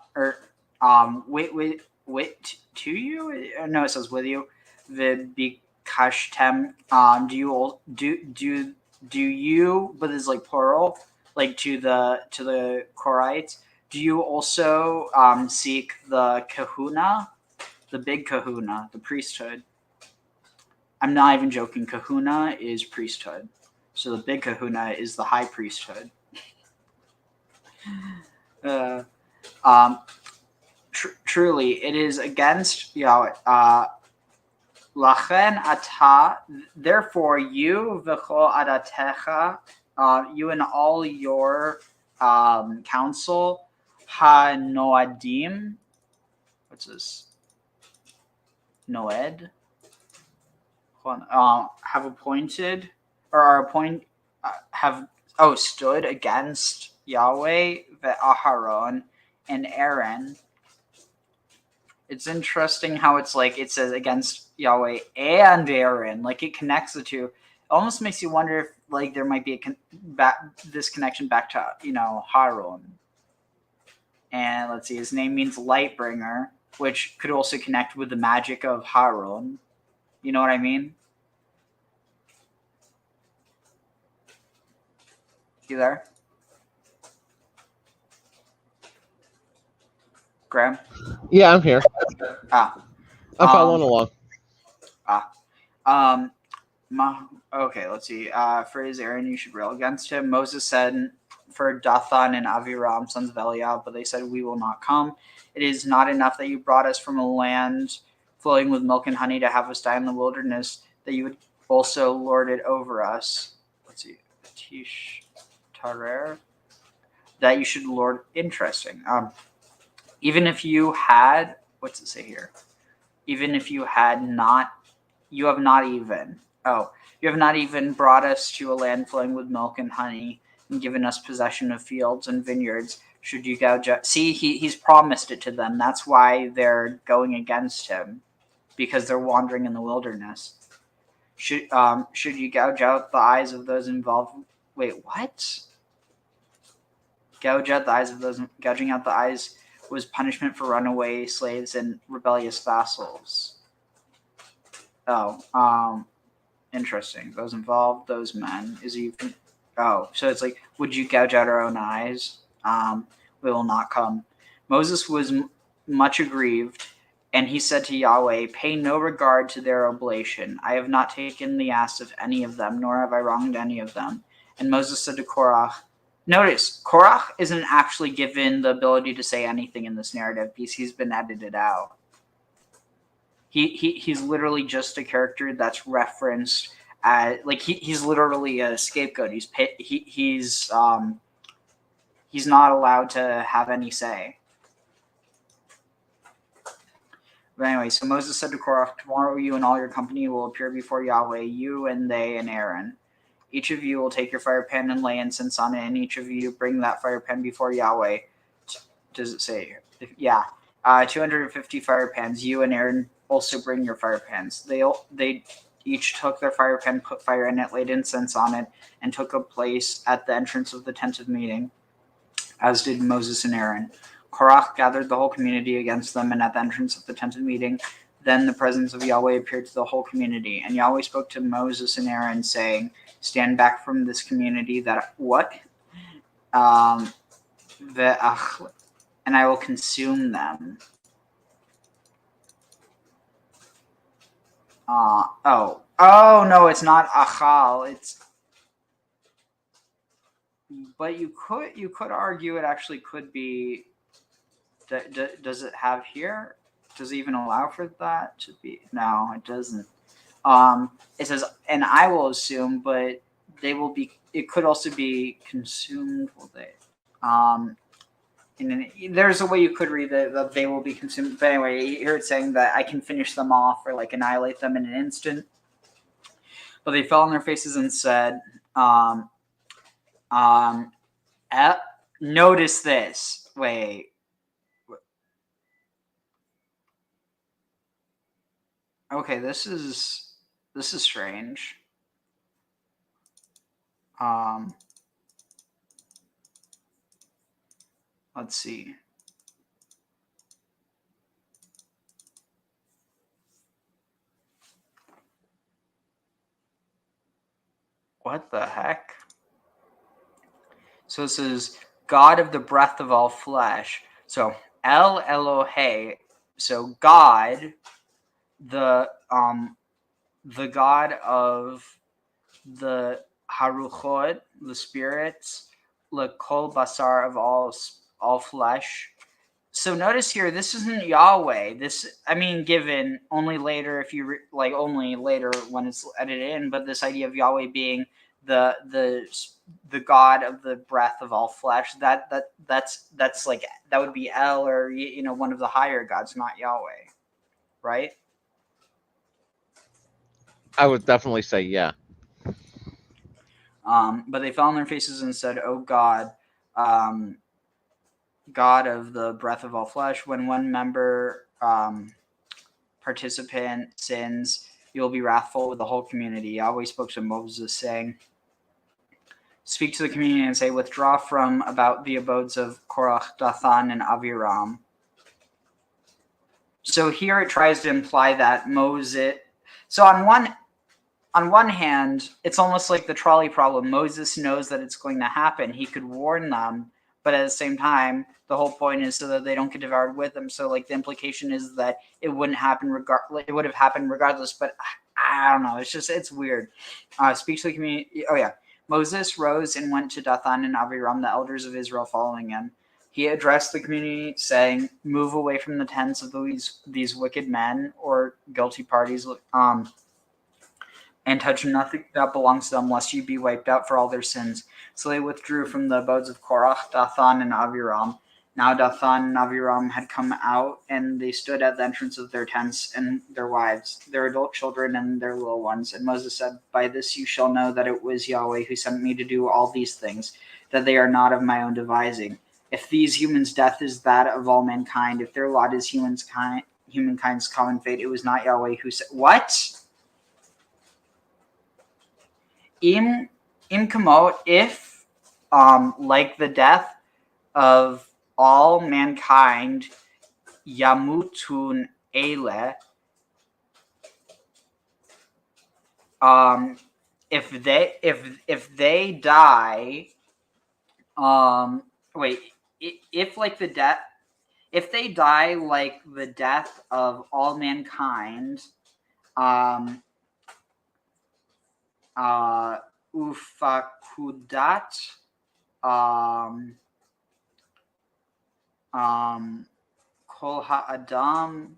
it says with you. Kashtem, do you, but it's like plural, like to the Korahites, do you also seek the kahuna, the big kahuna, the priesthood? I'm not even joking. Kahuna is priesthood, so the big kahuna is the high priesthood. Truly, it is against Yahweh. Lachen ata, therefore you v'chol adatecha, you and all your council, ha-noadim, what's this? Noed? Have appointed, or are stood against Yahweh, ve'aharon, and Aaron. It's interesting how it's like it says against Yahweh and Aaron, like it connects the two. It almost makes you wonder if like there might be this connection back to Harun. And let's see, his name means light bringer, which could also connect with the magic of Harun. You know what I mean? You there? Graham? Yeah, I'm here. I'm following along. Okay, let's see. For his Aaron, you should rail against him. Moses said for Dathan and Aviram, sons of Eliab, but they said, we will not come. It is not enough that you brought us from a land flowing with milk and honey to have us die in the wilderness, that you would also lord it over us. Let's see. Tish Tarer. that you should lord. Interesting. Even if you had, what's it say here? Even if you had not, you have not even brought us to a land flowing with milk and honey, and given us possession of fields and vineyards. Should you gouge out? See, he's promised it to them. That's why they're going against him, because they're wandering in the wilderness. Should you gouge out the eyes of those involved? Wait, what? Gouging out the eyes was punishment for runaway slaves and rebellious vassals. Oh, interesting. Those involved, those men, is even. Oh, so it's like, would you gouge out our own eyes? We will not come. Moses was much aggrieved, and he said to Yahweh, pay no regard to their oblation. I have not taken the ass of any of them, nor have I wronged any of them. And Moses said to Qōraḥ, notice, Qōraḥ isn't actually given the ability to say anything in this narrative because he's been edited out. He's literally just a character that's referenced as, like, he's literally a scapegoat. He's not allowed to have any say. But anyway, so Moses said to Qōraḥ, tomorrow you and all your company will appear before Yahweh, you and they and Aaron. Each of you will take your fire pan and lay incense on it, and each of you bring that fire pan before Yahweh. Does it say? Yeah. 250 fire pans. You and Aaron also bring your fire pans. They each took their fire pan, put fire in it, laid incense on it, and took a place at the entrance of the tent of meeting, as did Moses and Aaron. Qōraḥ gathered the whole community against them, and at the entrance of the tent of meeting, then the presence of Yahweh appeared to the whole community. And Yahweh spoke to Moses and Aaron, saying, stand back from this community that what? And I will consume them. Oh no, it's not achal. It's, but you could argue it actually could be. Does it have here? Does it even allow for that to be? No, it doesn't. It says, and I will assume, but they will be. It could also be consumed. Will they? There's a way you could read that they will be consumed. But anyway, here it's saying that I can finish them off or like annihilate them in an instant. But they fell on their faces and said, notice this. Wait. Okay, this is strange. Let's see. What the heck? So this is God of the breath of all flesh. So El Elohe. So God, the God of the Haruchot, the spirits, Lekol Basar of all flesh. So notice here, this isn't Yahweh. Given only later, if you only later when it's edited in, but this idea of Yahweh being the God of the breath of all flesh, that's like, that would be El, or one of the higher gods, not Yahweh, right? I would definitely say yeah. But they fell on their faces and said, "Oh God, God of the breath of all flesh, when one member participant sins, you will be wrathful with the whole community." Yahweh spoke to Moses, saying, "Speak to the community and say, withdraw from about the abodes of Korah, Dathan, and Aviram." So here it tries to imply that Moses. So on one hand, it's almost like the trolley problem. Moses knows that it's going to happen. He could warn them, but at the same time, the whole point is so that they don't get devoured with them. So like the implication is that it wouldn't happen it would have happened regardless, but I don't know. It's weird. Speak to the community. Oh yeah. Moses rose and went to Dathan and Aviram, the elders of Israel following him. He addressed the community saying, move away from the tents of these wicked men or guilty parties. and touch nothing that belongs to them, lest you be wiped out for all their sins. So they withdrew from the abodes of Korah, Dathan, and Abiram. Now Dathan and Abiram had come out, and they stood at the entrance of their tents, and their wives, their adult children, and their little ones. And Moses said, "By this you shall know that it was Yahweh who sent me to do all these things, that they are not of my own devising. If these humans' death is that of all mankind, if their lot is humankind's common fate, it was not Yahweh who said..." What? Im kamot, if like the death of all mankind, yamutun ele, if they die, if like the death, if they die like the death of all mankind, ufakudat, kol ha'adam,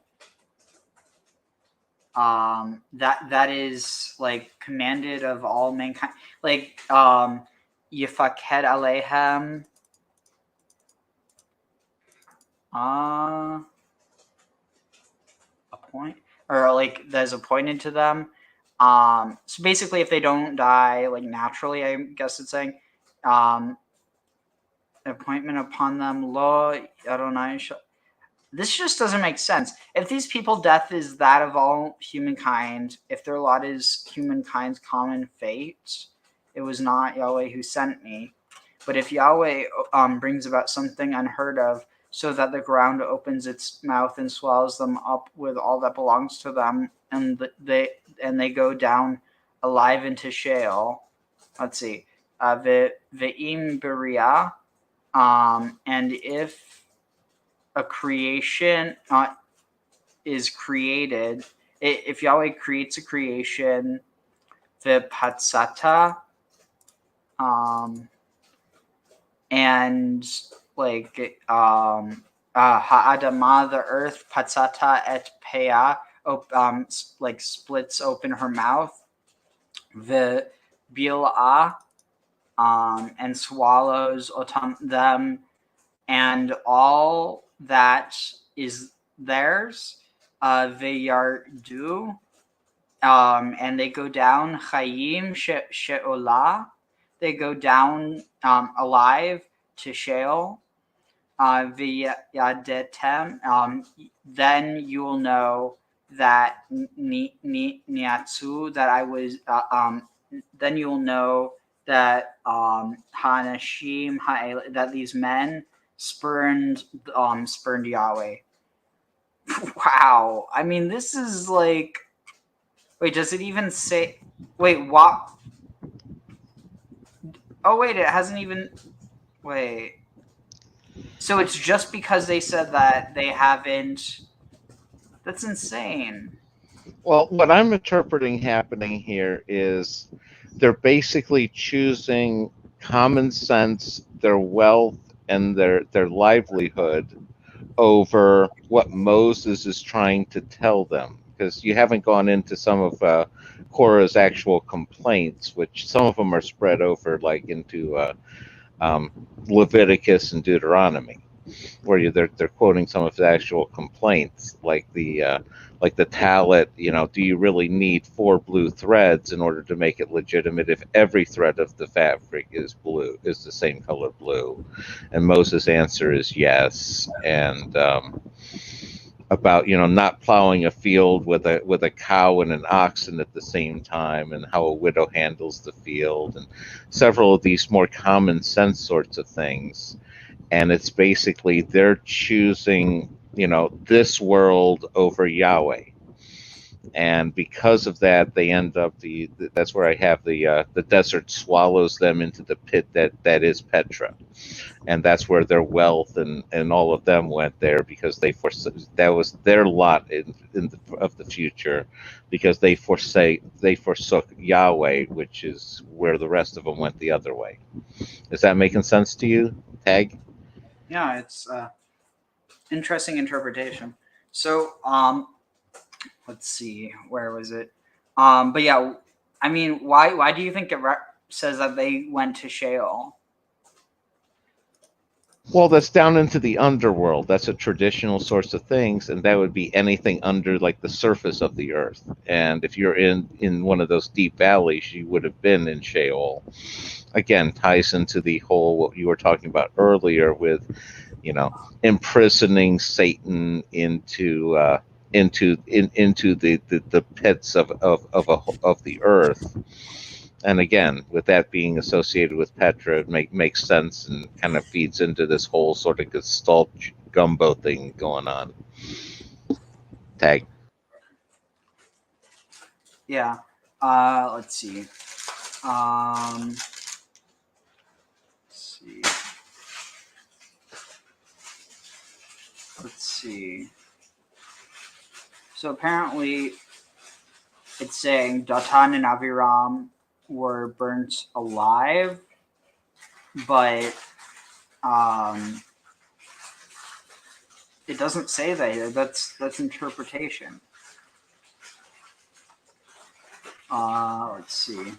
that is like commanded of all mankind, like yifaked alehem, appoint, or like that's appointed to them. So basically, if they don't die like naturally, I guess it's saying, appointment upon them, lo Adonai. This just doesn't make sense. If these people, death is that of all humankind, if their lot is humankind's common fate, it was not Yahweh who sent me. But if Yahweh brings about something unheard of, so that the ground opens its mouth and swallows them up with all that belongs to them, and they go down alive into Sheol. Let's see, ve'im beria, and if a creation is created, if Yahweh creates a creation, the patsata, and like ha'adama, the earth, patsata et peah, like splits open her mouth, the bil'ah, and swallows them, and all that is theirs, veyardu, and they go down, chayim she'olah, they go down alive to Sheol, v'yadetem, then you will know that niatsu, that I was, then you will know that hanashim, that these men spurned Yahweh. Wow. I mean, this is like, wait, does it even say, wait, what? Oh, wait, it hasn't even, wait. So it's just because they said that they haven't, that's insane. Well, what I'm interpreting happening here is they're basically choosing common sense, their wealth, and their livelihood over what Moses is trying to tell them. Because you haven't gone into some of Korah's actual complaints, which some of them are spread over like into Leviticus and Deuteronomy, where they're quoting some of the actual complaints, like the talent. You know, do you really need 4 blue threads in order to make it legitimate if every thread of the fabric is blue, is the same color blue? And Moses' answer is yes. And about, you know, not plowing a field with a cow and an oxen at the same time, and how a widow handles the field, and several of these more common sense sorts of things. And it's basically they're choosing, you know, this world over Yahweh. And because of that, they end up that's where I have the desert swallows them into the pit that is Petra. And that's where their wealth and all of them went there, because that was their lot of the future, because they forsook Yahweh, which is where the rest of them went the other way. Is that making sense to you, Tag? Yeah, it's interesting interpretation. So let's see, where was it? But yeah, I mean, why do you think it says that they went to Sheol? Well, that's down into the underworld. That's a traditional source of things, and that would be anything under like the surface of the earth. And if you're in one of those deep valleys, you would have been in Sheol. Again, ties into the whole what you were talking about earlier with, imprisoning Satan into the pits of the earth. And again, with that being associated with Petra, it makes sense and kind of feeds into this whole sort of Gestalt gumbo thing going on. Tag. Yeah. Let's see. Let's see. So apparently, it's saying Datan and Aviram were burnt alive, but it doesn't say that here. That's interpretation. Let's see.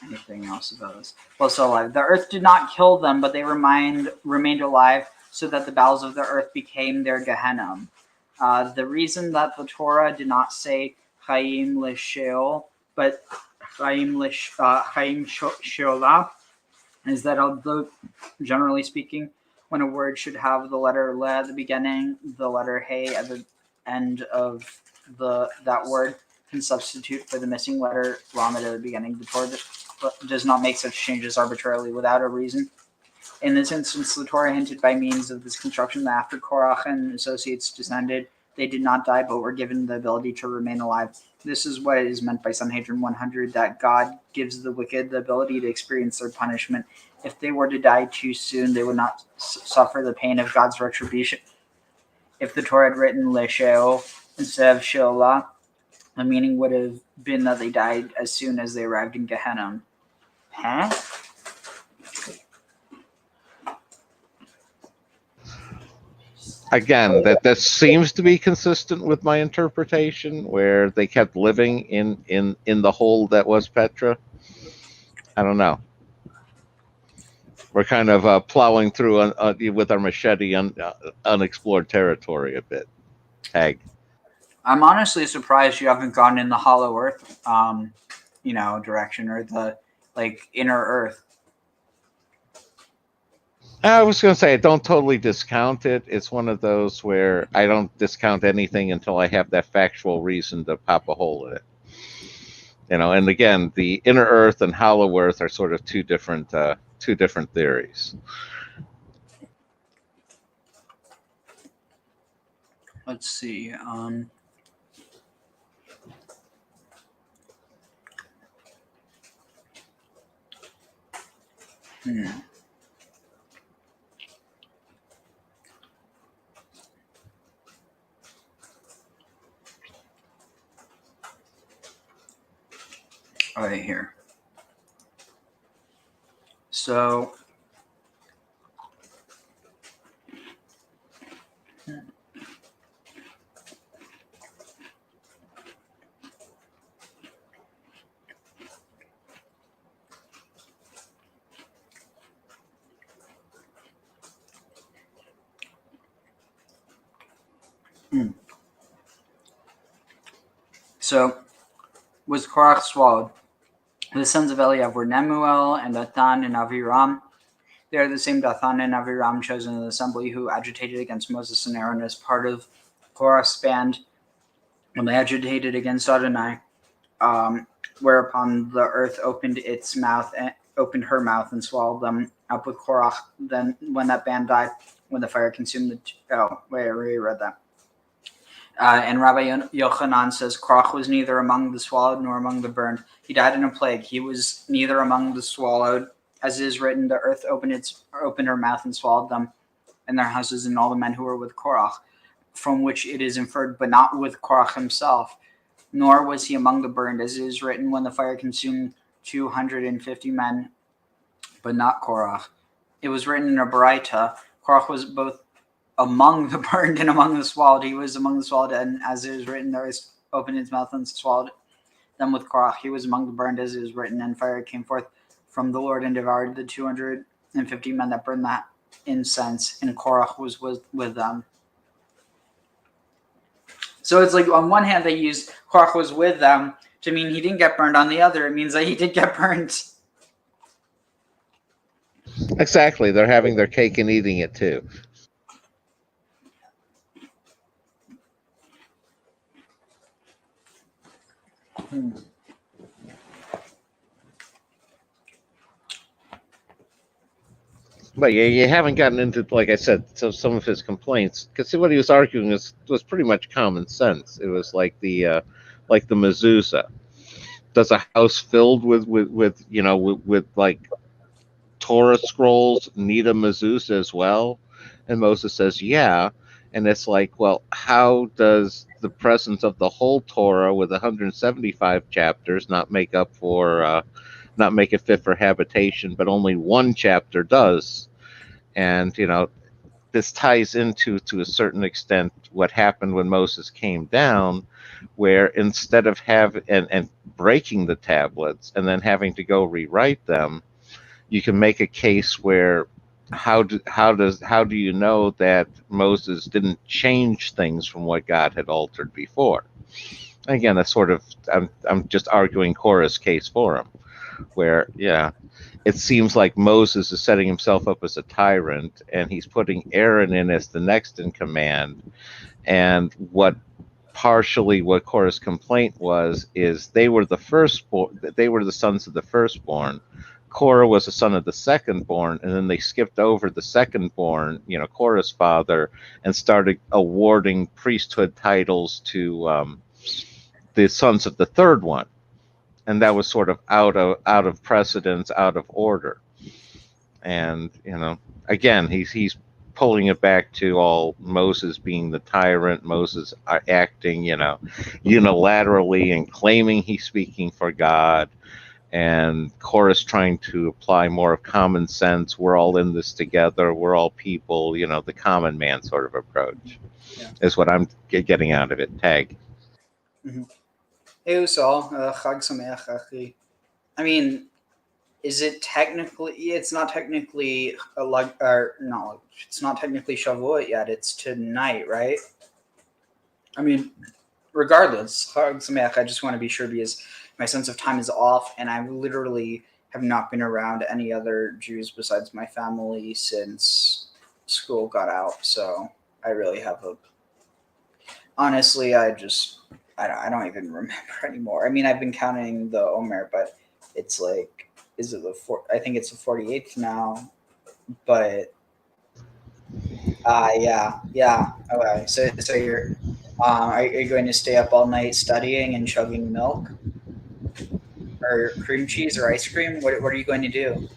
Anything else about this? Well, so alive. The earth did not kill them, but they remained alive, so that the bowels of the earth became their Gehenna. The reason that the Torah did not say Chaim L'Sheol, but Chaim Sheolah, is that although, generally speaking, when a word should have the letter Le at the beginning, the letter He at the end of that word can substitute for the missing letter Lamed at the beginning. The Torah does not make such changes arbitrarily without a reason. In this instance, the Torah hinted by means of this construction that after Korah and associates descended, they did not die, but were given the ability to remain alive. This is what is meant by Sanhedrin 100, that God gives the wicked the ability to experience their punishment. If they were to die too soon, they would not suffer the pain of God's retribution. If the Torah had written L'Sheol instead of Sheolah, the meaning would have been that they died as soon as they arrived in Gehenna. Huh? Again, that seems to be consistent with my interpretation, where they kept living in the hole that was Petra. I don't know. We're kind of plowing through with our machete unexplored territory a bit. Tag. I'm honestly surprised you haven't gone in the Hollow Earth, direction, or the inner Earth. I was going to say, I don't totally discount it. It's one of those where I don't discount anything until I have that factual reason to pop a hole in it. And again, the inner Earth and Hollow Earth are sort of two different theories. Let's see. Right here. So So, was Korah swallowed? The sons of Eliab were Nemuel and Dathan and Aviram. They are the same Dathan and Aviram chosen in the assembly who agitated against Moses and Aaron as part of Korah's band when they agitated against Adonai. Whereupon the earth opened her mouth and swallowed them up with Qōraḥ. Then, when that band died, when the fire consumed the. Oh, wait, I already read that. And Rabbi Yochanan says Qōraḥ was neither among the swallowed nor among the burned. He died in a plague. He was neither among the swallowed, as it is written, the earth opened her mouth and swallowed them and their houses and all the men who were with Qōraḥ, from which it is inferred, but not with Qōraḥ himself. Nor was he among the burned, as it is written, when the fire consumed 250 men, but not Qōraḥ. It was written in a Baraita, Qōraḥ was both among the burned and among the swallowed. He was among the swallowed, and as it is written, the earth opened its mouth and swallowed Then with Qōraḥ, he was among the burned as it is written, and fire came forth from the Lord and devoured the 250 men that burned that incense, and Qōraḥ was with them. So it's like on one hand they use Qōraḥ was with them to mean he didn't get burned. On the other, it means that he did get burned. Exactly. They're having their cake and eating it too. But you haven't gotten into, like I said, so some of his complaints, because what he was arguing was pretty much common sense. It was like the mezuzah. Does a house filled with like Torah scrolls need a mezuzah as well? And Moses says, yeah. And it's like, well, how does the presence of the whole Torah with 175 chapters not make it fit for habitation, but only one chapter does? And this ties into, to a certain extent, what happened when Moses came down, where instead of and breaking the tablets and then having to go rewrite them, you can make a case where how do you know that Moses didn't change things from what God had altered before? Again, that's sort of, I'm just arguing Korah's case for him, where it seems like Moses is setting himself up as a tyrant, and he's putting Aaron in as the next in command. And what Korah's complaint is they were the firstborn, they were the sons of the firstborn. Korah was a son of the secondborn, and then they skipped over the secondborn, Korah's father, and started awarding priesthood titles to the sons of the third one. And that was sort of out of precedence, out of order. And again, he's pulling it back to all Moses being the tyrant, Moses acting unilaterally and claiming he's speaking for God, and Korah's trying to apply more of common sense. We're all in this together. We're all people. The common man sort of approach is what I'm getting out of it. Tag. Hey Usal, Chag Sameach, Achi. I mean, is it technically? It's not technically it's not technically Shavuot yet. It's tonight, right? I mean, regardless, Chag Sameach. I just want to be sure because my sense of time is off, and I literally have not been around any other Jews besides my family since school got out. So I really have honestly, I don't even remember anymore. I mean, I've been counting the Omer, but it's like, is it I think it's the 48th now, but yeah. Okay, so you're are you going to stay up all night studying and chugging milk or cream cheese or ice cream? What are you going to do?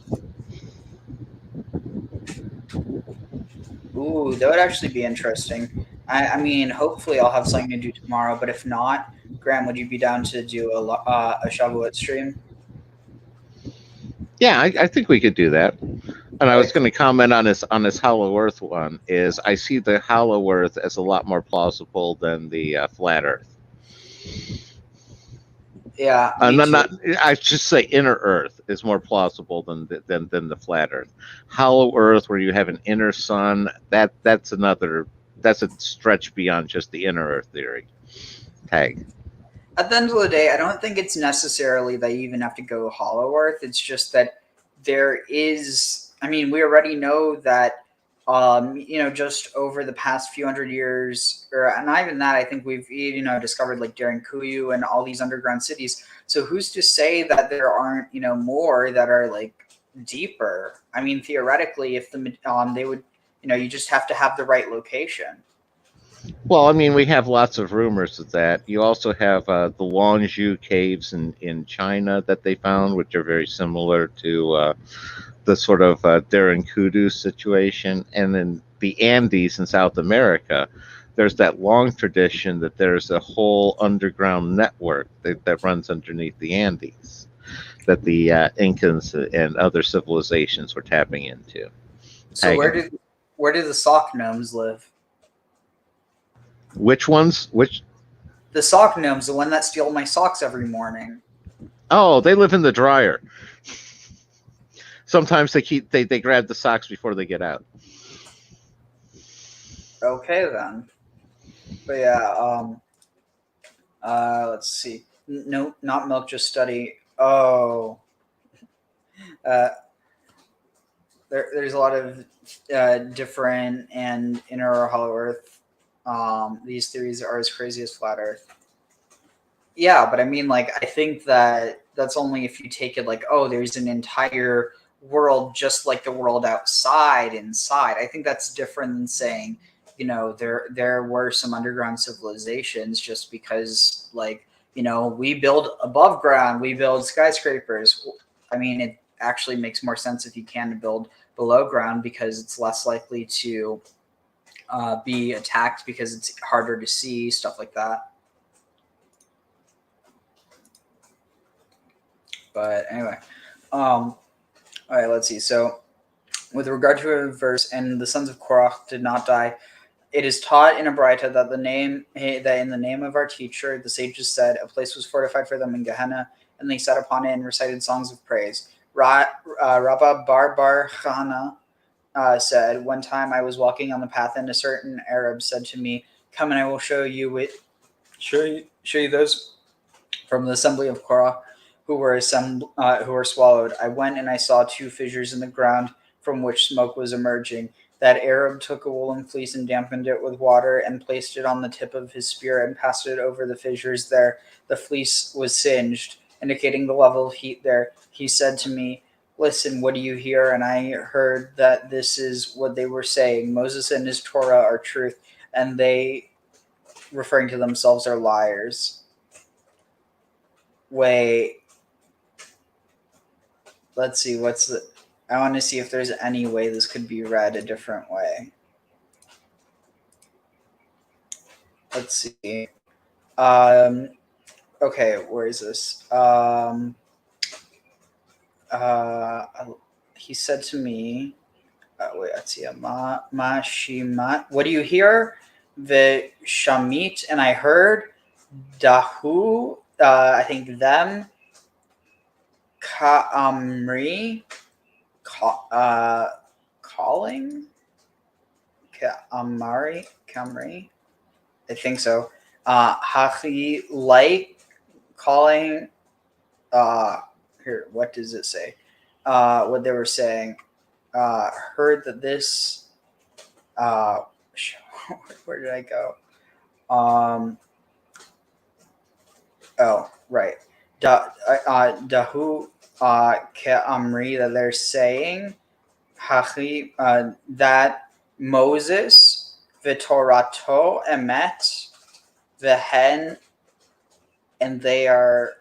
Ooh, that would actually be interesting. I mean, hopefully I'll have something to do tomorrow, but if not, Graham, would you be down to do a Shavuot stream? Yeah, I think we could do that. And I was going to comment on this Hollow Earth one. Is I see the Hollow Earth as a lot more plausible than the Flat Earth. Yeah, I should say inner Earth is more plausible than the Flat Earth. Hollow Earth, where you have an inner sun, that's a stretch beyond just the inner Earth theory. Tag. At the end of the day, I don't think it's necessarily that you even have to go Hollow Earth. It's just that there is. I mean, we already know that. Just over the past few hundred years, or not even that, I think we've discovered like during Kuyu and all these underground cities. So who's to say that there aren't more that are like deeper? I mean, theoretically, if they would, you just have to have the right location. Well, I mean, we have lots of rumors of that. You also have the Longzhou caves in China that they found, which are very similar to the sort of Darren Kudu situation. And in the Andes in South America, there's that long tradition that there's a whole underground network that runs underneath the Andes that the Incans and other civilizations were tapping into. So where do the sock gnomes live? Which ones? Which? The sock gnomes, the one that steal my socks every morning. Oh, they live in the dryer. Sometimes they grab the socks before they get out. Okay then. But yeah, let's see. No, not milk, just study. Oh. There's a lot of different and inner or hollow earth. These theories are as crazy as flat earth. Yeah, but I mean, like, I think that that's only if you take it like, oh, there's an entire world just like the world outside, inside. I think that's different than saying, you know, there were some underground civilizations just because, like, you know, we build above ground, we build skyscrapers. I mean, it actually makes more sense if you can build below ground because it's less likely to be attacked because it's harder to see, stuff like that. But anyway, all right, let's see. So with regard to a verse, and the sons of Korah did not die, it is taught in a Braita that in the name of our teacher, the sages said, a place was fortified for them in Gehenna, and they sat upon it and recited songs of praise. Rabba Bar Chana said, one time I was walking on the path, and a certain Arab said to me, come and I will show you those from the assembly of Korah who were swallowed. I went and I saw two fissures in the ground from which smoke was emerging. That Arab took a woolen fleece and dampened it with water and placed it on the tip of his spear and passed it over the fissures there. The fleece was singed, indicating the level of heat there. He said to me, listen, what do you hear? And I heard that this is what they were saying. Moses and his Torah are truth, and they, referring to themselves, are liars. Wait. Let's see, I want to see if there's any way this could be read a different way. Let's see. Okay, where is this? He said to me, wait, let's see. Ma shimat. What do you hear? The shamit, and I heard dahu. I think them. Ka'amri. Calling. Kamri. I think so. Hachi, like calling. Here, what does it say? What they were saying. Heard that this. Where did I go? Oh, right. Dahu ke'amri, that they're saying. Hachi, that Moses v'torato emet v'hen, and they are.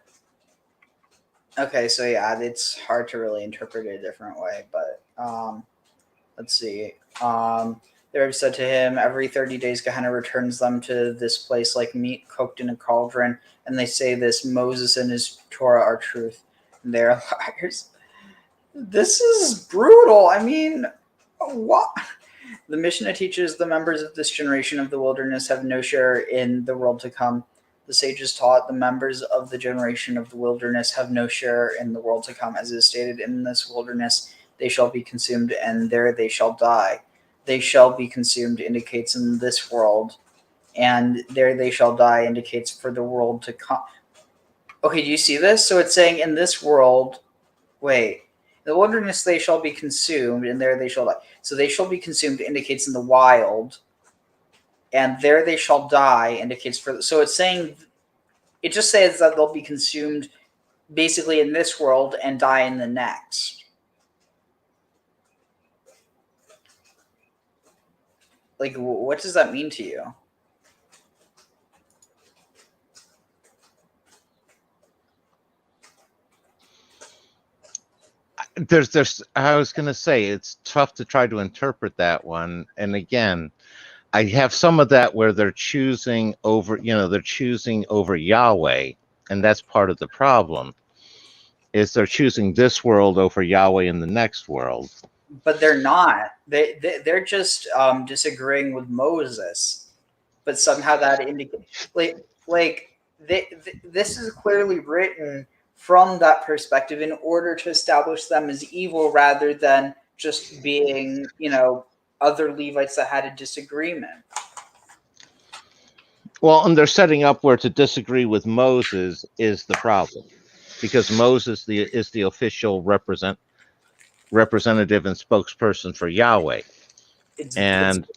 Okay, so yeah, it's hard to really interpret it a different way, but let's see. They have said to him, every 30 days Gehenna returns them to this place like meat cooked in a cauldron, and they say this, Moses and his Torah are truth, and they are liars. This is brutal. I mean, what? The Mishnah teaches the members of this generation of the wilderness have no share in the world to come. The sages taught the members of the generation of the wilderness have no share in the world to come. As is stated, in this wilderness they shall be consumed, and there they shall die. They shall be consumed indicates in this world, and there they shall die indicates for the world to come. Okay, do you see this? So it's saying in this world, wait, in the wilderness they shall be consumed, and there they shall die. So they shall be consumed indicates in the wild, and there they shall die indicates for. So it's saying, it just says that they'll be consumed basically in this world and die in the next. Like, what does that mean to you? I was going to say, it's tough to try to interpret that one. And again, I have some of that where they're choosing over Yahweh. And that's part of the problem, is they're choosing this world over Yahweh in the next world. But they're not. They're just disagreeing with Moses. But somehow that indicates, like, like this is clearly written from that perspective in order to establish them as evil rather than just being, other Levites that had a disagreement. Well, and they're setting up where to disagree with Moses is the problem, because Moses is the official representative and spokesperson for Yahweh, and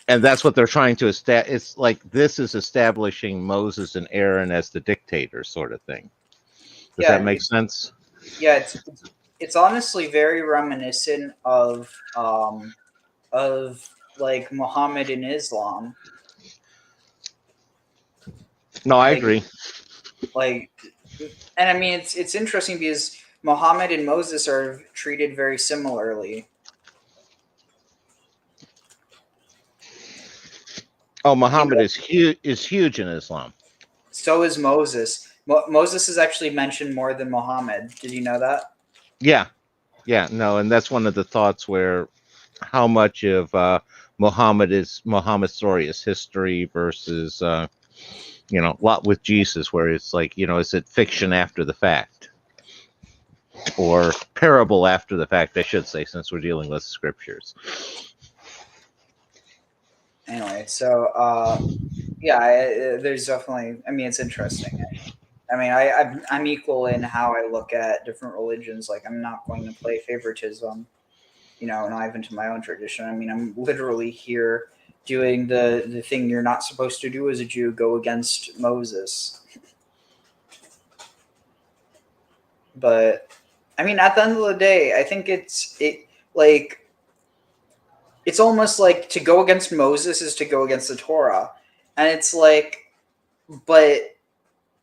that's what they're trying to establish. It's like this is establishing Moses and Aaron as the dictators, sort of thing. Does that make sense? Yeah, it's honestly very reminiscent of like Muhammad in Islam. No, I agree. Like, and I mean, it's interesting because Muhammad and Moses are treated very similarly. Oh, Muhammad is huge in Islam. So is Moses. Moses is actually mentioned more than Muhammad. Did you know that? Yeah, no, and that's one of the thoughts where how much of Muhammad's story is history versus a lot with Jesus, where it's like, is it fiction after the fact or parable after the fact, I should say, since we're dealing with scriptures. Anyway, so there's definitely, I mean, it's interesting. I mean, I'm equal in how I look at different religions. Like, I'm not going to play favoritism, not even to my own tradition. I mean, I'm literally here doing the thing you're not supposed to do as a Jew, go against Moses. But I mean, at the end of the day, I think it's almost like to go against Moses is to go against the Torah. And it's like, but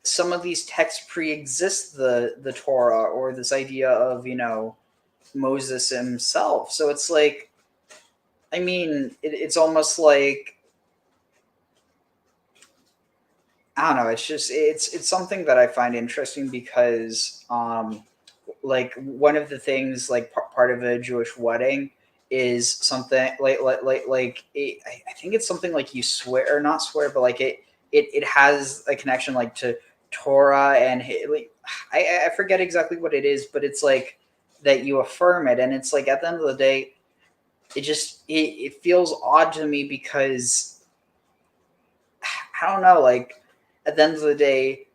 some of these texts pre-exist the Torah, or this idea of, Moses himself. So it's like, I mean, it's almost like, I don't know. It's just, it's something that I find interesting because, like, one of the things, like, part of a Jewish wedding is something like I think it's something like you swear, or not swear, but like it has a connection like to Torah, and like I forget exactly what it is, but it's like that you affirm it, and it's like at the end of the day, it just it feels odd to me because I don't know, like at the end of the day,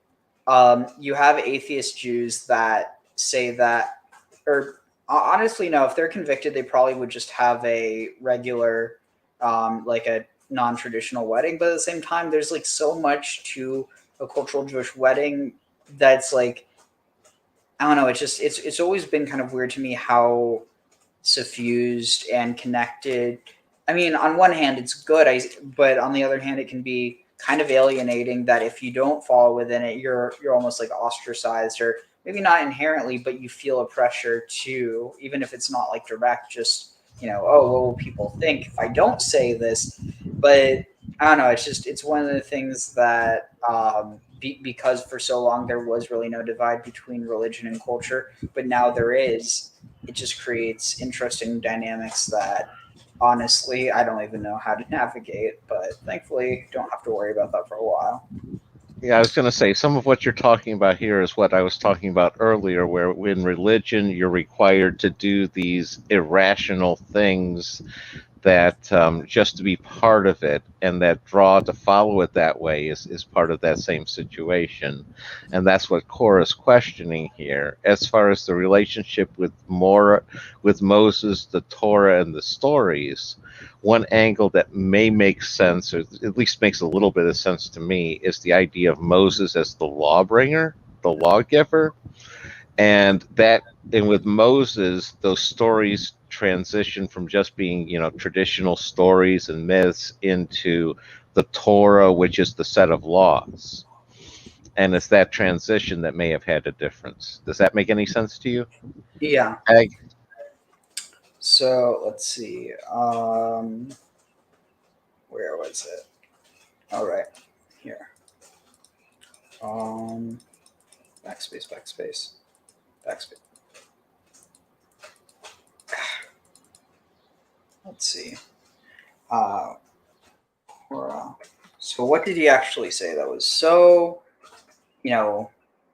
you have atheist Jews that say that, or honestly, no, if they're convicted, they probably would just have a regular, like a non-traditional wedding. But at the same time, there's like so much to a cultural Jewish wedding that's like, I don't know. It's just, it's always been kind of weird to me how suffused and connected. I mean, on one hand, it's good, but on the other hand, it can be kind of alienating that if you don't fall within it, you're almost like ostracized, or maybe not inherently, but you feel a pressure to, even if it's not like direct, just, oh, what will people think if I don't say this? But I don't know. It's just, it's one of the things that, because for so long there was really no divide between religion and culture, but now there is. It just creates interesting dynamics that honestly I don't even know how to navigate, but thankfully don't have to worry about that for a while. Yeah, I was going to say, some of what you're talking about here is what I was talking about earlier, where in religion you're required to do these irrational things that just to be part of it, and that draw to follow it that way is part of that same situation. And that's what Korah's questioning here. As far as the relationship with Moses, the Torah, and the stories, one angle that may make sense, or at least makes a little bit of sense to me, is the idea of Moses as the lawbringer, the lawgiver. And with Moses, those stories transition from just being, traditional stories and myths into the Torah, which is the set of laws. And it's that transition that may have had a difference. Does that make any sense to you? Yeah. Ag? So let's see. Where was it? All right, here. Backspace. Let's see. Korah So what did he actually say that was so,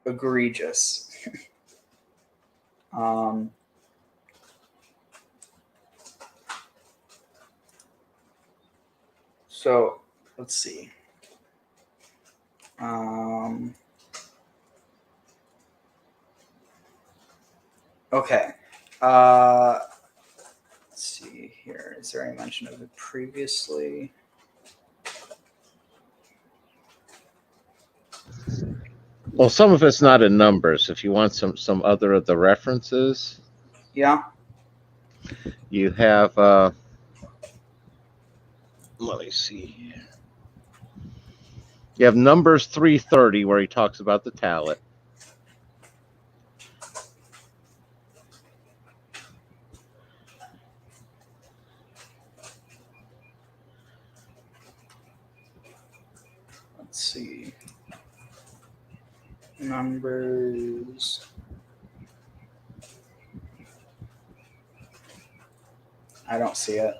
egregious? So let's see. Okay. Let's see here. Is there any mention of it previously? Well, some of it's not in numbers. If you want some other of the references, yeah, you have. Let me see. You have Numbers 3:30 where he talks about the talent. Let's see. Numbers. I don't see it.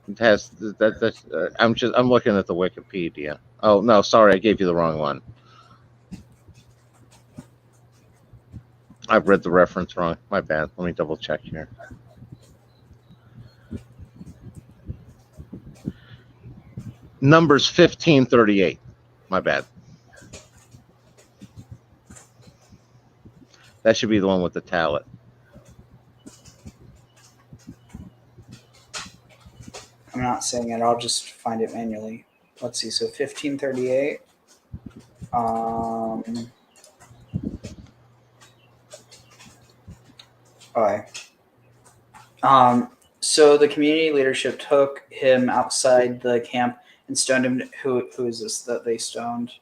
It has that. I'm looking at the Wikipedia. Oh no, sorry, I gave you the wrong one. I've read the reference wrong. My bad. Let me double check here. Numbers 15:38. My bad. That should be the one with the talent. I'm not saying it. I'll just find it manually. Let's see. So 1538. Okay. So the community leadership took him outside the camp and stoned him. Who is this that they stoned?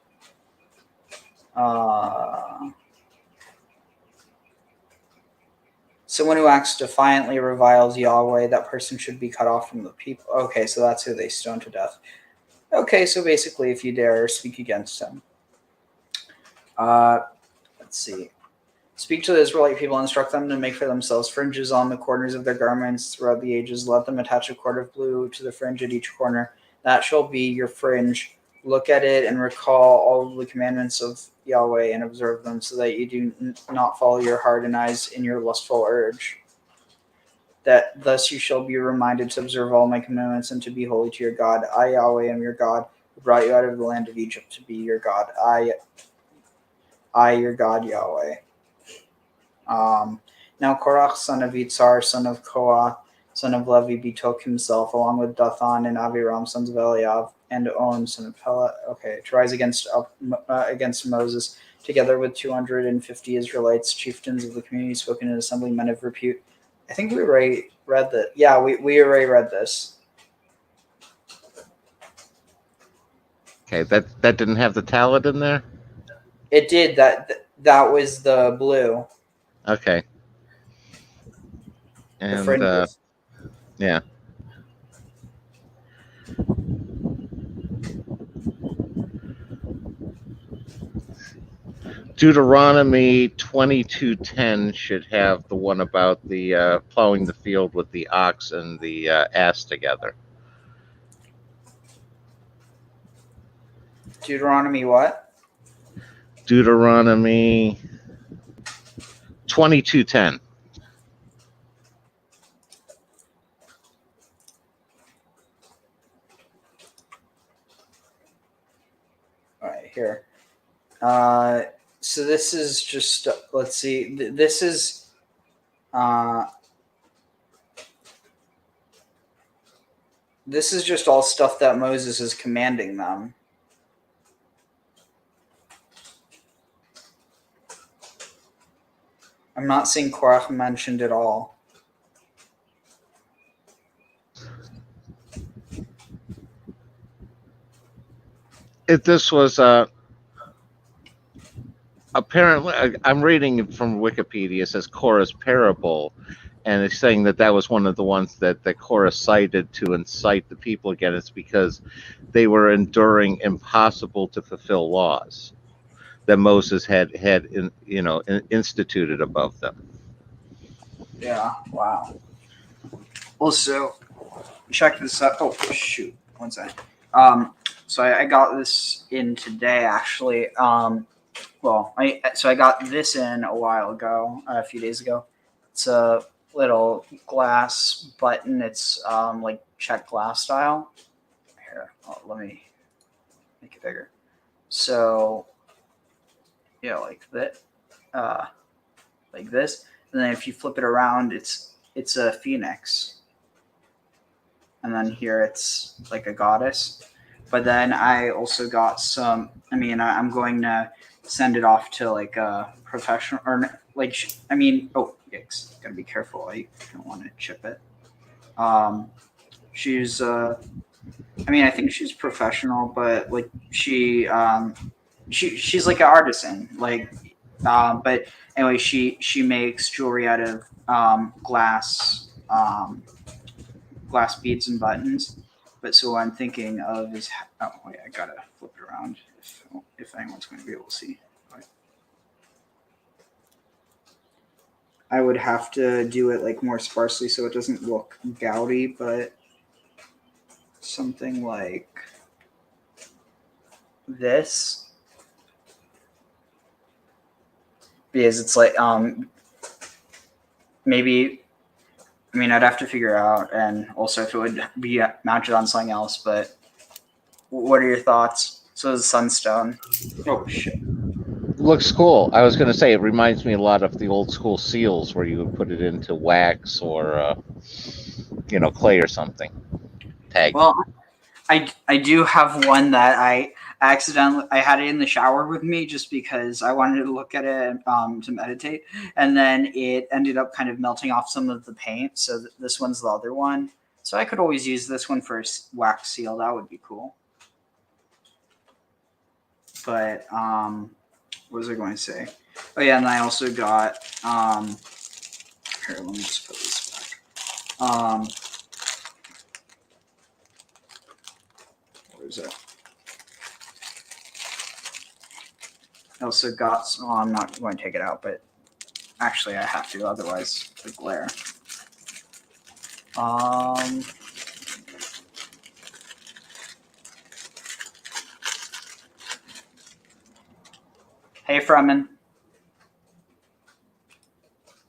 Someone who acts defiantly reviles Yahweh. That person should be cut off from the people. Okay, so that's who they stoned to death. Okay, so basically, if you dare speak against him. Let's see. Speak to the Israelite people, instruct them to make for themselves fringes on the corners of their garments throughout the ages. Let them attach a cord of blue to the fringe at each corner. That shall be your fringe. Look at it and recall all the commandments of Yahweh and observe them, so that you do not follow your heart and eyes in your lustful urge. That thus you shall be reminded to observe all my commandments and to be holy to your God. I, Yahweh, am your God, who brought you out of the land of Egypt to be your God. I your God, Yahweh. Now Qōraḥ, son of Yitzhar, son of Korah, son of Levi, betook himself, along with Dathan and Aviram, sons of Eliav, and On, son of Pelah, to rise against Moses, together with 250 Israelites, chieftains of the community, spoken in assembly, men of repute. I think we already read that. Yeah, we already read this. Okay, that didn't have the talent in there? It did. That was the blue. Okay. And yeah. Deuteronomy 22:10 should have the one about the plowing the field with the ox and the ass together. Deuteronomy what? Deuteronomy 22:10. All right, here. So this is just, let's see. This is just all stuff that Moses is commanding them. I'm not seeing Qōraḥ mentioned at all. This was apparently, I'm reading from Wikipedia, it says Korah's parable, and it's saying that was one of the ones that Korah cited to incite the people against because they were enduring impossible to fulfill laws that Moses had instituted above them. Yeah, wow. Also, check this out. Oh shoot, one second. So I got this in today actually. I got this in a while ago, a few days ago. It's a little glass button. It's like check glass style. Here, let me make it bigger. So yeah, like that, like this. And then if you flip it around, it's a phoenix. And then here it's like a goddess. But then I also got some. I'm going to send it off to like a professional or like. Yikes! Gotta be careful. I don't want to chip it. She's. I think she's professional, but like she's like an artisan. Like, but anyway, she makes jewelry out of glass beads and buttons. But so what I'm thinking of is, I gotta flip it around if anyone's going to be able to see. I would have to do it like more sparsely so it doesn't look gaudy, but something like this, because it's like maybe. I'd have to figure out, and also if it would be mounted on something else. But what are your thoughts? So the sunstone. Oh shit! Looks cool. I was going to say it reminds me a lot of the old school seals, where you would put it into wax or clay or something. Tag. Well, I do have one that I had it in the shower with me just because I wanted to look at it to meditate, and then it ended up kind of melting off some of the paint. So this one's the other one. So I could always use this one for wax seal. That would be cool. But what was I going to say? Oh yeah, and I also got here. Let me just put this back. Where is it? I also got some. I'm not going to take it out, but actually I have to, otherwise the glare. Hey, Fremen.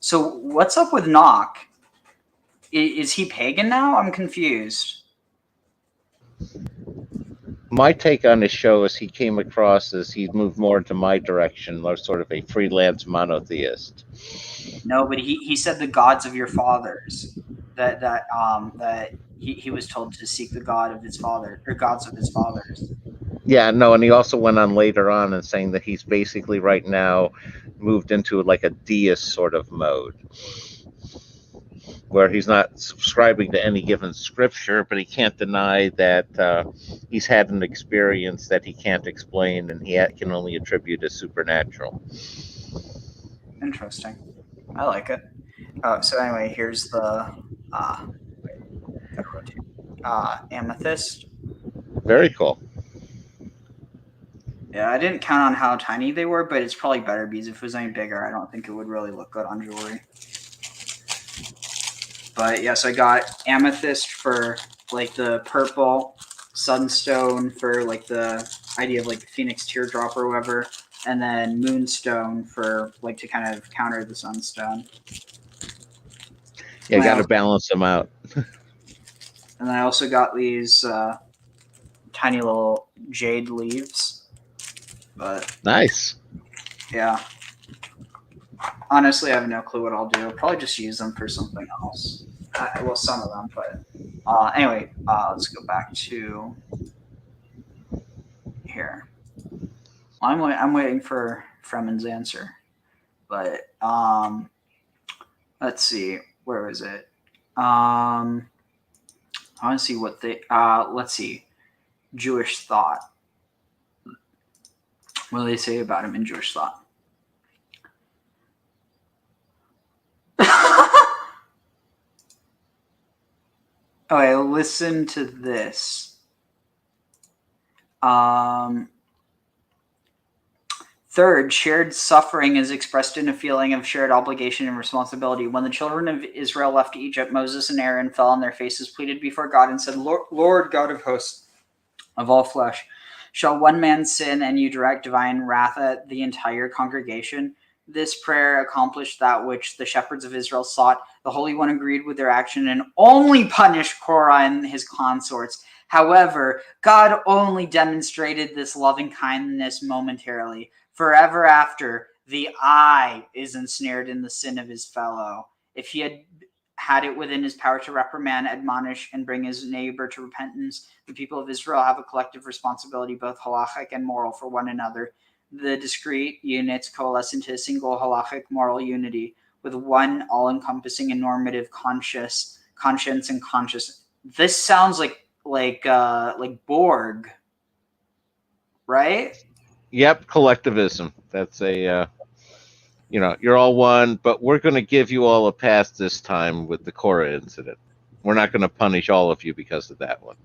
So what's up with Nock? Is he pagan now? I'm confused. My take on his show is he came across as he moved more into my direction, more sort of a freelance monotheist. No, but he said the gods of your fathers. That he was told to seek the god of his father, or gods of his fathers. Yeah, no, and he also went on later on and saying that he's basically right now moved into like a deist sort of mode, where he's not subscribing to any given scripture, but he can't deny that he's had an experience that he can't explain and he can only attribute as supernatural. Interesting. I like it. So anyway, here's the amethyst. Very cool. Yeah, I didn't count on how tiny they were, but it's probably better because if it was any bigger, I don't think it would really look good on jewelry. But yes, I got amethyst for like the purple, sunstone for like the idea of like the phoenix teardrop or whatever, and then moonstone for like to kind of counter the sunstone. Yeah, got to balance them out. And then I also got these tiny little jade leaves. But nice. Yeah. Honestly, I have no clue what I'll do. I'll probably just use them for something else. Well, some of them, but anyway, let's go back to here. I'm waiting for Fremen's answer, but let's see, where is it? I want to see what they. Let's see, Jewish thought. What do they say about him in Jewish thought? Okay, listen to this. Third, shared suffering is expressed in a feeling of shared obligation and responsibility. When the children of Israel left Egypt, Moses and Aaron fell on their faces, pleaded before God, and said, Lord God of hosts, of all flesh, shall one man sin and you direct divine wrath at the entire congregation? This prayer accomplished that which the shepherds of Israel sought. The Holy One agreed with their action and only punished Korah and his consorts. However, God only demonstrated this loving kindness momentarily. Forever after, the eye is ensnared in the sin of his fellow. If he had it within his power to reprimand, admonish, and bring his neighbor to repentance, the people of Israel have a collective responsibility, both halachic and moral, for one another. The discrete units coalesce into a single halachic moral unity with one all-encompassing and normative conscience and conscious. This sounds like Borg, right? Yep, collectivism. That's a, you're all one, but we're going to give you all a pass this time with the Korah incident. We're not going to punish all of you because of that one.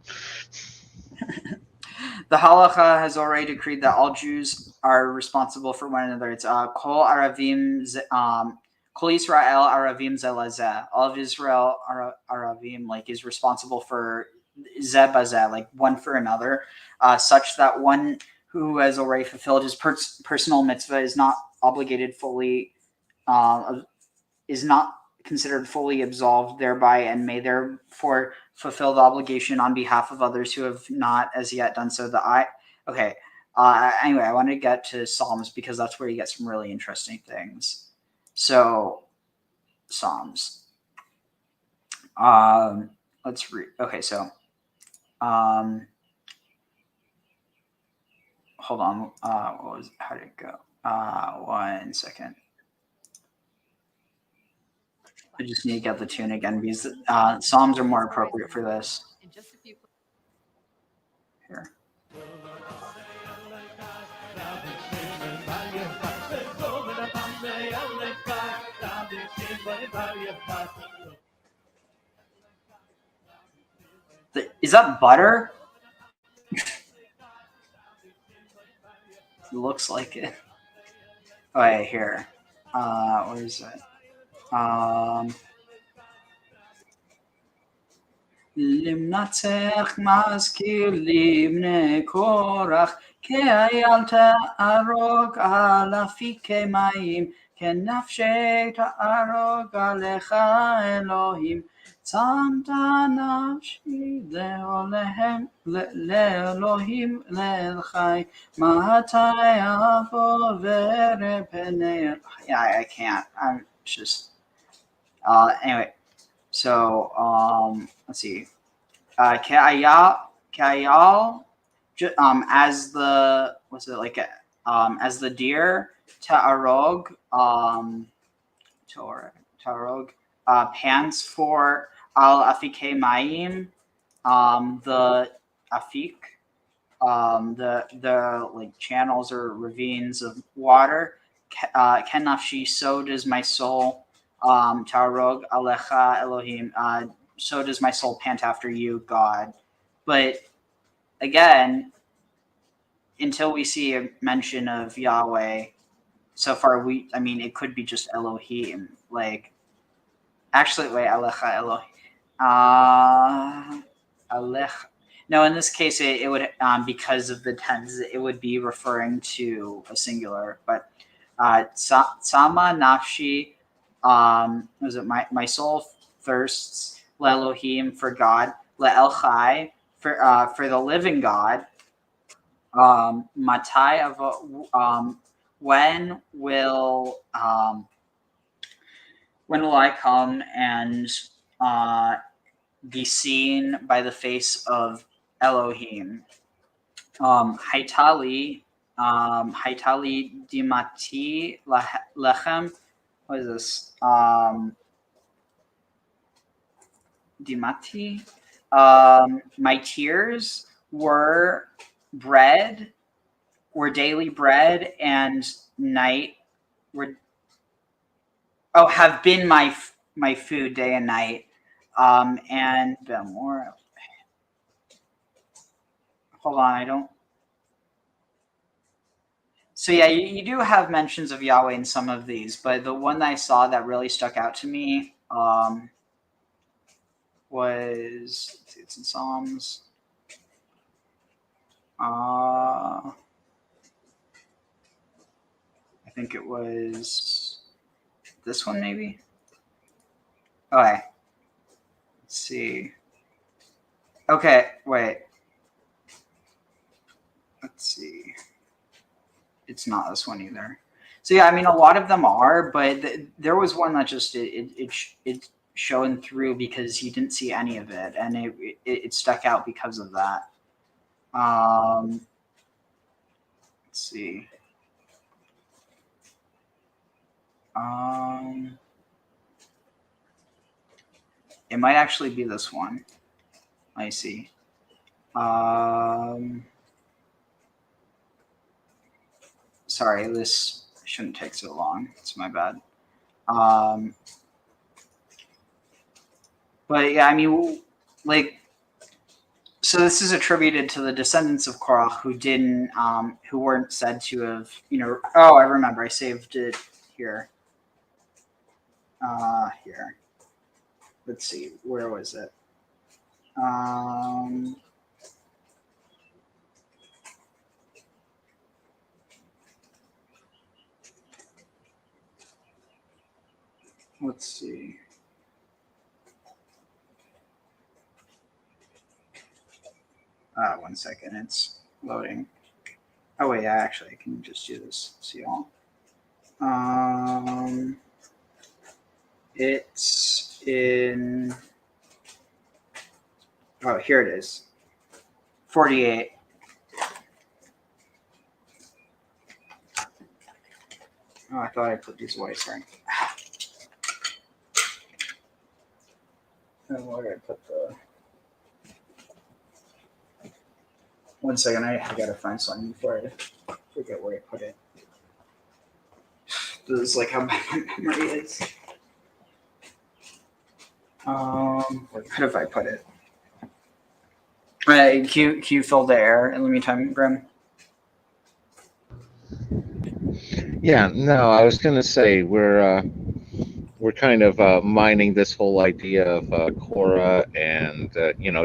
The halacha has already decreed that all Jews are responsible for one another. It's kol Aravim, kol Yisrael Aravim ze lezeh. All of Israel Aravim is responsible for zeh bazeh, one for another, such that one who has already fulfilled his personal mitzvah is not obligated fully, is not considered fully absolved thereby, and may therefore fulfill the obligation on behalf of others who have not as yet done so. Anyway, I want to get to Psalms because that's where you get some really interesting things. So, Psalms. Let's read. Okay, so, hold on. How did it go? 1 second. I just need to get the tune again because Psalms are more appropriate for this. Here. Is that butter? It looks like it. Oh, yeah, here. Where is it? למנצח מזכיר לבני קורח, כאייל תערוג על אפיקי מים, כנפשי תערוג עליך אלוהים. צמת נפשי לאלוהים לאלחי, מתי אבוא ורפני. Yeah, I can't. I'm just... Anyway. So, let's see. Ka'ayal, as the, as the deer, ta'arog, pants for al afike mayim, the afik, the channels or ravines of water. Ken nafshi, so does my soul. Tarog alecha Elohim, so does my soul pant after you, God. But again, until we see a mention of Yahweh, so far it could be just Elohim. Actually, wait, alecha Elohim. Alech. No, in this case, it would, because of the tense, it would be referring to a singular. But Sama nafshi. Was it my soul thirsts Elohim for God, El Chai for the living God. Matai when will I come and be seen by the face of Elohim? Haitali dimati lechem. What is this? Dimati. My tears were daily bread, and night have been my food day and night. And more. Hold on, I don't. So yeah, you do have mentions of Yahweh in some of these, but the one that I saw that really stuck out to me was, let's see, it's in Psalms. I think it was this one, maybe. Okay. Let's see. Okay, wait. Let's see. It's not this one either. So yeah, I mean, a lot of them are, but there was one that just it shone through because he didn't see any of it, and it stuck out because of that. Let's see. It might actually be this one. I see. Sorry, this shouldn't take so long. It's my bad. But yeah, I mean, like, so this is attributed to the descendants of Korah who didn't, who weren't said to have, Oh, I remember. I saved it here. Here. Let's see. Where was it? Let's see. One second. It's loading. Oh, wait. Yeah, actually, I can just do this. See all. It's in. Oh, here it is. 48. Oh, I thought I put these away. Sorry. And where did I put the? One second, I gotta find something before I forget where I put it. This is like how bad my memory is. Where have I put it? Can you fill the air in the meantime, Grim? Yeah, no, I was going to say we're kind of mining this whole idea of Korah and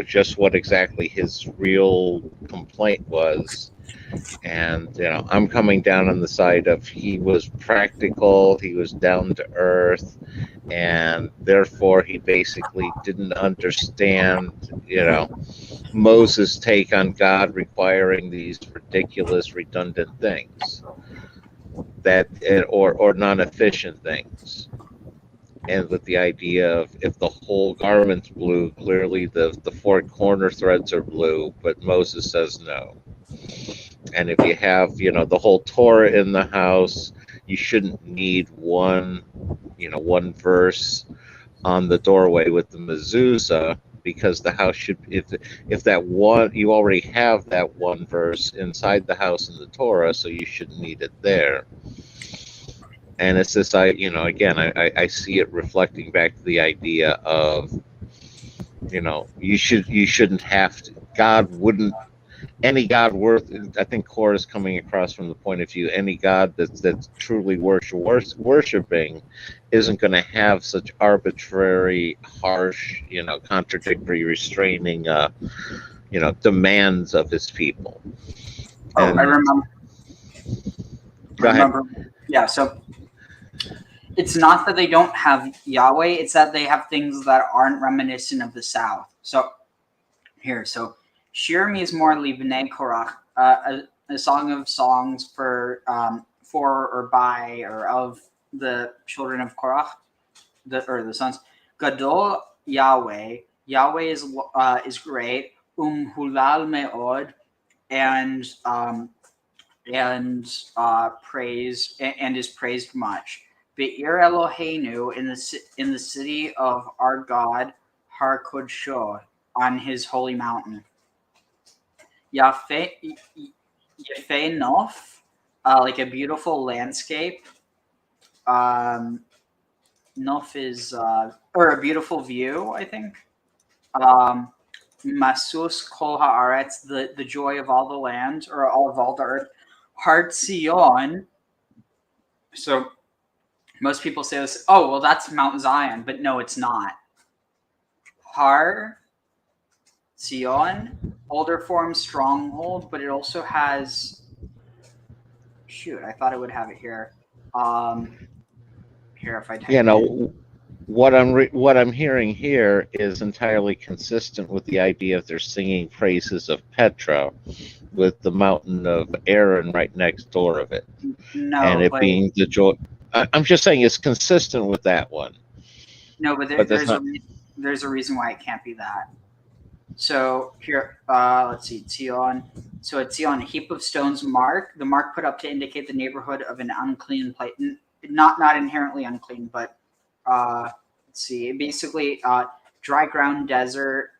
just what exactly his real complaint was. And I'm coming down on the side of he was practical, he was down to earth, and therefore he basically didn't understand Moses' take on God requiring these ridiculous, redundant things or non-efficient things. And with the idea of if the whole garment's blue, clearly the four corner threads are blue, but Moses says no. And if you have, the whole Torah in the house, you shouldn't need one verse on the doorway with the mezuzah, because the house should, if that one, you already have that one verse inside the house in the Torah, so you shouldn't need it there. And it's this, again, I see it reflecting back to the idea of, you shouldn't have to, God wouldn't, any God worth, I think Korah is coming across from the point of view, any God that's truly worshiping isn't going to have such arbitrary, harsh, contradictory, restraining, demands of his people. Oh, and I remember. Go ahead. Yeah, so it's not that they don't have Yahweh, it's that they have things that aren't reminiscent of the South. So here, so Shir Mizmor Bənê Qōraḥ, a song of songs for or by or of the children of Qōraḥ, the sons. Gadol Yahweh, Yahweh is great. Hulal me'od, and praise and is praised much. Be'ir Eloheinu, in the city of our God, Har Kodsho, on his holy mountain. Yafeh Nof, like a beautiful landscape. Nof is or a beautiful view, I think. Masus Kol Haaretz, the joy of all the land, or all of all the earth. Har Zion. So most people say this, oh, well, that's Mount Zion, but no, it's not. Har Zion, older form stronghold, but it also has, shoot, I thought I would have it here. Here, if I type it in. What I'm hearing here is entirely consistent with the idea of they're singing praises of Petra, with the mountain of Aaron right next door of it, No, and it but, being the joy. I'm just saying it's consistent with that one. No, but, there's a reason why it can't be that. So here, let's see, Zion. So at Zion, a heap of stones mark. The mark put up to indicate the neighborhood of an unclean place. Not inherently unclean, but let's see. Basically, dry ground, desert.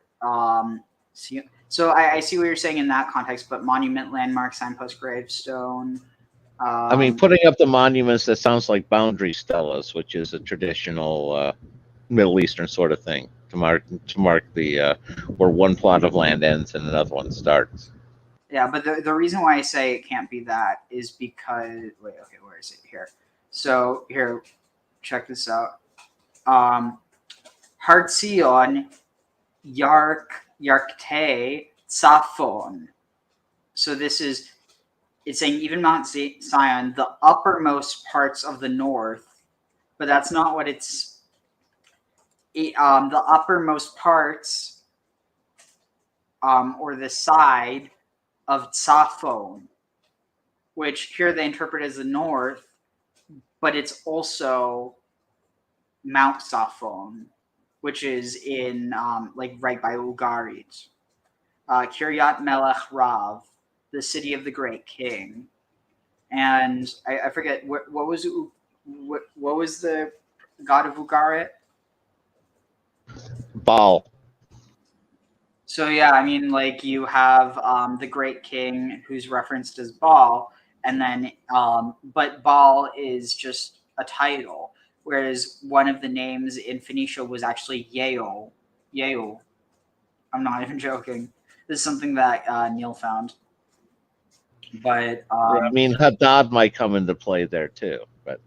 So I see what you're saying in that context, but monument, landmark, signpost, gravestone. I mean, putting up the monuments, that sounds like boundary stelas, which is a traditional Middle Eastern sort of thing to mark the where one plot of land ends and another one starts. Yeah, but the reason why I say it can't be that is because where is it here? So here, check this out. Har Zion, Yarkte, Safon. So it's saying even Mount Zion, the uppermost parts of the north, but that's not what it's. The uppermost parts, or the side of Safon, which here they interpret as the north, but it's also Mount Safon, which is in right by Ugarit. Kiryat Melech Rav, the city of the great king, and I forget what was the god of Ugarit? Baal. So yeah, I mean, you have the great king who's referenced as Baal, and then but Baal is just a title, whereas one of the names in Phoenicia was actually Yeo. Yeo. I'm not even joking. This is something that Neil found. But I mean, Hadad might come into play there too, but.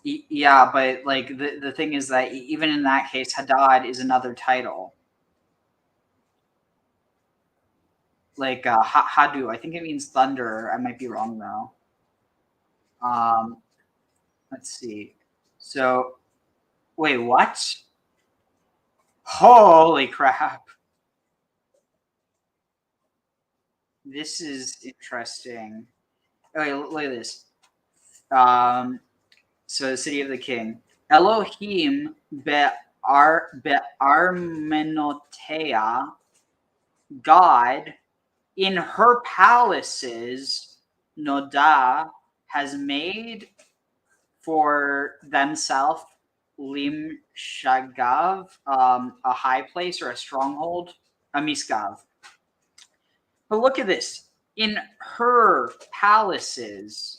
Yeah, but the thing is that even in that case, Hadad is another title. Hadu, I think it means thunder. I might be wrong though. Let's see. So, wait, what? Holy crap! This is interesting. Okay, look at this. So the city of the king. Elohim be'armenotea, God in her palaces, Noda, has made for themselves Lim Shagav, a high place or a stronghold, a Miskav. But look at this. In her palaces.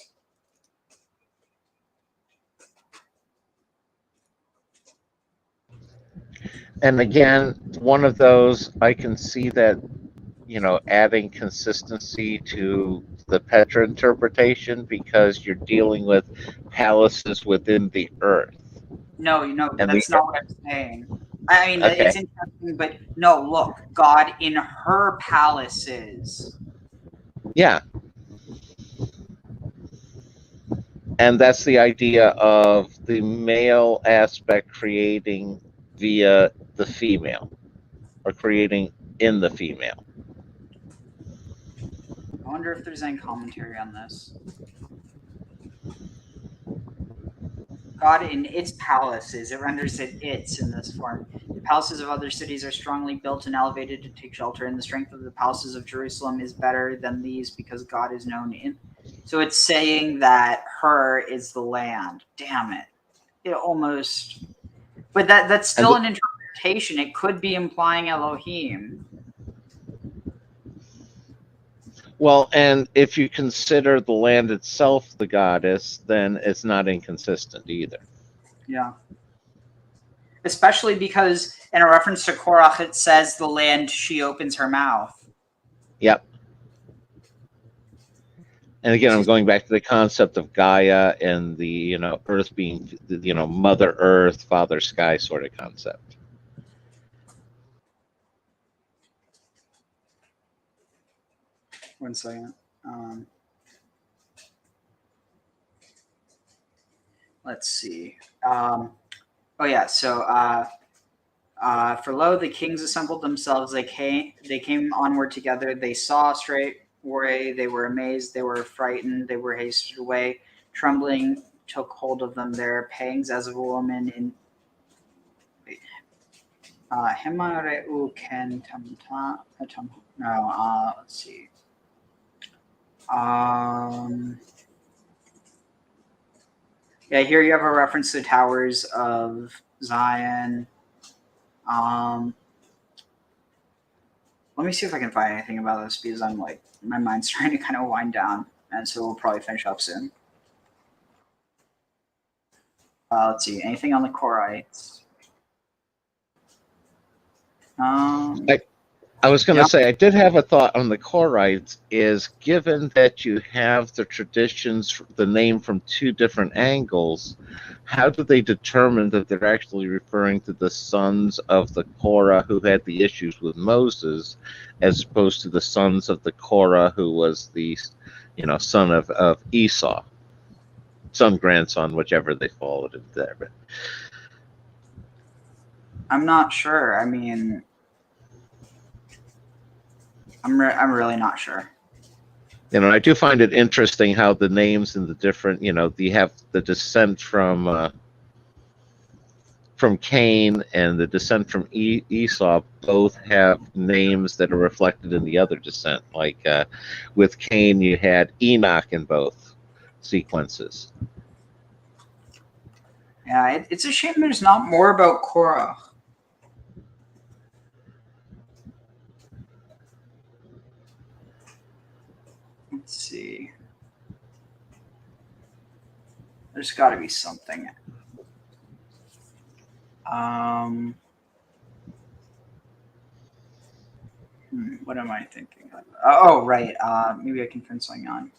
And again, one of those, I can see that, adding consistency to the Petra interpretation, because you're dealing with palaces within the earth. No, that's not what I'm saying. I mean, okay. It's interesting, but no, look, God in her palaces. Yeah. And that's the idea of the male aspect creating via the female, or creating in the female. I wonder if there's any commentary on this. God in its palaces, it renders it its in this form. The palaces of other cities are strongly built and elevated to take shelter, and the strength of the palaces of Jerusalem is better than these because God is known in. So it's saying that her is the land. Damn it. It almost. But that's still an interpretation. It could be implying Elohim. Well, and if you consider the land itself the goddess, then it's not inconsistent either. Yeah. Especially because in a reference to Qōraḥ, it says the land she opens her mouth. Yep. And again, I'm going back to the concept of Gaia and the, Earth being, Mother Earth, Father Sky sort of concept. One second. Let's see. Oh yeah. So for lo, the kings assembled themselves. They came onward together. They saw straightway. They were amazed. They were frightened. They were hasted away. Trembling took hold of them. Their pangs as of a woman in. Himareu ken tamta. No. Let's see. Yeah, here you have a reference to the towers of Zion. Let me see if I can find anything about this because I'm like, my mind's trying to kind of wind down, and so we'll probably finish up soon. Let's see, anything on the Korahites? I was going to say, I did have a thought on the Korahites, is given that you have the traditions, the name from two different angles, how do they determine that they're actually referring to the sons of the Korah who had the issues with Moses, as opposed to the sons of the Korah who was the, son of Esau, son, grandson, whichever they followed it there. But I'm not sure. I mean, I'm really not sure. I do find it interesting how the names in the different, you have the descent from Cain and the descent from Esau both have names that are reflected in the other descent. Like with Cain, you had Enoch in both sequences. Yeah, it's a shame there's not more about Korah. Let's see. There's got to be something. What am I thinking of? Oh, right. Maybe I can turn something on.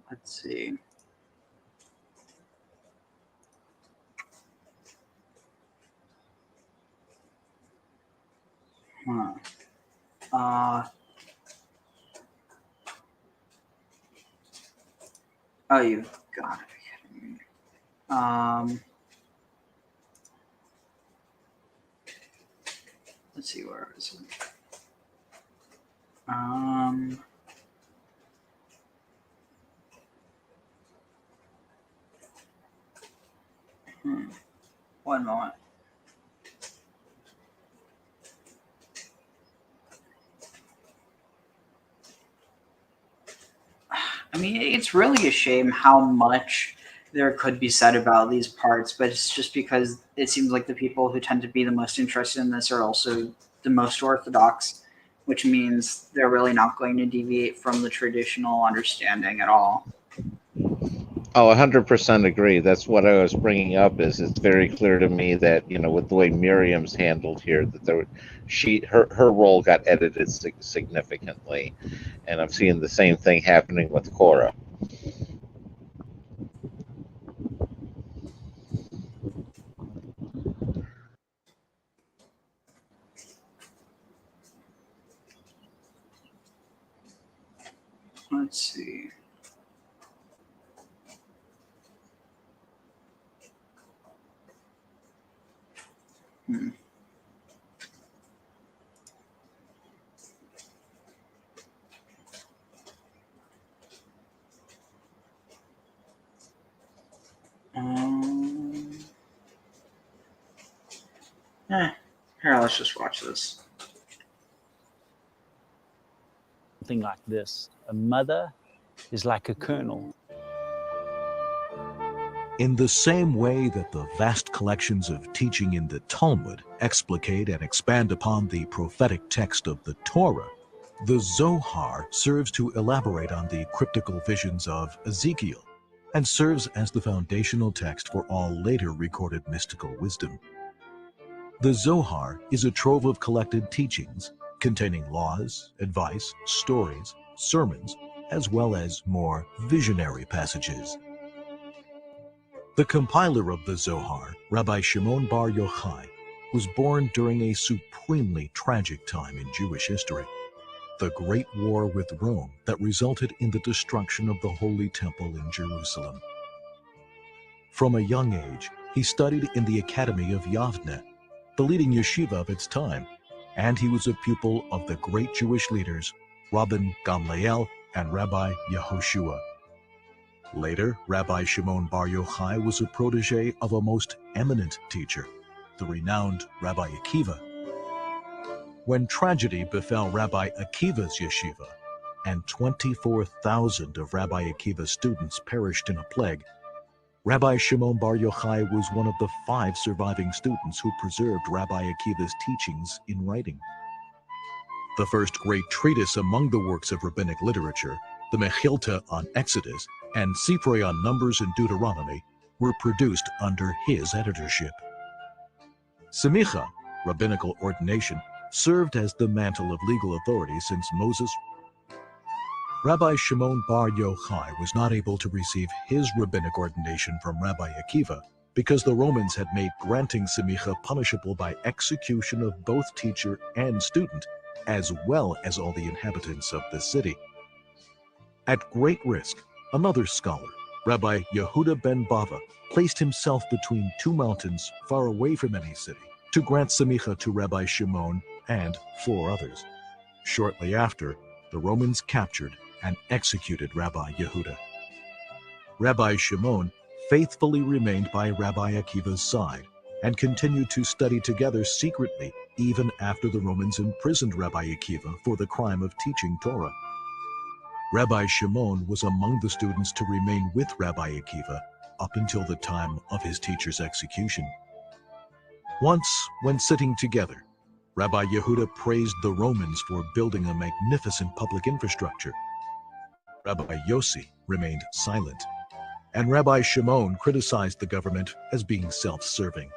Let's see. Oh, you've got to be kidding me. Let's see, where is it? One moment. I mean, it's really a shame how much there could be said about these parts, but it's just because it seems like the people who tend to be the most interested in this are also the most orthodox, which means they're really not going to deviate from the traditional understanding at all. Oh, 100% agree. That's what I was bringing up. Is it's very clear to me that with the way Miriam's handled here, that her role got edited significantly, and I'm seeing the same thing happening with Korah. Let's see. Here, let's just watch this. Something like this. A mother is like a kernel. In the same way that the vast collections of teaching in the Talmud explicate and expand upon the prophetic text of the Torah, The Zohar serves to elaborate on the cryptical visions of Ezekiel and serves as the foundational text for all later recorded mystical wisdom. The Zohar is a trove of collected teachings containing laws, advice, stories, sermons, as well as more visionary passages. The compiler of the Zohar, Rabbi Shimon Bar Yochai, was born during a supremely tragic time in Jewish history, the Great War with Rome that resulted in the destruction of the Holy Temple in Jerusalem. From a young age, he studied in the Academy of Yavne, the leading yeshiva of its time, and he was a pupil of the great Jewish leaders, Rabban Gamliel and Rabbi Yehoshua. Later, Rabbi Shimon Bar Yochai was a protege of a most eminent teacher, the renowned Rabbi Akiva. When tragedy befell Rabbi Akiva's yeshiva, and 24,000 of Rabbi Akiva's students perished in a plague, Rabbi Shimon Bar Yochai was one of the 5 surviving students who preserved Rabbi Akiva's teachings in writing. The first great treatise among the works of rabbinic literature, the Mechilta on Exodus and Sifrei on Numbers and Deuteronomy, were produced under his editorship. Semicha, rabbinical ordination, served as the mantle of legal authority since Moses. Rabbi Shimon Bar Yochai was not able to receive his rabbinic ordination from Rabbi Akiva because the Romans had made granting semicha punishable by execution of both teacher and student, as well as all the inhabitants of the city. At great risk, another scholar, Rabbi Yehuda ben Bava, placed himself between 2 mountains far away from any city to grant semicha to Rabbi Shimon and 4 others. Shortly after, the Romans captured and executed Rabbi Yehuda. Rabbi Shimon faithfully remained by Rabbi Akiva's side and continued to study together secretly even after the Romans imprisoned Rabbi Akiva for the crime of teaching Torah. Rabbi Shimon was among the students to remain with Rabbi Akiva up until the time of his teacher's execution. Once, when sitting together, Rabbi Yehuda praised the Romans for building a magnificent public infrastructure. Rabbi Yossi remained silent, and Rabbi Shimon criticized the government as being self-serving.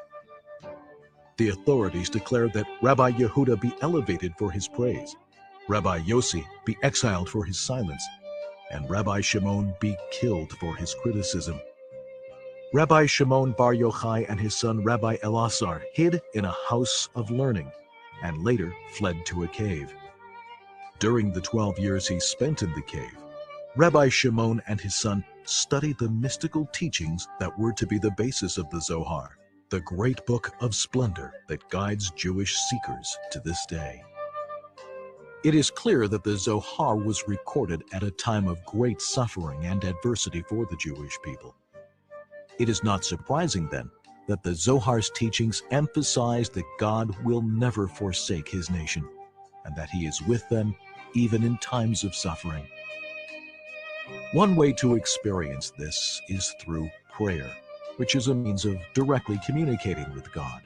The authorities declared that Rabbi Yehuda be elevated for his praise, Rabbi Yossi be exiled for his silence, and Rabbi Shimon be killed for his criticism. Rabbi Shimon Bar Yochai and his son Rabbi Elazar hid in a house of learning and later fled to a cave. During the 12 years he spent in the cave, Rabbi Shimon and his son studied the mystical teachings that were to be the basis of the Zohar, the great book of splendor that guides Jewish seekers to this day. It is clear that the Zohar was recorded at a time of great suffering and adversity for the Jewish people. It is not surprising, then, that the Zohar's teachings emphasize that God will never forsake his nation, and that he is with them even in times of suffering. One way to experience this is through prayer, which is a means of directly communicating with God.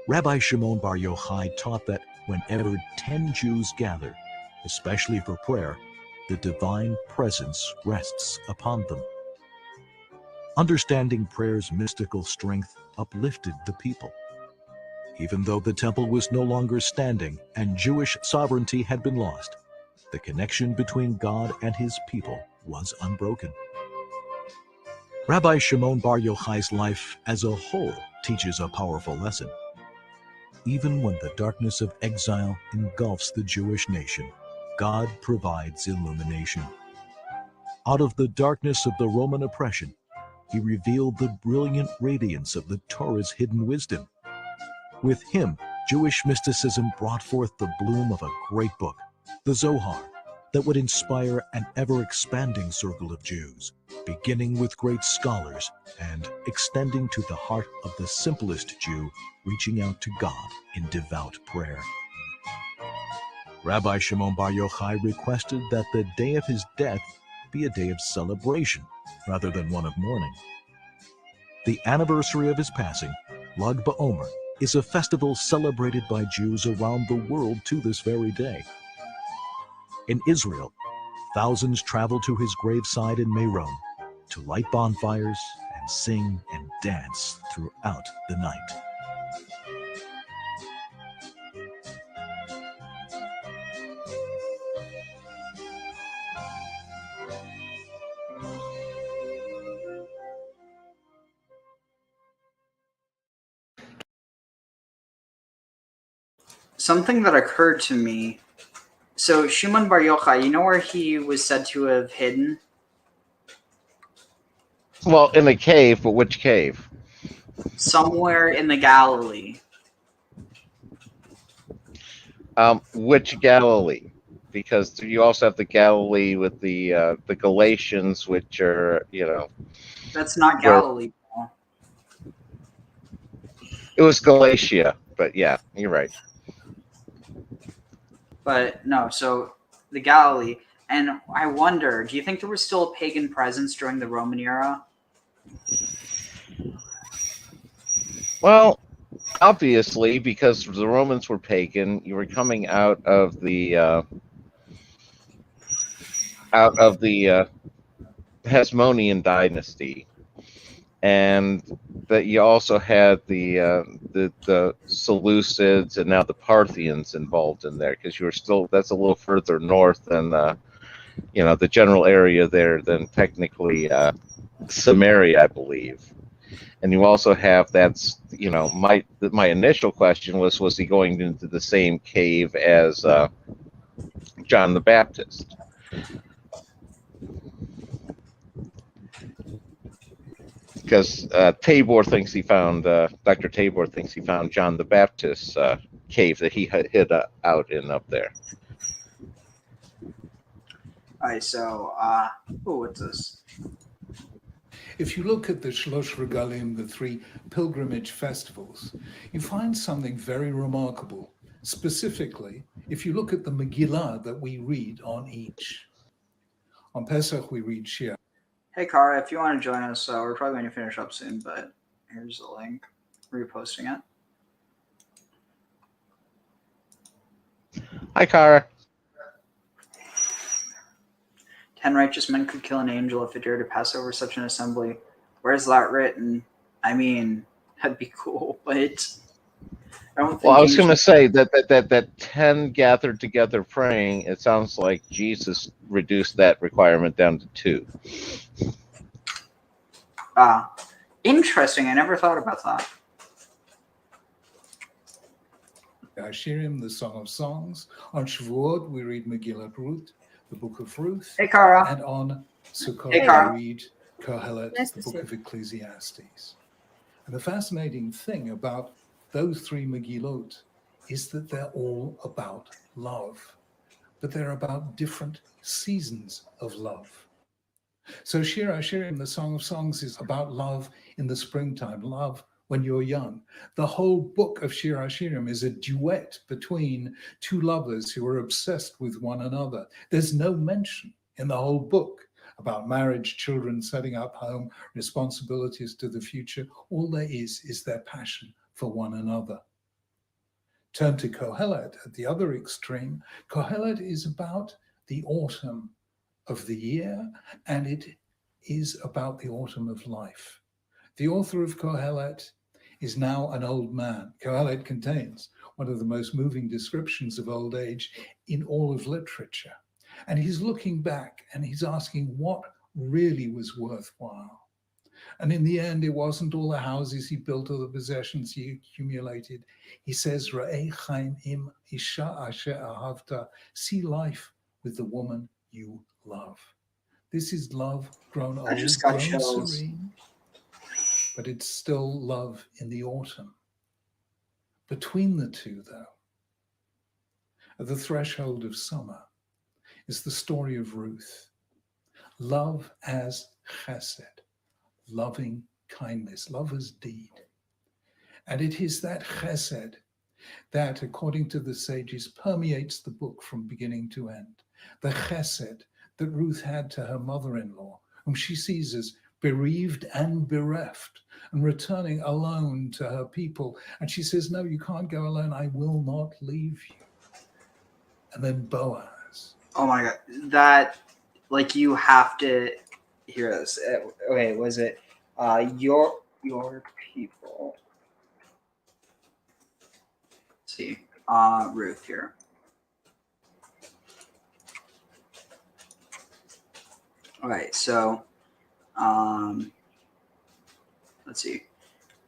Rabbi Shimon Bar Yochai taught that whenever 10 Jews gather, especially for prayer, the divine presence rests upon them. Understanding prayer's mystical strength uplifted the people. Even though the temple was no longer standing and Jewish sovereignty had been lost, the connection between God and his people was unbroken. Rabbi Shimon Bar Yochai's life as a whole teaches a powerful lesson. Even when the darkness of exile engulfs the Jewish nation, God provides illumination. Out of the darkness of the Roman oppression, he revealed the brilliant radiance of the Torah's hidden wisdom. With him, Jewish mysticism brought forth the bloom of a great book, the Zohar, that would inspire an ever-expanding circle of Jews, beginning with great scholars and extending to the heart of the simplest Jew, reaching out to God in devout prayer. Rabbi Shimon Bar Yochai requested that the day of his death be a day of celebration rather than one of mourning. The anniversary of his passing, Lag BaOmer, is a festival celebrated by Jews around the world to this very day, In Israel, thousands travel to his graveside in Meron to light bonfires and sing and dance throughout the night. Something that occurred to me. So Shimon Bar Yochai, you know where he was said to have hidden? Well, in a cave, but which cave? Somewhere in the Galilee. Which Galilee? Because you also have the Galilee with the Galatians, which are, That's not where- Galilee. It was Galatia, but yeah, you're right. But no, so the Galilee. And I wonder, do you think there was still a pagan presence during the Roman era? Well, obviously, because the Romans were pagan, you were coming out of the Hasmonean dynasty, and that you also had the Seleucids and now the Parthians involved in there, because that's a little further north than the general area there than technically Samaria, I believe. And you also have my initial question was he going into the same cave as John the Baptist? Because Dr. Tabor thinks he found John the Baptist's cave that he had hid out in up there. All right, so what's this? If you look at the Shlosh Regalim, the 3 pilgrimage festivals, you find something very remarkable. Specifically, if you look at the Megillah that we read on each. On Pesach, we read Shir. Hey, Kara, if you want to join us, we're probably going to finish up soon, but here's the link. Reposting it. Hi, Kara. 10 righteous men could kill an angel if it dared to pass over such an assembly. Where's that written? I mean, that'd be cool, but I don't think. Well, I was going to say that 10 gathered together praying. It sounds like Jesus reduced that requirement down to 2. Interesting. I never thought about that. Ashirim, the Song of Songs. On Shavuot, we read Megillat Ruth, the Book of Ruth. Hey, Kara. And on Sukkot, Hey, Kara. we read Kohelet, Nice the to Book of Ecclesiastes. And the fascinating thing about those 3 Megillot is that they're all about love, but they're about different seasons of love. So Shir Hashirim, the Song of Songs, is about love in the springtime, love when you're young. The whole book of Shir Hashirim is a duet between 2 lovers who are obsessed with one another. There's no mention in the whole book about marriage, children, setting up home, responsibilities to the future. All there is their passion for one another. Turn to Kohelet at the other extreme. Kohelet is about the autumn of the year, and it is about the autumn of life. The author of Kohelet is now an old man. Kohelet contains one of the most moving descriptions of old age in all of literature. And he's looking back and he's asking what really was worthwhile. And in the end, it wasn't all the houses he built or the possessions he accumulated. He says, Ra'ei chaim im isha asher ahavta, see life with the woman you love. This is love grown old, grown serene, but it's still love in the autumn. Between the 2, though, at the threshold of summer, is the story of Ruth. Love as chesed, loving kindness, love as deed. And it is that chesed that, according to the sages, permeates the book from beginning to end. The chesed that Ruth had to her mother-in-law, whom she sees as bereaved and bereft, and returning alone to her people. And she says, no, you can't go alone. I will not leave you. And then Boaz, Oh my god, that like you have to hear this. Okay, was it your people? Let's see, Ruth here. All right, so let's see.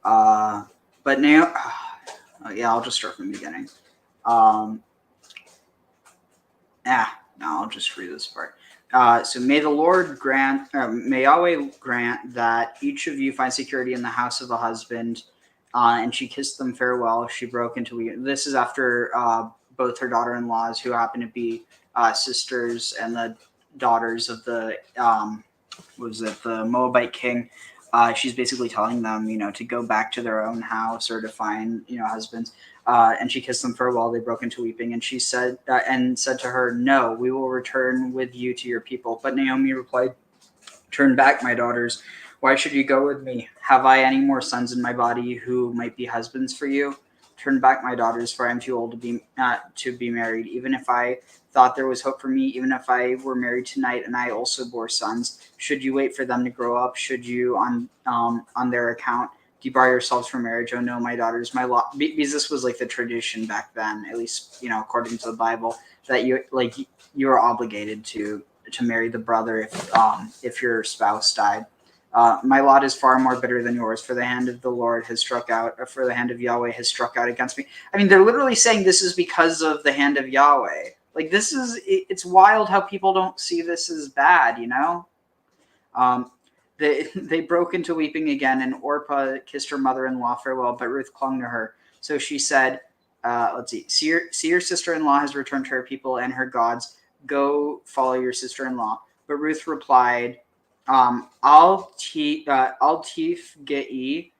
But now, yeah, I'll just start from the beginning. No, I'll just read this part. So may the Lord grant, may Yahweh grant that each of you find security in the house of a husband. And she kissed them farewell. She broke into weeping. This is after both her daughter-in-laws, who happen to be sisters and the daughters of the the Moabite king. She's basically telling them, to go back to their own house or to find, husbands. And she kissed them farewell. They broke into weeping, and she said to her, "No, we will return with you to your people." But Naomi replied, "Turn back, my daughters. Why should you go with me? Have I any more sons in my body who might be husbands for you? Turn back, my daughters, for I am too old to be married. Even if I thought there was hope for me, even if I were married tonight and I also bore sons, should you wait for them to grow up? Should you, on their account, debar yourselves from marriage? Oh no, my daughters, my law." Because this was like the tradition back then, at least according to the Bible, that you were obligated to marry the brother if your spouse died. My lot is far more bitter than yours, for the hand of the Lord has struck out, or for the hand of Yahweh has struck out against me. I mean, they're literally saying this is because of the hand of Yahweh. Like, it's wild how people don't see this as bad, They broke into weeping again, and Orpah kissed her mother-in-law farewell, but Ruth clung to her. So she said, see your sister-in-law has returned to her people and her gods. Go follow your sister-in-law. But Ruth replied, Al tif ge'i,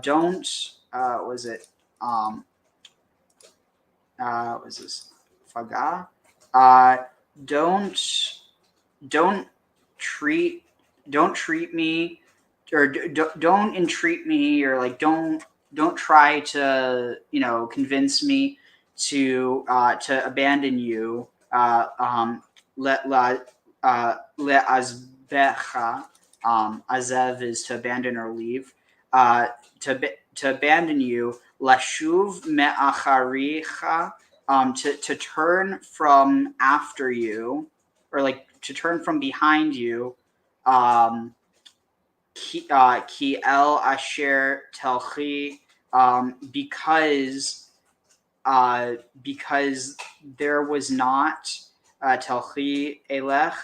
don't, was this faga? Don't treat me, or don't entreat me, or like don't try to convince me to abandon you. Le azbecha, azev is to abandon or leave. To abandon you. Lashuv me'acharicha, to turn from after you, or like to turn from behind you. Ki el asher telchi, because there was not telchi elech.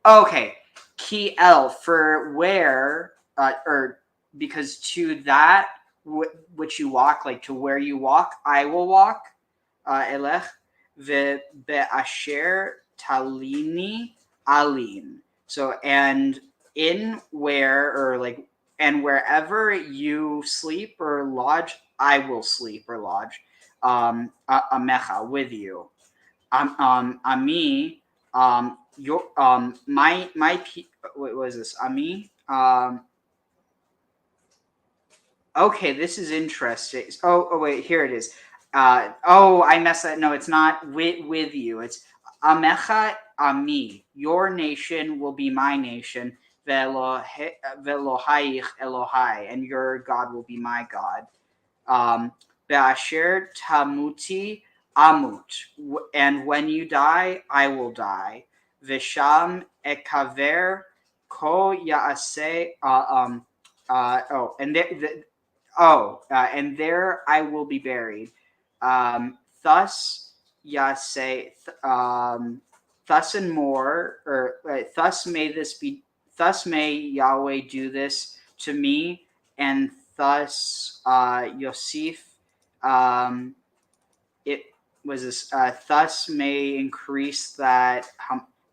Okay. Ki el, for where, or because to that which you walk, like to where you walk, I will walk. Elech ve asher talini alin. So, and in where, or like, and wherever you sleep or lodge, I will sleep or lodge. Amecha, with you. Ami, your my what was this? Ami. Okay, this is interesting. Oh wait, here it is. I messed that. No, it's not with you. It's Amecha Ami. Your nation will be my nation. Velohayich Elohai, and your God will be my God. Be'asher tamuti amut, and when you die, I will die. Visham ekaver ko yaase. And there I will be buried. Thus Yase, thus and more, or thus may this be. Thus may Yahweh do this to me, and thus Yosef. It was this. Thus may increase that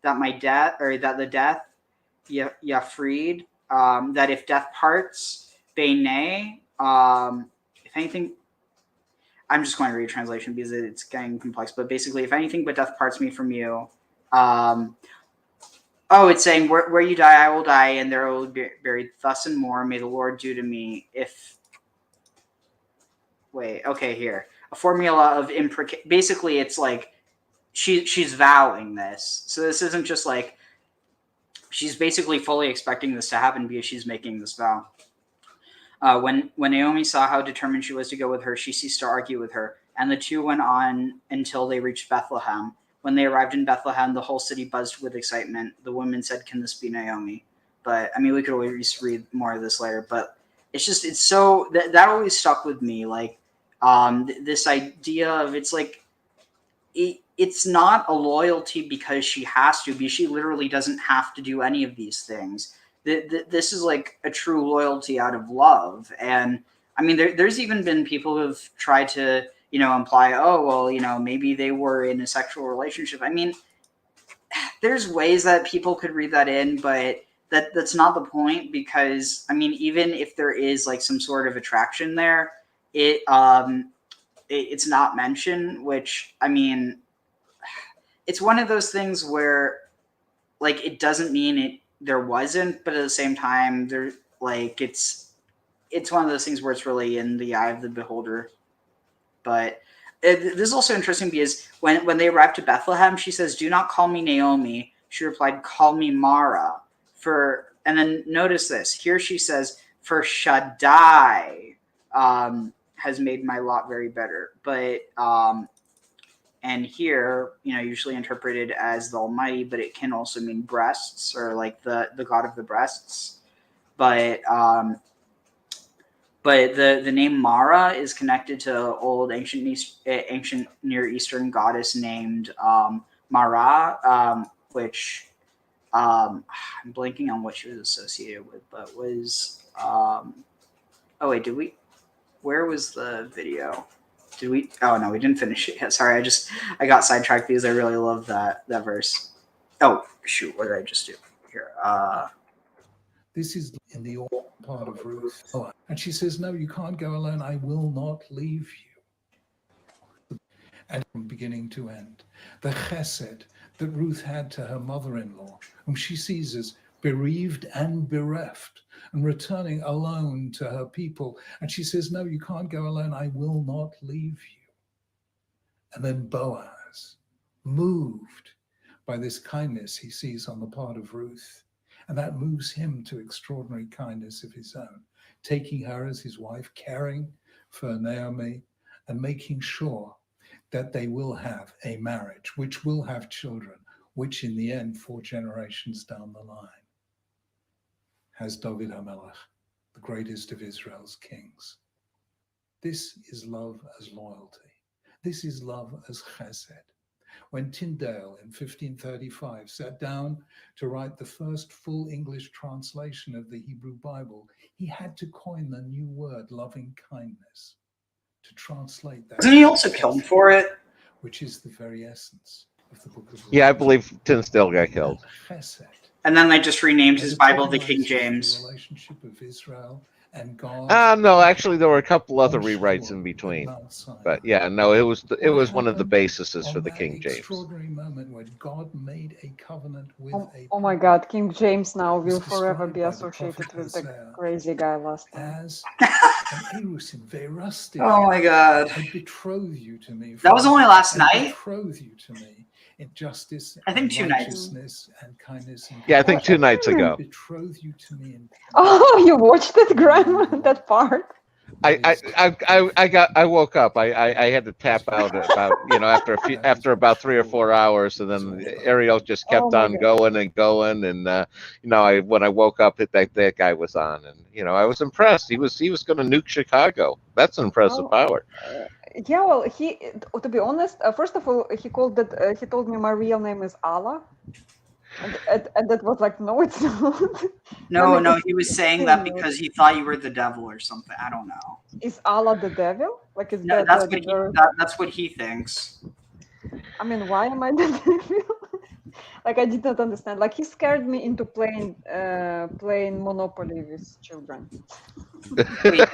my death, or that the death, Yafrid. That if death parts, bənê. If anything, I'm just going to read a translation because it's getting complex. But basically, if anything but death parts me from you, it's saying where you die, I will die, and there I will be buried. Thus and more may the Lord do to me. Here a formula of basically it's like she's vowing this. So this isn't just like she's basically fully expecting this to happen because she's making this vow. When Naomi saw how determined she was to go with her, she ceased to argue with her, and the two went on until they reached Bethlehem. When they arrived in Bethlehem, the whole city buzzed with excitement. The women said, "Can this be Naomi?" But I mean, we could always read more of this later. But it's so that always stuck with me. Like this idea of it's not a loyalty because she has to, because she literally doesn't have to do any of these things. This is like a true loyalty out of love. And I mean, there's even been people who've tried to, imply, oh, well, maybe they were in a sexual relationship. I mean, there's ways that people could read that in, but that's not the point, because I mean, even if there is like some sort of attraction there, it's not mentioned, which, I mean, it's one of those things where like it doesn't mean there wasn't, but at the same time, it's one of those things where it's really in the eye of the beholder. But this is also interesting because when they arrived to Bethlehem, she says, "Do not call me Naomi." She replied, "Call me Mara." And then notice this. Here she says, "For Shaddai has made my lot very bitter." But and here, usually interpreted as the Almighty, but it can also mean breasts, or like the god of the breasts. But the name Mara is connected to old ancient Near Eastern goddess named Mara, which I'm blanking on what she was associated with, but was oh wait, where was the video? Oh no, we didn't finish it yet. Sorry, I got sidetracked because I really love that verse. Oh shoot, what did I just do here? This is in the part of Ruth. And she says, "No, you can't go alone. I will not leave you." And from beginning to end, the chesed that Ruth had to her mother-in-law, whom she sees as bereaved and bereft, and returning alone to her people. And she says, "No, you can't go alone. I will not leave you." And then Boaz, moved by this kindness he sees on the part of Ruth, and that moves him to extraordinary kindness of his own, taking her as his wife, caring for Naomi, and making sure that they will have a marriage, which will have children, which in the end, 4 generations down the line, has David HaMelech, the greatest of Israel's kings. This is love as loyalty. This is love as chesed. When Tyndale in 1535 sat down to write the first full English translation of the Hebrew Bible, he had to coin the new word loving kindness to translate that. Wasn't he also killed for it? Which is the very essence of the book of Ruth. Yeah, I believe Tinsdale got killed. Chesed. And then they just renamed his Bible the King James. The relationship of Israel and God. No, actually, there were a couple other rewrites in between. But yeah, no, it was one of the bases for the King James. Extraordinary moment when God made a covenant with Oh my God, King James now will forever be associated with the crazy guy last time. Oh my God. I betroth you to me. That was only last night? Betroth you to me in justice, I think 2 nights. righteousness, and kindness. And Yeah, I think 2 nights ago. Betroth you to me in Oh, you watched it, Graham? That part? I woke up. I had to tap out about after about 3 or 4 hours, and then Ariel just kept on going and going, and when I woke up, that guy was on, and I was impressed. He was going to nuke Chicago. That's impressive power. Yeah, well, to be honest, first of all, he told me my real name is Allah. And that was like, no, it's not. No, he was saying that because he thought you were the devil or something. I don't know. Is Allah the devil? Like, is no, that that's what he thinks. I mean, why am I the devil? Like, I did not understand. Like, he scared me into playing Monopoly with children. Wait,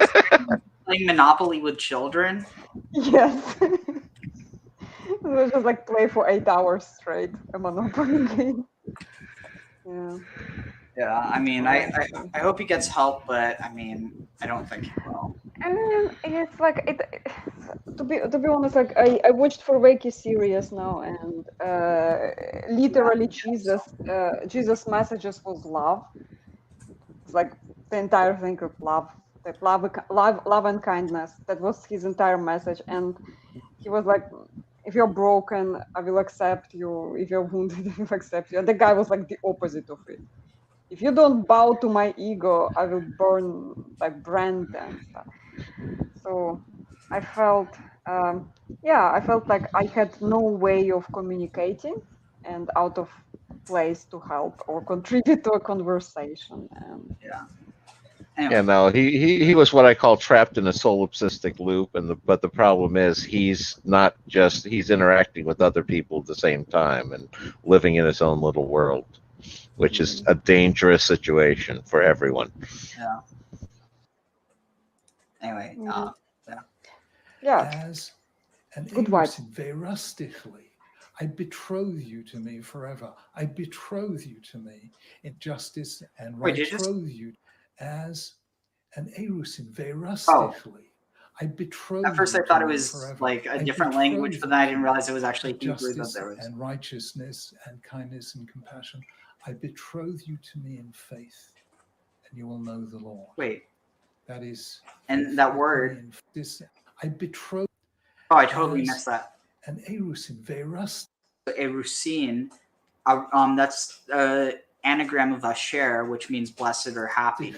playing Monopoly with children? Yes. It was just like play for 8 hours straight, a Monopoly game. Yeah. Yeah, I mean, I hope he gets help, but I mean, I don't think he will. I mean, it's like to be honest, like I watched for Wiki series now, and literally Jesus' messages was love. It's like the entire thing of love, that love and kindness. That was his entire message, and he was like, if you're broken, I will accept you. If you're wounded, I will accept you. And the guy was like the opposite of it. If you don't bow to my ego, I will burn, like brand and stuff. So I felt, I felt like I had no way of communicating and out of place to help or contribute to a conversation. And Yeah, no, he was what I call trapped in a solipsistic loop, but the problem is he's interacting with other people at the same time and living in his own little world, which is a dangerous situation for everyone. Yeah. Anyway, As an Good Eros verustically, I betroth you to me forever. I betroth you to me in justice and Wait, did you betroth you as an Eros verustically. I betroth at first I you thought to it me was forever. like a I different language, betroth but then I you didn't realize it was actually in Hebrew that justice there was. and righteousness and kindness and compassion. I betroth you to me in faith, and you will know the Lord. Wait. That is, And that word. I betroth. Oh, I totally missed that. An erusin verus. Erusin, that's anagram of Asherah, which means blessed or happy.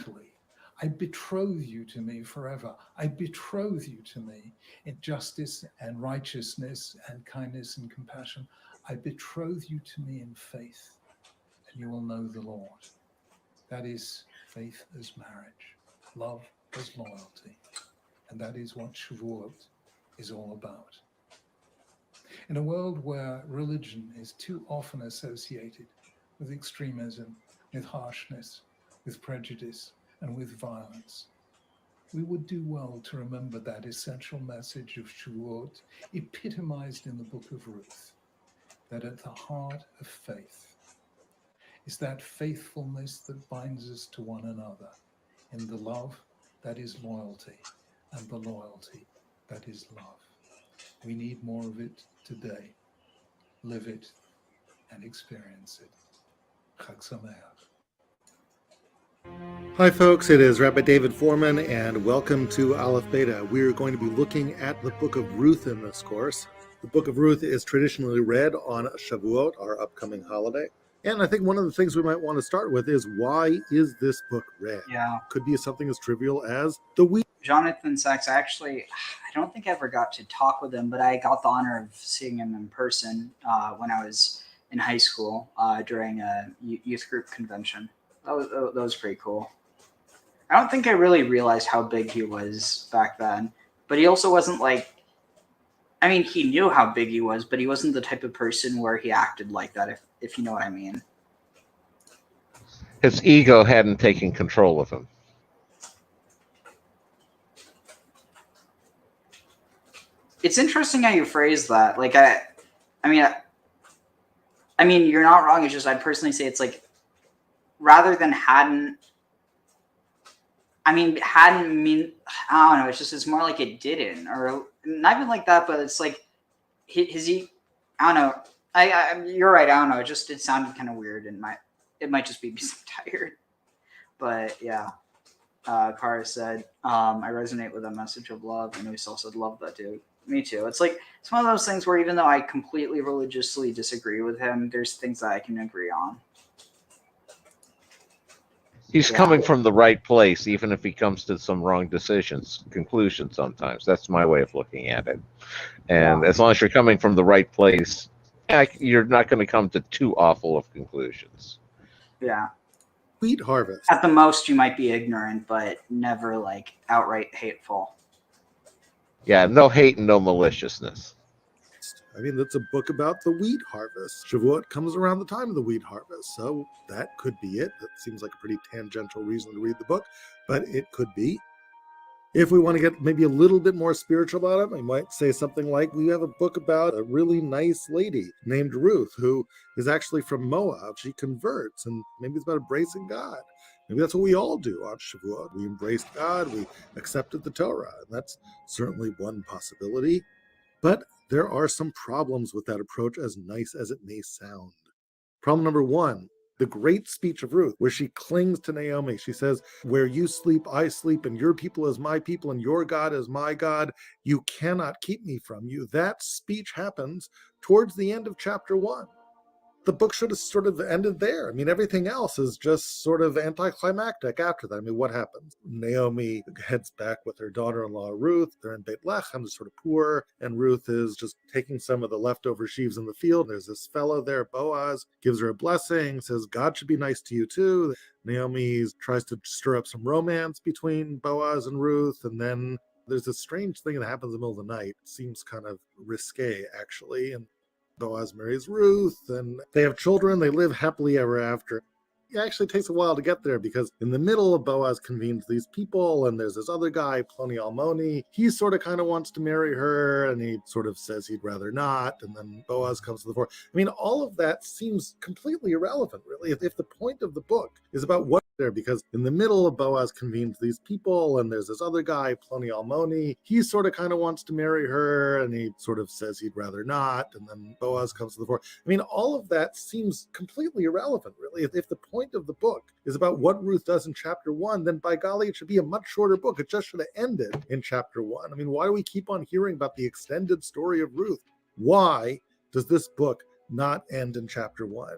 I betroth you to me forever. I betroth you to me in justice and righteousness and kindness and compassion. I betroth you to me in faith, and you will know the Lord. That is faith as marriage, love as loyalty. And that is what Shavuot is all about. In a world where religion is too often associated with extremism, with harshness, with prejudice, and with violence, we would do well to remember that essential message of Shavuot, epitomized in the book of Ruth, that at the heart of faith is that faithfulness that binds us to one another in the love that is loyalty and the loyalty that is love. We need more of it today. Live it and experience it. Chag Sameach. Hi folks, it is Rabbi David Foreman and welcome to Aleph Beta. We're going to be looking at the book of Ruth in this course. The book of Ruth is traditionally read on Shavuot, our upcoming holiday. And I think one of the things we might want to start with is, why is this book read? Yeah. Could be something as trivial as the week. Jonathan Sachs, I don't think I ever got to talk with him, but I got the honor of seeing him in person when I was in high school during a youth group convention. That was pretty cool. I don't think I really realized how big he was back then, but he also wasn't like, I mean, he knew how big he was, but he wasn't the type of person where he acted like that, if you know what I mean. His ego hadn't taken control of him. It's interesting how you phrase that. Like, I mean, you're not wrong. It's just, I'd personally say it's like, rather than hadn't mean, I don't know. It's more like it didn't, or not even like that, but it's like I don't know. You're right. I don't know. It sounded kind of weird, and it might just be because I'm tired. But yeah, Kara said, I resonate with a message of love, and we also said, love that dude. Me too. It's like, it's one of those things where even though I completely religiously disagree with him, there's things that I can agree on. He's coming from the right place, even if he comes to some wrong conclusions sometimes. That's my way of looking at it. And as long as you're coming from the right place, you're not going to come to too awful of conclusions. Yeah. Wheat harvest. At the most, you might be ignorant, but never like outright hateful. Yeah, no hate and no maliciousness. I mean, that's a book about the wheat harvest. Shavuot comes around the time of the wheat harvest, so that could be it. That seems like a pretty tangential reason to read the book, but it could be. If we want to get maybe a little bit more spiritual about it, we might say something like, we have a book about a really nice lady named Ruth, who is actually from Moab. She converts, and maybe it's about embracing God. Maybe that's what we all do on Shavuot. We embraced God, we accepted the Torah, and that's certainly one possibility. But there are some problems with that approach, as nice as it may sound. Problem number one, the great speech of Ruth, where she clings to Naomi. She says, where you sleep, I sleep, and your people is my people, and your God is my God. You cannot keep me from you. That speech happens towards the end of chapter 1. The book should have sort of ended there. I mean, everything else is just sort of anticlimactic after that. I mean, what happens? Naomi heads back with her daughter-in-law, Ruth. They're in Beit Lechem, they're sort of poor, and Ruth is just taking some of the leftover sheaves in the field. There's this fellow there, Boaz, gives her a blessing, says, God should be nice to you too. Naomi tries to stir up some romance between Boaz and Ruth, and then there's this strange thing that happens in the middle of the night. It seems kind of risque, actually, and Boaz marries Ruth, and they have children. They live happily ever after. It actually takes a while to get there because in the middle, Boaz convenes these people, and there's this other guy, Ploni Almoni. He sort of kind of wants to marry her, and he sort of says he'd rather not, and then Boaz comes to the fore. I mean, all of that seems completely irrelevant, really. If the point of the book is about what there, because in the middle, Boaz convenes these people, and there's this other guy, Ploni Almoni. He sort of kind of wants to marry her, and he sort of says he'd rather not, and then Boaz comes to the fore. I mean, all of that seems completely irrelevant, really. If the point of the book is about what Ruth does in chapter 1, then by golly, it should be a much shorter book. It just should have ended in chapter 1. I mean, why do we keep on hearing about the extended story of Ruth? Why does this book not end in chapter 1?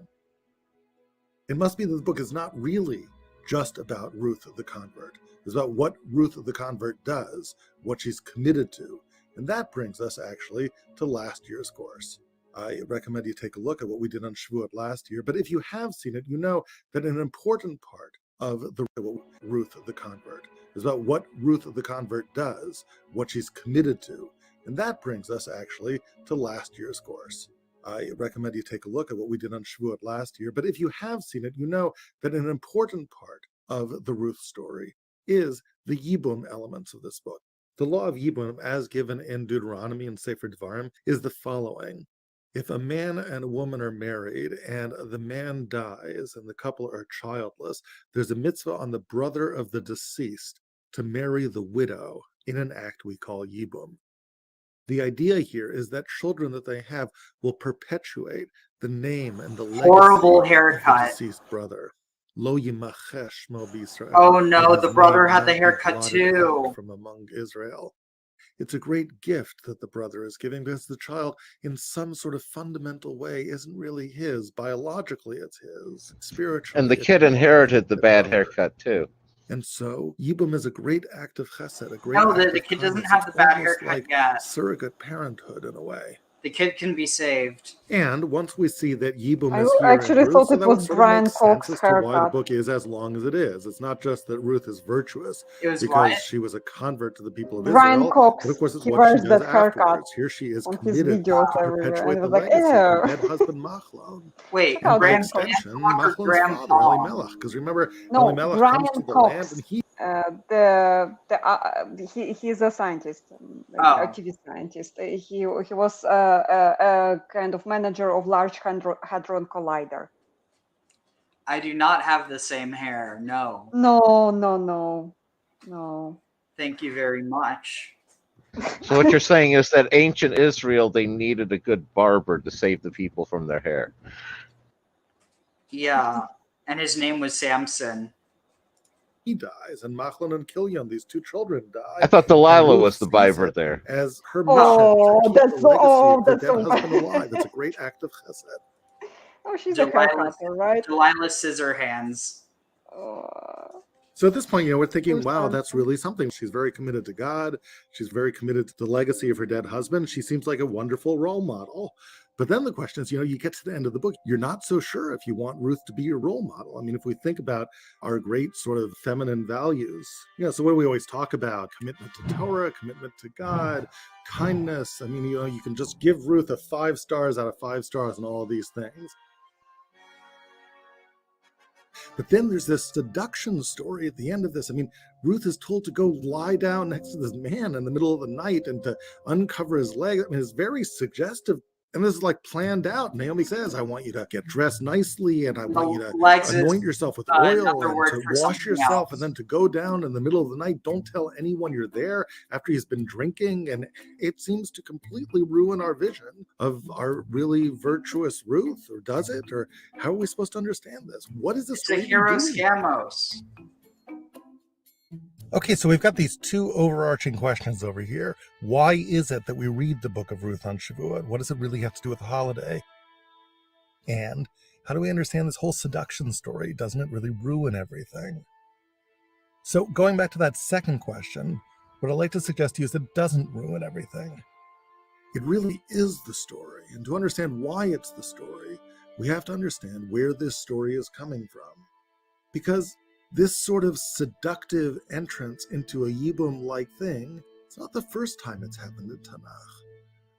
It must be that the book is not really just about Ruth the convert. It's about what Ruth the convert does, what she's committed to. And that brings us actually to last year's course. I recommend you take a look at what we did on Shavuot last year, but if you have seen it, you know that an important part of the Ruth the convert is about what Ruth the convert does, what she's committed to. And that brings us actually to last year's course. I recommend you take a look at what we did on Shavuot last year, but if you have seen it, you know that an important part of the Ruth story is the Yibum elements of this book. The law of Yibum, as given in Deuteronomy and Sefer Devarim, is the following. If a man and a woman are married and the man dies and the couple are childless, there's a mitzvah on the brother of the deceased to marry the widow in an act we call Yibum. The idea here is that children that they have will perpetuate the name and the legacy Horrible of haircut. the deceased brother. Lo yimachesh shmo b'Yisrael. Oh no, That the his brother name had the not be haircut blotted too. out from among Israel. It's a great gift that the brother is giving because the child, in some sort of fundamental way, isn't really his. Biologically, it's his. Spiritually, And the it's kid belonging inherited to the bad brother. haircut too. And so Yibum is a great act of chesed, a great No, act the of kid doesn't kindness. have It's the bad almost haircut like yet. surrogate parenthood in a way. The kid can be saved. And once we see that Yibum I is here actually in Ruth, thought so it that would was sort of Brian make sense Cox's as to why the haircut. book is as long as it is. It's not just that Ruth is virtuous It was because what? she was a convert to the people of Brian Israel, Cox, but of course it's he what she wears does that haircut afterwards. Here she is on his committed videos to everywhere, and perpetuate it the was like, legacy of her ew. dead husband Machlon. Wait, Look how And by Brian Graham Cox. extension, Cox or Machlon's Graham father, Paul? Elimelech. Because remember, No, Elimelech Brian comes to the Cox. land and he He's a scientist, Oh. activist scientist. He was a kind of manager of Large Hadron Collider. I do not have the same hair. No. No. Thank you very much. So what you're saying is that ancient Israel, they needed a good barber to save the people from their hair. Yeah, and his name was Samson. he dies, and Machlon and Killian, these two children, die. I thought And Delilah Ruth was the sees Bible it there. as her Oh, mission to keep that's the so- legacy oh, of her that's dead so husband bad. alive. It's a great act of chesed. Oh, she's a Delilah, haircutter, right? Delilah Scissorhands. So at this point, we're thinking, Who's wow, that? that's really something. She's very committed to God. She's very committed to the legacy of her dead husband. She seems like a wonderful role model. But then the question is, you get to the end of the book, you're not so sure if you want Ruth to be your role model. I mean, if we think about our great sort of feminine values, so what do we always talk about? Commitment to Torah, commitment to God, kindness. I mean, you can just give Ruth a 5 stars out of 5 stars and all of these things. But then there's this seduction story at the end of this. I mean, Ruth is told to go lie down next to this man in the middle of the night and to uncover his leg. I mean, it's very suggestive And this is like planned out. Naomi says, I want you to get dressed nicely and I want you to legs is, anoint yourself with oil another and word to for wash something yourself else. and then to go down in the middle of the night. Don't tell anyone you're there after he's been drinking. And it seems to completely ruin our vision of our really virtuous Ruth, or does it? Or how are we supposed to understand this? What is this? It's a hero scamos. Okay, so we've got these two overarching questions over here. Why is it that we read the book of Ruth on Shavuot? What does it really have to do with the holiday? And how do we understand this whole seduction story? Doesn't it really ruin everything? So going back to that second question, what I'd like to suggest to you is that it doesn't ruin everything. It really is the story. And to understand why it's the story, we have to understand where this story is coming from. Because this sort of seductive entrance into a Yibum-like thing, it's not the first time it's happened in Tanakh.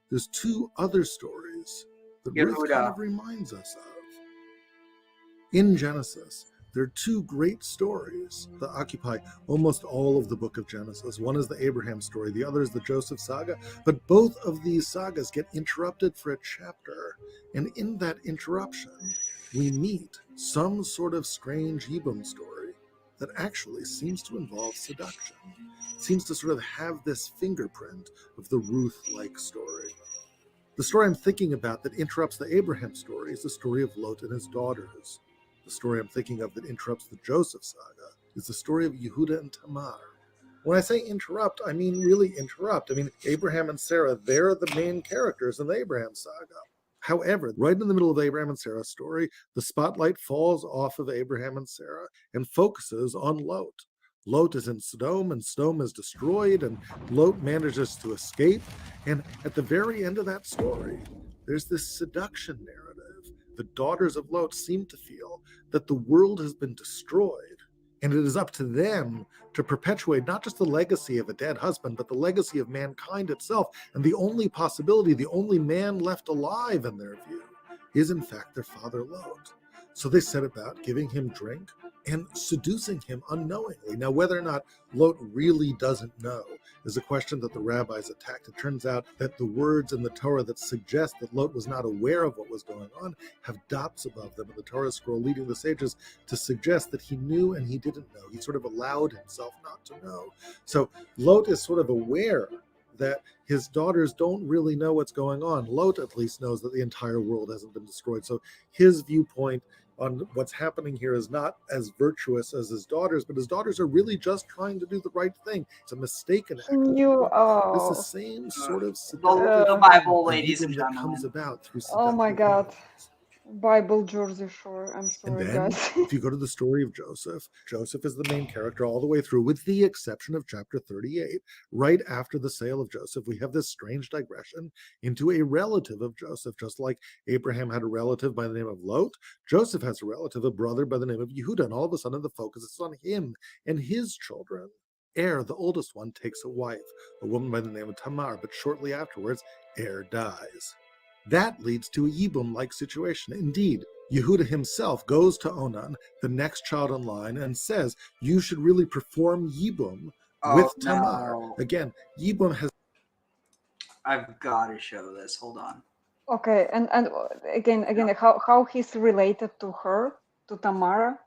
There's two other stories that Ruth kind of reminds us of. In Genesis, there are two great stories that occupy almost all of the book of Genesis. One is the Abraham story, the other is the Joseph saga, but both of these sagas get interrupted for a chapter. And in that interruption, we meet some sort of strange Yibum story that actually seems to involve seduction. It seems to sort of have this fingerprint of the Ruth-like story. The story I'm thinking about that interrupts the Abraham story is the story of Lot and his daughters. The story I'm thinking of that interrupts the Joseph saga is the story of Yehuda and Tamar. When I say interrupt, I mean really interrupt. I mean, Abraham and Sarah, they're the main characters in the Abraham saga. However, right in the middle of Abraham and Sarah's story, the spotlight falls off of Abraham and Sarah and focuses on Lot. Lot is in Sodom, and Sodom is destroyed, and Lot manages to escape. And at the very end of that story, there's this seduction narrative. The daughters of Lot seem to feel that the world has been destroyed, and it is up to them to perpetuate not just the legacy of a dead husband, but the legacy of mankind itself. And the only possibility, the only man left alive in their view, is in fact their father Lot. So they set about giving him drink and seducing him unknowingly. Now, whether or not Lot really doesn't know is a question that the rabbis attacked. It turns out that the words in the Torah that suggest that Lot was not aware of what was going on have dots above them in the Torah scroll, leading the sages to suggest that he knew and he didn't know. He sort of allowed himself not to know. So Lot is sort of aware that his daughters don't really know what's going on. Lot at least knows that the entire world hasn't been destroyed. So his viewpoint on what's happening here is not as virtuous as his daughters, but his daughters are really just trying to do the right thing. It's a mistaken act. This is the same sort of the Bible, ladies and that gentlemen. comes about through Oh my seductive God. means. Bible Jersey Shore. I'm And sorry, then, guys. if you go to the story of Joseph, Joseph is the main character all the way through, with the exception of chapter 38. Right after the sale of Joseph, we have this strange digression into a relative of Joseph. Just like Abraham had a relative by the name of Lot, Joseph has a relative, a brother by the name of Yehuda, and all of a sudden the focus is on him and his children. The oldest one, takes a wife, a woman by the name of Tamar, but shortly afterwards, dies. That leads to a Yibum-like situation. Indeed, Yehuda himself goes to Onan, the next child in line, and says, you should really perform Yibum with Tamar. No. Again, Yibum has... I've got to show this. Hold on. Okay, and again, how he's related to her, to Tamara?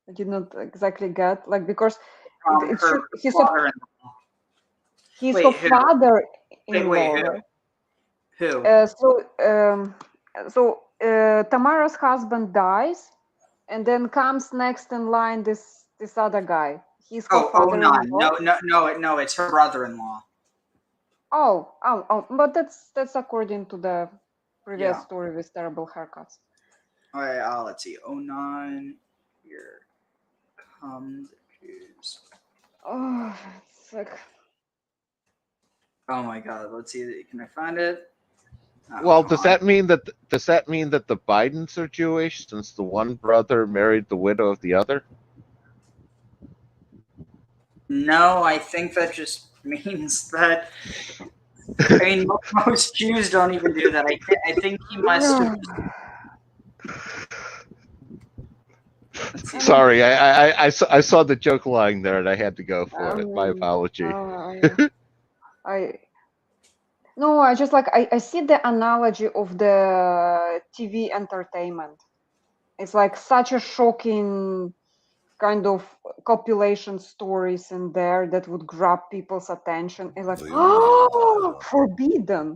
I did not exactly get, like, because he's her father-in-law. Wait, who? So Tamara's husband dies, and then comes next in line this other guy. He's her father-in-law. No, it's her brother-in-law. But that's according to the previous story with terrible haircuts. All right, let's see. Onan, here comes Jews. Oh, it's like... Oh my God! Let's see. Can I find it? Well, does that mean that the Bidens are Jewish, since the one brother married the widow of the other? No, I think that just means that. I mean, most Jews don't even do that. I think he must have. Sorry, I saw the joke line there, and I had to go for it. My apology. No, I just like I see the analogy of the TV entertainment. It's like such a shocking kind of copulation stories in there that would grab people's attention. It's like, oh, forbidden.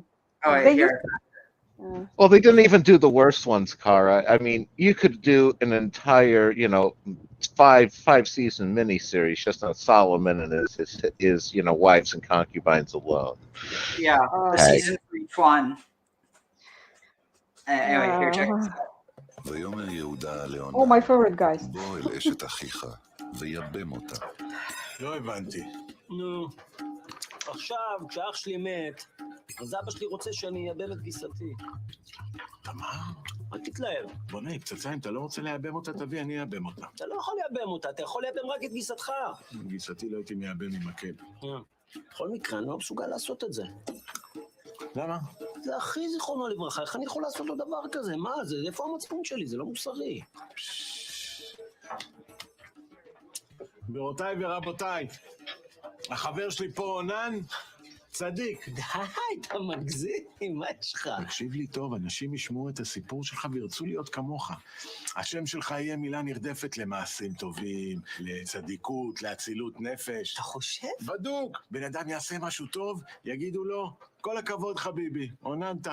Oh, Like, they here. used Well, they didn't even do the worst ones, Kara. I mean, you could do an entire, five season miniseries just on Solomon and his wives and concubines alone. Yeah, a Hey. season for each one. Anyway, here, check this out. ויאמר יהודה Oh, לעונה, my favorite guys. בוא אל אשת אחיך, ויבם אותה. לא הבנתי. נו, עכשיו, כשאח שלי מת, אז אבא שלי רוצה שאני אייבם את גיסתי. מה? אל תתלהב. בונה, פצצה, אם אתה לא רוצה לייבם אותה, תביא, אני אייבם אותה. אתה לא יכול לייבם אותה, אתה יכול לייבם רק את גיסתך. גיסתי לא הייתי מייבם עם מקל. בכל מקרה, אני לא מסוגל לעשות את זה. למה? זה הכי זיכרונו לברכה, איך אני יכול לעשות לו דבר כזה? מה זה? איפה המצפון שלי? זה לא מוסרי. גבירותיי ורבותיי, החבר שלי פה עונן, צדיק. די, אתה מגזים, מה יש לך? תקשיב לי טוב, אנשים ישמעו את הסיפור שלך וירצו להיות כמוך. השם שלך יהיה מילה נרדפת למעשים טובים, לצדיקות, לאצילות נפש. אתה חושב? בדוק. בן אדם יעשה משהו טוב, יגידו לו, כל הכבוד חביבי, עוננת.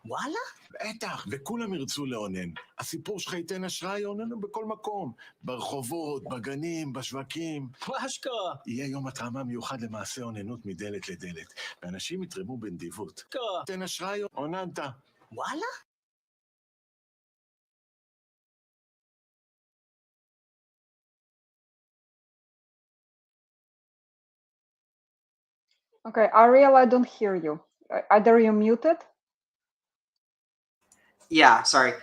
וואלה? בטח, וכולם ירצו לעונן. הסיפור שלך ייתן השראה, יעוננו בכל מקום. ברחובות, בגנים, בשווקים. מה אשכרה? יהיה יום התרמה מיוחד למעשה עוננות מדלת לדלת. ואנשים יתרמו בנדיבות. אשכרה. תן השראה, עוננת. וואלה? Okay, Ariel, I don't hear you. Either you're muted. Yeah, sorry.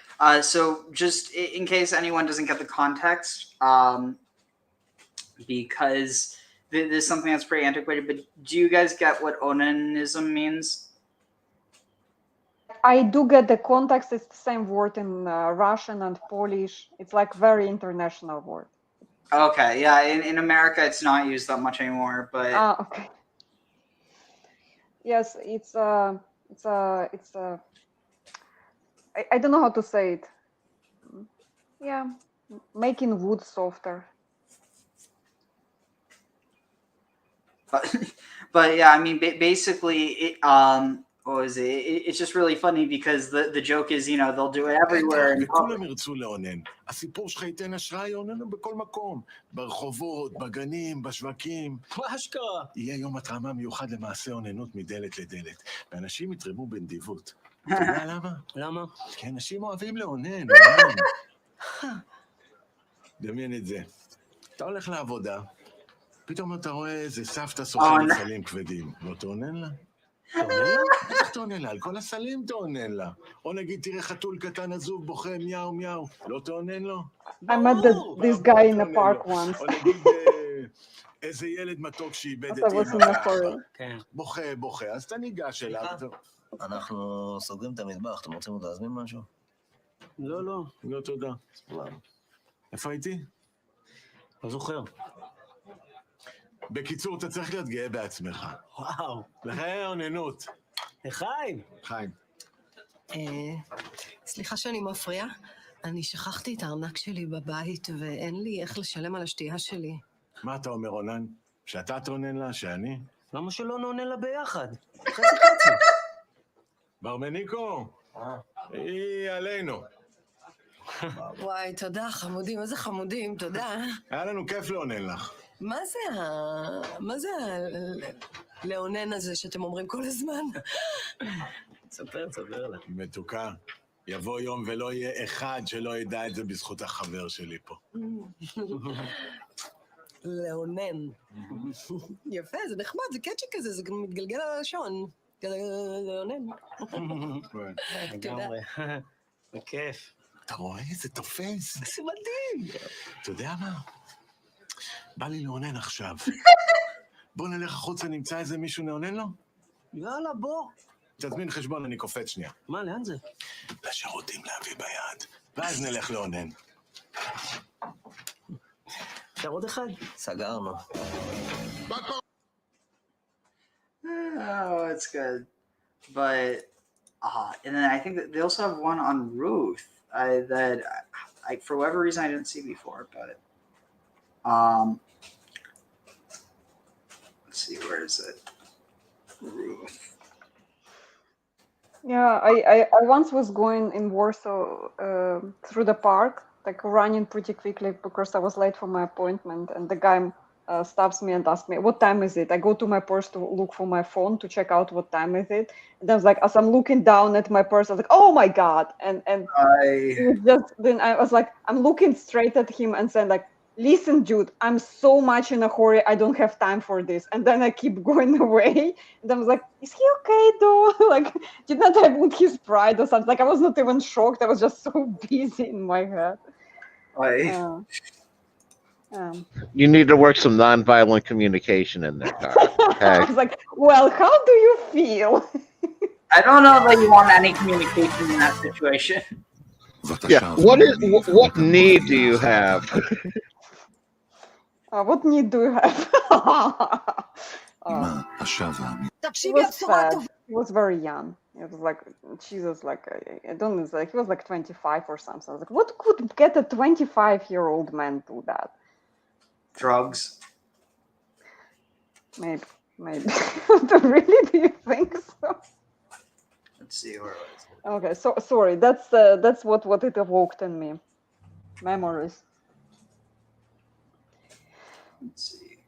So just in case anyone doesn't get the context, because this is something that's pretty antiquated, but do you guys get what onanism means? I do get the context. It's the same word in Russian and Polish. It's like very international word. Okay, yeah, in America it's not used that much anymore, but Okay. Yes, it's I don't know how to say it. Yeah, making wood softer. But yeah, I mean, basically, what was it? It's just really funny because the joke is, they'll do it everywhere. וכולם ירצו לעונן. הסיפור שלך ייתן השראה, יעוננו בכל מקום. ברחובות, בגנים, בשווקים. מה אשכרה? יהיה יום התרמה מיוחד למעשה עוננות מדלת לדלת. ואנשים יתרמו בנדיבות. אתה יודע למה? למה? כי אנשים אוהבים לעונן. דמיין את זה. אתה הולך לעבודה, פתאום אתה רואה איזה סבתא סוחרת סלים כבדים. לא תעונן לה? תעונן לה? איך תעונן לה? על כל הסלים תעונן לה. או נגיד, תראה חתול קטן עזוב בוכה מיהו מיהו. לא תעונן לו? I met this guy in a park once. או נגיד, איזה ילד מתוק שאיבד את אמא ואבא. בוכה. אז אתה ניגש אליו. אנחנו סוגרים את המטבח, אתם רוצים עוד להזמין משהו? לא. לא, תודה. איפה הייתי? לא זוכר. בקיצור, אתה צריך להיות גאה בעצמך. וואו. לחיי עוננות. לחיים. חיים. סליחה שאני מפריעה. אני שכחתי את הארנק שלי בבית ואין לי איך לשלם על השתייה שלי. מה אתה אומר, עונן? שאתה תעונן לה, שאני? למה שלא נעונן לה ביחד? חצי. ברמניקו, היא עלינו. וואי, תודה, חמודים, איזה חמודים, תודה. היה לנו כיף לעונן לך. מה זה לעונן הזה שאתם אומרים כל הזמן? ספר לה. מתוקה, יבוא יום ולא יהיה אחד שלא ידע את זה בזכות החבר שלי פה. לעונן. יפה, זה נחמד, זה קאצ'י כזה, זה גם מתגלגל על הלשון. לעונן. לגמרי. בכיף. אתה רואה? זה תופס. זה מדהים. אתה יודע מה? בא לי לעונן עכשיו. בוא נלך החוצה, נמצא איזה מישהו נעונן לו? יאללה, בוא. תזמין חשבון, אני קופץ שנייה. מה, לאן זה? לשירותים להביא ביד. ואז נלך לעונן. אפשר עוד אחד? סגרנו. Oh, it's good. but and then I think that they also have one on Ruth that I for whatever reason I didn't see before, but let's see, where is it? Ruth. Yeah, I once was going in Warsaw through the park, like running pretty quickly because I was late for my appointment, and the guy stops me and asks me, "What time is it?" I go to my purse to look for my phone to check out what time is it, and I was like, as I'm looking down at my purse, I was like, "Oh my God!" And it was just then I was like, I'm looking straight at him and saying like, "Listen, Jude, I'm so much in a hurry. I don't have time for this." And then I keep going away. And I was like, "Is he okay though?" Like, did not I wound his pride or something? Like, I was not even shocked. I was just so busy in my head. You need to work some nonviolent communication in there, Kara. Okay. I was like, "Well, how do you feel?" I don't know that you want any communication in that situation. Yeah. What need do you have? What need do you have? He was fat. He was very young. It was like, Jesus, like, I don't know, like, he was like 25 or something. I was like, what could get a 25-year-old man to that? Drugs. Maybe. Really, do you think so? Let's see, where was it? Okay, so sorry, that's what it evoked in me. Memories. Let's see.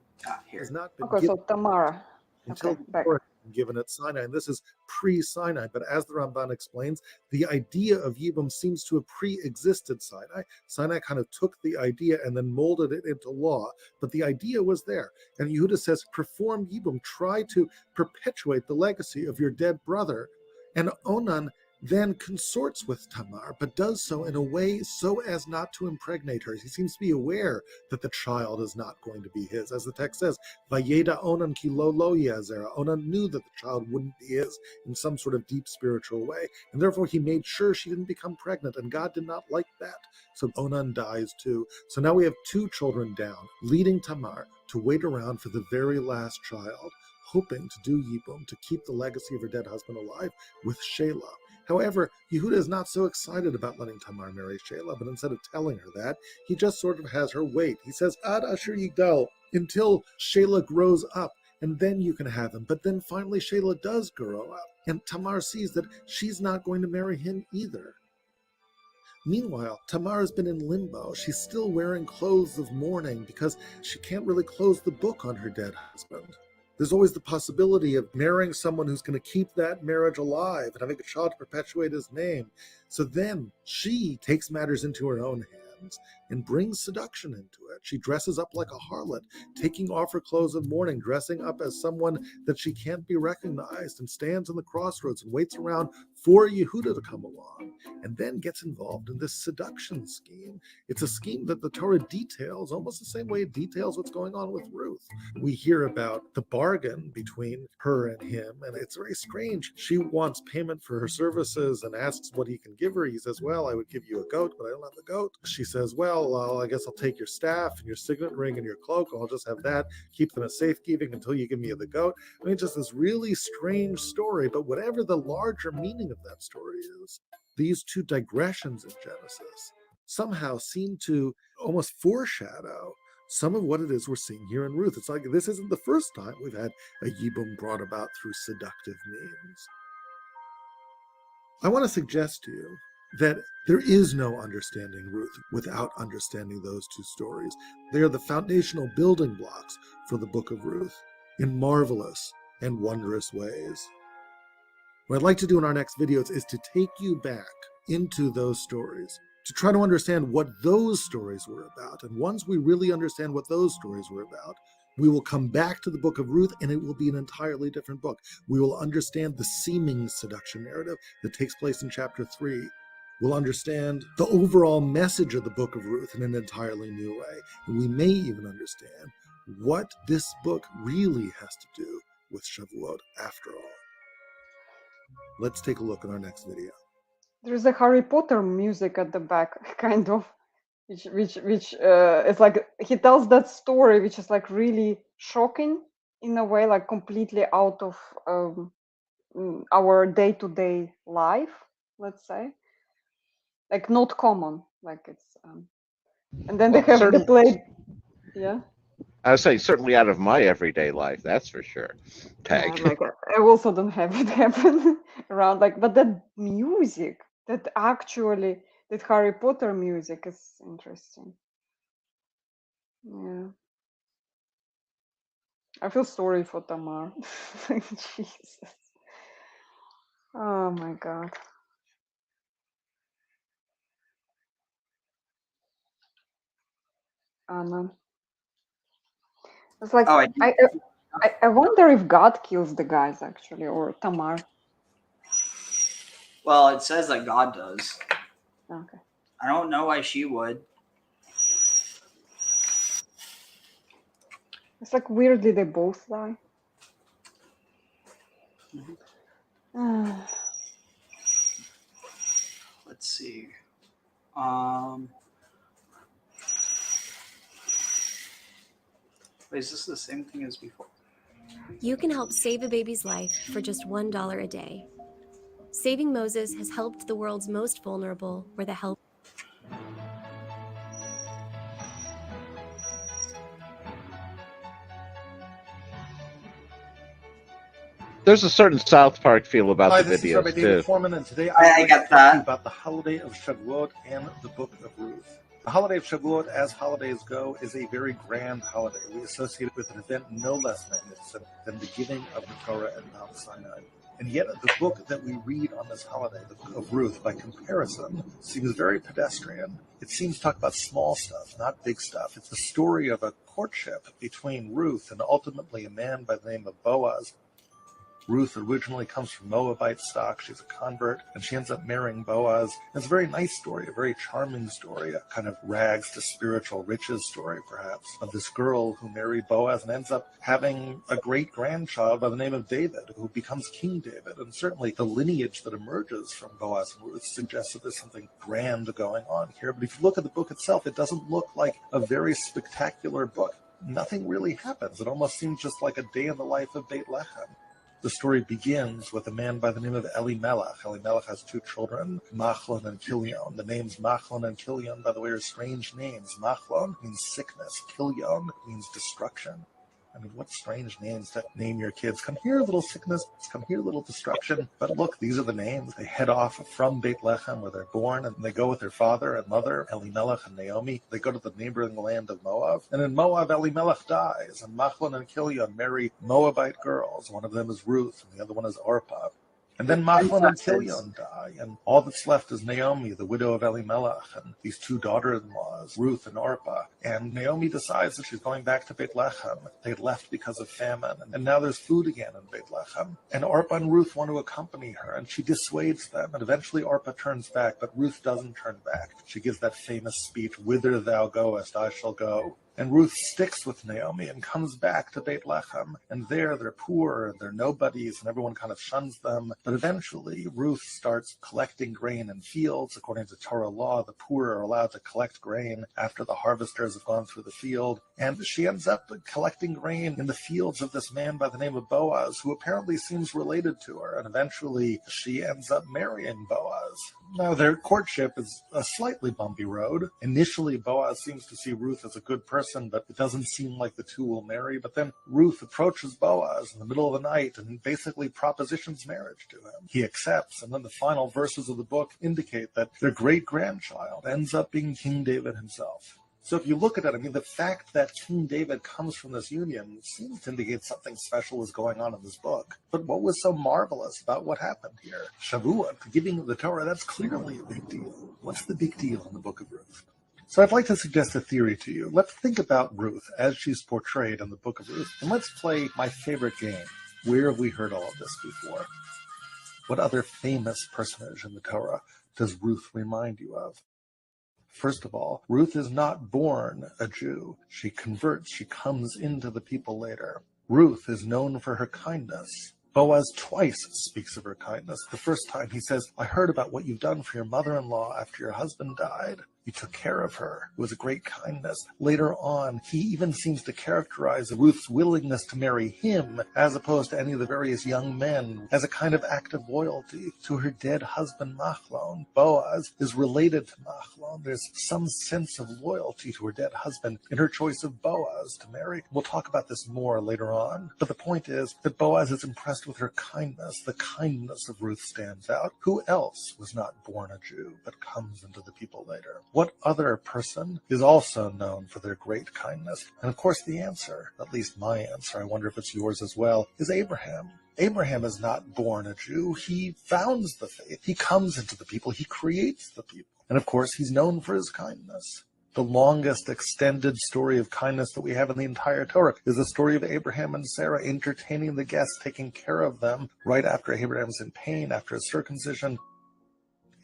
Here. Has not been Okay, given so Tamara. until Okay, back. given at Sinai, and this is pre-Sinai, but as the Ramban explains, the idea of Yibum seems to have pre-existed Sinai. Sinai kind of took the idea and then molded it into law, but the idea was there. And Yehuda says, perform Yibum, try to perpetuate the legacy of your dead brother. And Onan then consorts with Tamar, but does so in a way so as not to impregnate her. He seems to be aware that the child is not going to be his. As the text says, Vayeda Onan ki lo yazera. Onan knew that the child wouldn't be his in some sort of deep spiritual way, and therefore he made sure she didn't become pregnant, and God did not like that. So Onan dies too. So now we have two children down, leading Tamar to wait around for the very last child, hoping to do Yibum, to keep the legacy of her dead husband alive with Shelah. However, Yehuda is not so excited about letting Tamar marry Shelah, but instead of telling her that, he just sort of has her wait. He says, Ad Asher Yigdal, until Shelah grows up, and then you can have him. But then finally Shelah does grow up, and Tamar sees that she's not going to marry him either. Meanwhile, Tamar has been in limbo. She's still wearing clothes of mourning because she can't really close the book on her dead husband. There's always the possibility of marrying someone who's going to keep that marriage alive and having a child to perpetuate his name. So then she takes matters into her own hands and brings seduction into it. She dresses up like a harlot, taking off her clothes of mourning, dressing up as someone that she can't be recognized, and stands in the crossroads and waits around for Yehuda to come along, and then gets involved in this seduction scheme. It's a scheme that the Torah details almost the same way it details what's going on with Ruth. We hear about the bargain between her and him, and it's very strange. She wants payment for her services and asks what he can give her. He says, well, I would give you a goat, but I don't have a goat. She says, well, I guess I'll take your staff and your signet ring and your cloak. I'll just have that, keep them as safekeeping until you give me the goat. I mean, just this really strange story, but whatever the larger meaning of that story is, these two digressions in Genesis somehow seem to almost foreshadow some of what it is we're seeing here in Ruth. It's like this isn't the first time we've had a Yibum brought about through seductive means. I want to suggest to you that there is no understanding Ruth without understanding those two stories. They are the foundational building blocks for the book of Ruth in marvelous and wondrous ways. What I'd like to do in our next videos is to take you back into those stories, to try to understand what those stories were about. And once we really understand what those stories were about, we will come back to the book of Ruth, and it will be an entirely different book. We will understand the seeming seduction narrative that takes place in chapter 3. We'll understand the overall message of the book of Ruth in an entirely new way. And we may even understand what this book really has to do with Shavuot after all. Let's take a look at our next video. There's a Harry Potter music at the back, kind of, which it's like he tells that story, which is like really shocking in a way, like completely out of our day-to-day life, let's say, like not common, like it's and then they Well, have the play. Yeah. I would say certainly out of my everyday life, that's for sure. Yeah, Tag. like I also don't have it happen around, like, but that music, that actually, that Harry Potter music is interesting. Yeah. I feel sorry for Tamar. Jesus. Oh my God. Anna. It's like, Oh, I wonder if God kills the guys actually, or Tamar. well, it says that God does. Okay. I don't know why she would. It's like weirdly they both die. Let's see. Wait, is this the same thing as before? You can help save a baby's life for just $1 a day. Saving Moses has helped the world's most vulnerable where the help. There's a certain South Park feel about Hi, the this is Rabbi videos David too. Foreman, and today I I'd like got to talk to you that. about the holiday of Shavuot and the Book of Ruth. The holiday of Shavuot, as holidays go, is a very grand holiday. We associate it with an event no less magnificent than the giving of the Torah at Mount Sinai. And yet, the book that we read on this holiday, the Book of Ruth, by comparison, seems very pedestrian. It seems to talk about small stuff, not big stuff. It's the story of a courtship between Ruth and ultimately a man by the name of Boaz. Ruth originally comes from Moabite stock. She's a convert, and she ends up marrying Boaz. It's a very nice story, a very charming story, a kind of rags to spiritual riches story, perhaps, of this girl who married Boaz and ends up having a great-grandchild by the name of David, who becomes King David. And certainly the lineage that emerges from Boaz and Ruth suggests that there's something grand going on here. But if you look at the book itself, it doesn't look like a very spectacular book. Nothing really happens. It almost seems just like a day in the life of Beit Lechem. The story begins with a man by the name of Elimelech. Elimelech has two children, Machlon and Kilion. The names Machlon and Kilion, by the way, are strange names. Machlon means sickness. Kilion means destruction. I mean, what strange names to name your kids. Come here, little sickness. Come here, little destruction. But look, these are the names. They head off from Beit Lechem, where they're born, and they go with their father and mother, Elimelech and Naomi. They go to the neighboring land of Moab. And in Moab, Elimelech dies, and Machlon and Kilion marry Moabite girls. One of them is Ruth, and the other one is Orpah. And then Machlon and Kilion die, and all that's left is Naomi, the widow of Elimelech, and these two daughter-in-laws, Ruth and Orpah. And Naomi decides that she's going back to Beit Lechem. They left because of famine, and now there's food again in Beit Lechem. And Orpah and Ruth want to accompany her, and she dissuades them. And eventually Orpah turns back, but Ruth doesn't turn back. She gives that famous speech, "Whither thou goest, I shall go." And Ruth sticks with Naomi and comes back to Beit Lechem. And there they're poor and they're nobodies and everyone kind of shuns them. But eventually Ruth starts collecting grain in fields. According to Torah law, the poor are allowed to collect grain after the harvesters have gone through the field. And she ends up collecting grain in the fields of this man by the name of Boaz, who apparently seems related to her. And eventually she ends up marrying Boaz. Now, their courtship is a slightly bumpy road. Initially, Boaz seems to see Ruth as a good person, but it doesn't seem like the two will marry. But then Ruth approaches Boaz in the middle of the night and basically propositions marriage to him. He accepts, and then the final verses of the book indicate that their great-grandchild ends up being King David himself. So if you look at it, I mean, the fact that King David comes from this union seems to indicate something special is going on in this book. But what was so marvelous about what happened here? Shavuot, the giving of the Torah, that's clearly a big deal. What's the big deal in the book of Ruth? So I'd like to suggest a theory to you. Let's think about Ruth as she's portrayed in the book of Ruth, and let's play my favorite game. Where have we heard all of this before? What other famous personage in the Torah does Ruth remind you of? First of all, Ruth is not born a Jew. She converts. She comes into the people later. Ruth is known for her kindness. Boaz twice speaks of her kindness. The first time he says, "I heard about what you've done for your mother-in-law after your husband died." He took care of her. It was a great kindness. Later on, he even seems to characterize Ruth's willingness to marry him, as opposed to any of the various young men, as a kind of act of loyalty to her dead husband Machlon. Boaz is related to Machlon. There's some sense of loyalty to her dead husband in her choice of Boaz to marry. We'll talk about this more later on. But the point is that Boaz is impressed with her kindness. The kindness of Ruth stands out. Who else was not born a Jew but comes into the people later? What other person is also known for their great kindness? And of course the answer, at least my answer, I wonder if it's yours as well, is Abraham. Abraham is not born a Jew. He founds the faith. He comes into the people. He creates the people. And of course, he's known for his kindness. The longest extended story of kindness that we have in the entire Torah is the story of Abraham and Sarah entertaining the guests, taking care of them right after Abraham's in pain, after his circumcision.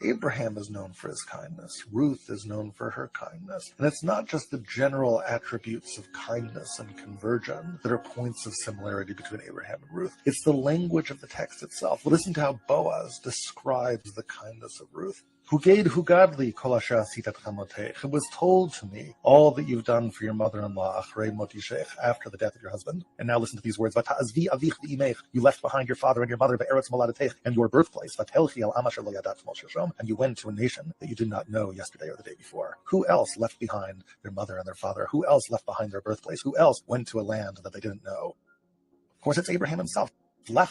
Abraham is known for his kindness. Ruth is known for her kindness. And it's not just the general attributes of kindness and conversion that are points of similarity between Abraham and Ruth. It's the language of the text itself. Listen to how Boaz describes the kindness of Ruth. It was told to me all that you've done for your mother-in-law after the death of your husband. And now listen to these words. You left behind your father and your mother and your birthplace. And you went to a nation that you did not know yesterday or the day before. Who else left behind their mother and their father? Who else left behind their birthplace? Who else went to a land that they didn't know? Of course, it's Abraham himself. Go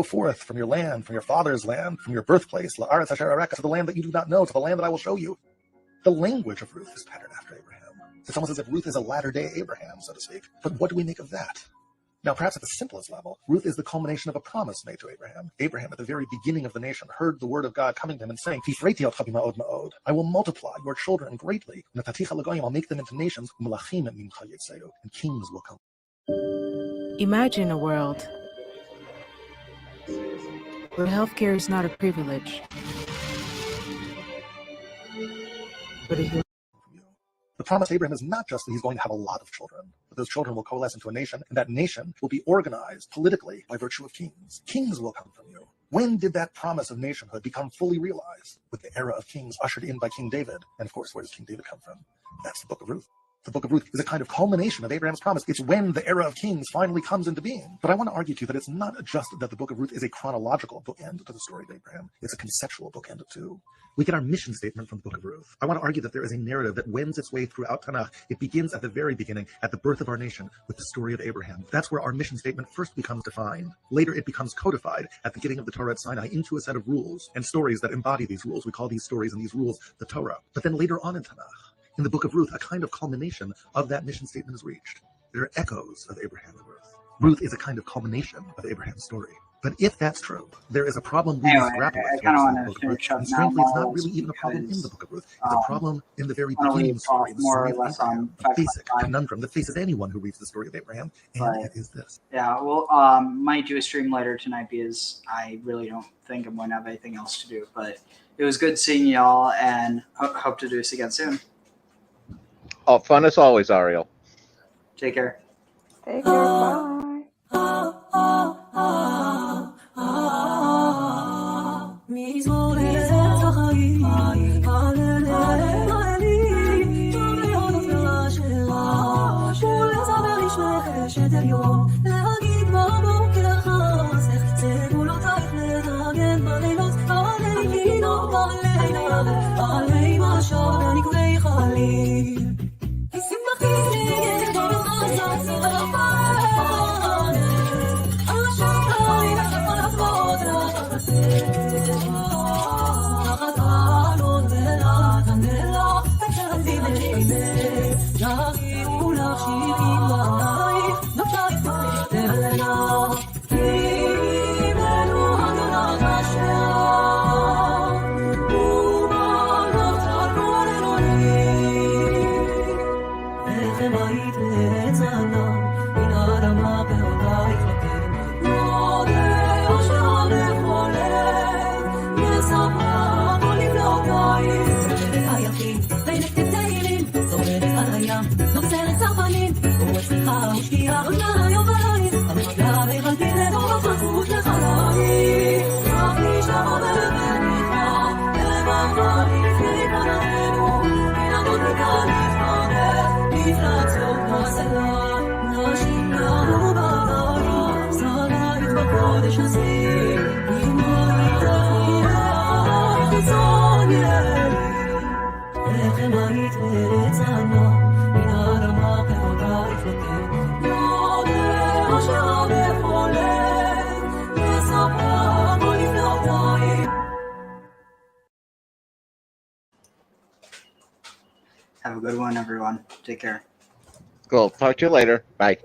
forth from your land, from your father's land, from your birthplace, to the land that you do not know, to the land that I will show you. The language of Ruth is patterned after Abraham. It's almost as if Ruth is a latter-day Abraham, so to speak. But what do we make of that? Now, perhaps at the simplest level, Ruth is the culmination of a promise made to Abraham. Abraham, at the very beginning of the nation, heard the word of God coming to him and saying, I will multiply your children greatly. I'll make them into nations, and kings will come. Imagine a world where healthcare is not a privilege, but a The promise to Abraham is not just that he's going to have a lot of children, but those children will coalesce into a nation, and that nation will be organized politically by virtue of kings. Kings will come from you. When did that promise of nationhood become fully realized? With the era of kings ushered in by King David. And of course, where does King David come from? That's the book of Ruth. The book of Ruth is a kind of culmination of Abraham's promise. It's when the era of kings finally comes into being. But I want to argue to you that it's not just that the book of Ruth is a chronological bookend to the story of Abraham. It's a conceptual bookend too. We get our mission statement from the book of Ruth. I want to argue that there is a narrative that wends its way throughout Tanakh. It begins at the very beginning, at the birth of our nation, with the story of Abraham. That's where our mission statement first becomes defined. Later, it becomes codified at the beginning of the Torah at Sinai into a set of rules and stories that embody these rules. We call these stories and these rules the Torah. But then later on in Tanakh, in the book of Ruth, a kind of culmination of that mission statement is reached. There are echoes of Abraham and Ruth. Ruth is a kind of culmination of Abraham's story. But if that's true, there is a problem we must grapple with in the book of Ruth. And strangely, it's not really even a problem in the book of Ruth. It's a problem in the very beginning story, the story of Abraham, a basic conundrum that faces anyone who reads the story of Abraham, and it is this. Yeah, well, might do a stream later tonight because I really don't think I'm going to have anything else to do. But it was good seeing y'all, and hope to do this again soon. Oh, fun as always, Ariel. Take care. Take care. Bye. Korahites. Have a good one, everyone. Take care. Cool. Talk to you later. Bye.